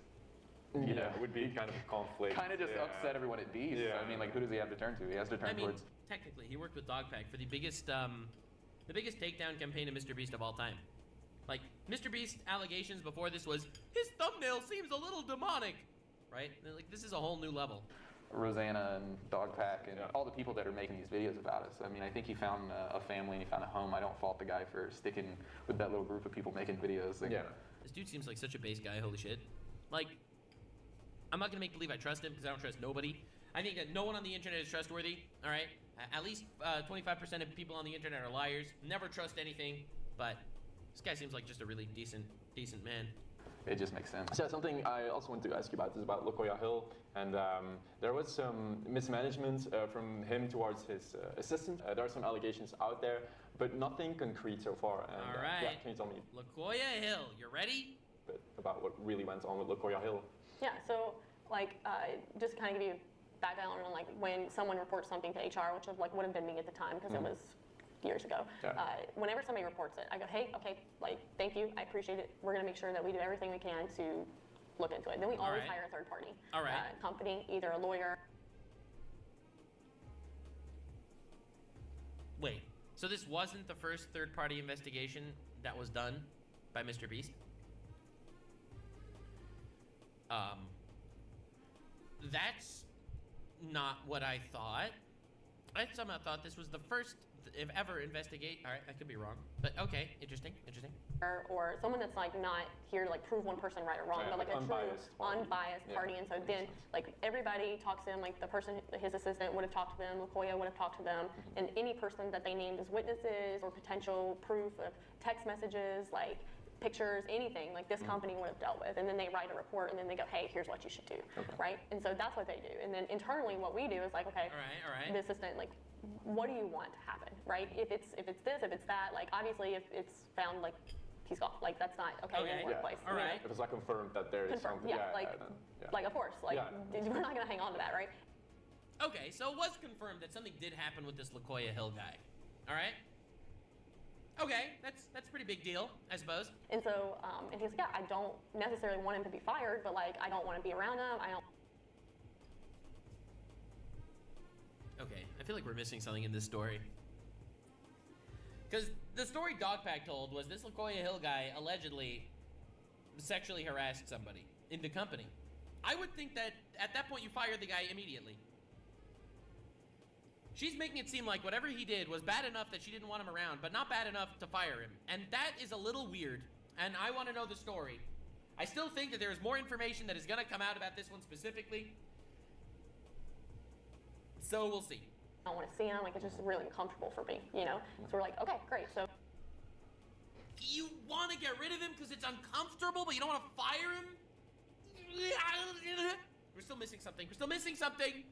you know, it would be kind of a conflict. Kind of just upset everyone at Beast. I mean, like, who does he have to turn to? He has to turn towards. Technically, he worked with Dogpack for the biggest takedown campaign of Mr. Beast of all time. Like, Mr. Beast allegations before this was, his thumbnail seems a little demonic, right? Like, this is a whole new level. Rosanna and Dogpack and all the people that are making these videos about us. I mean, I think he found a family and he found a home. I don't fault the guy for sticking with that little group of people making videos. Like, This dude seems like such a base guy, holy shit. Like, I'm not gonna make believe I trust him because I don't trust nobody. I think that no one on the internet is trustworthy, all right? At least 25% of people on the internet are liars. Never trust anything, but this guy seems like just a really decent man. It just makes sense. So something I also want to ask you about is about Lokoya Hill, and there was some mismanagement from him towards his assistant. There are some allegations out there, but nothing concrete so far. And, all right. Yeah, can you tell me Lokoya Hill, you ready? a bit about what really went on with Lokoya Hill? Yeah, so like just kind of give you background on like when someone reports something to HR, which would have been me at the time because it was years ago. Whenever somebody reports it, I go, hey, okay, like, thank you, I appreciate it. We're gonna make sure that we do everything we can to look into it. Then we always hire a third party company, either a lawyer. Wait, so this wasn't the first third-party investigation that was done by Mr. Beast? That's not what I thought. I somehow thought this was the first ever investigate. All right, I could be wrong, but okay, interesting. Or someone that's like not here to like prove one person right or wrong, but like a unbiased true unbiased party. And so then like everybody talks to him, like the person, his assistant would have talked to them, Lokoya would have talked to them, and any person that they named as witnesses or potential proof of text messages, like pictures, anything, like this company would have dealt with. And then they write a report and then they go, hey, here's what you should do, right? And so that's what they do. And then internally what we do is like, okay, all right. the assistant, like, what do you want to happen, right? If it's this, if it's that, like obviously if it's found like he's gone, like that's not okay in the workplace. All right. If it's like confirmed that there is something. Like of course, like we're not gonna hang on to that, right? Okay, so it was confirmed that something did happen with this Lokoya Hill guy. All right. Okay, that's a pretty big deal, I suppose. And so, and he's like, yeah, I don't necessarily want him to be fired, but like I don't want to be around him. I don't. Okay, I feel like we're missing something in this story. Because the story Dogpack told was this Lokoya Hill guy allegedly sexually harassed somebody in the company. I would think that at that point you fire the guy immediately. She's making it seem like whatever he did was bad enough that she didn't want him around, but not bad enough to fire him. And that is a little weird, and I want to know the story. I still think that there is more information that is going to come out about this one specifically. So we'll see. I don't want to see him. Like, it's just really uncomfortable for me, you know? So we're like, okay, great. So You want to get rid of him because it's uncomfortable, but you don't want to fire him? We're still missing something. We're still missing something.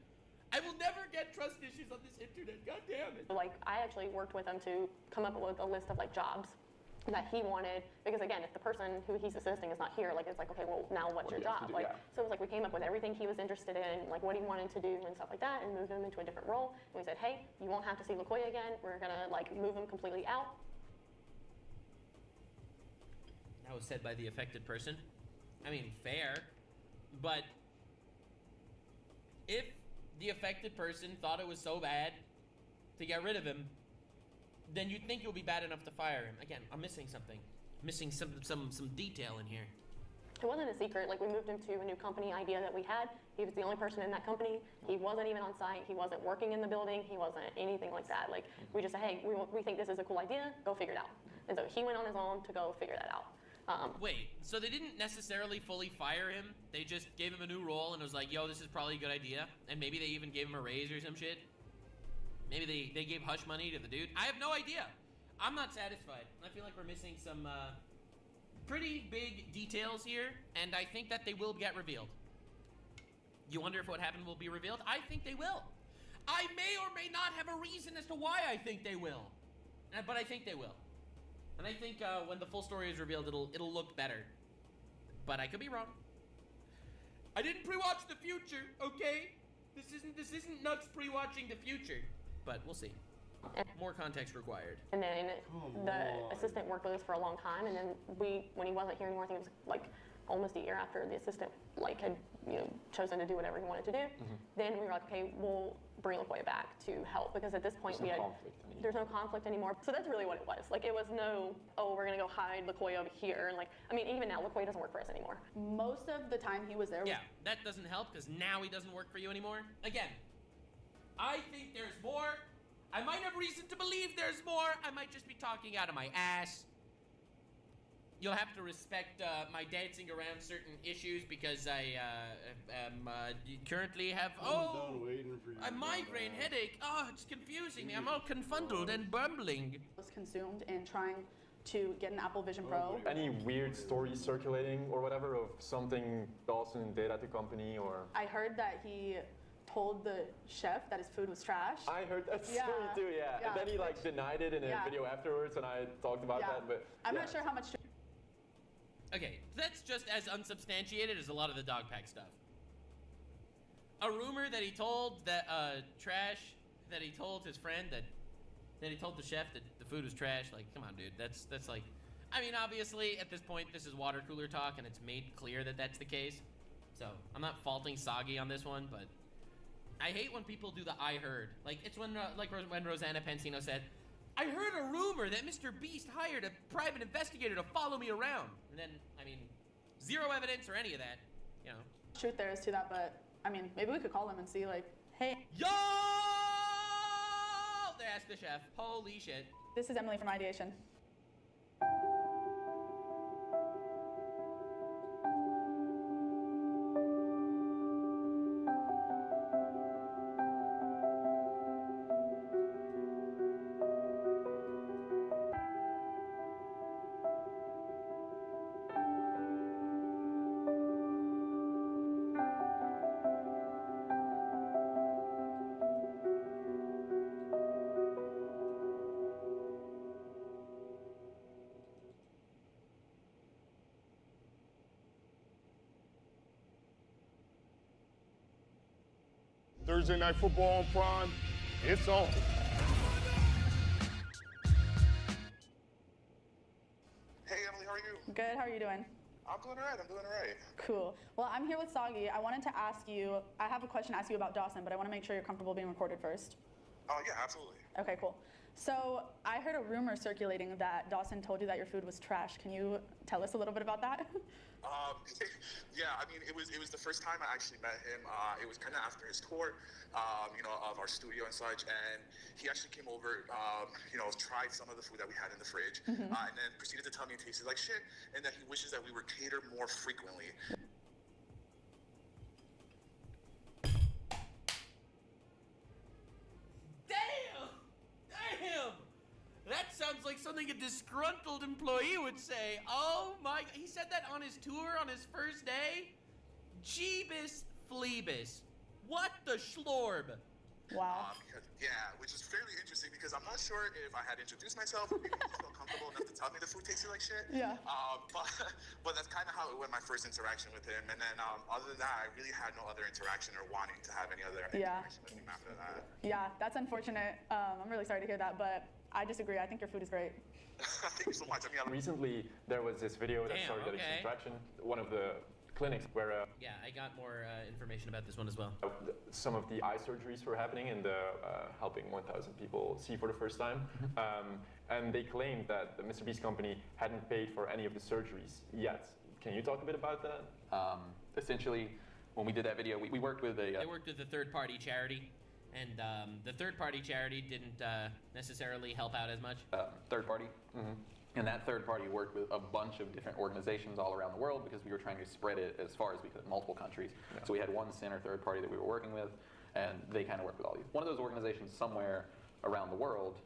I will never get trust issues on this internet. God damn it. like, I actually worked with him to come up with a list of like jobs that he wanted, because again, if the person who he's assisting is not here, like, it's like, okay, well, now what's your job? Like, so it was like we came up with everything he was interested in, like what he wanted to do and stuff like that, and moved him into a different role. And we said, hey, you won't have to see LaQuia again. We're gonna like move him completely out. That was said by the affected person. I mean, fair, but if the affected person thought it was so bad to get rid of him, then you'd think it would be bad enough to fire him. Again, I'm missing something. Missing some detail in here. It wasn't a secret. Like, we moved him to a new company idea that we had. He was the only person in that company. He wasn't even on site. He wasn't working in the building. He wasn't anything like that. Like, we just said, hey, we think this is a cool idea. Go figure it out. And so he went on his own to go figure that out. Wait, so they didn't necessarily fully fire him? They just gave him a new role and was like, yo, this is probably a good idea? And maybe they even gave him a raise or some shit? Maybe they gave hush money to the dude? I have no idea. I'm not satisfied. I feel like we're missing some pretty big details here, and I think that they will get revealed. You wonder if what happened will be revealed? I think they will. I may or may not have a reason as to why I think they will. But I think they will. And I think when the full story is revealed, it'll look better. But I could be wrong. I didn't pre-watch the future, okay? This isn't nuts pre-watching the future. But we'll see. More context required. And then the assistant worked with us for a long time, and then when he wasn't here anymore, I think it was like almost a year after the assistant like had chosen to do whatever he wanted to do. Then we were like, okay, we'll bring LaQuia back to help, because at this point there's no conflict anymore. So that's really what it was. Like, it was no, oh, we're gonna go hide LaQuia over here, and like, I mean, even now LaQuia doesn't work for us anymore. Most of the time he was there. Yeah, that doesn't help, because now he doesn't work for you anymore. Again, I think there's more. I might have reason to believe there's more. I might just be talking out of my ass. You'll have to respect my dancing around certain issues, because I currently have a migraine headache. Oh, it's confusing me. I'm all confuddled and bumbling. Was consumed in trying to get an Apple Vision Pro. Any weird stories circulating or whatever of something Dawson did at the company, or? I heard that he told the chef that his food was trash. I heard that story too, yeah. And then he like denied it in a video afterwards, and I talked about that, but I'm not sure how much. Okay, that's just as unsubstantiated as a lot of the dog pack stuff. A rumor that he told that that he told his friend that he told the chef that the food was trash. Like, come on, dude. That's like, I mean, obviously at this point this is water cooler talk, and it's made clear that that's the case. So I'm not faulting Soggy on this one, but I hate when people do the I heard. Like, it's when when Rosanna Pansino said, I heard a rumor that Mr. Beast hired a private investigator to follow me around. And then, I mean, zero evidence or any of that, you know. Truth there is to that, but I mean, maybe we could call him and see, like, hey. Yo! They asked the chef. Holy shit. This is Emily from Ideation. Thursday Night Football on Prime, it's on. Hey Emily, how are you? Good, how are you doing? I'm doing alright, Cool. Well, I'm here with Soggy. I wanted to ask you, I have a question to ask you about Dawson, but I want to make sure you're comfortable being recorded first. Oh yeah, absolutely. Okay, cool. So I heard a rumor circulating that Dawson told you that your food was trash. Can you tell us a little bit about that? Yeah, I mean, it was the first time I actually met him. It was kind of after his tour, of our studio and such, and he actually came over, tried some of the food that we had in the fridge, and then proceeded to tell me it tasted like shit, and that he wishes that we were catered more frequently. employee would say. Oh my, he said that on his tour on his first day? Jeebus Fleebus. What the schlorb? Wow. Which is fairly interesting because I'm not sure if I had introduced myself or maybe he felt comfortable enough to tell me the food tasted like shit. Yeah. But that's kind of how it went, my first interaction with him. And then other than that, I really had no other interaction or wanting to have any other interaction with him after that. Yeah, that's unfortunate. I'm really sorry to hear that, but I disagree. I think your food is great. Thank you so much. I mean, recently there was this video that started getting some traction. One of the clinics where yeah, I got more information about this one as well. Some of the eye surgeries were happening and helping 1,000 people see for the first time. And they claimed that the Mr. Beast company hadn't paid for any of the surgeries yet. Can you talk a bit about that? Essentially, when we did that video, we worked with a... They worked with a third-party charity, and the third-party charity didn't necessarily help out as much. Third party? And that third party worked with a bunch of different organizations all around the world because we were trying to spread it as far as we could in multiple countries. Yeah. So we had one center third party that we were working with, and they kind of worked with all these. One of those organizations somewhere around the world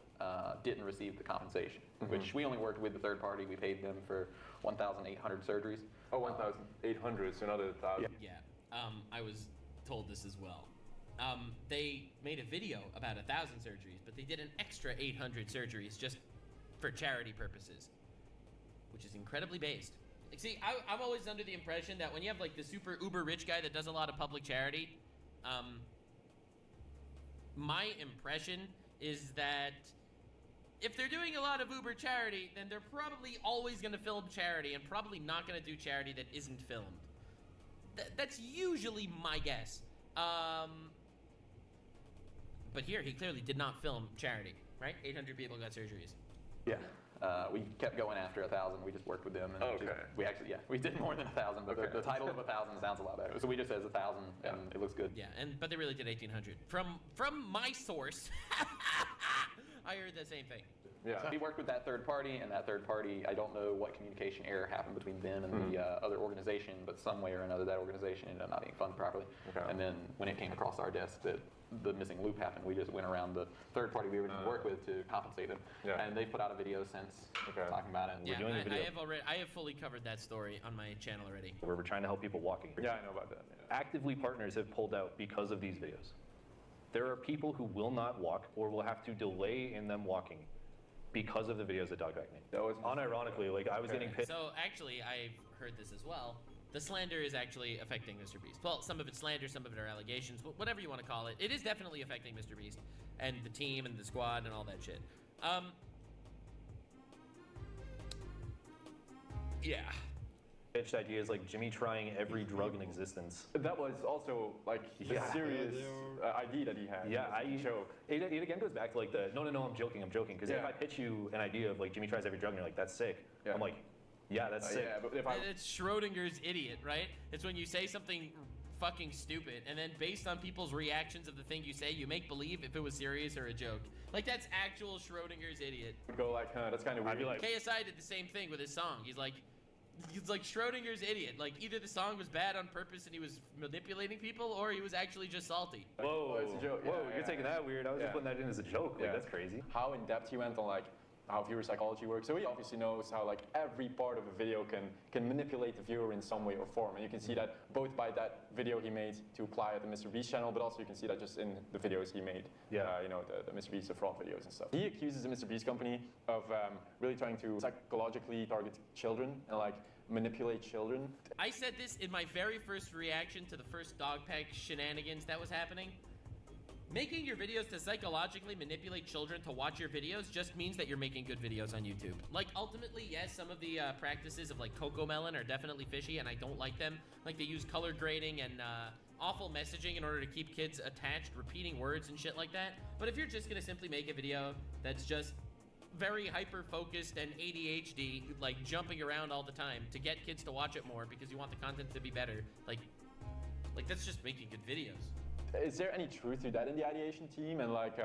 didn't receive the compensation, which we only worked with the third party. We paid them for 1,800 surgeries. Oh, 1,800, so another 1,000. Yeah, I was told this as well. They made a video about 1,000 surgeries, but they did an extra 800 surgeries just for charity purposes, which is incredibly based. Like, see, I'm always under the impression that when you have like the super uber rich guy that does a lot of public charity, my impression is that if they're doing a lot of uber charity, then they're probably always going to film charity and probably not going to do charity that isn't filmed. That's usually my guess. But here, he clearly did not film charity, right? 800 people got surgeries. Yeah, we kept going after 1,000. We just worked with them. And we did more than 1,000, but the title of 1,000 sounds a lot better. So we just says 1,000, and it looks good. Yeah, but they really did 1,800. From my source, I heard the same thing. Yeah. So we worked with that third party, and that third party, I don't know what communication error happened between them and the other organization, but some way or another that organization ended up not being funded properly. Okay. And then when it came across our desk that the missing loop happened, we just went around the third party we were going to work with to compensate them. Yeah. And they put out a video since talking about it. Yeah, I have fully covered that story on my channel already. Where we're trying to help people walking. Yeah, I know about that. Yeah. Actively, partners have pulled out because of these videos. There are people who will not walk or will have to delay in them walking because of the videos that Dogback made. That was unironically, like I was getting pissed. So actually, I've heard this as well. The slander is actually affecting Mr. Beast. Well, some of it's slander, some of it are allegations, whatever you want to call it. It is definitely affecting Mr. Beast and the team and the squad and all that shit. Yeah. Pitched ideas like Jimmy trying every drug in existence. That was also like a serious idea that he had. Yeah, it again goes back to like the no, I'm joking. Because if I pitch you an idea of like Jimmy tries every drug and you're like, that's sick. I'm like, yeah, that's sick. Yeah, but if it's Schrodinger's idiot, right? It's when you say something fucking stupid and then based on people's reactions of the thing you say, you make believe if it was serious or a joke. Like that's actual Schrodinger's idiot. Go like, that's kind of weird. I'd be like, KSI did the same thing with his song. He's like Schrodinger's idiot. Like either the song was bad on purpose and he was manipulating people, or he was actually just salty. Whoa, it's a joke. Whoa, you're taking that weird. I was just putting that in as a joke. Like that's crazy. How in depth he went on like how viewer psychology works. So he obviously knows how like every part of a video can manipulate the viewer in some way or form. And you can see that both by that video he made to apply at the Mr. Beast channel, but also you can see that just in the videos he made. Yeah. The Mr. Beast, the fraud videos and stuff. He accuses the Mr. Beast company of really trying to psychologically target children and like manipulate children. I said this in my very first reaction to the first Dogpack shenanigans that was happening. Making your videos to psychologically manipulate children to watch your videos just means that you're making good videos on YouTube. Like, ultimately, yes, some of the practices of, like, Cocomelon are definitely fishy, and I don't like them. Like, they use color grading and awful messaging in order to keep kids attached, repeating words and shit like that. But if you're just gonna simply make a video that's just very hyper-focused and ADHD, like, jumping around all the time to get kids to watch it more because you want the content to be better, like that's just making good videos. Is there any truth to that in the ideation team? And like,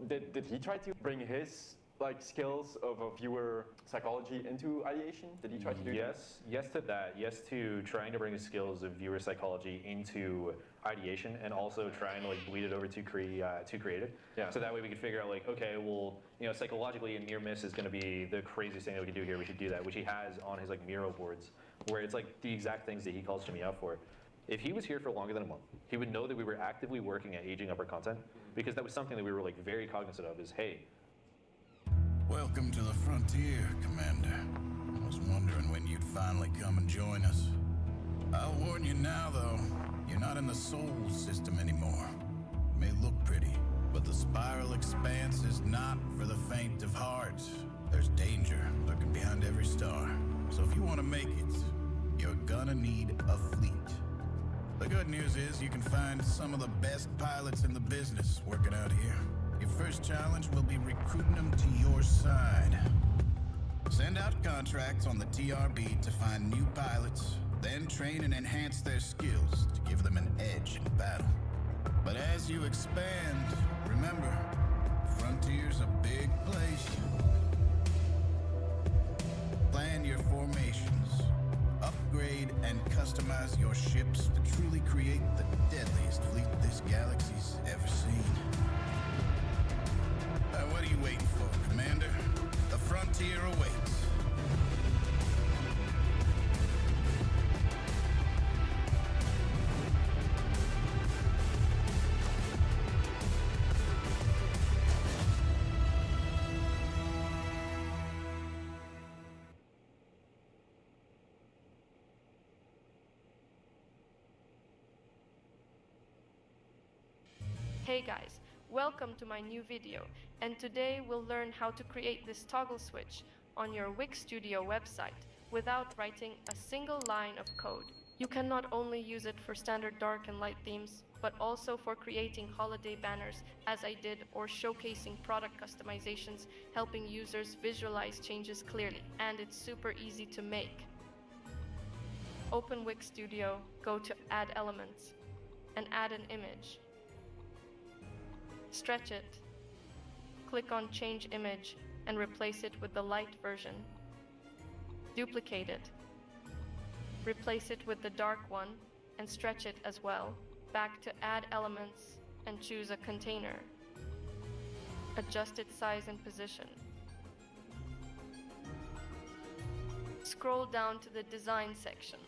did he try to bring his like skills of a viewer psychology into ideation? Did he try to do that? Yes to that. Yes to trying to bring the skills of viewer psychology into ideation, and also trying to like bleed it over to creative. Yeah. So that way we could figure out like, okay, well, you know, psychologically a near miss is going to be the craziest thing that we could do here. We should do that, which he has on his like Miro boards, where it's like the exact things that he calls Jimmy out for. If he was here for longer than a month, he would know that we were actively working at aging up our content, because that was something that we were like very cognizant of. Is hey. Welcome to the frontier, Commander. I was wondering when you'd finally come and join us. I'll warn you now, though, you're not in the Sol system anymore. It may look pretty, but the spiral expanse is not for the faint of heart. There's danger lurking behind every star. So if you want to make it, you're gonna need a fleet. The good news is you can find some of the best pilots in the business working out here. Your first challenge will be recruiting them to your side. Send out contracts on the TRB to find new pilots, then train and enhance their skills to give them an edge in battle. But as you expand, remember, Frontier's a big place. Plan your formations, upgrade and customize your ships to truly create the deadliest fleet this galaxy's ever seen. What are you waiting for, Commander? The frontier awaits. Hey guys, welcome to my new video, and today we'll learn how to create this toggle switch on your Wix Studio website without writing a single line of code. You can not only use it for standard dark and light themes, but also for creating holiday banners as I did, or showcasing product customizations, helping users visualize changes clearly, and it's super easy to make. Open Wix Studio, go to Add Elements, and add an image. Stretch it, click on Change Image, and replace it with the light version. Duplicate it, replace it with the dark one, and stretch it as well. Back to Add Elements, and choose a container. Adjust its size and position. Scroll down to the Design section,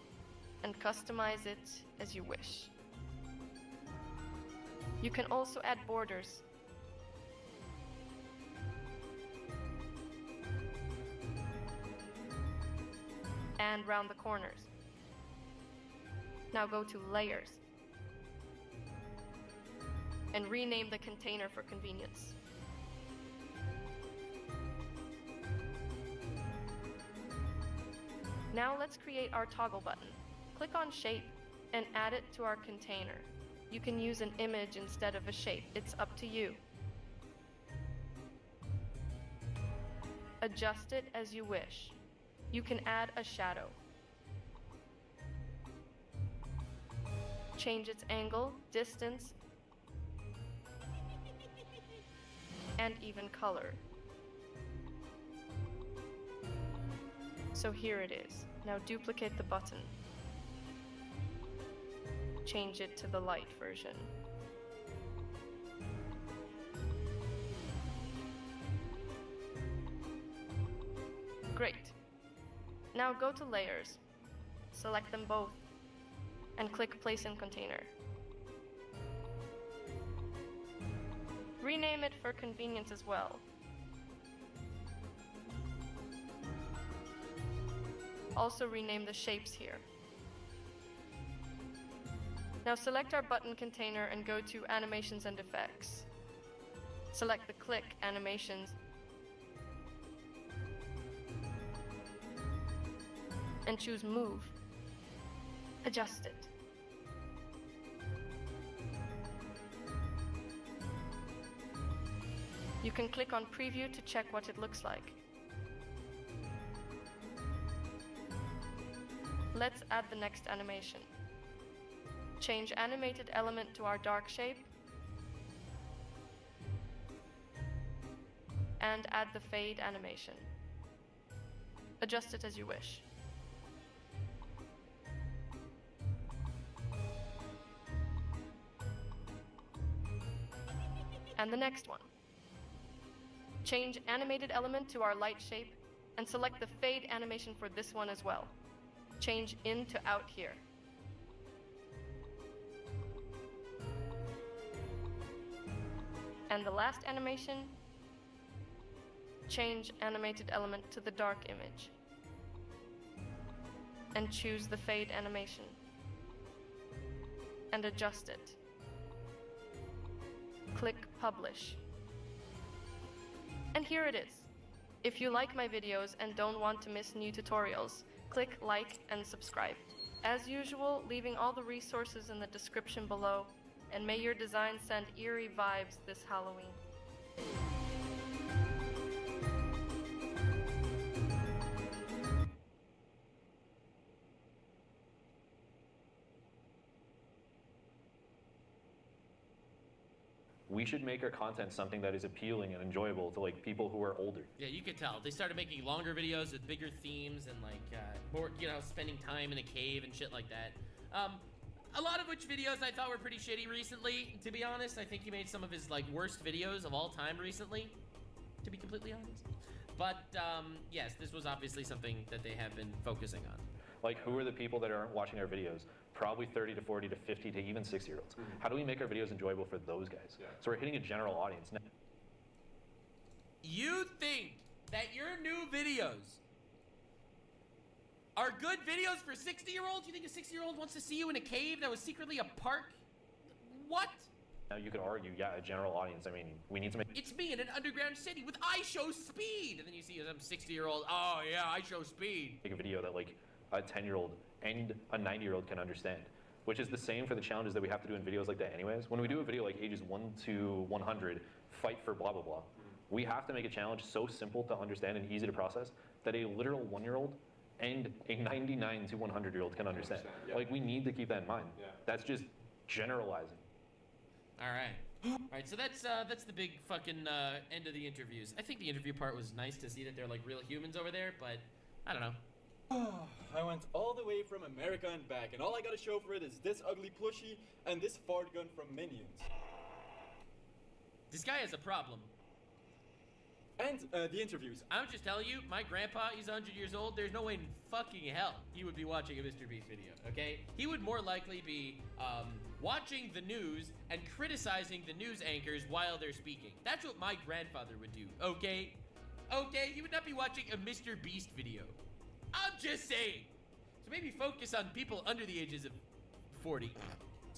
and customize it as you wish. You can also add borders. And round the corners. Now go to Layers. And rename the container for convenience. Now let's create our toggle button. Click on Shape and add it to our container. You can use an image instead of a shape. It's up to you. Adjust it as you wish. You can add a shadow. Change its angle, distance, and even color. So here it is. Now duplicate the button. Change it to the light version. Great. Now go to Layers, select them both, and click Place in Container. Rename it for convenience as well. Also rename the shapes here. Now select our button container and go to Animations and Effects. Select the click animations and choose Move. Adjust it. You can click on Preview to check what it looks like. Let's add the next animation. Change animated element to our dark shape and add the fade animation. Adjust it as you wish. And the next one. Change animated element to our light shape and select the fade animation for this one as well. Change in to out here. And the last animation, change animated element to the dark image. And choose the fade animation. And adjust it. Click Publish. And here it is. If you like my videos and don't want to miss new tutorials, click like and subscribe. As usual, leaving all the resources in the description below, and may your design send eerie vibes this Halloween. We should make our content something that is appealing and enjoyable to like people who are older. Yeah, you could tell. They started making longer videos with bigger themes and like more, you know, spending time in a cave and shit like that. A lot of which videos I thought were pretty shitty recently, to be honest. I think he made some of his like worst videos of all time recently, to be completely honest. But yes, this was obviously something that they have been focusing on. Like, who are the people that aren't watching our videos? Probably 30 to 40 to 50 to even 60-year-olds. How do we make our videos enjoyable for those guys? So we're hitting a general audience. You think that your new videos are good videos for 60-year-olds? You think a 60-year-old wants to see you in a cave that was secretly a park? What? Now you could argue, yeah, a general audience. I mean, we need to make It's me in an underground city with I Show Speed. And then you see some 60-year-old, oh yeah, I Show Speed. a video that like a 10-year-old and a 90-year-old can understand, which is the same for the challenges that we have to do in videos like that anyways. When we do a video like ages 1 to 100, fight for blah, blah, blah, we have to make a challenge so simple to understand and easy to process that a literal 1-year-old and a 99 to 100-year-old can understand. Like, we need to keep that in mind. That's just generalizing. All right, so that's the big fucking end of the interviews. I think the interview part was nice to see that they're like real humans over there, but I don't know. I went all the way from America and back, and all I gotta show for it is this ugly plushie and this fart gun from Minions. This guy has a problem. And the interviews. I'm just telling you, my grandpa, he's 100 years old. There's no way in fucking hell he would be watching a Mr. Beast video, okay? He would more likely be watching the news and criticizing the news anchors while they're speaking. That's what my grandfather would do, okay? Okay, he would not be watching a Mr. Beast video. I'm just saying. So maybe focus on people under the ages of 40.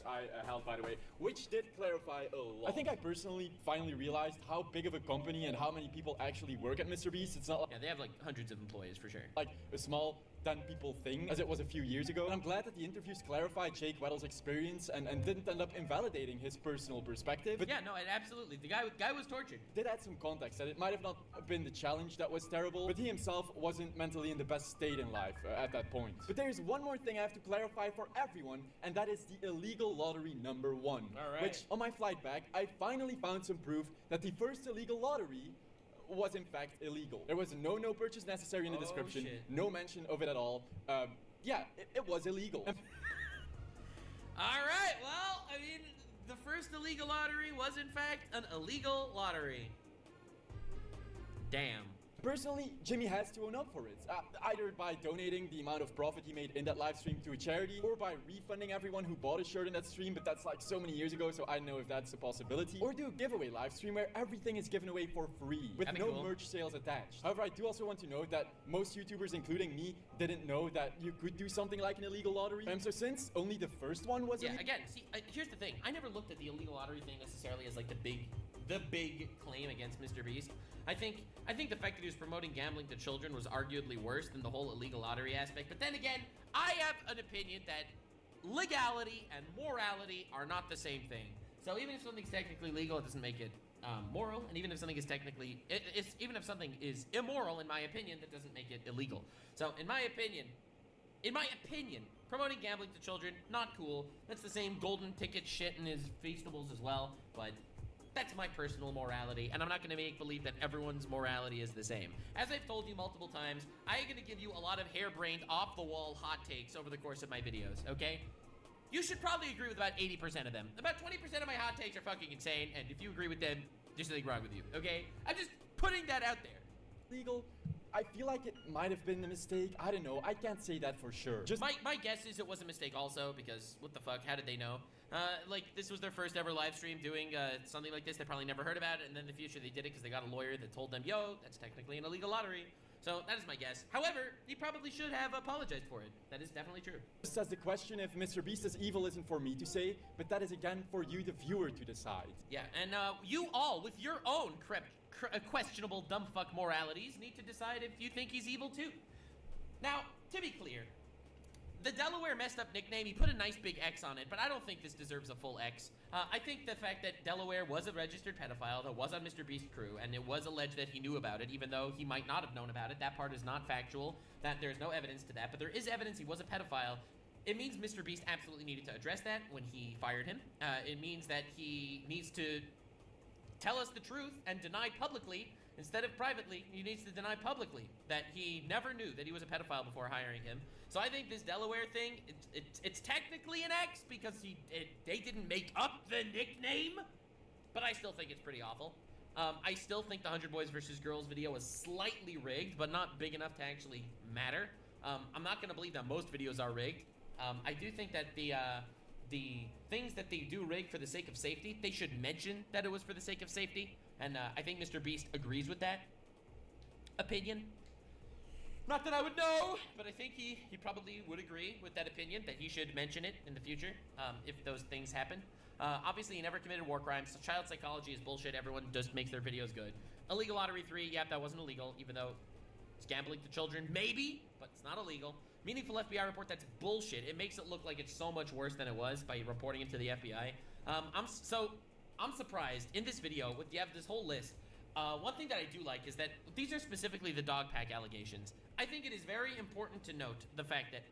I held, by the way, which did clarify a lot. I think I personally finally realized how big of a company and how many people actually work at Mr. Beast. It's not like, yeah, they have like hundreds of employees for sure. Like a small 10 people thing as it was a few years ago. And I'm glad that the interviews clarified Jake Weddle's experience and didn't end up invalidating his personal perspective. But yeah, no, absolutely. The guy was tortured. Did add some context that it might have not been the challenge that was terrible, but he himself wasn't mentally in the best state in life at that point. But there's one more thing I have to clarify for everyone, and that is the illegal lottery number 1. All right. Which, on my flight back, I finally found some proof that the first illegal lottery was in fact illegal. There was no purchase necessary in the description, no mention of it at all. Yeah, it was illegal. All right, well, I mean, the first illegal lottery was in fact an illegal lottery. Damn. Personally, Jimmy has to own up for it, either by donating the amount of profit he made in that live stream to a charity, or by refunding everyone who bought a shirt in that stream, but that's like so many years ago, so I don't know if that's a possibility, or do a giveaway live stream where everything is given away for free, with no merch sales attached. However, I do also want to note that most YouTubers, including me, didn't know that you could do something like an illegal lottery. So since only the first one was illegal— again, see, here's the thing. I never looked at the illegal lottery thing necessarily as like the big claim against Mr. Beast. I think the fact that he was promoting gambling to children was arguably worse than the whole illegal lottery aspect. But then again, I have an opinion that legality and morality are not the same thing. So even if something's technically legal, it doesn't make it moral. And even if something is even if something is immoral, in my opinion, that doesn't make it illegal. So in my opinion, promoting gambling to children, not cool. That's the same golden ticket shit in his Feastables as well. But That's my personal morality, and I'm not going to make believe that everyone's morality is the same. As I've told you multiple times, I'm going to give you a lot of harebrained, off-the-wall hot takes over the course of my videos, okay? You should probably agree with about 80% of them. About 20% of my hot takes are fucking insane, and if you agree with them, there's something wrong with you, okay? I'm just putting that out there. Legal. I feel like it might have been a mistake. I don't know. I can't say that for sure. Just My guess is it was a mistake also, because what the fuck, how did they know? Like, this was their first ever live stream doing something like this. They probably never heard about it, and then in the future they did it because they got a lawyer that told them, yo, that's technically an illegal lottery. So that is my guess. However, he probably should have apologized for it. That is definitely true. Just as the question if Mr. Beast's evil isn't for me to say, but that is again for you, the viewer, to decide. Yeah, and you all, with your own questionable dumb fuck moralities, need to decide if you think he's evil too. Now, to be clear, the Delaware messed up nickname, he put a nice big X on it, but I don't think this deserves a full X. I think the fact that Delaware was a registered pedophile that was on Mr. Beast's crew, and it was alleged that he knew about it, even though he might not have known about it. That part is not factual, that there's no evidence to that, but there is evidence he was a pedophile. It means Mr. Beast absolutely needed to address that when he fired him. It means that he needs to tell us the truth and deny publicly, instead of privately. He needs to deny publicly that he never knew that he was a pedophile before hiring him. So I think this Delaware thing, it's technically an X because they didn't make up the nickname, but I still think it's pretty awful. I still think the 100 Boys vs. Girls video was slightly rigged, but not big enough to actually matter. I'm not going to believe that most videos are rigged. I do think that the things that they do rig for the sake of safety, they should mention that it was for the sake of safety. And I think Mr. Beast agrees with that opinion. Not that I would know, but I think he probably would agree with that opinion, that he should mention it in the future if those things happen. Obviously, he never committed war crimes. So child psychology is bullshit. Everyone just makes their videos good. Illegal Lottery 3, yeah, that wasn't illegal, even though it's gambling to children, maybe, but it's not illegal. Meaningful FBI report, that's bullshit. It makes it look like it's so much worse than it was by reporting it to the FBI. I'm surprised in this video, you have this whole list. One thing that I do like is that these are specifically the dog pack allegations. I think it is very important to note the fact that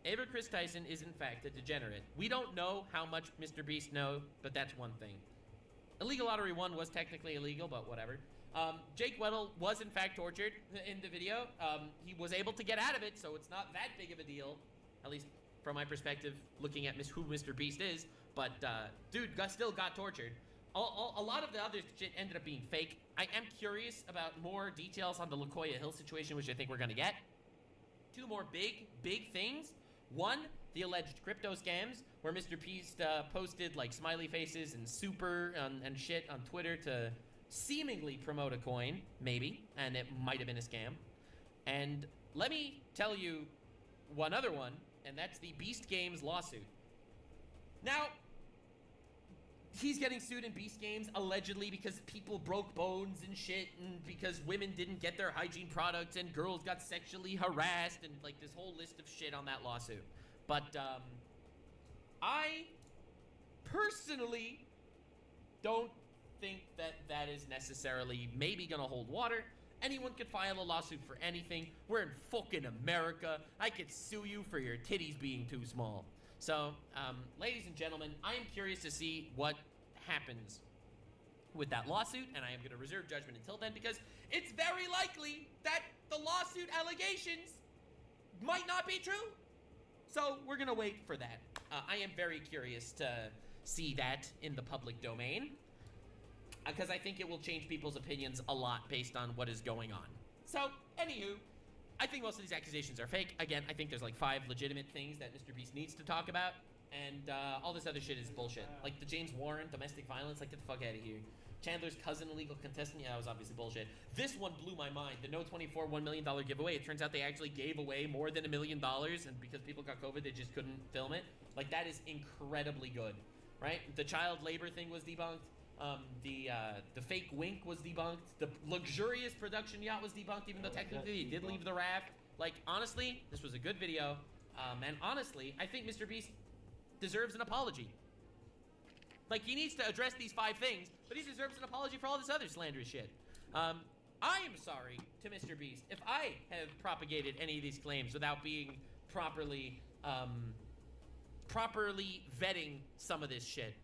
Ava Chris Tyson is in fact a degenerate. We don't know how much Mr. Beast knows, but that's one thing. Illegal Lottery 1 was technically illegal, but whatever. Jake Weddle was in fact tortured in the video. He was able to get out of it, so it's not that big of a deal, at least from my perspective, looking at who Mr. Beast is. But dude still got tortured. A lot of the other shit ended up being fake. I am curious about more details on the LaCoya Hill situation, which I think we're gonna get. Two more big things. One, the alleged crypto scams, where Mr. Beast posted like smiley faces and super and shit on Twitter to seemingly promote a coin, maybe, and it might have been a scam. And let me tell you one other one, and that's the Beast Games lawsuit. Now, he's getting sued in Beast Games allegedly because people broke bones and shit, and because women didn't get their hygiene products and girls got sexually harassed, and like this whole list of shit on that lawsuit. But I personally don't think that is necessarily maybe gonna hold water. Anyone could file a lawsuit for anything. We're in fucking America. I could sue you for your titties being too small. So, ladies and gentlemen, I am curious to see what happens with that lawsuit, and I am going to reserve judgment until then because it's very likely that the lawsuit allegations might not be true. So, we're going to wait for that. I am very curious to see that in the public domain because I think it will change people's opinions a lot based on what is going on. So, anywho, I think most of these accusations are fake. Again, I think there's like 5 legitimate things that Mr. Beast needs to talk about, and all this other shit is bullshit. Like the James Warren domestic violence, like get the fuck out of here. Chandler's cousin illegal contestant, yeah, that was obviously bullshit. This one blew my mind. The No 24 $1 million giveaway. It turns out they actually gave away more than $1 million, and because people got COVID, they just couldn't film it. Like that is incredibly good, right? The child labor thing was debunked. The fake wink was debunked. The luxurious production yacht was debunked, even though technically he did leave the raft. Like, honestly, this was a good video. And honestly, I think Mr. Beast deserves an apology. Like, he needs to address these 5 things, but he deserves an apology for all this other slanderous shit. I am sorry to Mr. Beast if I have propagated any of these claims without being properly vetting some of this shit.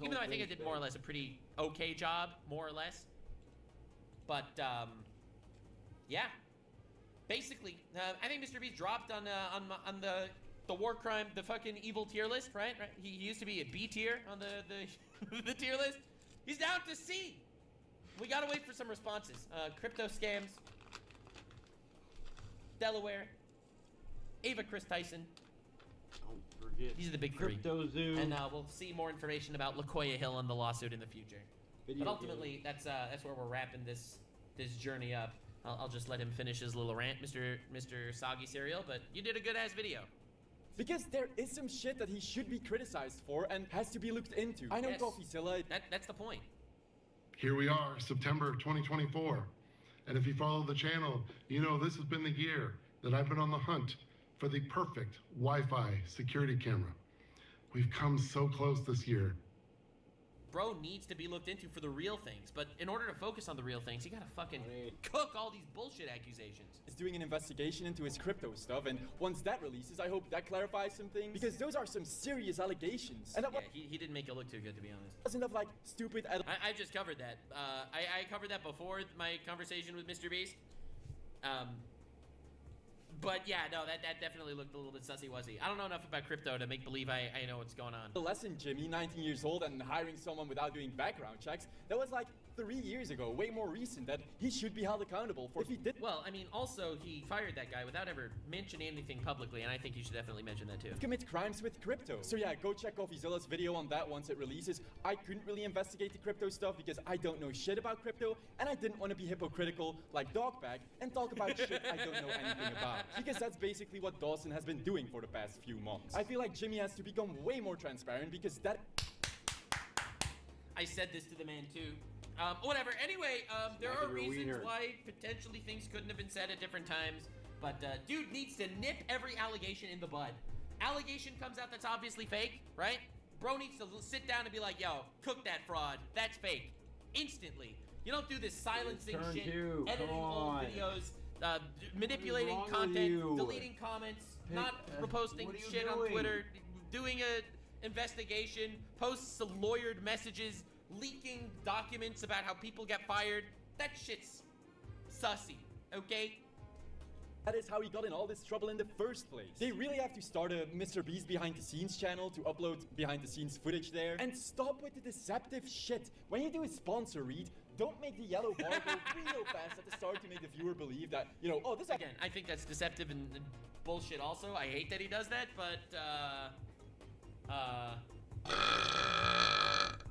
Even though I think I did more or less a pretty okay job, more or less. But, yeah. Basically, I think Mr. Beast dropped on the war crime, the fucking evil tier list, right? He used to be a B tier on the the tier list. He's down to C. We gotta wait for some responses. Crypto scams, Delaware, Ava Chris Tyson. Don't forget. These are the big three. Crypto Zoo. And we'll see more information about LaKoya Hill and the lawsuit in the future. Video But ultimately, that's where we're wrapping this journey up. I'll just let him finish his little rant, Mr. Soggy Cereal. But you did a good ass video. Because there is some shit that he should be criticized for and has to be looked into. I know Yes. Coffeezilla. That's the point. Here we are, September 2024. And if you follow the channel, you know this has been the year that I've been on the hunt for the perfect Wi-Fi security camera. We've come so close this year. Bro needs to be looked into for the real things, but in order to focus on the real things, you gotta fucking cook all these bullshit accusations. Is doing an investigation into his crypto stuff, and once that releases, I hope that clarifies some things. Because those are some serious allegations. And Yeah, he didn't make it look too good, to be honest. wasn't of like stupid. I just covered that. I covered that before my conversation with Mr. Beast. But yeah, no, that definitely looked a little bit sussy-wussy. I don't know enough about crypto to make believe I know what's going on. The lesson, Jimmy, 19 years old and hiring someone without doing background checks, that was like 3 years ago, way more recent, that he should be held accountable for if he did. Well, I mean, also, he fired that guy without ever mentioning anything publicly, and I think you should definitely mention that too. Commit crimes with crypto. So yeah, go check Coffeezilla's video on that once it releases. I couldn't really investigate the crypto stuff because I don't know shit about crypto, and I didn't want to be hypocritical like Dogbag and talk about shit I don't know anything about. Because that's basically what Dawson has been doing for the past few months. I feel like Jimmy has to become way more transparent because that... I said this to the man too. Whatever. Anyway, there are reasons why potentially things couldn't have been said at different times. But dude needs to nip every allegation in the bud. Allegation comes out that's obviously fake, right? Bro needs to sit down and be like, yo, cook that fraud. That's fake. Instantly. You don't do this silencing Turn shit, two. editing Come old on. videos, manipulating wrong with content, you? deleting comments, not reposting what are you shit on doing? Twitter, doing a investigation, posts of lawyered messages, leaking documents about how people get fired. That shit's sussy, okay? That is how he got in all this trouble in the first place. They really have to start a Mr. Beast behind the scenes channel to upload behind the scenes footage there. And stop with the deceptive shit. When you do a sponsor read, don't make the yellow bar go real fast at the start to make the viewer believe that, you know, oh, this... Again, I think that's deceptive and bullshit also. I hate that he does that, but,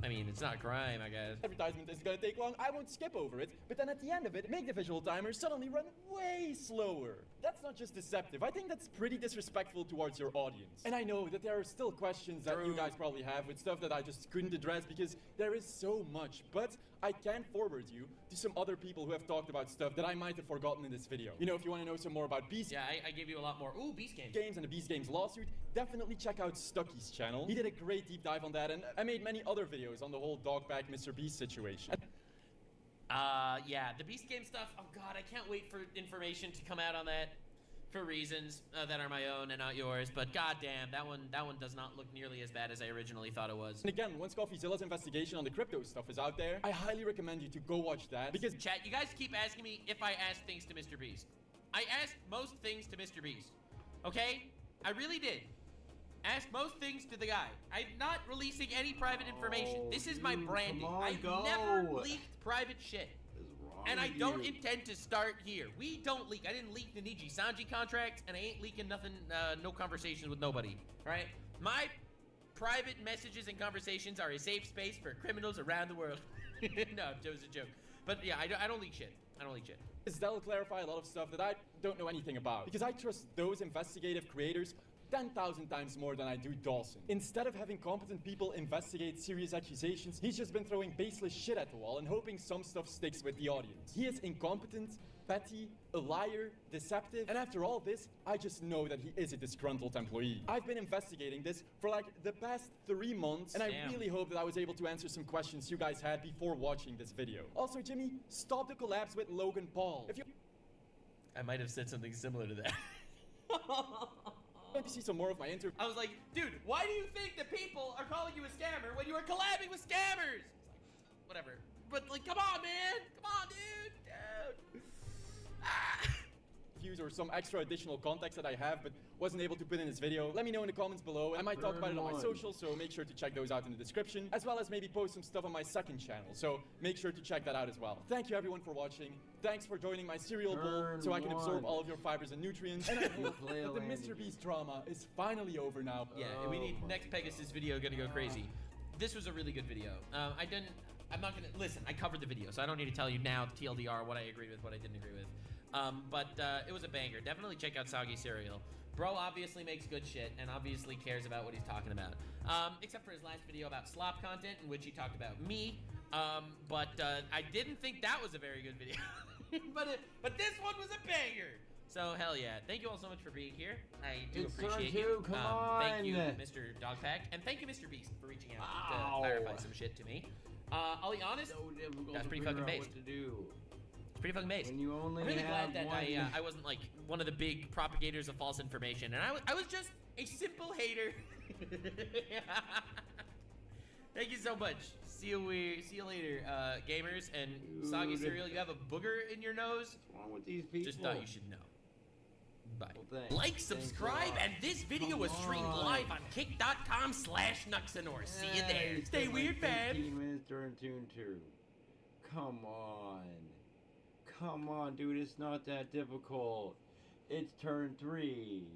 I mean, it's not a crime, I guess. Advertisement is gonna take long, I won't skip over it, but then at the end of it, make the visual timer suddenly run way slower. That's not just deceptive, I think that's pretty disrespectful towards your audience. And I know that there are still questions that you guys probably have with stuff that I just couldn't address because there is so much, but I can forward you to some other people who have talked about stuff that I might have forgotten in this video. You know, if you want to know some more about Beast... Yeah, I gave you a lot more. Ooh, Beast Games. Games and the Beast Games lawsuit, definitely check out Stucky's channel. He did a great deep dive on that, and I made many other videos on the whole Dogbag Mr. Beast situation. Yeah, the Beast Game stuff, oh god, I can't wait for information to come out on that for reasons that are my own and not yours, but goddamn, that one does not look nearly as bad as I originally thought it was. And again, once Coffeezilla's investigation on the crypto stuff is out there, I highly recommend you to go watch that, because... Chat, you guys keep asking me if I ask things to Mr. Beast. I asked most things to Mr. Beast, okay? I really did. Ask most things to the guy. I'm not releasing any private information. This is my branding. I've never leaked private shit. And I don't intend to start here. We don't leak. I didn't leak the Niji Sanji contract, and I ain't leaking nothing, no conversations with nobody, right? My private messages and conversations are a safe space for criminals around the world. No, it was a joke. But yeah, I don't leak shit. I don't leak shit. That'll clarify a lot of stuff that I don't know anything about. Because I trust those investigative creators 10,000 times more than I do Dawson. Instead of having competent people investigate serious accusations, he's just been throwing baseless shit at the wall and hoping some stuff sticks with the audience. He is incompetent, petty, a liar, deceptive, and after all this, I just know that he is a disgruntled employee. I've been investigating this for like the past 3 months, and I really hope that I was able to answer some questions you guys had before watching this video. Also, Jimmy, stop the collabs with Logan Paul. If you... I might have said something similar to that. Want to see some more of my interview? I was like, dude, why do you think the people are calling you a scammer when you are collabing with scammers? It's like, whatever. But like, come on, man. Come on, dude. Views or some extra additional context that I have but wasn't able to put in this video, let me know in the comments below. I might talk about it on my socials, so make sure to check those out in the description, as well as maybe post some stuff on my second channel, so make sure to check that out as well. Thank you everyone for watching. Thanks for joining my cereal bowl so I can absorb all of your fibers and nutrients. And I hope that the Mr. Beast drama is finally over now. Yeah, we need next Pegasus video gonna go crazy. This was a really good video. I'm not gonna, listen, I covered the video, so I don't need to tell you now, TLDR, what I agree with, what I didn't agree with. But it was a banger. Definitely check out Soggy Cereal. Bro obviously makes good shit and obviously cares about what he's talking about. Except for his last video about slop content in which he talked about me. But I didn't think that was a very good video. but this one was a banger. So hell yeah. Thank you all so much for being here. I do appreciate you. Thank you, Mr. Dogpack. And thank you, Mr. Beast, for reaching out to clarify some shit to me. I'll be honest, that's pretty fucking based. It's pretty fucking based. When you only I'm really have glad that I wasn't like one of the big propagators of false information, and I was just a simple hater. Thank you so much. See you later, gamers. And Soggy Cereal, you have a booger in your nose. What's wrong with these people? Just thought you should know. Bye. Well, thanks. Like, subscribe, and this video was streamed live on kick.com/Nuxanor. See you there. Stay weird, fam. 15 minutes during Tune 2. Come on. Come on, dude. It's not that difficult. It's turn 3.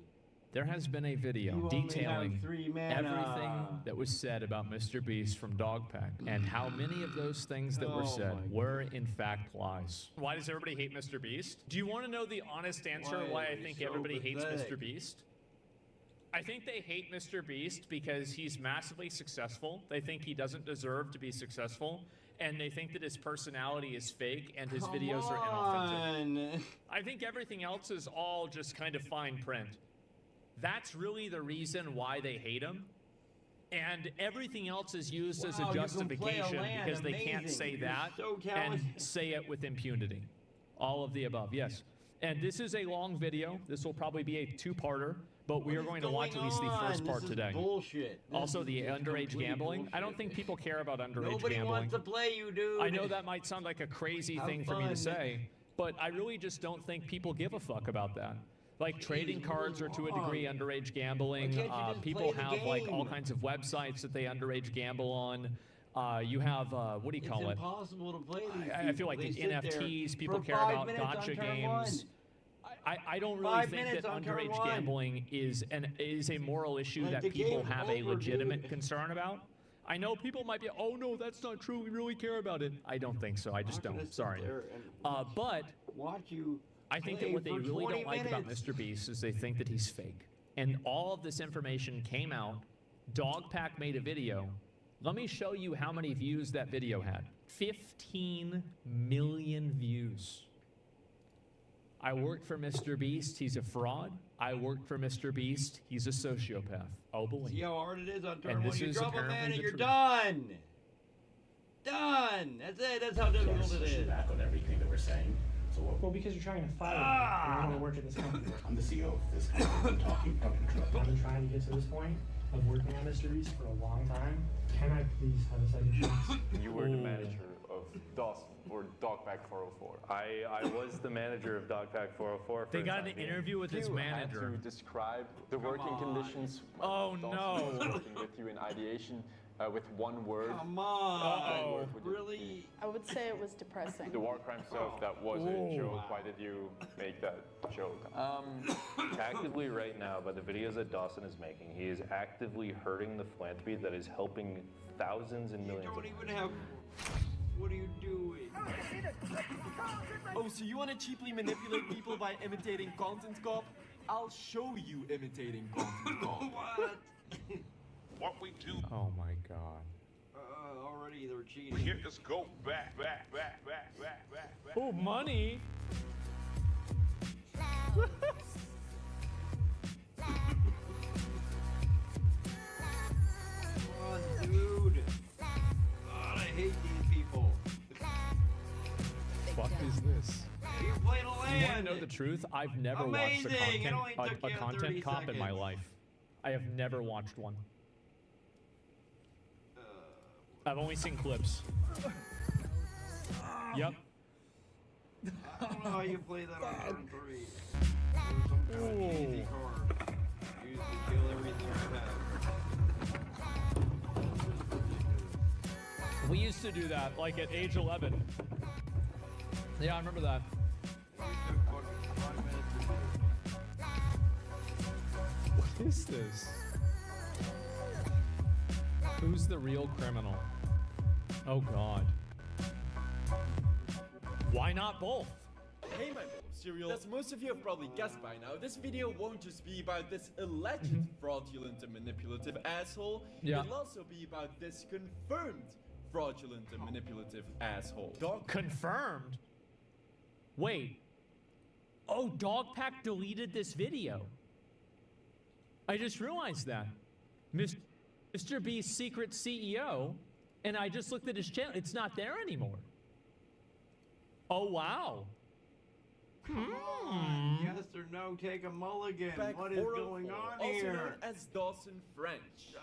There has been a video detailing everything that was said about Mr. Beast from Dogpack and how many of those things that were said were in fact lies. Why does everybody hate Mr. Beast? Do you want to know the honest answer why I think everybody hates Mr. Beast? I think they hate Mr. Beast because he's massively successful. They think he doesn't deserve to be successful. And they think that his personality is fake and his videos are inauthentic. I think everything else is all just kind of fine print. That's really the reason why they hate him. And everything else is used as a justification because they can't say that and say it with impunity. All of the above, yes. And this is a long video. This will probably be a two-parter, but we are going to watch at least the first part today. Bullshit. Also, the underage gambling. I don't think people care about underage Nobody gambling. wants to play you, dude. I know that might sound like a crazy thing for me to say, but I really just don't think people give a fuck about that. Like trading cards are to a degree underage gambling. People have like all kinds of websites that they underage gamble on. You have what do you call it? It's impossible to play these. I feel like the NFTs. People care about gotcha games. I don't really think that underage gambling is a moral issue that people have a legitimate concern about. I know people might be, oh no, that's not true. We really care about it. I don't think so. I just don't. Sorry. But I think that what they really don't like about Mr. Beast is they think that he's fake. And all of this information came out. Dogpack made a video. Let me show you how many views that video had. 15 million views. I worked for Mr. Beast. He's a fraud. I worked for Mr. Beast. He's a sociopath. Oh, believe. See how hard it is on turn And 1. this You is drop a apparently man and the you're truth. done. Done. That's it. That's how difficult it is. Back on everything that we're saying. So what? Well, because you're trying to fire me. I want to work at this company. I'm the CEO of this company. I'm talking I've been trying to get to this point of working on Mr. Beast for a long time. Can I please have a second chance? You were the manager of Dawson or Dogpack 404. I was the manager of Dogpack 404. They got an interview with his You manager. had to describe the working conditions. Oh, Dawson no. was working with you in ideation with one word. Come on. Really? I would say it was depressing. The war crime stuff, that was a joke. Why did you make that joke? Actively right now, by the videos that Dawson is making, he is actively hurting the philanthropy that is helping thousands and millions of Even have. What are you doing? Oh, so you want to cheaply manipulate people by imitating Content Cop? I'll show you imitating Content Cop. What? What we do. Oh my God. Already they're cheating. We get this go back. Oh, money. Come on, dude. God, I hate these people. Fuck is this? You played a land. to know the truth? I've never watched a content cop in my life. I have never watched one. I've only seen clips. Yep. I don't know how you play that on turn 3. Some kind of easy card. Use to kill everything you have. We used to do that, like at age 11. Yeah, I remember that. What is this? Who's the real criminal? Oh God. Why not both? Hey my bowl of cereal, as most of you have probably guessed by now, this video won't just be about this alleged fraudulent and manipulative asshole, Yeah. it'll also be about this confirmed fraudulent and manipulative asshole. Confirmed? Wait. Oh, Dogpack deleted this video. I just realized that. Mr. B's secret CEO, and I just looked at his channel. It's not there anymore. Oh, wow. Come on. Yes or no, take a mulligan. Back What is going on also here? known as Dawson French,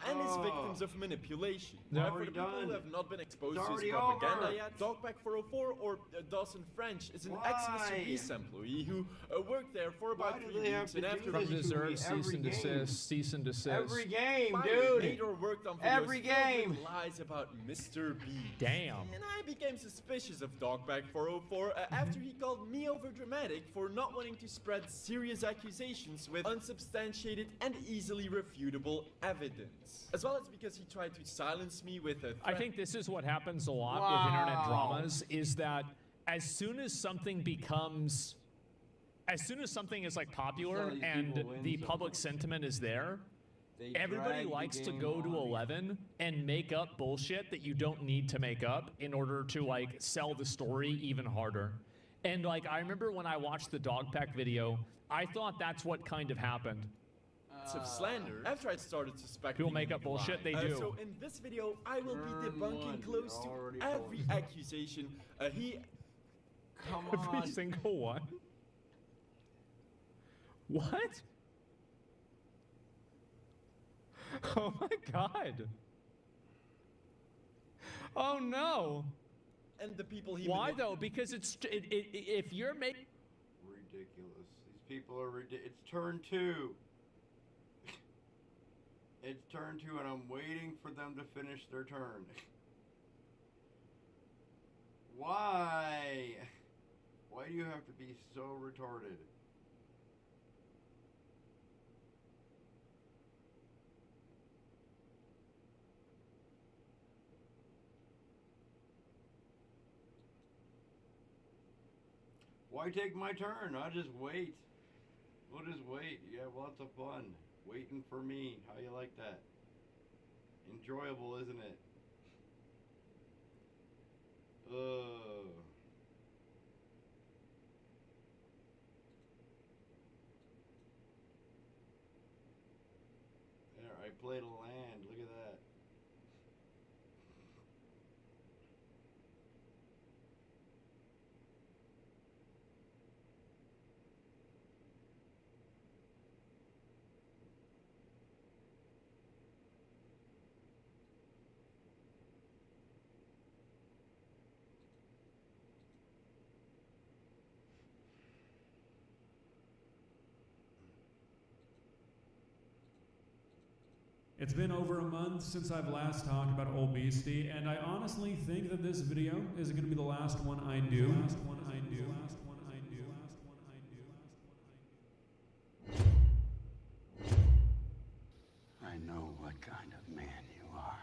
and his victims of manipulation. Yeah. Now, for Already the people done. who have not been exposed It's to his already propaganda over. yet, Dogpack 404 or Dawson French is an Why? ex-Mr. Beast employee who worked there for about Why do 3 they have weeks, to and do after this From to me deserve cease every and game? desist, cease and desist. Every game, finally dude. made or worked on videos Every filled game. with lies about Mr. Beast. Damn. And I became suspicious of Dogpack 404 after he called me overdramatic for not wanting to spread serious accusations with unsubstantiated and easily refutable evidence. As well as because he tried to silence me with a I think this is what happens a lot with internet dramas, is that as soon as something is like popular these and people win the so public much. sentiment is there, They everybody drag the likes to game go to on. 11 and make up bullshit that you don't need to make up in order to like sell the story even harder. And like, I remember when I watched the Dogpack video, I thought that's what kind of happened. of slander after I started suspecting People make up bullshit, they do. So in this video, I will be Turn debunking one, close you to already every told me. accusation he Come Every on. single one. What? Oh my God. Oh no. and the people he Why manip- though? Because if you're making Ridiculous. These people are ridiculous. It's turn 2. It's turn 2, and I'm waiting for them to finish their turn. Why? Why do you have to be so retarded? Why take my turn? I'll just wait. We'll just wait. You have lots of fun. Waiting for me. How you like that? Enjoyable, isn't it? Ugh. There, I played a land. Look at that. It's been over a month since I've last talked about Old Beastie, and I honestly think that this video is going to be the last one I do. I know what kind of man you are.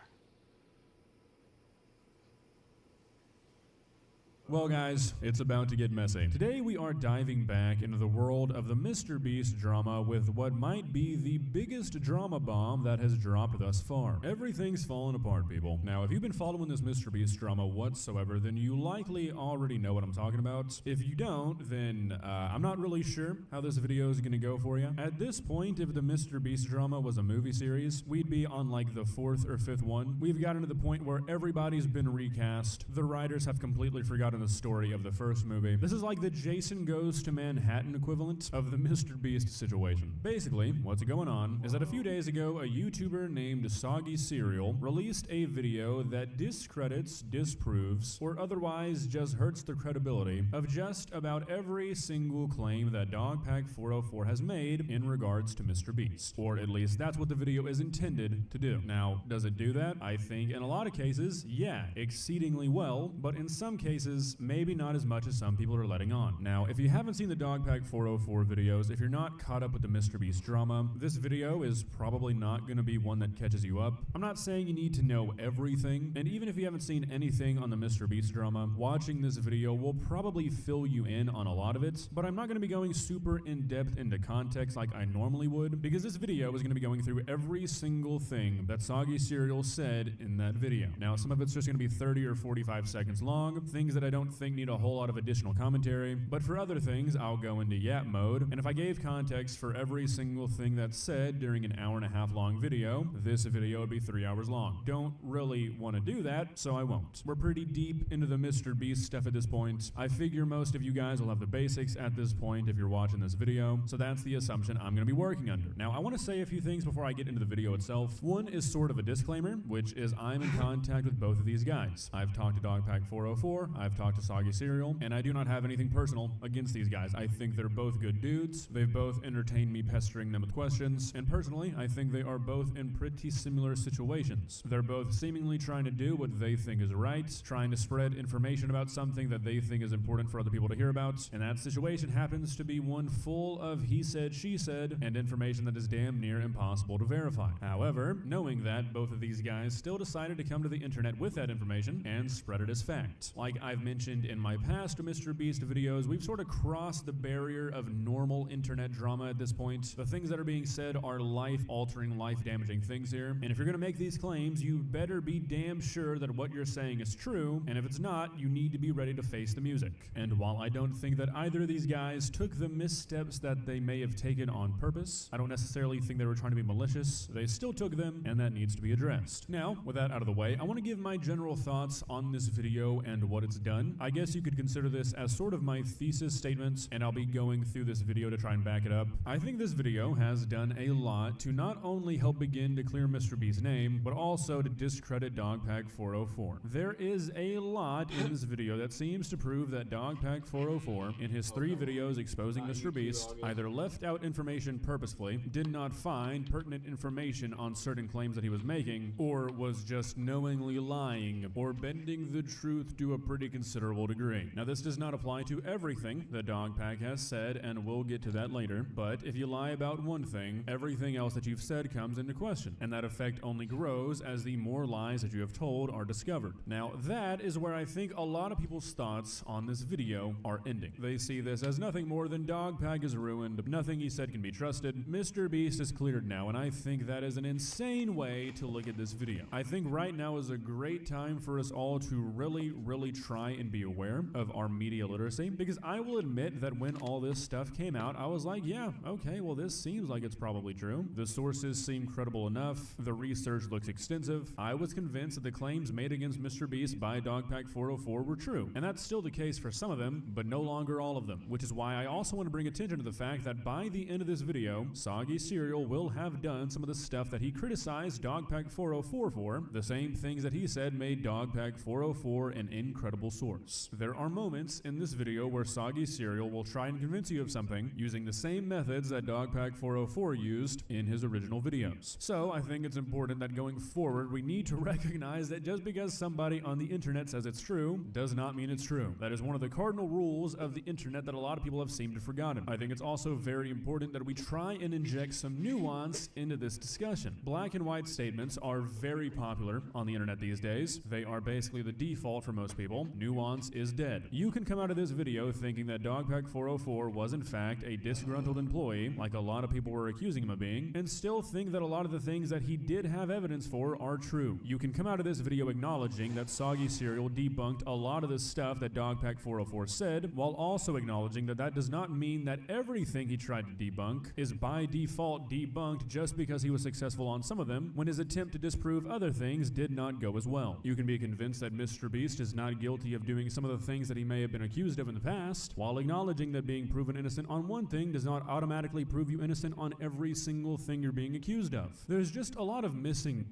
Well, guys, it's about to get messy. Today, we are diving back into the world of the Mr. Beast drama with what might be the biggest drama bomb that has dropped thus far. Everything's fallen apart, people. Now, if you've been following this Mr. Beast drama whatsoever, then you likely already know what I'm talking about. If you don't, then I'm not really sure how this video is going to go for you. At this point, if the Mr. Beast drama was a movie series, we'd be on like the 4th or 5th one. We've gotten to the point where everybody's been recast. The writers have completely forgotten out in the story of the first movie. This is like the Jason Goes to Manhattan equivalent of the Mr. Beast situation. Basically, what's going on is that a few days ago, a YouTuber named Soggy Cereal released a video that discredits, disproves, or otherwise just hurts the credibility of just about every single claim that Dogpack 404 has made in regards to Mr. Beast. Or at least that's what the video is intended to do. Now, does it do that? I think in a lot of cases, yeah, exceedingly well, but in some cases, maybe not as much as some people are letting on. Now, if you haven't seen the Dogpack 404 videos, if you're not caught up with the Mr. Beast drama, this video is probably not going to be one that catches you up. I'm not saying you need to know everything, and even if you haven't seen anything on the Mr. Beast drama, watching this video will probably fill you in on a lot of it, but I'm not going to be going super in-depth into context like I normally would, because this video is going to be going through every single thing that Soggy Cereal said in that video. Now, some of it's just going to be 30 or 45 seconds long, things that I don't think need a whole lot of additional commentary, but for other things, I'll go into yap mode, and if I gave context for every single thing that's said during an hour-and-a-half long video, this video would be 3 hours long. Don't really want to do that, so I won't. We're pretty deep into the Mr. Beast stuff at this point. I figure most of you guys will have the basics at this point if you're watching this video, so that's the assumption I'm going to be working under. Now, I want to say a few things before I get into the video itself. One is sort of a disclaimer, which is I'm in contact with both of these guys. I've talked to Dogpack 404, I've talked to Soggy Cereal, and I do not have anything personal against these guys. I think they're both good dudes. They've both entertained me pestering them with questions, and personally, I think they are both in pretty similar situations. They're both seemingly trying to do what they think is right, trying to spread information about something that they think is important for other people to hear about, and that situation happens to be one full of he said, she said, and information that is damn near impossible to verify. However, knowing that, both of these guys still decided to come to the internet with that information and spread it as fact. Like I've mentioned in my past Mr. Beast videos, we've sort of crossed the barrier of normal internet drama at this point. The things that are being said are life-altering, life-damaging things here, and if you're going to make these claims, you better be damn sure that what you're saying is true, and if it's not, you need to be ready to face the music. And while I don't think that either of these guys took the missteps that they may have taken on purpose, I don't necessarily think they were trying to be malicious. They still took them, and that needs to be addressed. Now, with that out of the way, I want to give my general thoughts on this video and what it's done. I guess you could consider this as sort of my thesis statements, and I'll be going through this video to try and back it up. I think this video has done a lot to not only help begin to clear Mr. B's name, but also to discredit Dogpack 404. There is a lot in this video that seems to prove that Dogpack 404, in his 3 videos exposing Mr. Beast, either left out information purposefully, did not find pertinent information on certain claims that he was making, or was just knowingly lying, or bending the truth to a pretty considerable degree. Now, this does not apply to everything that Dogpack has said, and we'll get to that later, but if you lie about one thing, everything else that you've said comes into question, and that effect only grows as the more lies that you have told are discovered. Now, that is where I think a lot of people's thoughts on this video are ending. They see this as nothing more than Dogpack is ruined, nothing he said can be trusted, Mr. Beast is cleared now, and I think that is an insane way to look at this video. I think right now is a great time for us all to really try and be aware of our media literacy, because I will admit that when all this stuff came out, I was like, yeah, okay, well, this seems like it's probably true. The sources seem credible enough. The research looks extensive. I was convinced that the claims made against Mr. Beast by Dogpack 404 were true, and that's still the case for some of them, but no longer all of them, which is why I also want to bring attention to the fact that by the end of this video, Soggy Cereal will have done some of the stuff that he criticized Dogpack 404 for, the same things that he said made Dogpack 404 an incredible source. There are moments in this video where Soggy Cereal will try and convince you of something using the same methods that Dogpack 404 used in his original videos. So I think it's important that going forward, we need to recognize that just because somebody on the internet says it's true, does not mean it's true. That is one of the cardinal rules of the internet that a lot of people have seemed to have forgotten. I think it's also very important that we try and inject some nuance into this discussion. Black and white statements are very popular on the internet these days. They are basically the default for most people. Nuance is dead. You can come out of this video thinking that Dogpack 404 was in fact a disgruntled employee, like a lot of people were accusing him of being, and still think that a lot of the things that he did have evidence for are true. You can come out of this video acknowledging that Soggy Cereal debunked a lot of the stuff that Dogpack 404 said, while also acknowledging that that does not mean that everything he tried to debunk is by default debunked just because he was successful on some of them, when his attempt to disprove other things did not go as well. You can be convinced that Mr. Beast is not guilty of of doing some of the things that he may have been accused of in the past, while acknowledging that being proven innocent on one thing does not automatically prove you innocent on every single thing you're being accused of. There's just a lot of missing.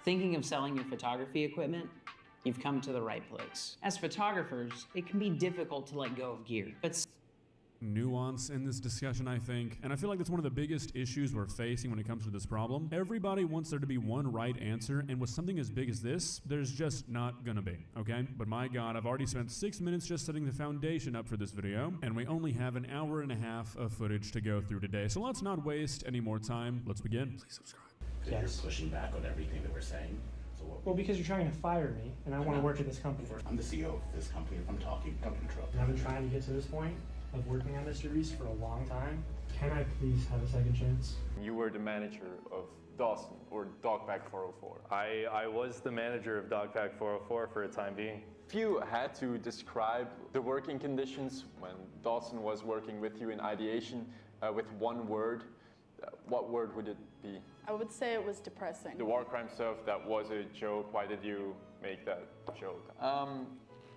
Thinking of selling your photography equipment? You've come to the right place. As photographers, it can be difficult to let go of gear, but nuance in this discussion, I think, and I feel like that's one of the biggest issues we're facing when it comes to this problem. Everybody wants there to be one right answer, and with something as big as this, there's just not gonna be, okay? But my God, I've already spent 6 minutes just setting the foundation up for this video, and we only have an hour and a half of footage to go through today, so let's not waste any more time. Let's begin. Please subscribe. You're pushing back on everything that we're saying. So what? Well, because you're trying to fire me, and I want to work at this company. I'm the CEO of this company. If I'm talking, don't interrupt. And I've been trying to get to this point of working on Mr. Beast for a long time. Can I please have a second chance? You were the manager of Dawson, or Dogpack 404. I was the manager of Dogpack 404 for a time being. If you had to describe the working conditions when Dawson was working with you in ideation with one word, what word would it be? I would say it was depressing. The war crime stuff, that was a joke. Why did you make that joke?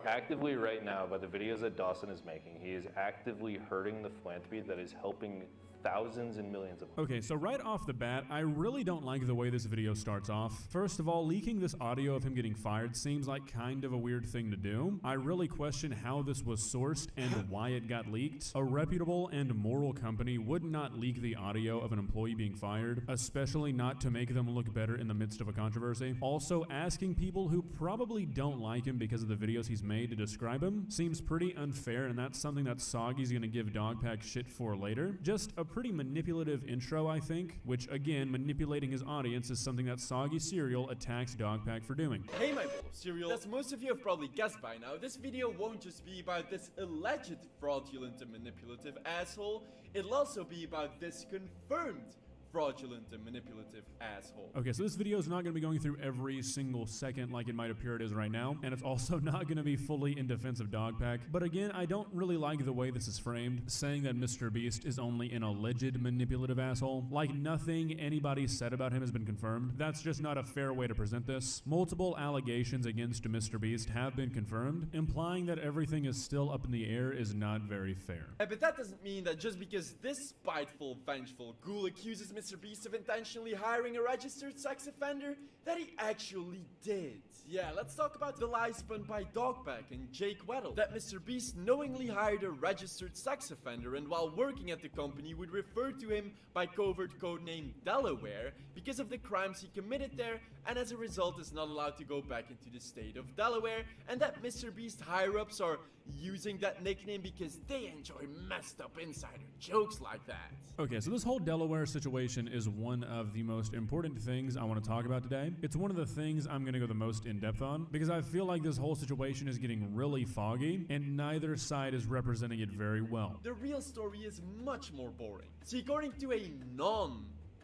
Actively right now, by the videos that Dawson is making, he is actively hurting the philanthropy that is helping thousands and millions of them. Okay, so right off the bat, I really don't like the way this video starts off. First of all, leaking this audio of him getting fired seems like kind of a weird thing to do. I really question how this was sourced and why it got leaked. A reputable and moral company would not leak the audio of an employee being fired, especially not to make them look better in the midst of a controversy. Also, asking people who probably don't like him because of the videos he's made to describe him seems pretty unfair, and that's something that Soggy's gonna give Dogpack shit for later. Just a pretty manipulative intro, I think, which again, manipulating his audience is something that Soggy Cereal attacks Dogpack for doing. Hey my bowl of cereal, as most of you have probably guessed by now, this video won't just be about this alleged fraudulent and manipulative asshole, it'll also be about this confirmed fraudulent and manipulative asshole. Okay, so this video is not going to be going through every single second like it might appear it is right now, and it's also not going to be fully in defense of Dogpack. But again, I don't really like the way this is framed, saying that Mr. Beast is only an alleged manipulative asshole. Like nothing anybody said about him has been confirmed. That's just not a fair way to present this. Multiple allegations against Mr. Beast have been confirmed, implying that everything is still up in the air is not very fair. But that doesn't mean that just because this spiteful, vengeful ghoul accuses Mr. Beast of intentionally hiring a registered sex offender, that he actually did. Yeah, let's talk about the lie spun by Dogpack and Jake Weddle, that Mr. Beast knowingly hired a registered sex offender and while working at the company would refer to him by covert codename Delaware because of the crimes he committed there, and as a result is not allowed to go back into the state of Delaware, and that Mr. Beast higher-ups are using that nickname because they enjoy messed up insider jokes like that. Okay, so this whole Delaware situation is one of the most important things I want to talk about today. It's one of the things I'm going to go the most in depth on because I feel like this whole situation is getting really foggy and neither side is representing it very well. The real story is much more boring. See, according to a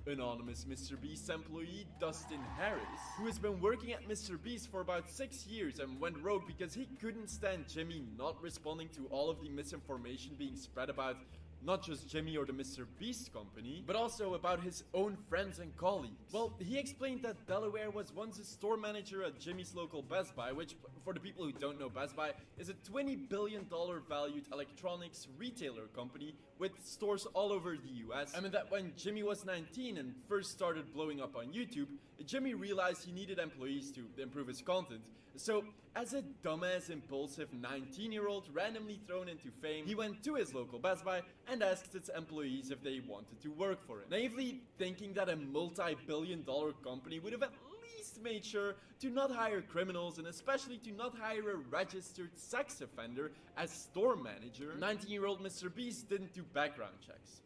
anonymous Mr. Beast employee, Dustin Harris, who has been working at Mr. Beast for about 6 years and went rogue because he couldn't stand Jimmy not responding to all of the misinformation being spread about not just Jimmy or the Mr. Beast company, but also about his own friends and colleagues. Well, he explained that Delaware was once a store manager at Jimmy's local Best Buy, which, for the people who don't know, Best Buy is a $20 billion valued electronics retailer company with stores all over the US. I mean that when Jimmy was 19 and first started blowing up on YouTube, Jimmy realized he needed employees to improve his content. So, as a dumbass, impulsive 19-year-old randomly thrown into fame, he went to his local Best Buy and asked its employees if they wanted to work for it. Naively thinking that a multi-billion-dollar company would have at least made sure to not hire criminals and especially to not hire a registered sex offender as store manager, 19-year-old Mr. Beast didn't do background checks.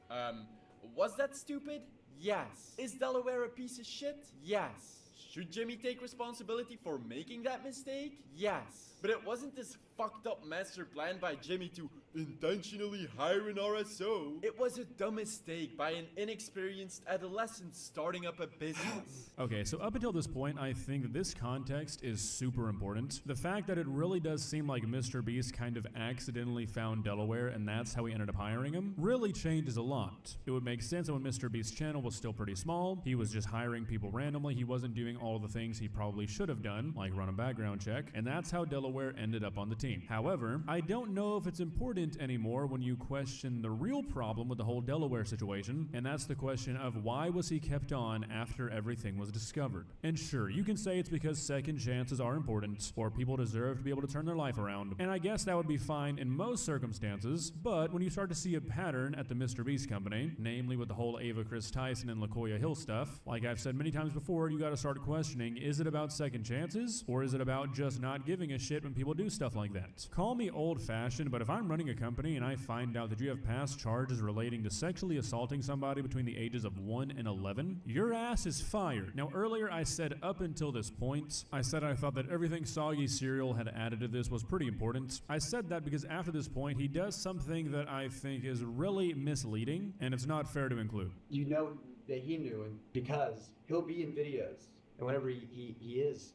Was that stupid? Yes. Is Delaware a piece of shit? Yes. Should Jimmy take responsibility for making that mistake? Yes. But it wasn't this fucked up master plan by Jimmy to intentionally hire an RSO. It was a dumb mistake by an inexperienced adolescent starting up a business. Okay, so up until this point, I think that this context is super important. The fact that it really does seem like Mr. Beast kind of accidentally found Delaware and that's how he ended up hiring him really changes a lot. It would make sense that when Mr. Beast's channel was still pretty small, he was just hiring people randomly. He wasn't doing all the things he probably should have done, like run a background check, and that's how Delaware ended up on the team. However, I don't know if it's important anymore when you question the real problem with the whole Delaware situation, and that's the question of why was he kept on after everything was discovered. And sure, you can say it's because second chances are important, or people deserve to be able to turn their life around, and I guess that would be fine in most circumstances, but when you start to see a pattern at the Mr. Beast company, namely with the whole Ava Chris Tyson and LaCoya Hill stuff, like I've said many times before, you gotta start questioning, is it about second chances, or is it about just not giving a shit when people do stuff like that? Call me old-fashioned, but if I'm running a company and I find out that you have past charges relating to sexually assaulting somebody between the ages of 1 and 11, your ass is fired. Now earlier I said up until this point, I said I thought that everything Soggy Cereal had added to this was pretty important. I said that because after this point he does something that I think is really misleading, and it's not fair to include. You know that he knew it because he'll be in videos, and whenever he is,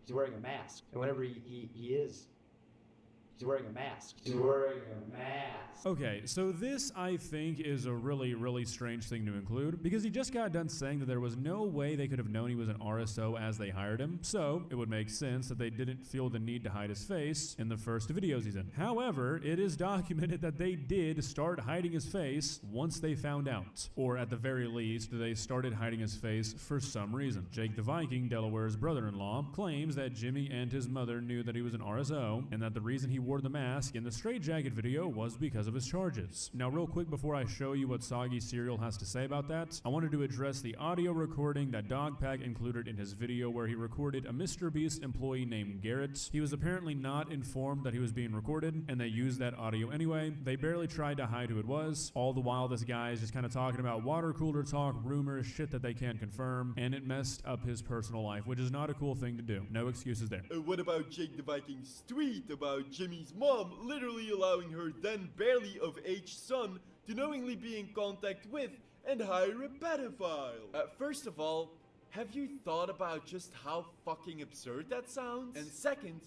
he's wearing a mask. And whenever he is, he's wearing a mask. He's wearing a mask. Okay, so this, I think, is a really, really strange thing to include, because he just got done saying that there was no way they could have known he was an RSO as they hired him, so it would make sense that they didn't feel the need to hide his face in the first videos he's in. However, it is documented that they did start hiding his face once they found out, or at the very least, they started hiding his face for some reason. Jake the Viking, Delaware's brother-in-law, claims that Jimmy and his mother knew that he was an RSO, and that the reason he wore the mask in the Straight Jacket video was because of his charges. Now real quick before I show you what Soggy Cereal has to say about that, I wanted to address the audio recording that Dogpack included in his video where he recorded a Mr. Beast employee named Garrett. He was apparently not informed that he was being recorded, and they used that audio anyway. They barely tried to hide who it was, all the while this guy is just kind of talking about water cooler talk, rumors, shit that they can't confirm, and it messed up his personal life, which is not a cool thing to do. No excuses there. What about Jake the Viking's tweet about Jimmy's mom literally allowing her then barely of age son to knowingly be in contact with and hire a pedophile? First of all, have you thought about just how fucking absurd that sounds? And second,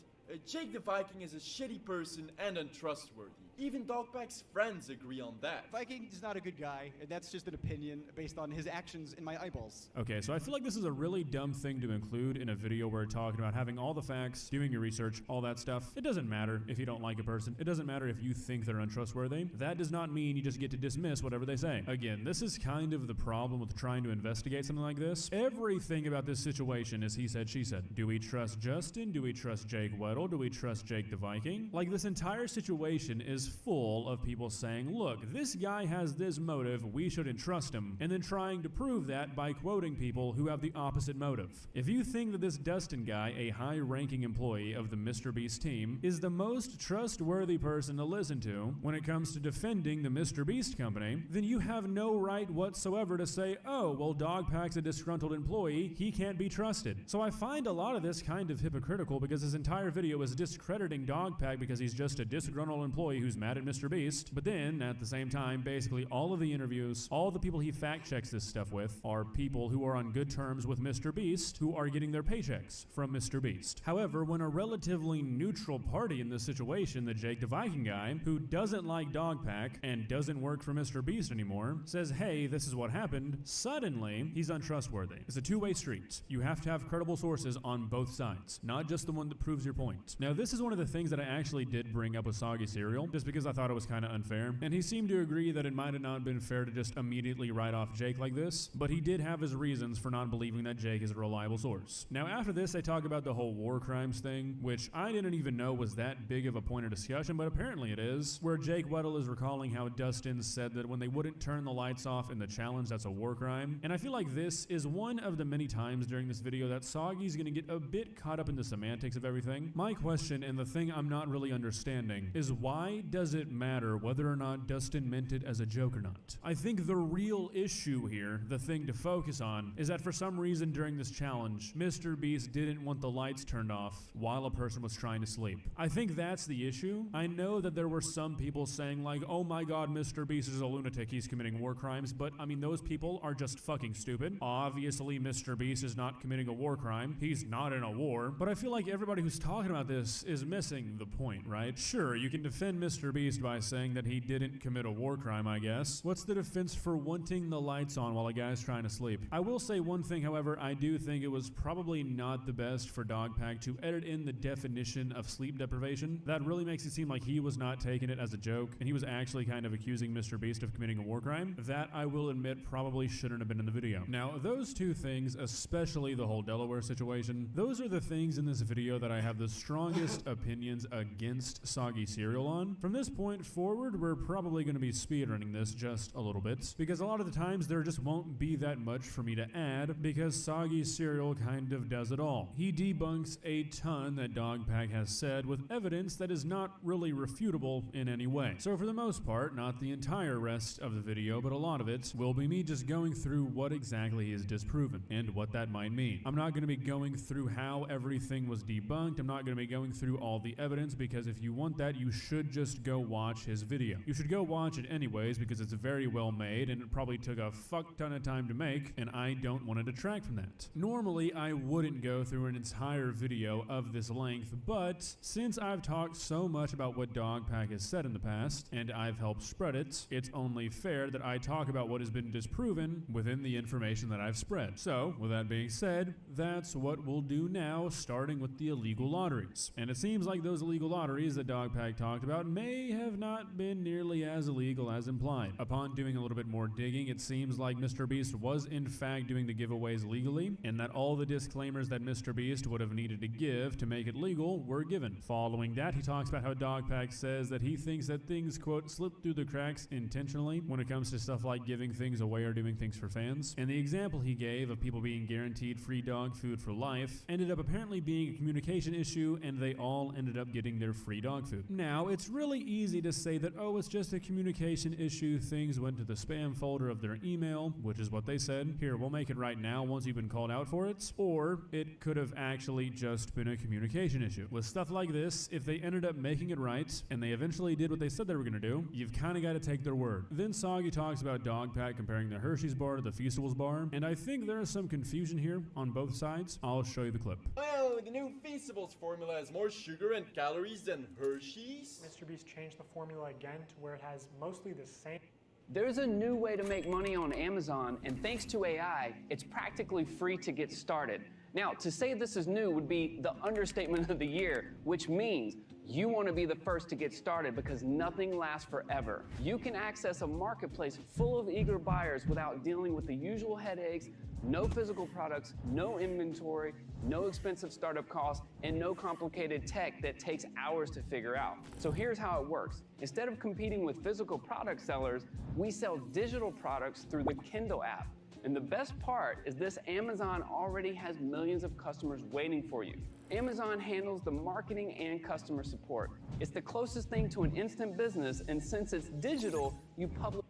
Jake the Viking is a shitty person and untrustworthy. Even Dogpack's friends agree on that. Viking is not a good guy, and that's just an opinion based on his actions in my eyeballs. Okay, so I feel like this is a really dumb thing to include in a video where we're talking about having all the facts, doing your research, all that stuff. It doesn't matter if you don't like a person. It doesn't matter if you think they're untrustworthy. That does not mean you just get to dismiss whatever they say. Again, this is kind of the problem with trying to investigate something like this. Everything about this situation is he said, she said. Do we trust Justin? Do we trust Jake Weddle? Do we trust Jake the Viking? Like, this entire situation is full of people saying, look, this guy has this motive, we shouldn't trust him, and then trying to prove that by quoting people who have the opposite motive. If you think that this Dustin guy, a high-ranking employee of the Mr. Beast team, is the most trustworthy person to listen to when it comes to defending the Mr. Beast company, then you have no right whatsoever to say, oh, well, Dogpack's a disgruntled employee, he can't be trusted. So I find a lot of this kind of hypocritical because his entire video is discrediting Dogpack because he's just a disgruntled employee who's mad at Mr. Beast, but then at the same time, basically all of the interviews, all the people he fact checks this stuff with are people who are on good terms with Mr. Beast who are getting their paychecks from Mr. Beast. However, when a relatively neutral party in this situation, the Jake the Viking guy, who doesn't like Dogpack and doesn't work for Mr. Beast anymore, says, hey, this is what happened, suddenly he's untrustworthy. It's a two-way street. You have to have credible sources on both sides, not just the one that proves your point. Now, this is one of the things that I actually did bring up with Soggy Cereal, just because I thought it was kind of unfair, and he seemed to agree that it might have not been fair to just immediately write off Jake like this, but he did have his reasons for not believing that Jake is a reliable source. Now, after this, they talk about the whole war crimes thing, which I didn't even know was that big of a point of discussion, but apparently it is, where Jake Weddle is recalling how Dustin said that when they wouldn't turn the lights off in the challenge, that's a war crime, and I feel like this is one of the many times during this video that Soggy's gonna get a bit caught up in the semantics of everything. My question, and the thing I'm not really understanding, is why does it matter whether or not Dustin meant it as a joke or not? I think the real issue here, the thing to focus on, is that for some reason during this challenge, Mr. Beast didn't want the lights turned off while a person was trying to sleep. I think that's the issue. I know that there were some people saying like, oh my god, Mr. Beast is a lunatic, he's committing war crimes, but I mean, those people are just fucking stupid. Obviously, Mr. Beast is not committing a war crime. He's not in a war. But I feel like everybody who's talking about this is missing the point, right? Sure, you can defend Mr. Beast by saying that he didn't commit a war crime, I guess. What's the defense for wanting the lights on while a guy's trying to sleep? I will say one thing, however, I do think it was probably not the best for Dogpack to edit in the definition of sleep deprivation. That really makes it seem like he was not taking it as a joke, and he was actually kind of accusing Mr. Beast of committing a war crime. That, I will admit, probably shouldn't have been in the video. Now, those two things, especially the whole Delaware situation, those are the things in this video that I have the strongest opinions against Soggy Cereal on. From this point forward, we're probably going to be speedrunning this just a little bit, because a lot of the times there just won't be that much for me to add, because Soggy Cereal kind of does it all. He debunks a ton that Dogpack has said with evidence that is not really refutable in any way. So for the most part, not the entire rest of the video, but a lot of it will be me just going through what exactly is disproven and what that might mean. I'm not going to be going through how everything was debunked. I'm not going to be going through all the evidence, because if you want that, you should just go watch his video. You should go watch it anyways, because it's very well made and it probably took a fuck ton of time to make, and I don't want to detract from that. Normally, I wouldn't go through an entire video of this length, but since I've talked so much about what Dogpack has said in the past, and I've helped spread it, it's only fair that I talk about what has been disproven within the information that I've spread. So, with that being said, that's what we'll do now, starting with the illegal lotteries. And it seems like those illegal lotteries that Dogpack talked about may have not been nearly as illegal as implied. Upon doing a little bit more digging, it seems like Mr. Beast was in fact doing the giveaways legally, and that all the disclaimers that Mr. Beast would have needed to give to make it legal were given. Following that, he talks about how Dogpack says that he thinks that things, quote, slip through the cracks intentionally when it comes to stuff like giving things away or doing things for fans. And the example he gave of people being guaranteed free dog food for life ended up apparently being a communication issue, and they all ended up getting their free dog food. Now, it's really easy to say that, oh, it's just a communication issue, things went to the spam folder of their email, which is what they said. Here, we'll make it right now once you've been called out for it. Or it could have actually just been a communication issue. With stuff like this, if they ended up making it right, and they eventually did what they said they were going to do, you've kind of got to take their word. Then Soggy talks about Dogpack comparing the Hershey's bar to the Feastables bar, and I think there is some confusion here on both sides. I'll show you the clip. Well, the new Feastables formula has more sugar and calories than Hershey's. Mr. Beast changed the formula again to where it has mostly the same. There's a new way to make money on Amazon, and thanks to AI, it's practically free to get started. Now, to say this is new would be the understatement of the year, which means you want to be the first to get started, because nothing lasts forever. You can access a marketplace full of eager buyers without dealing with the usual headaches, no physical products, no inventory, no expensive startup costs, and no complicated tech that takes hours to figure out. So here's how it works. Instead of competing with physical product sellers, we sell digital products through the Kindle app. And the best part is this Amazon already has millions of customers waiting for you. Amazon handles the marketing and customer support. It's the closest thing to an instant business, and since it's digital, you publish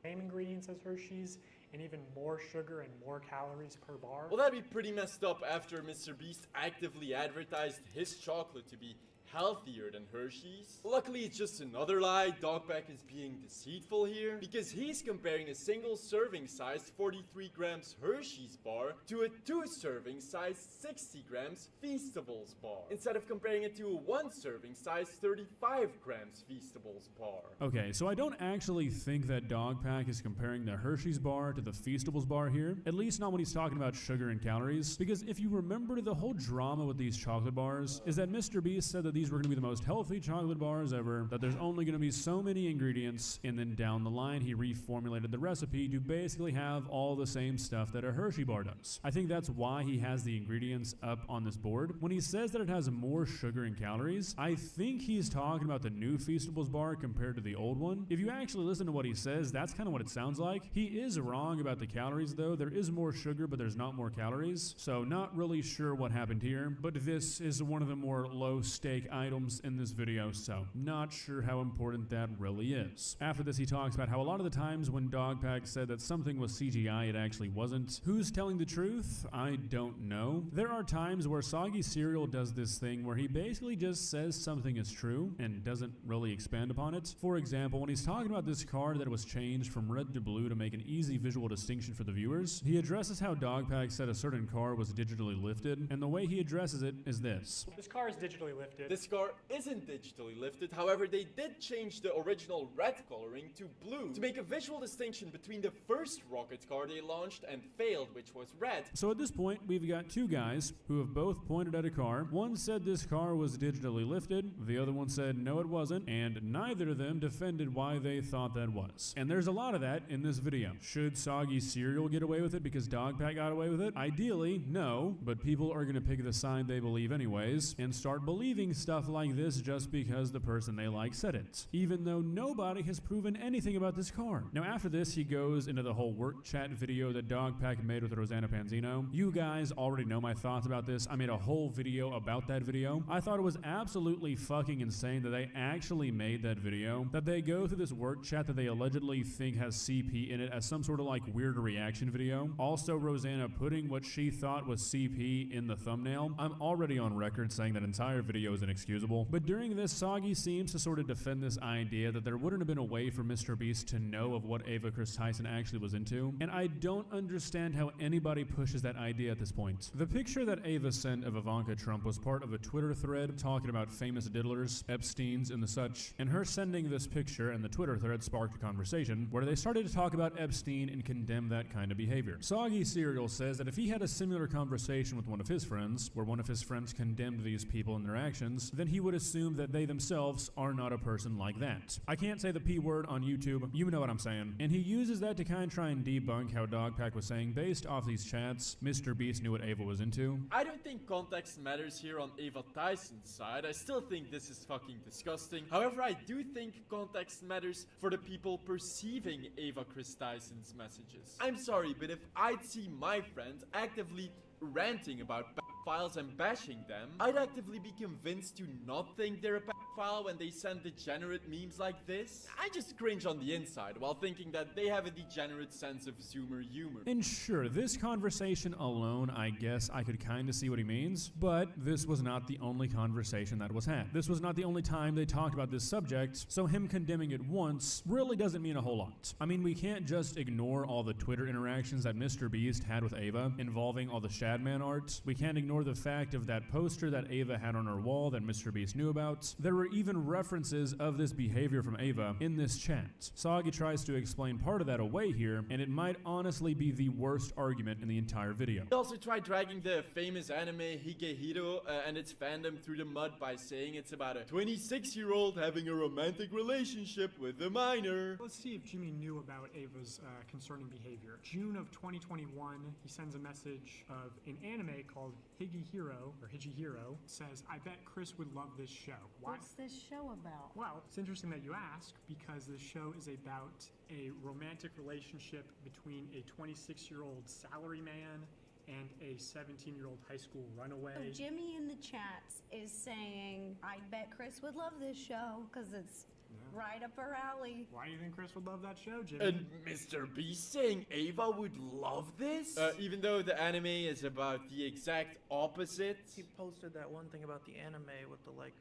same ingredients as Hershey's, and even more sugar and more calories per bar. Well, that'd be pretty messed up after Mr. Beast actively advertised his chocolate to be healthier than Hershey's. Luckily, it's just another lie. Dogpack is being deceitful here, because he's comparing a single serving size 43 grams Hershey's bar to a 2 serving size 60 grams Feastables bar, instead of comparing it to a 1 serving size 35 grams Feastables bar. Okay, so I don't actually think that Dogpack is comparing the Hershey's bar to the Feastables bar here, at least not when he's talking about sugar and calories, because if you remember, the whole drama with these chocolate bars is that Mr. Beast said that these were going to be the most healthy chocolate bars ever, that there's only going to be so many ingredients, and then down the line he reformulated the recipe to basically have all the same stuff that a Hershey bar does. I think that's why he has the ingredients up on this board. When he says that it has more sugar and calories, I think he's talking about the new Feastables bar compared to the old one. If you actually listen to what he says, that's kind of what it sounds like. He is wrong about the calories though. There is more sugar, but there's not more calories. So not really sure what happened here, but this is one of the more low stake items in this video, so not sure how important that really is. After this, he talks about how a lot of the times when Dogpack said that something was CGI, it actually wasn't. Who's telling the truth? I don't know. There are times where Soggy Cereal does this thing where he basically just says something is true and doesn't really expand upon it. For example, when he's talking about this car that was changed from red to blue to make an easy visual distinction for the viewers, he addresses how Dogpack said a certain car was digitally lifted, and the way he addresses it is this. This car is digitally lifted. This car isn't digitally lifted, however they did change the original red coloring to blue to make a visual distinction between the first rocket car they launched and failed, which was red. So at this point, we've got two guys who have both pointed at a car. One said this car was digitally lifted, the other one said no it wasn't, and neither of them defended why they thought that was. And there's a lot of that in this video. Should Soggy Cereal get away with it because Dogpack got away with it? Ideally, no, but people are going to pick the side they believe anyways and start believing stuff like this just because the person they like said it, even though nobody has proven anything about this car. Now after this, he goes into the whole work chat video that Dogpack made with Rosanna Panzino. You guys already know my thoughts about this. I made a whole video about that video. I thought it was absolutely fucking insane that they actually made that video, that they go through this work chat that they allegedly think has CP in it as some sort of like weird reaction video. Also, Rosanna putting what she thought was CP in the thumbnail. I'm already on record saying that entire video is inexcusable, but during this, Soggy seems to sort of defend this idea that there wouldn't have been a way for Mr. Beast to know of what Ava Chris Tyson actually was into, and I don't understand how anybody pushes that idea at this point. The picture that Ava sent of Ivanka Trump was part of a Twitter thread talking about famous diddlers, Epsteins, and the such, and her sending this picture and the Twitter thread sparked a conversation where they started to talk about Epstein and condemn that kind of behavior. Soggy Cereal says that if he had a similar conversation with one of his friends, where one of his friends condemned these people and their actions, then he would assume that they themselves are not a person like that. I can't say the P word on YouTube, you know what I'm saying. And he uses that to kind of try and debunk how Dogpack was saying based off these chats, Mr. Beast knew what Ava was into. I don't think context matters here on Ava Tyson's side. I still think this is fucking disgusting. However, I do think context matters for the people perceiving Ava Chris Tyson's messages. I'm sorry, but if I'd see my friends actively ranting about pedophiles and bashing them, I'd actively be convinced to not think they're a pedophile when they send degenerate memes like this. I just cringe on the inside while thinking that they have a degenerate sense of Zoomer humor. And sure, this conversation alone, I guess I could kind of see what he means, but this was not the only conversation that was had. This was not the only time they talked about this subject, so him condemning it once really doesn't mean a whole lot. I mean, we can't just ignore all the Twitter interactions that Mr. Beast had with Ava involving all the Shadman art. We can't ignore the fact of that poster that Ava had on her wall that Mr. Beast knew about. There were even references of this behavior from Ava in this chat. Soggy tries to explain part of that away here, and it might honestly be the worst argument in the entire video. He also tried dragging the famous anime Higehiro and its fandom through the mud by saying it's about a 26-year-old having a romantic relationship with a minor. Let's see if Jimmy knew about Ava's concerning behavior. June of 2021, he sends a message of an anime called Higehiro, says, I bet Chris would love this show. Why? What's this show about? Well, it's interesting that you ask, because this show is about a romantic relationship between a 26-year-old salaryman and a 17-year-old high school runaway. So Jimmy in the chats is saying, I bet Chris would love this show, because it's right up her alley. Why do you think Chris would love that show, Jimmy? And Mr. Beast saying Ava would love this? Even though the anime is about the exact opposite. He posted that one thing about the anime with the, like,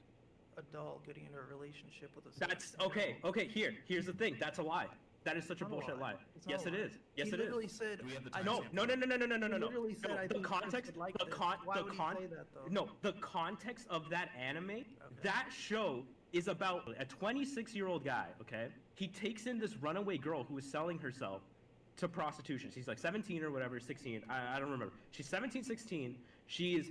a doll getting into a relationship with a... That's, okay, here's the thing, that's a lie. That is such a bullshit lie. Yes, it is. Yes, it is. He literally said... No. He literally said, I think Chris would like this. Why would he say that, though? No, the context of that anime, that show is about a 26-year-old guy, okay? He takes in this runaway girl who is selling herself to prostitution. She's like 17 or whatever, 16, I don't remember. She's 17, 16. She is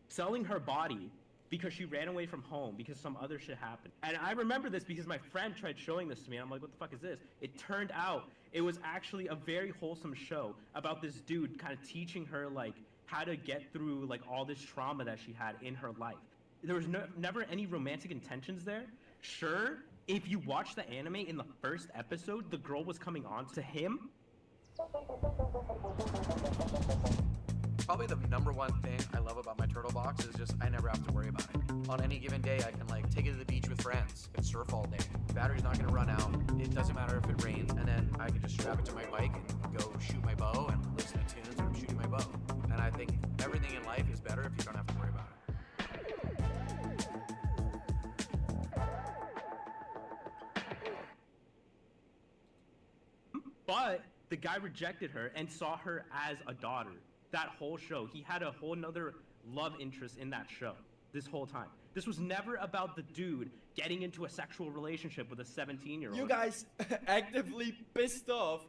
selling her body because she ran away from home because some other shit happened. And I remember this because my friend tried showing this to me, and I'm like, what the fuck is this? It turned out it was actually a very wholesome show about this dude kind of teaching her, like, how to get through, like, all this trauma that she had in her life. There was never any romantic intentions there. Sure, if you watch the anime in the first episode, the girl was coming on to him. Probably the #1 thing I love about my turtle box is just I never have to worry about it. On any given day, I can like take it to the beach with friends and surf all day. Battery's not gonna run out. It doesn't matter if it rains, and then I can just strap it to my bike and go shoot my bow and listen to tunes when I'm shooting my bow. And I think everything in life is better if you don't have to worry about it. But the guy rejected her and saw her as a daughter. That whole show, he had a whole nother love interest in that show this whole time. This was never about the dude getting into a sexual relationship with a 17-year-old. You guys actively pissed off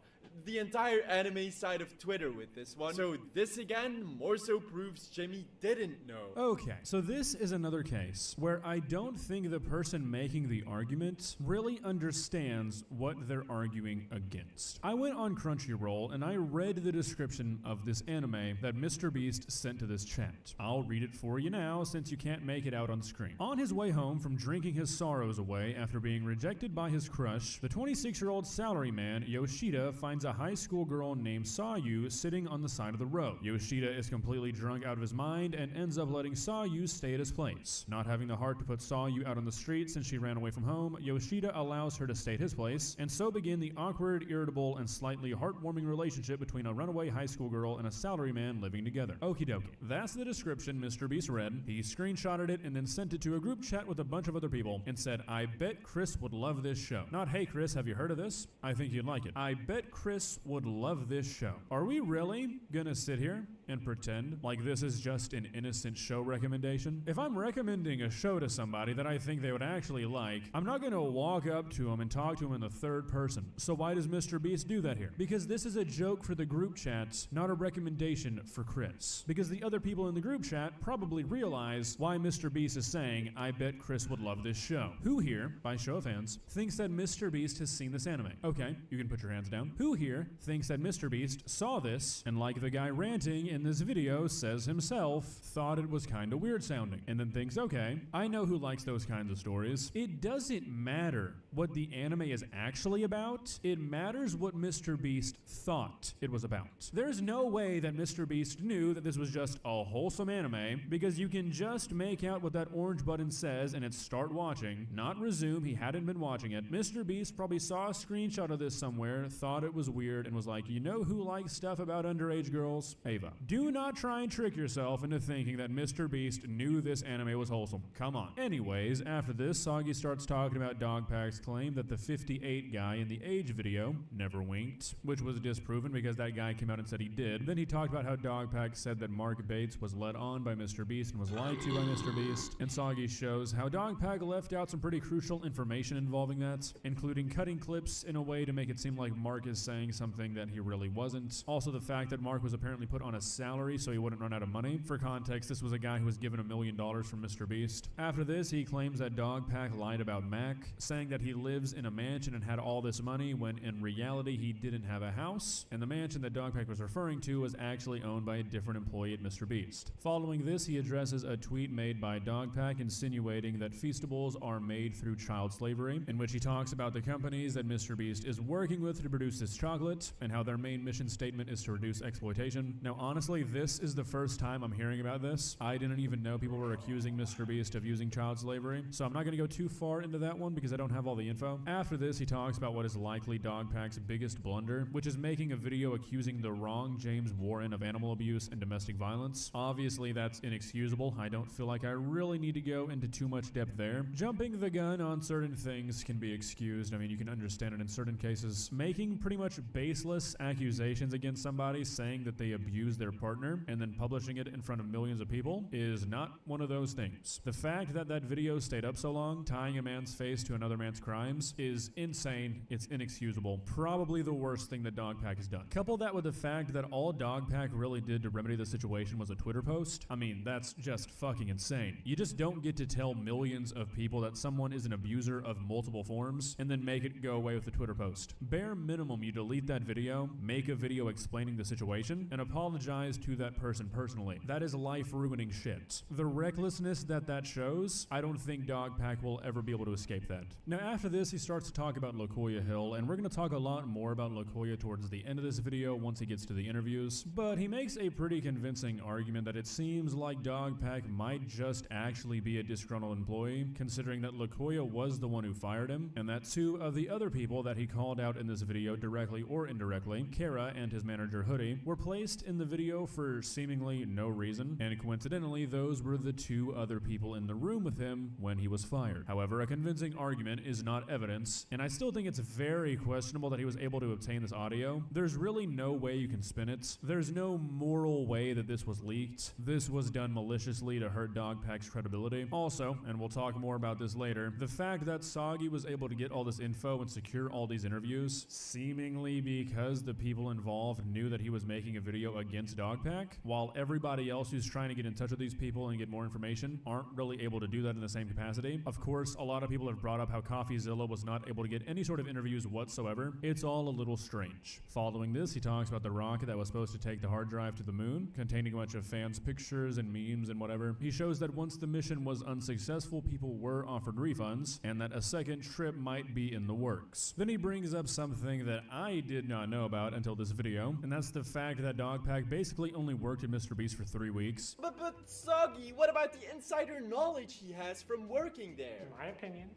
the entire anime side of Twitter with this one. So this again more so proves Jimmy didn't know. Okay, so this is another case where I don't think the person making the argument really understands what they're arguing against. I went on Crunchyroll and I read the description of this anime that Mr. Beast sent to this chat. I'll read it for you now since you can't make it out on screen. On his way home from drinking his sorrows away after being rejected by his crush, the 26-year-old salaryman Yoshida finds a high school girl named Sayu sitting on the side of the road. Yoshida is completely drunk out of his mind and ends up letting Sayu stay at his place. Not having the heart to put Sayu out on the street since she ran away from home, Yoshida allows her to stay at his place, and so begin the awkward, irritable, and slightly heartwarming relationship between a runaway high school girl and a salaryman living together. Okie dokie. That's the description Mr. Beast read. He screenshotted it and then sent it to a group chat with a bunch of other people and said, I bet Chris would love this show. Not, hey Chris, have you heard of this? I think you'd like it. I bet Chris would love this show. Are we really gonna sit here and pretend like this is just an innocent show recommendation? If I'm recommending a show to somebody that I think they would actually like, I'm not gonna walk up to them and talk to them in the third person. So why does Mr. Beast do that here? Because this is a joke for the group chat, not a recommendation for Chris. Because the other people in the group chat probably realize why Mr. Beast is saying, I bet Chris would love this show. Who here, by show of hands, thinks that Mr. Beast has seen this anime? Okay, you can put your hands down. Who here thinks that Mr. Beast saw this and, like the guy ranting in this video says himself, thought it was kind of weird sounding, and then thinks, okay, I know who likes those kinds of stories. It doesn't matter what the anime is actually about. It matters what Mr. Beast thought it was about. There's no way that Mr. Beast knew that this was just a wholesome anime, because you can just make out what that orange button says and it's start watching, not resume. He hadn't been watching it. Mr. Beast probably saw a screenshot of this somewhere, thought it was weird, and was like, you know who likes stuff about underage girls? Ava. Do not try and trick yourself into thinking that Mr. Beast knew this anime was wholesome. Come on. Anyways, after this, Soggy starts talking about Dogpack's claim that the 58 guy in the age video never winked, which was disproven because that guy came out and said he did. Then he talked about how Dogpack said that Mark Bates was led on by Mr. Beast and was lied to by Mr. Beast. And Soggy shows how Dogpack left out some pretty crucial information involving that, including cutting clips in a way to make it seem like Mark is saying something that he really wasn't. Also the fact that Mark was apparently put on a salary so he wouldn't run out of money. For context, this was a guy who was given $1 million from Mr. Beast. After this, he claims that Dogpack lied about Mac, saying that he lives in a mansion and had all this money when in reality he didn't have a house, and the mansion that Dogpack was referring to was actually owned by a different employee at Mr. Beast. Following this, he addresses a tweet made by Dogpack insinuating that Feastables are made through child slavery, in which he talks about the companies that Mr. Beast is working with to produce this chocolate, and how their main mission statement is to reduce exploitation. Now honestly, this is the first time I'm hearing about this. I didn't even know people were accusing Mr. Beast of using child slavery, so I'm not going to go too far into that one because I don't have all the info. After this, he talks about what is likely Dogpack's biggest blunder, which is making a video accusing the wrong James Warren of animal abuse and domestic violence. Obviously, that's inexcusable. I don't feel like I really need to go into too much depth there. Jumping the gun on certain things can be excused. I mean, you can understand it in certain cases. Making pretty much baseless accusations against somebody, saying that they abuse their partner, and then publishing it in front of millions of people is not one of those things. The fact that that video stayed up so long, tying a man's face to another man's crimes, is insane. It's inexcusable. Probably the worst thing that Dogpack has done. Couple that with the fact that all Dogpack really did to remedy the situation was a Twitter post. I mean, that's just fucking insane. You just don't get to tell millions of people that someone is an abuser of multiple forms and then make it go away with a Twitter post. Bare minimum, you delete that video, make a video explaining the situation, and apologize apologize to that person personally. That is life-ruining shit. The recklessness that shows, I don't think Dogpack will ever be able to escape that. Now after this, he starts to talk about LaCoya Hill, and we're going to talk a lot more about LaCoya towards the end of this video once he gets to the interviews, but he makes a pretty convincing argument that it seems like Dogpack might just actually be a disgruntled employee, considering that LaCoya was the one who fired him, and that two of the other people that he called out in this video, directly or indirectly, Kara and his manager Hoodie, were placed in the video for seemingly no reason, and coincidentally, those were the two other people in the room with him when he was fired. However, a convincing argument is not evidence, and I still think it's very questionable that he was able to obtain this audio. There's really no way you can spin it. There's no moral way that this was leaked. This was done maliciously to hurt Dogpack's credibility. Also, and we'll talk more about this later, the fact that Soggy was able to get all this info and secure all these interviews, seemingly because the people involved knew that he was making a video against Dogpack, while everybody else who's trying to get in touch with these people and get more information aren't really able to do that in the same capacity. Of course, a lot of people have brought up how CoffeeZilla was not able to get any sort of interviews whatsoever. It's all a little strange. Following this, he talks about the rocket that was supposed to take the hard drive to the moon, containing a bunch of fans' pictures and memes and whatever. He shows that once the mission was unsuccessful, people were offered refunds, and that a second trip might be in the works. Then he brings up something that I did not know about until this video, and that's the fact that Dogpack basically only worked at MrBeast for 3 weeks. But Soggy, what about the insider knowledge he has from working there? In my opinion,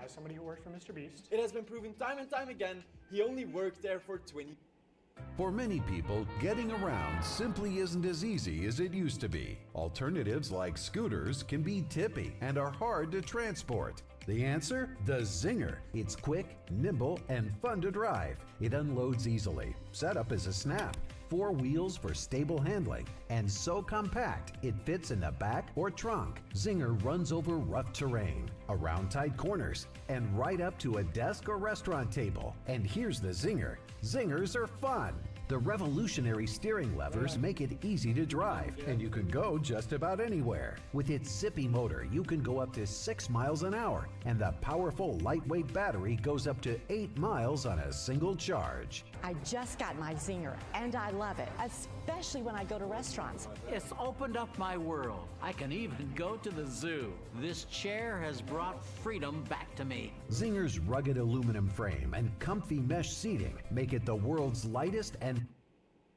as somebody who worked for MrBeast, it has been proven time and time again, he only worked there for 20. For many people, getting around simply isn't as easy as it used to be. Alternatives like scooters can be tippy and are hard to transport. The answer? The Zinger. It's quick, nimble, and fun to drive. It unloads easily. Setup is a snap. 4 wheels for stable handling, and so compact it fits in the back or trunk. Zinger runs over rough terrain, around tight corners, and right up to a desk or restaurant table. And here's the Zinger. Zingers are fun. The revolutionary steering levers make it easy to drive, and you can go just about anywhere. With its zippy motor, you can go up to 6 miles an hour, and the powerful lightweight battery goes up to 8 miles on a single charge. I just got my Zinger, and I love it, especially when I go to restaurants. It's opened up my world. I can even go to the zoo. This chair has brought freedom back to me. Zinger's rugged aluminum frame and comfy mesh seating make it the world's lightest and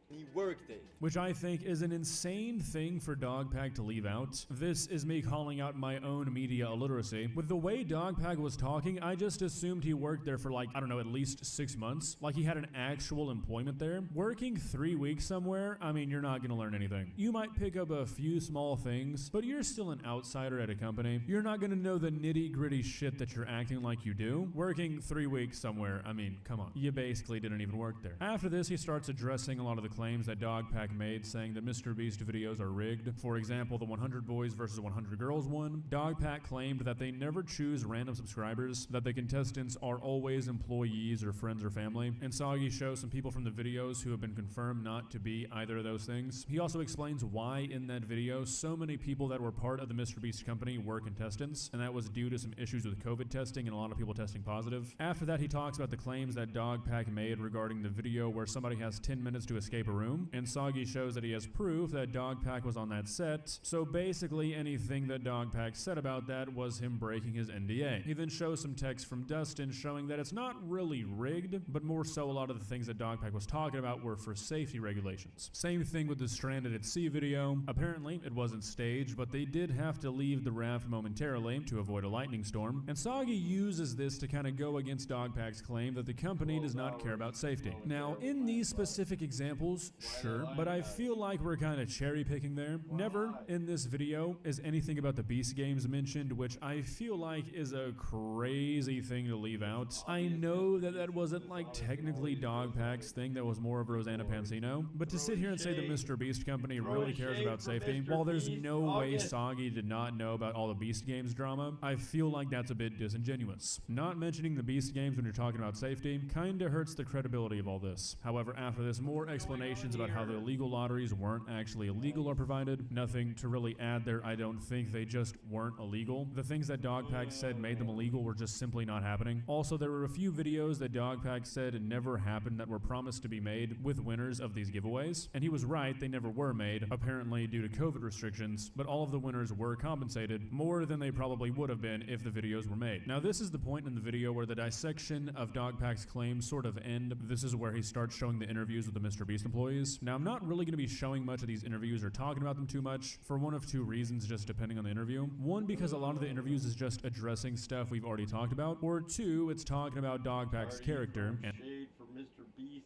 He worked it. Which I think is an insane thing for Dogpack to leave out. This is me calling out my own media illiteracy. With the way Dogpack was talking, I just assumed he worked there for like, I don't know, at least 6 months. Like he had an actual employment there. Working 3 weeks somewhere, I mean, you're not gonna learn anything. You might pick up a few small things, but you're still an outsider at a company. You're not gonna know the nitty-gritty shit that you're acting like you do. Working 3 weeks somewhere, I mean, come on. You basically didn't even work there. After this, he starts addressing a lot of the claims that Dogpack made, saying that MrBeast videos are rigged. For example, the 100 Boys versus 100 Girls one. Dogpack claimed that they never choose random subscribers, that the contestants are always employees or friends or family. And Soggy shows some people from the videos who have been confirmed not to be either of those things. He also explains why in that video so many people that were part of the MrBeast company were contestants, and that was due to some issues with COVID testing and a lot of people testing positive. After that, he talks about the claims that Dogpack made regarding the video where somebody has 10 minutes to escape a room, and Soggy shows that he has proof that Dogpack was on that set, so basically anything that Dogpack said about that was him breaking his NDA. He then shows some text from Dustin showing that it's not really rigged, but more so a lot of the things that Dogpack was talking about were for safety regulations. Same thing with the Stranded at Sea video. Apparently, it wasn't staged, but they did have to leave the raft momentarily to avoid a lightning storm, and Soggy uses this to kind of go against Dogpack's claim that the company does not care about safety. Now, in these specific examples, sure, but I feel like we're kind of cherry picking there. Never in this video is anything about the Beast Games mentioned, which I feel like is a crazy thing to leave out. I know that that wasn't like technically Dogpack's thing, that was more of Rosanna Pansino, but to sit here and say the MrBeast company really cares about safety, while there's no way Soggy did not know about all the Beast Games drama, I feel like that's a bit disingenuous. Not mentioning the Beast Games when you're talking about safety kinda hurts the credibility of all this. However, after this, more explanations about how the illegal lotteries weren't actually illegal are provided. Nothing to really add there, I don't think. They just weren't illegal. The things that Dogpack said made them illegal were just simply not happening. Also, there were a few videos that Dogpack said never happened that were promised to be made with winners of these giveaways. And he was right, they never were made, apparently due to COVID restrictions, but all of the winners were compensated more than they probably would have been if the videos were made. Now, this is the point in the video where the dissection of Dogpack's claims sort of end. This is where he starts showing the interviews with the MrBeast employees. Now, I'm not really going to be showing much of these interviews or talking about them too much for one of two reasons, just depending on the interview. One, because a lot of the interviews is just addressing stuff we've already talked about, or two, it's talking about Dogpack's character. And Shade for Mr. Beast.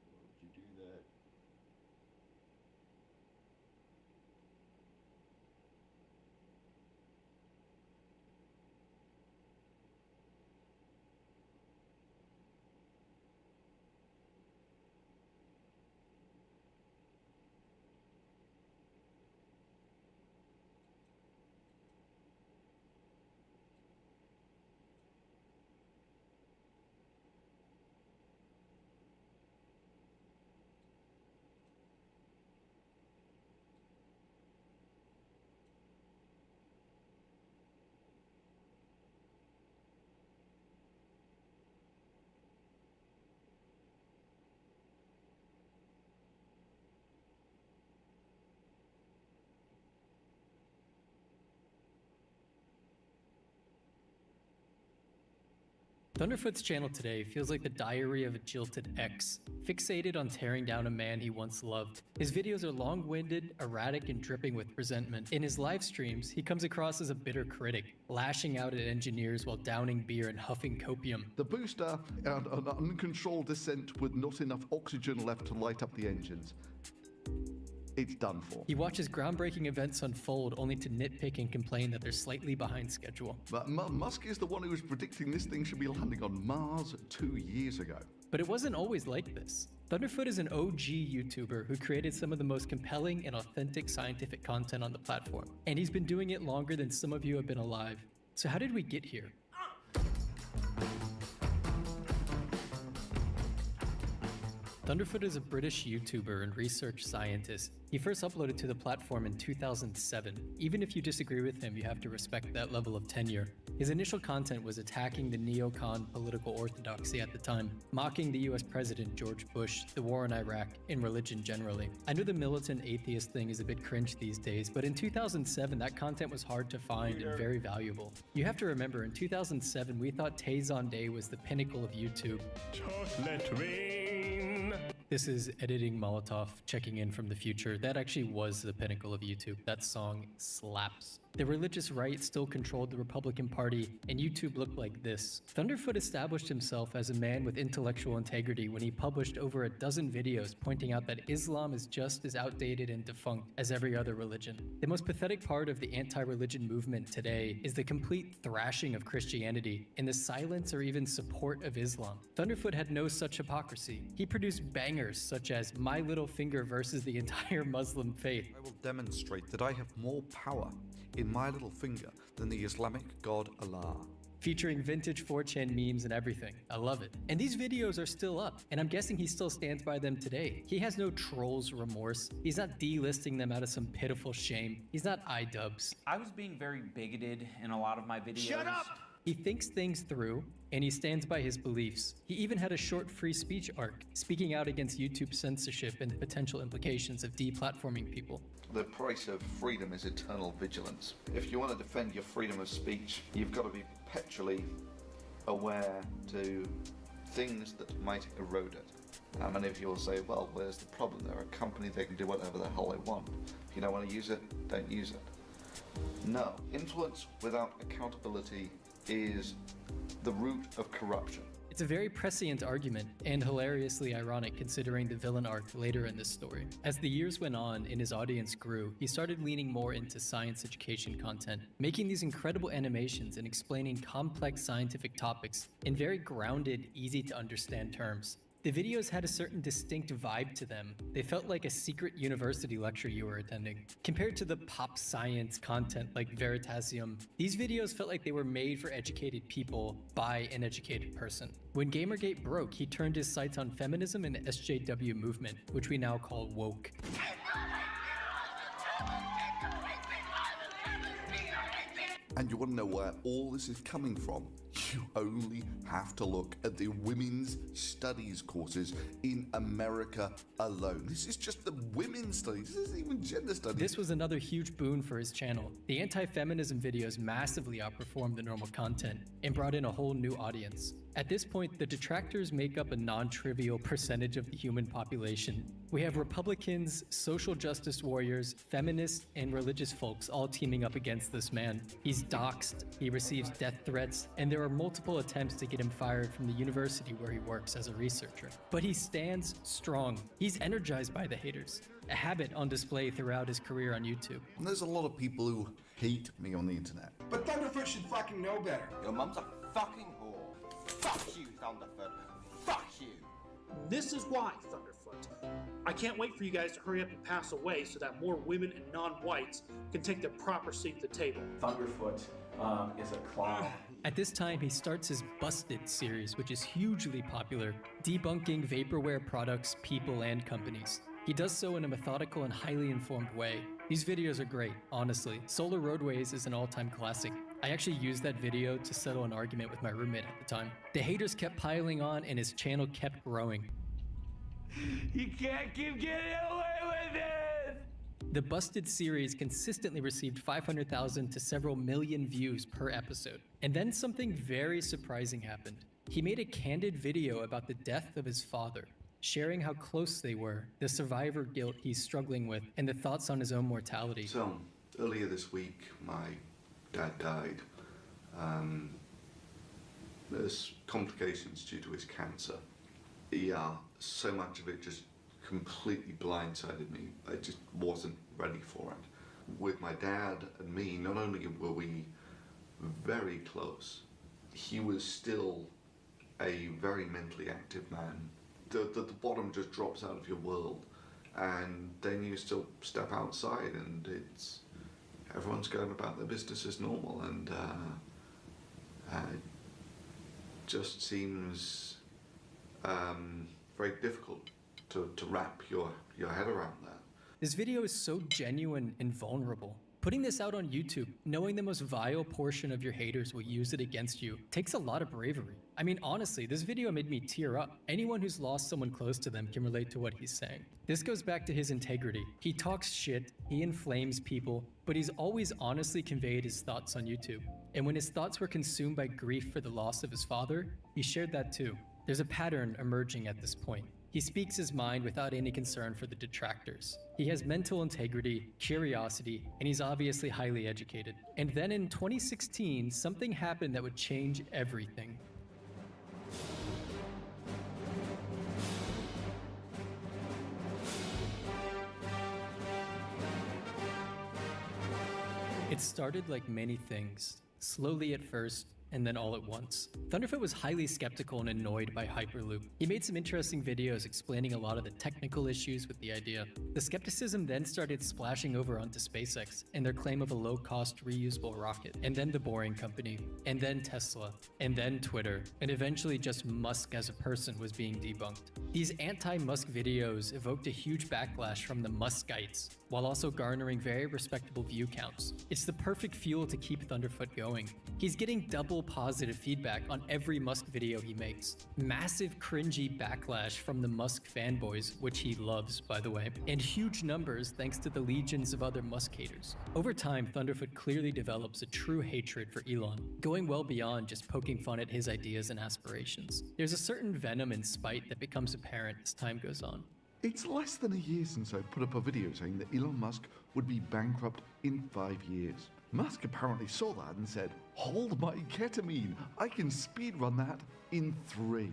Why would you do that? Thunderfoot's channel today feels like the diary of a jilted ex, fixated on tearing down a man he once loved. His videos are long-winded, erratic, and dripping with resentment. In his live streams, he comes across as a bitter critic, lashing out at engineers while downing beer and huffing copium. The booster had an uncontrolled descent with not enough oxygen left to light up the engines. It's done for. He watches groundbreaking events unfold only to nitpick and complain that they're slightly behind schedule. But Musk is the one who was predicting this thing should be landing on Mars 2 years ago. But it wasn't always like this. Thunderfoot is an OG YouTuber who created some of the most compelling and authentic scientific content on the platform. And he's been doing it longer than some of you have been alive. So how did we get here? Thunderfoot is a British YouTuber and research scientist. He first uploaded to the platform in 2007. Even if you disagree with him, you have to respect that level of tenure. His initial content was attacking the neocon political orthodoxy at the time, mocking the US President George Bush, the war in Iraq, and religion generally. I know the militant atheist thing is a bit cringe these days, but in 2007 that content was hard to find and very valuable. You have to remember, in 2007 we thought Tayson Day was the pinnacle of YouTube. Chocolate rain. This is Editing Molotov checking in from the future. That actually was the pinnacle of YouTube. That song slaps. The religious right still controlled the Republican Party, and YouTube looked like this. Thunderfoot established himself as a man with intellectual integrity when he published over a dozen videos pointing out that Islam is just as outdated and defunct as every other religion. The most pathetic part of the anti-religion movement today is the complete thrashing of Christianity and the silence or even support of Islam. Thunderfoot had no such hypocrisy. He produced bangers such as My Little Finger versus the entire Muslim faith. I will demonstrate that I have more power in my little finger than the Islamic god Allah. Featuring vintage 4chan memes and everything. I love it. And these videos are still up, and I'm guessing he still stands by them today. He has no trolls remorse. He's not delisting them out of some pitiful shame. He's not iDubbbz. I was being very bigoted in a lot of my videos. Shut up! He thinks things through, and he stands by his beliefs. He even had a short free speech arc, speaking out against YouTube censorship and the potential implications of deplatforming people. The price of freedom is eternal vigilance. If you want to defend your freedom of speech, you've got to be perpetually aware to things that might erode it. Many of you will say, well, where's the problem? They're a company, they can do whatever the hell they want. If you don't want to use it, don't use it. No, influence without accountability is the root of corruption. It's a very prescient argument, and hilariously ironic considering the villain arc later in this story. As the years went on and his audience grew, he started leaning more into science education content, making these incredible animations and explaining complex scientific topics in very grounded, easy to understand terms. The videos had a certain distinct vibe to them. They felt like a secret university lecture you were attending. Compared to the pop science content like Veritasium, these videos felt like they were made for educated people by an educated person. When Gamergate broke, he turned his sights on feminism and the SJW movement, which we now call woke. And you want to know where all this is coming from? You only have to look at the women's studies courses in America alone. This is just the women's studies. This isn't even gender studies. This was another huge boon for his channel. The anti-feminism videos massively outperformed the normal content and brought in a whole new audience. At this point, the detractors make up a non-trivial percentage of the human population. We have Republicans, social justice warriors, feminists, and religious folks all teaming up against this man. He's doxxed, he receives death threats, and there are multiple attempts to get him fired from the university where he works as a researcher. But he stands strong. He's energized by the haters, a habit on display throughout his career on YouTube. And there's a lot of people who hate me on the internet. But Thunderfoot should fucking know better. Your mum's a fucking whore. Fuck you, Thunderfoot. Fuck you. This is why, Thunderfoot. I can't wait for you guys to hurry up and pass away so that more women and non-whites can take their proper seat at the table. Thunderfoot is a clown. At this time, he starts his Busted series, which is hugely popular, debunking vaporware products, people, and companies. He does so in a methodical and highly informed way. These videos are great, honestly. Solar Roadways is an all-time classic. I actually used that video to settle an argument with my roommate at the time. The haters kept piling on and his channel kept growing. You can't keep getting away with it! The Busted series consistently received 500,000 to several million views per episode. And then something very surprising happened. He made a candid video about the death of his father, sharing how close they were, the survivor guilt he's struggling with, and the thoughts on his own mortality. So, earlier this week, my dad died. There's complications due to his cancer. Yeah, so much of it just completely blindsided me. I just wasn't ready for it. With my dad and me, not only were we very close, he was still a very mentally active man. The bottom just drops out of your world, and then you still step outside and everyone's going about their business as normal, and it just seems very difficult to wrap your head around that. This video is so genuine and vulnerable. Putting this out on YouTube, knowing the most vile portion of your haters will use it against you, takes a lot of bravery. I mean, honestly, this video made me tear up. Anyone who's lost someone close to them can relate to what he's saying. This goes back to his integrity. He talks shit, he inflames people, but he's always honestly conveyed his thoughts on YouTube. And when his thoughts were consumed by grief for the loss of his father, he shared that too. There's a pattern emerging at this point. He speaks his mind without any concern for the detractors. He has mental integrity, curiosity, and he's obviously highly educated. And then in 2016, something happened that would change everything. It started like many things, slowly at first, and then all at once. Thunderfoot was highly skeptical and annoyed by Hyperloop. He made some interesting videos explaining a lot of the technical issues with the idea. The skepticism then started splashing over onto SpaceX and their claim of a low-cost reusable rocket, and then The Boring Company, and then Tesla, and then Twitter, and eventually just Musk as a person was being debunked. These anti-Musk videos evoked a huge backlash from the Muskites, while also garnering very respectable view counts. It's the perfect fuel to keep Thunderfoot going. He's getting double positive feedback on every Musk video he makes. Massive cringy backlash from the Musk fanboys, which he loves, by the way, and huge numbers thanks to the legions of other Musk haters. Over time, Thunderfoot clearly develops a true hatred for Elon, going well beyond just poking fun at his ideas and aspirations. There's a certain venom and spite that becomes apparent as time goes on. It's less than a year since I put up a video saying that Elon Musk would be bankrupt in 5 years. Musk apparently saw that and said, "Hold my ketamine, I can speedrun that in 3.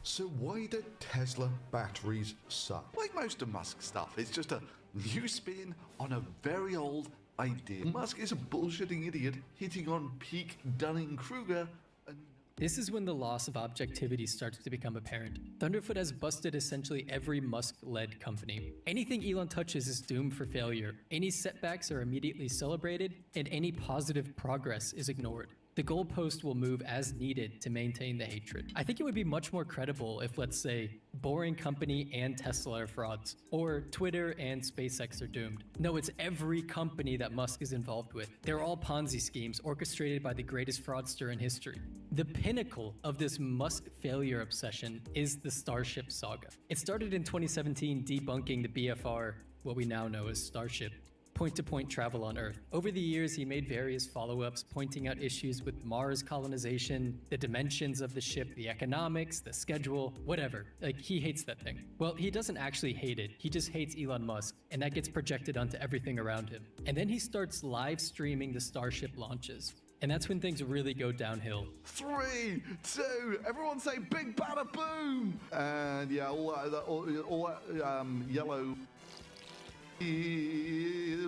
So why do Tesla batteries suck? Like most of Musk's stuff, it's just a new spin on a very old idea. Musk is a bullshitting idiot hitting on peak Dunning-Kruger. This is when the loss of objectivity starts to become apparent. Thunderfoot has busted essentially every Musk-led company. Anything Elon touches is doomed for failure. Any setbacks are immediately celebrated, and any positive progress is ignored. The goalpost will move as needed to maintain the hatred. I think it would be much more credible if, let's say, Boring Company and Tesla are frauds, or Twitter and SpaceX are doomed. No, it's every company that Musk is involved with. They're all Ponzi schemes orchestrated by the greatest fraudster in history. The pinnacle of this Musk failure obsession is the Starship saga. It started in 2017 debunking the BFR, what we now know as Starship, point-to-point travel on Earth. Over the years, he made various follow-ups pointing out issues with Mars colonization, the dimensions of the ship, the economics, the schedule, whatever. Like, he hates that thing. Well, he doesn't actually hate it. He just hates Elon Musk, and that gets projected onto everything around him. And then he starts live streaming the Starship launches. And that's when things really go downhill. 3, 2, everyone say big bada boom! And yeah, all that yellow.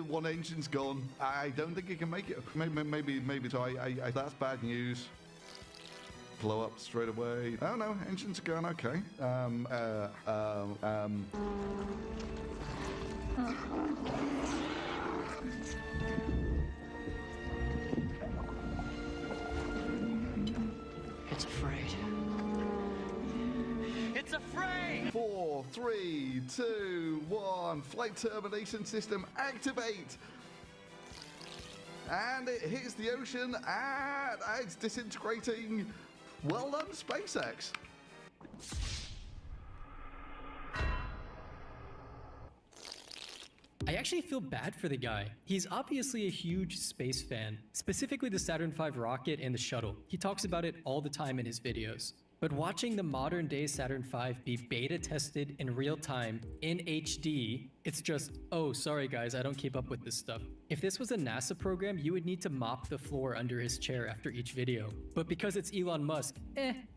One engine's gone. I don't think he can make it. Maybe. So that's bad news. Blow up straight away. Oh no, engines are going okay. It's afraid. It's afraid! 4, 3, 2, 1. Flight termination system activate. And it hits the ocean and it's disintegrating. Well done, SpaceX. I actually feel bad for the guy. He's obviously a huge space fan, specifically the Saturn V rocket and the shuttle. He talks about it all the time in his videos. But watching the modern day Saturn V be beta tested in real time in HD, it's just, oh, sorry guys, I don't keep up with this stuff. If this was a NASA program, you would need to mop the floor under his chair after each video. But because it's Elon Musk,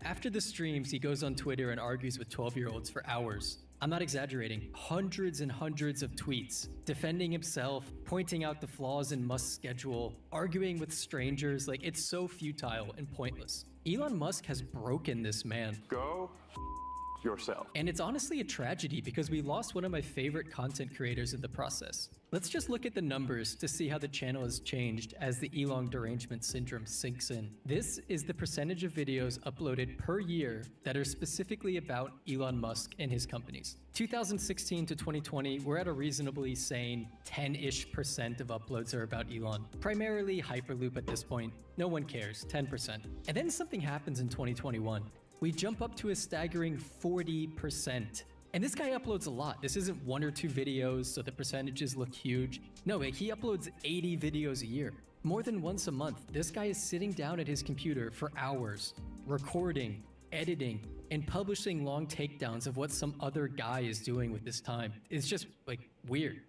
after the streams, he goes on Twitter and argues with 12-year-olds for hours. I'm not exaggerating, hundreds and hundreds of tweets, defending himself, pointing out the flaws in Musk's schedule, arguing with strangers, like it's so futile and pointless. Elon Musk has broken this man. Go yourself. And it's honestly a tragedy because we lost one of my favorite content creators in the process. Let's just look at the numbers to see how the channel has changed as the Elon derangement syndrome sinks in. This is the percentage of videos uploaded per year that are specifically about Elon Musk and his companies. 2016 to 2020, we're at a reasonably sane 10-ish% of uploads are about Elon. Primarily Hyperloop at this point. No one cares, 10%. And then something happens in 2021. We jump up to a staggering 40%. And this guy uploads a lot. This isn't 1 or 2 videos, so the percentages look huge. No, he uploads 80 videos a year. More than once a month, this guy is sitting down at his computer for hours, recording, editing, and publishing long takedowns of what some other guy is doing with his time. It's just, like, weird.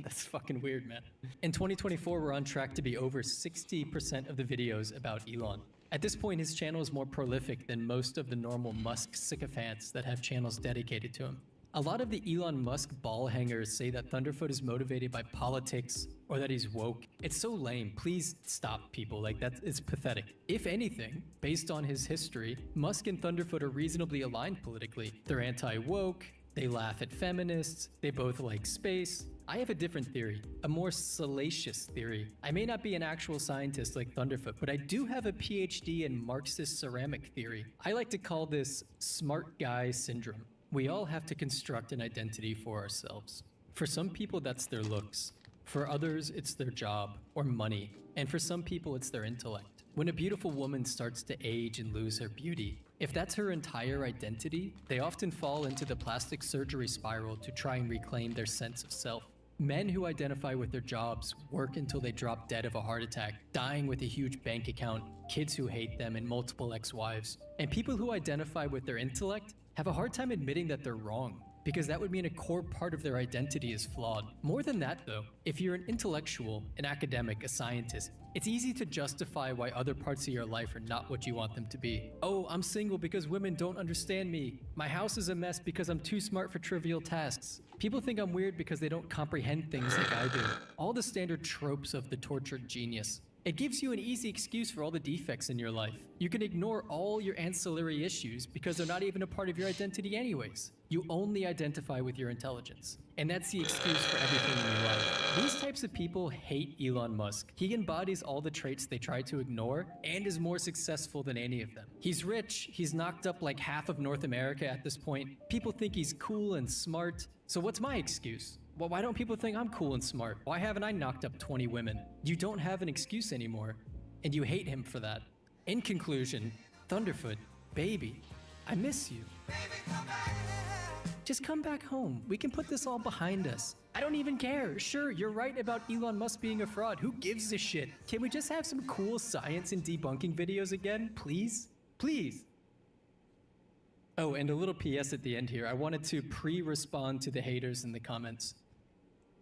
That's fucking weird, man. In 2024, we're on track to be over 60% of the videos about Elon. At this point, his channel is more prolific than most of the normal Musk sycophants that have channels dedicated to him. A lot of the Elon Musk ball hangers say that Thunderfoot is motivated by politics or that he's woke. It's so lame. Please stop, people. Like, it's pathetic. If anything, based on his history, Musk and Thunderfoot are reasonably aligned politically. They're anti-woke, they laugh at feminists, they both like space. I have a different theory, a more salacious theory. I may not be an actual scientist like Thunderfoot, but I do have a PhD in Marxist ceramic theory. I like to call this smart guy syndrome. We all have to construct an identity for ourselves. For some people, that's their looks. For others, it's their job or money. And for some people, it's their intellect. When a beautiful woman starts to age and lose her beauty, if that's her entire identity, they often fall into the plastic surgery spiral to try and reclaim their sense of self. Men who identify with their jobs work until they drop dead of a heart attack, dying with a huge bank account, kids who hate them, and multiple ex-wives. And people who identify with their intellect have a hard time admitting that they're wrong, because that would mean a core part of their identity is flawed. More than that though, if you're an intellectual, an academic, a scientist, it's easy to justify why other parts of your life are not what you want them to be. Oh, I'm single because women don't understand me. My house is a mess because I'm too smart for trivial tasks. People think I'm weird because they don't comprehend things like I do. All the standard tropes of the tortured genius. It gives you an easy excuse for all the defects in your life. You can ignore all your ancillary issues because they're not even a part of your identity anyways. You only identify with your intelligence. And that's the excuse for everything in your life. These types of people hate Elon Musk. He embodies all the traits they try to ignore and is more successful than any of them. He's rich, he's knocked up like half of North America at this point. People think he's cool and smart. So what's my excuse? Well, why don't people think I'm cool and smart? Why haven't I knocked up 20 women? You don't have an excuse anymore, and you hate him for that. In conclusion, Thunderfoot, baby, I miss you. Just come back home. We can put this all behind us. I don't even care. Sure, you're right about Elon Musk being a fraud. Who gives a shit? Can we just have some cool science and debunking videos again, please? Please. Oh, and a little PS at the end here. I wanted to pre-respond to the haters in the comments.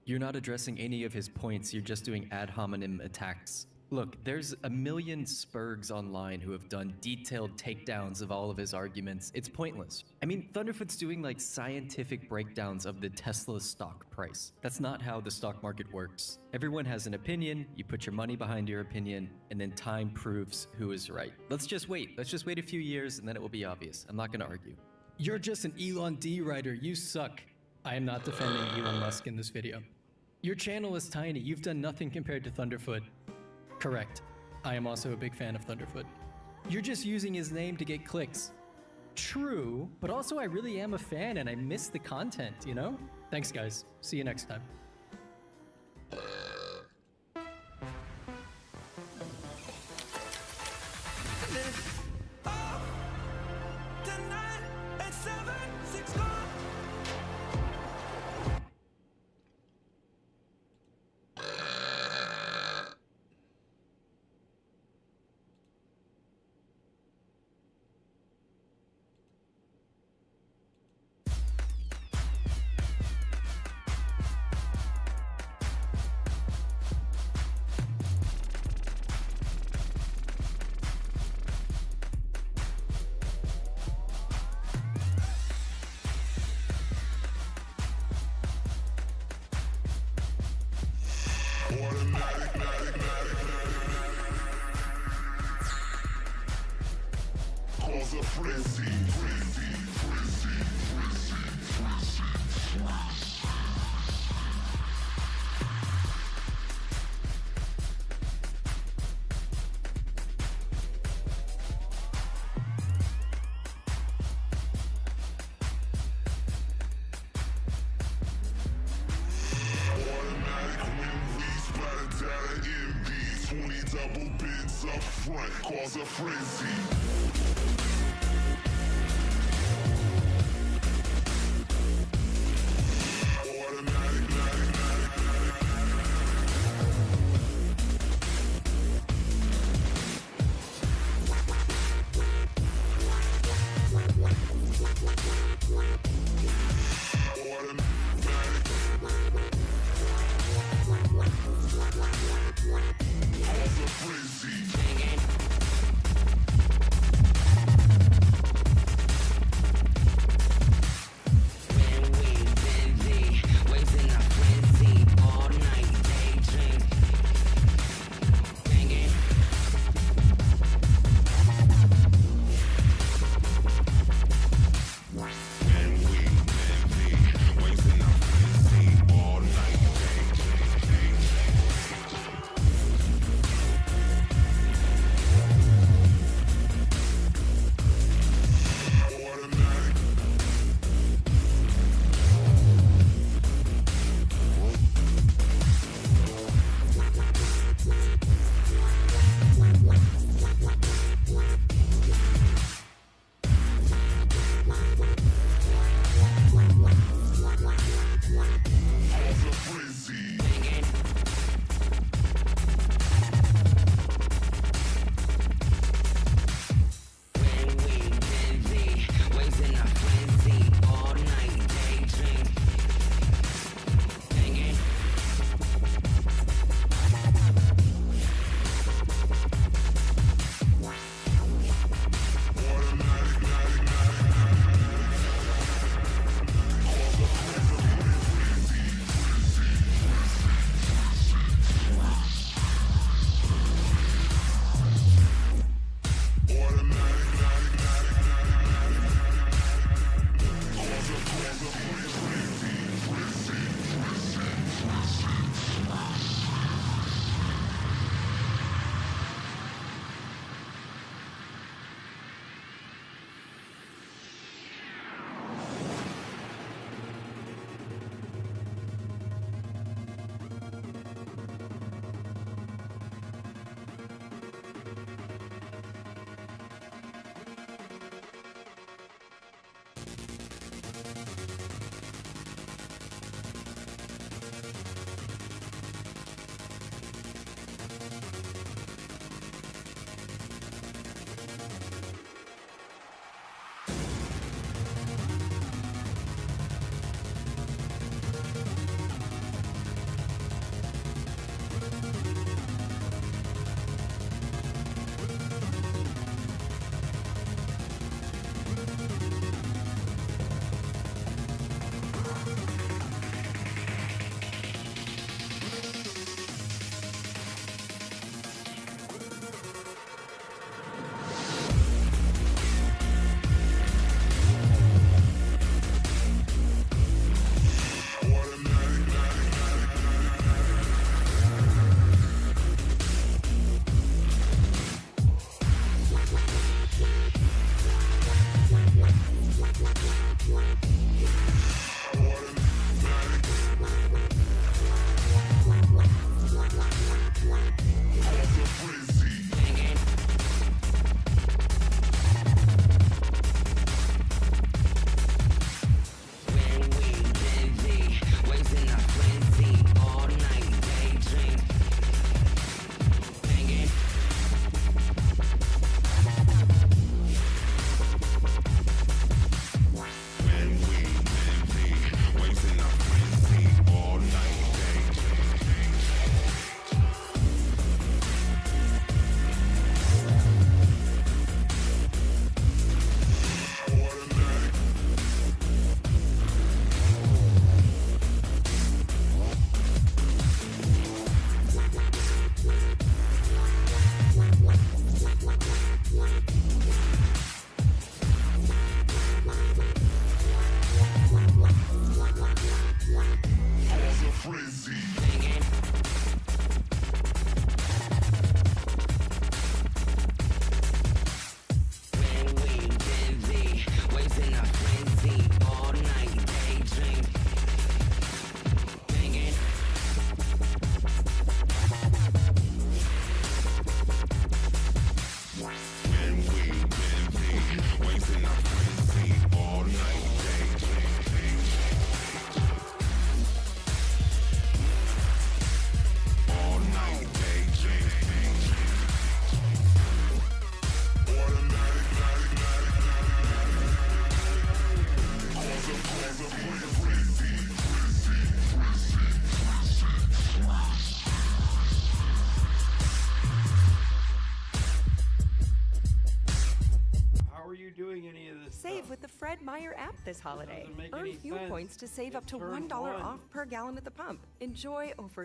You're not addressing any of his points, you're just doing ad hominem attacks. Look, there's a million Spurgs online who have done detailed takedowns of all of his arguments. It's pointless. I mean, Thunderfoot's doing like scientific breakdowns of the Tesla stock price. That's not how the stock market works. Everyone has an opinion, you put your money behind your opinion, and then time proves who is right. Let's just wait. Let's just wait a few years and then it will be obvious. I'm not gonna argue. You're just an Elon D writer, you suck. I am not defending Elon Musk in this video. Your channel is tiny, you've done nothing compared to Thunderfoot. Correct. I am also a big fan of Thunderfoot. You're just using his name to get clicks. True, but also I really am a fan and I miss the content, you know? Thanks guys, see you next time. Cause a frenzy, frenzy, frenzy, frenzy, frenzy. Automatic win leads, splatter data MVs, 20 double bids up front, cause a frenzy. Cause a frenzy. save with the Fred Meyer app this holiday. Doesn't make Earn any fuel sense. points to save up It's to turn $1 one. off per gallon at the pump. Enjoy over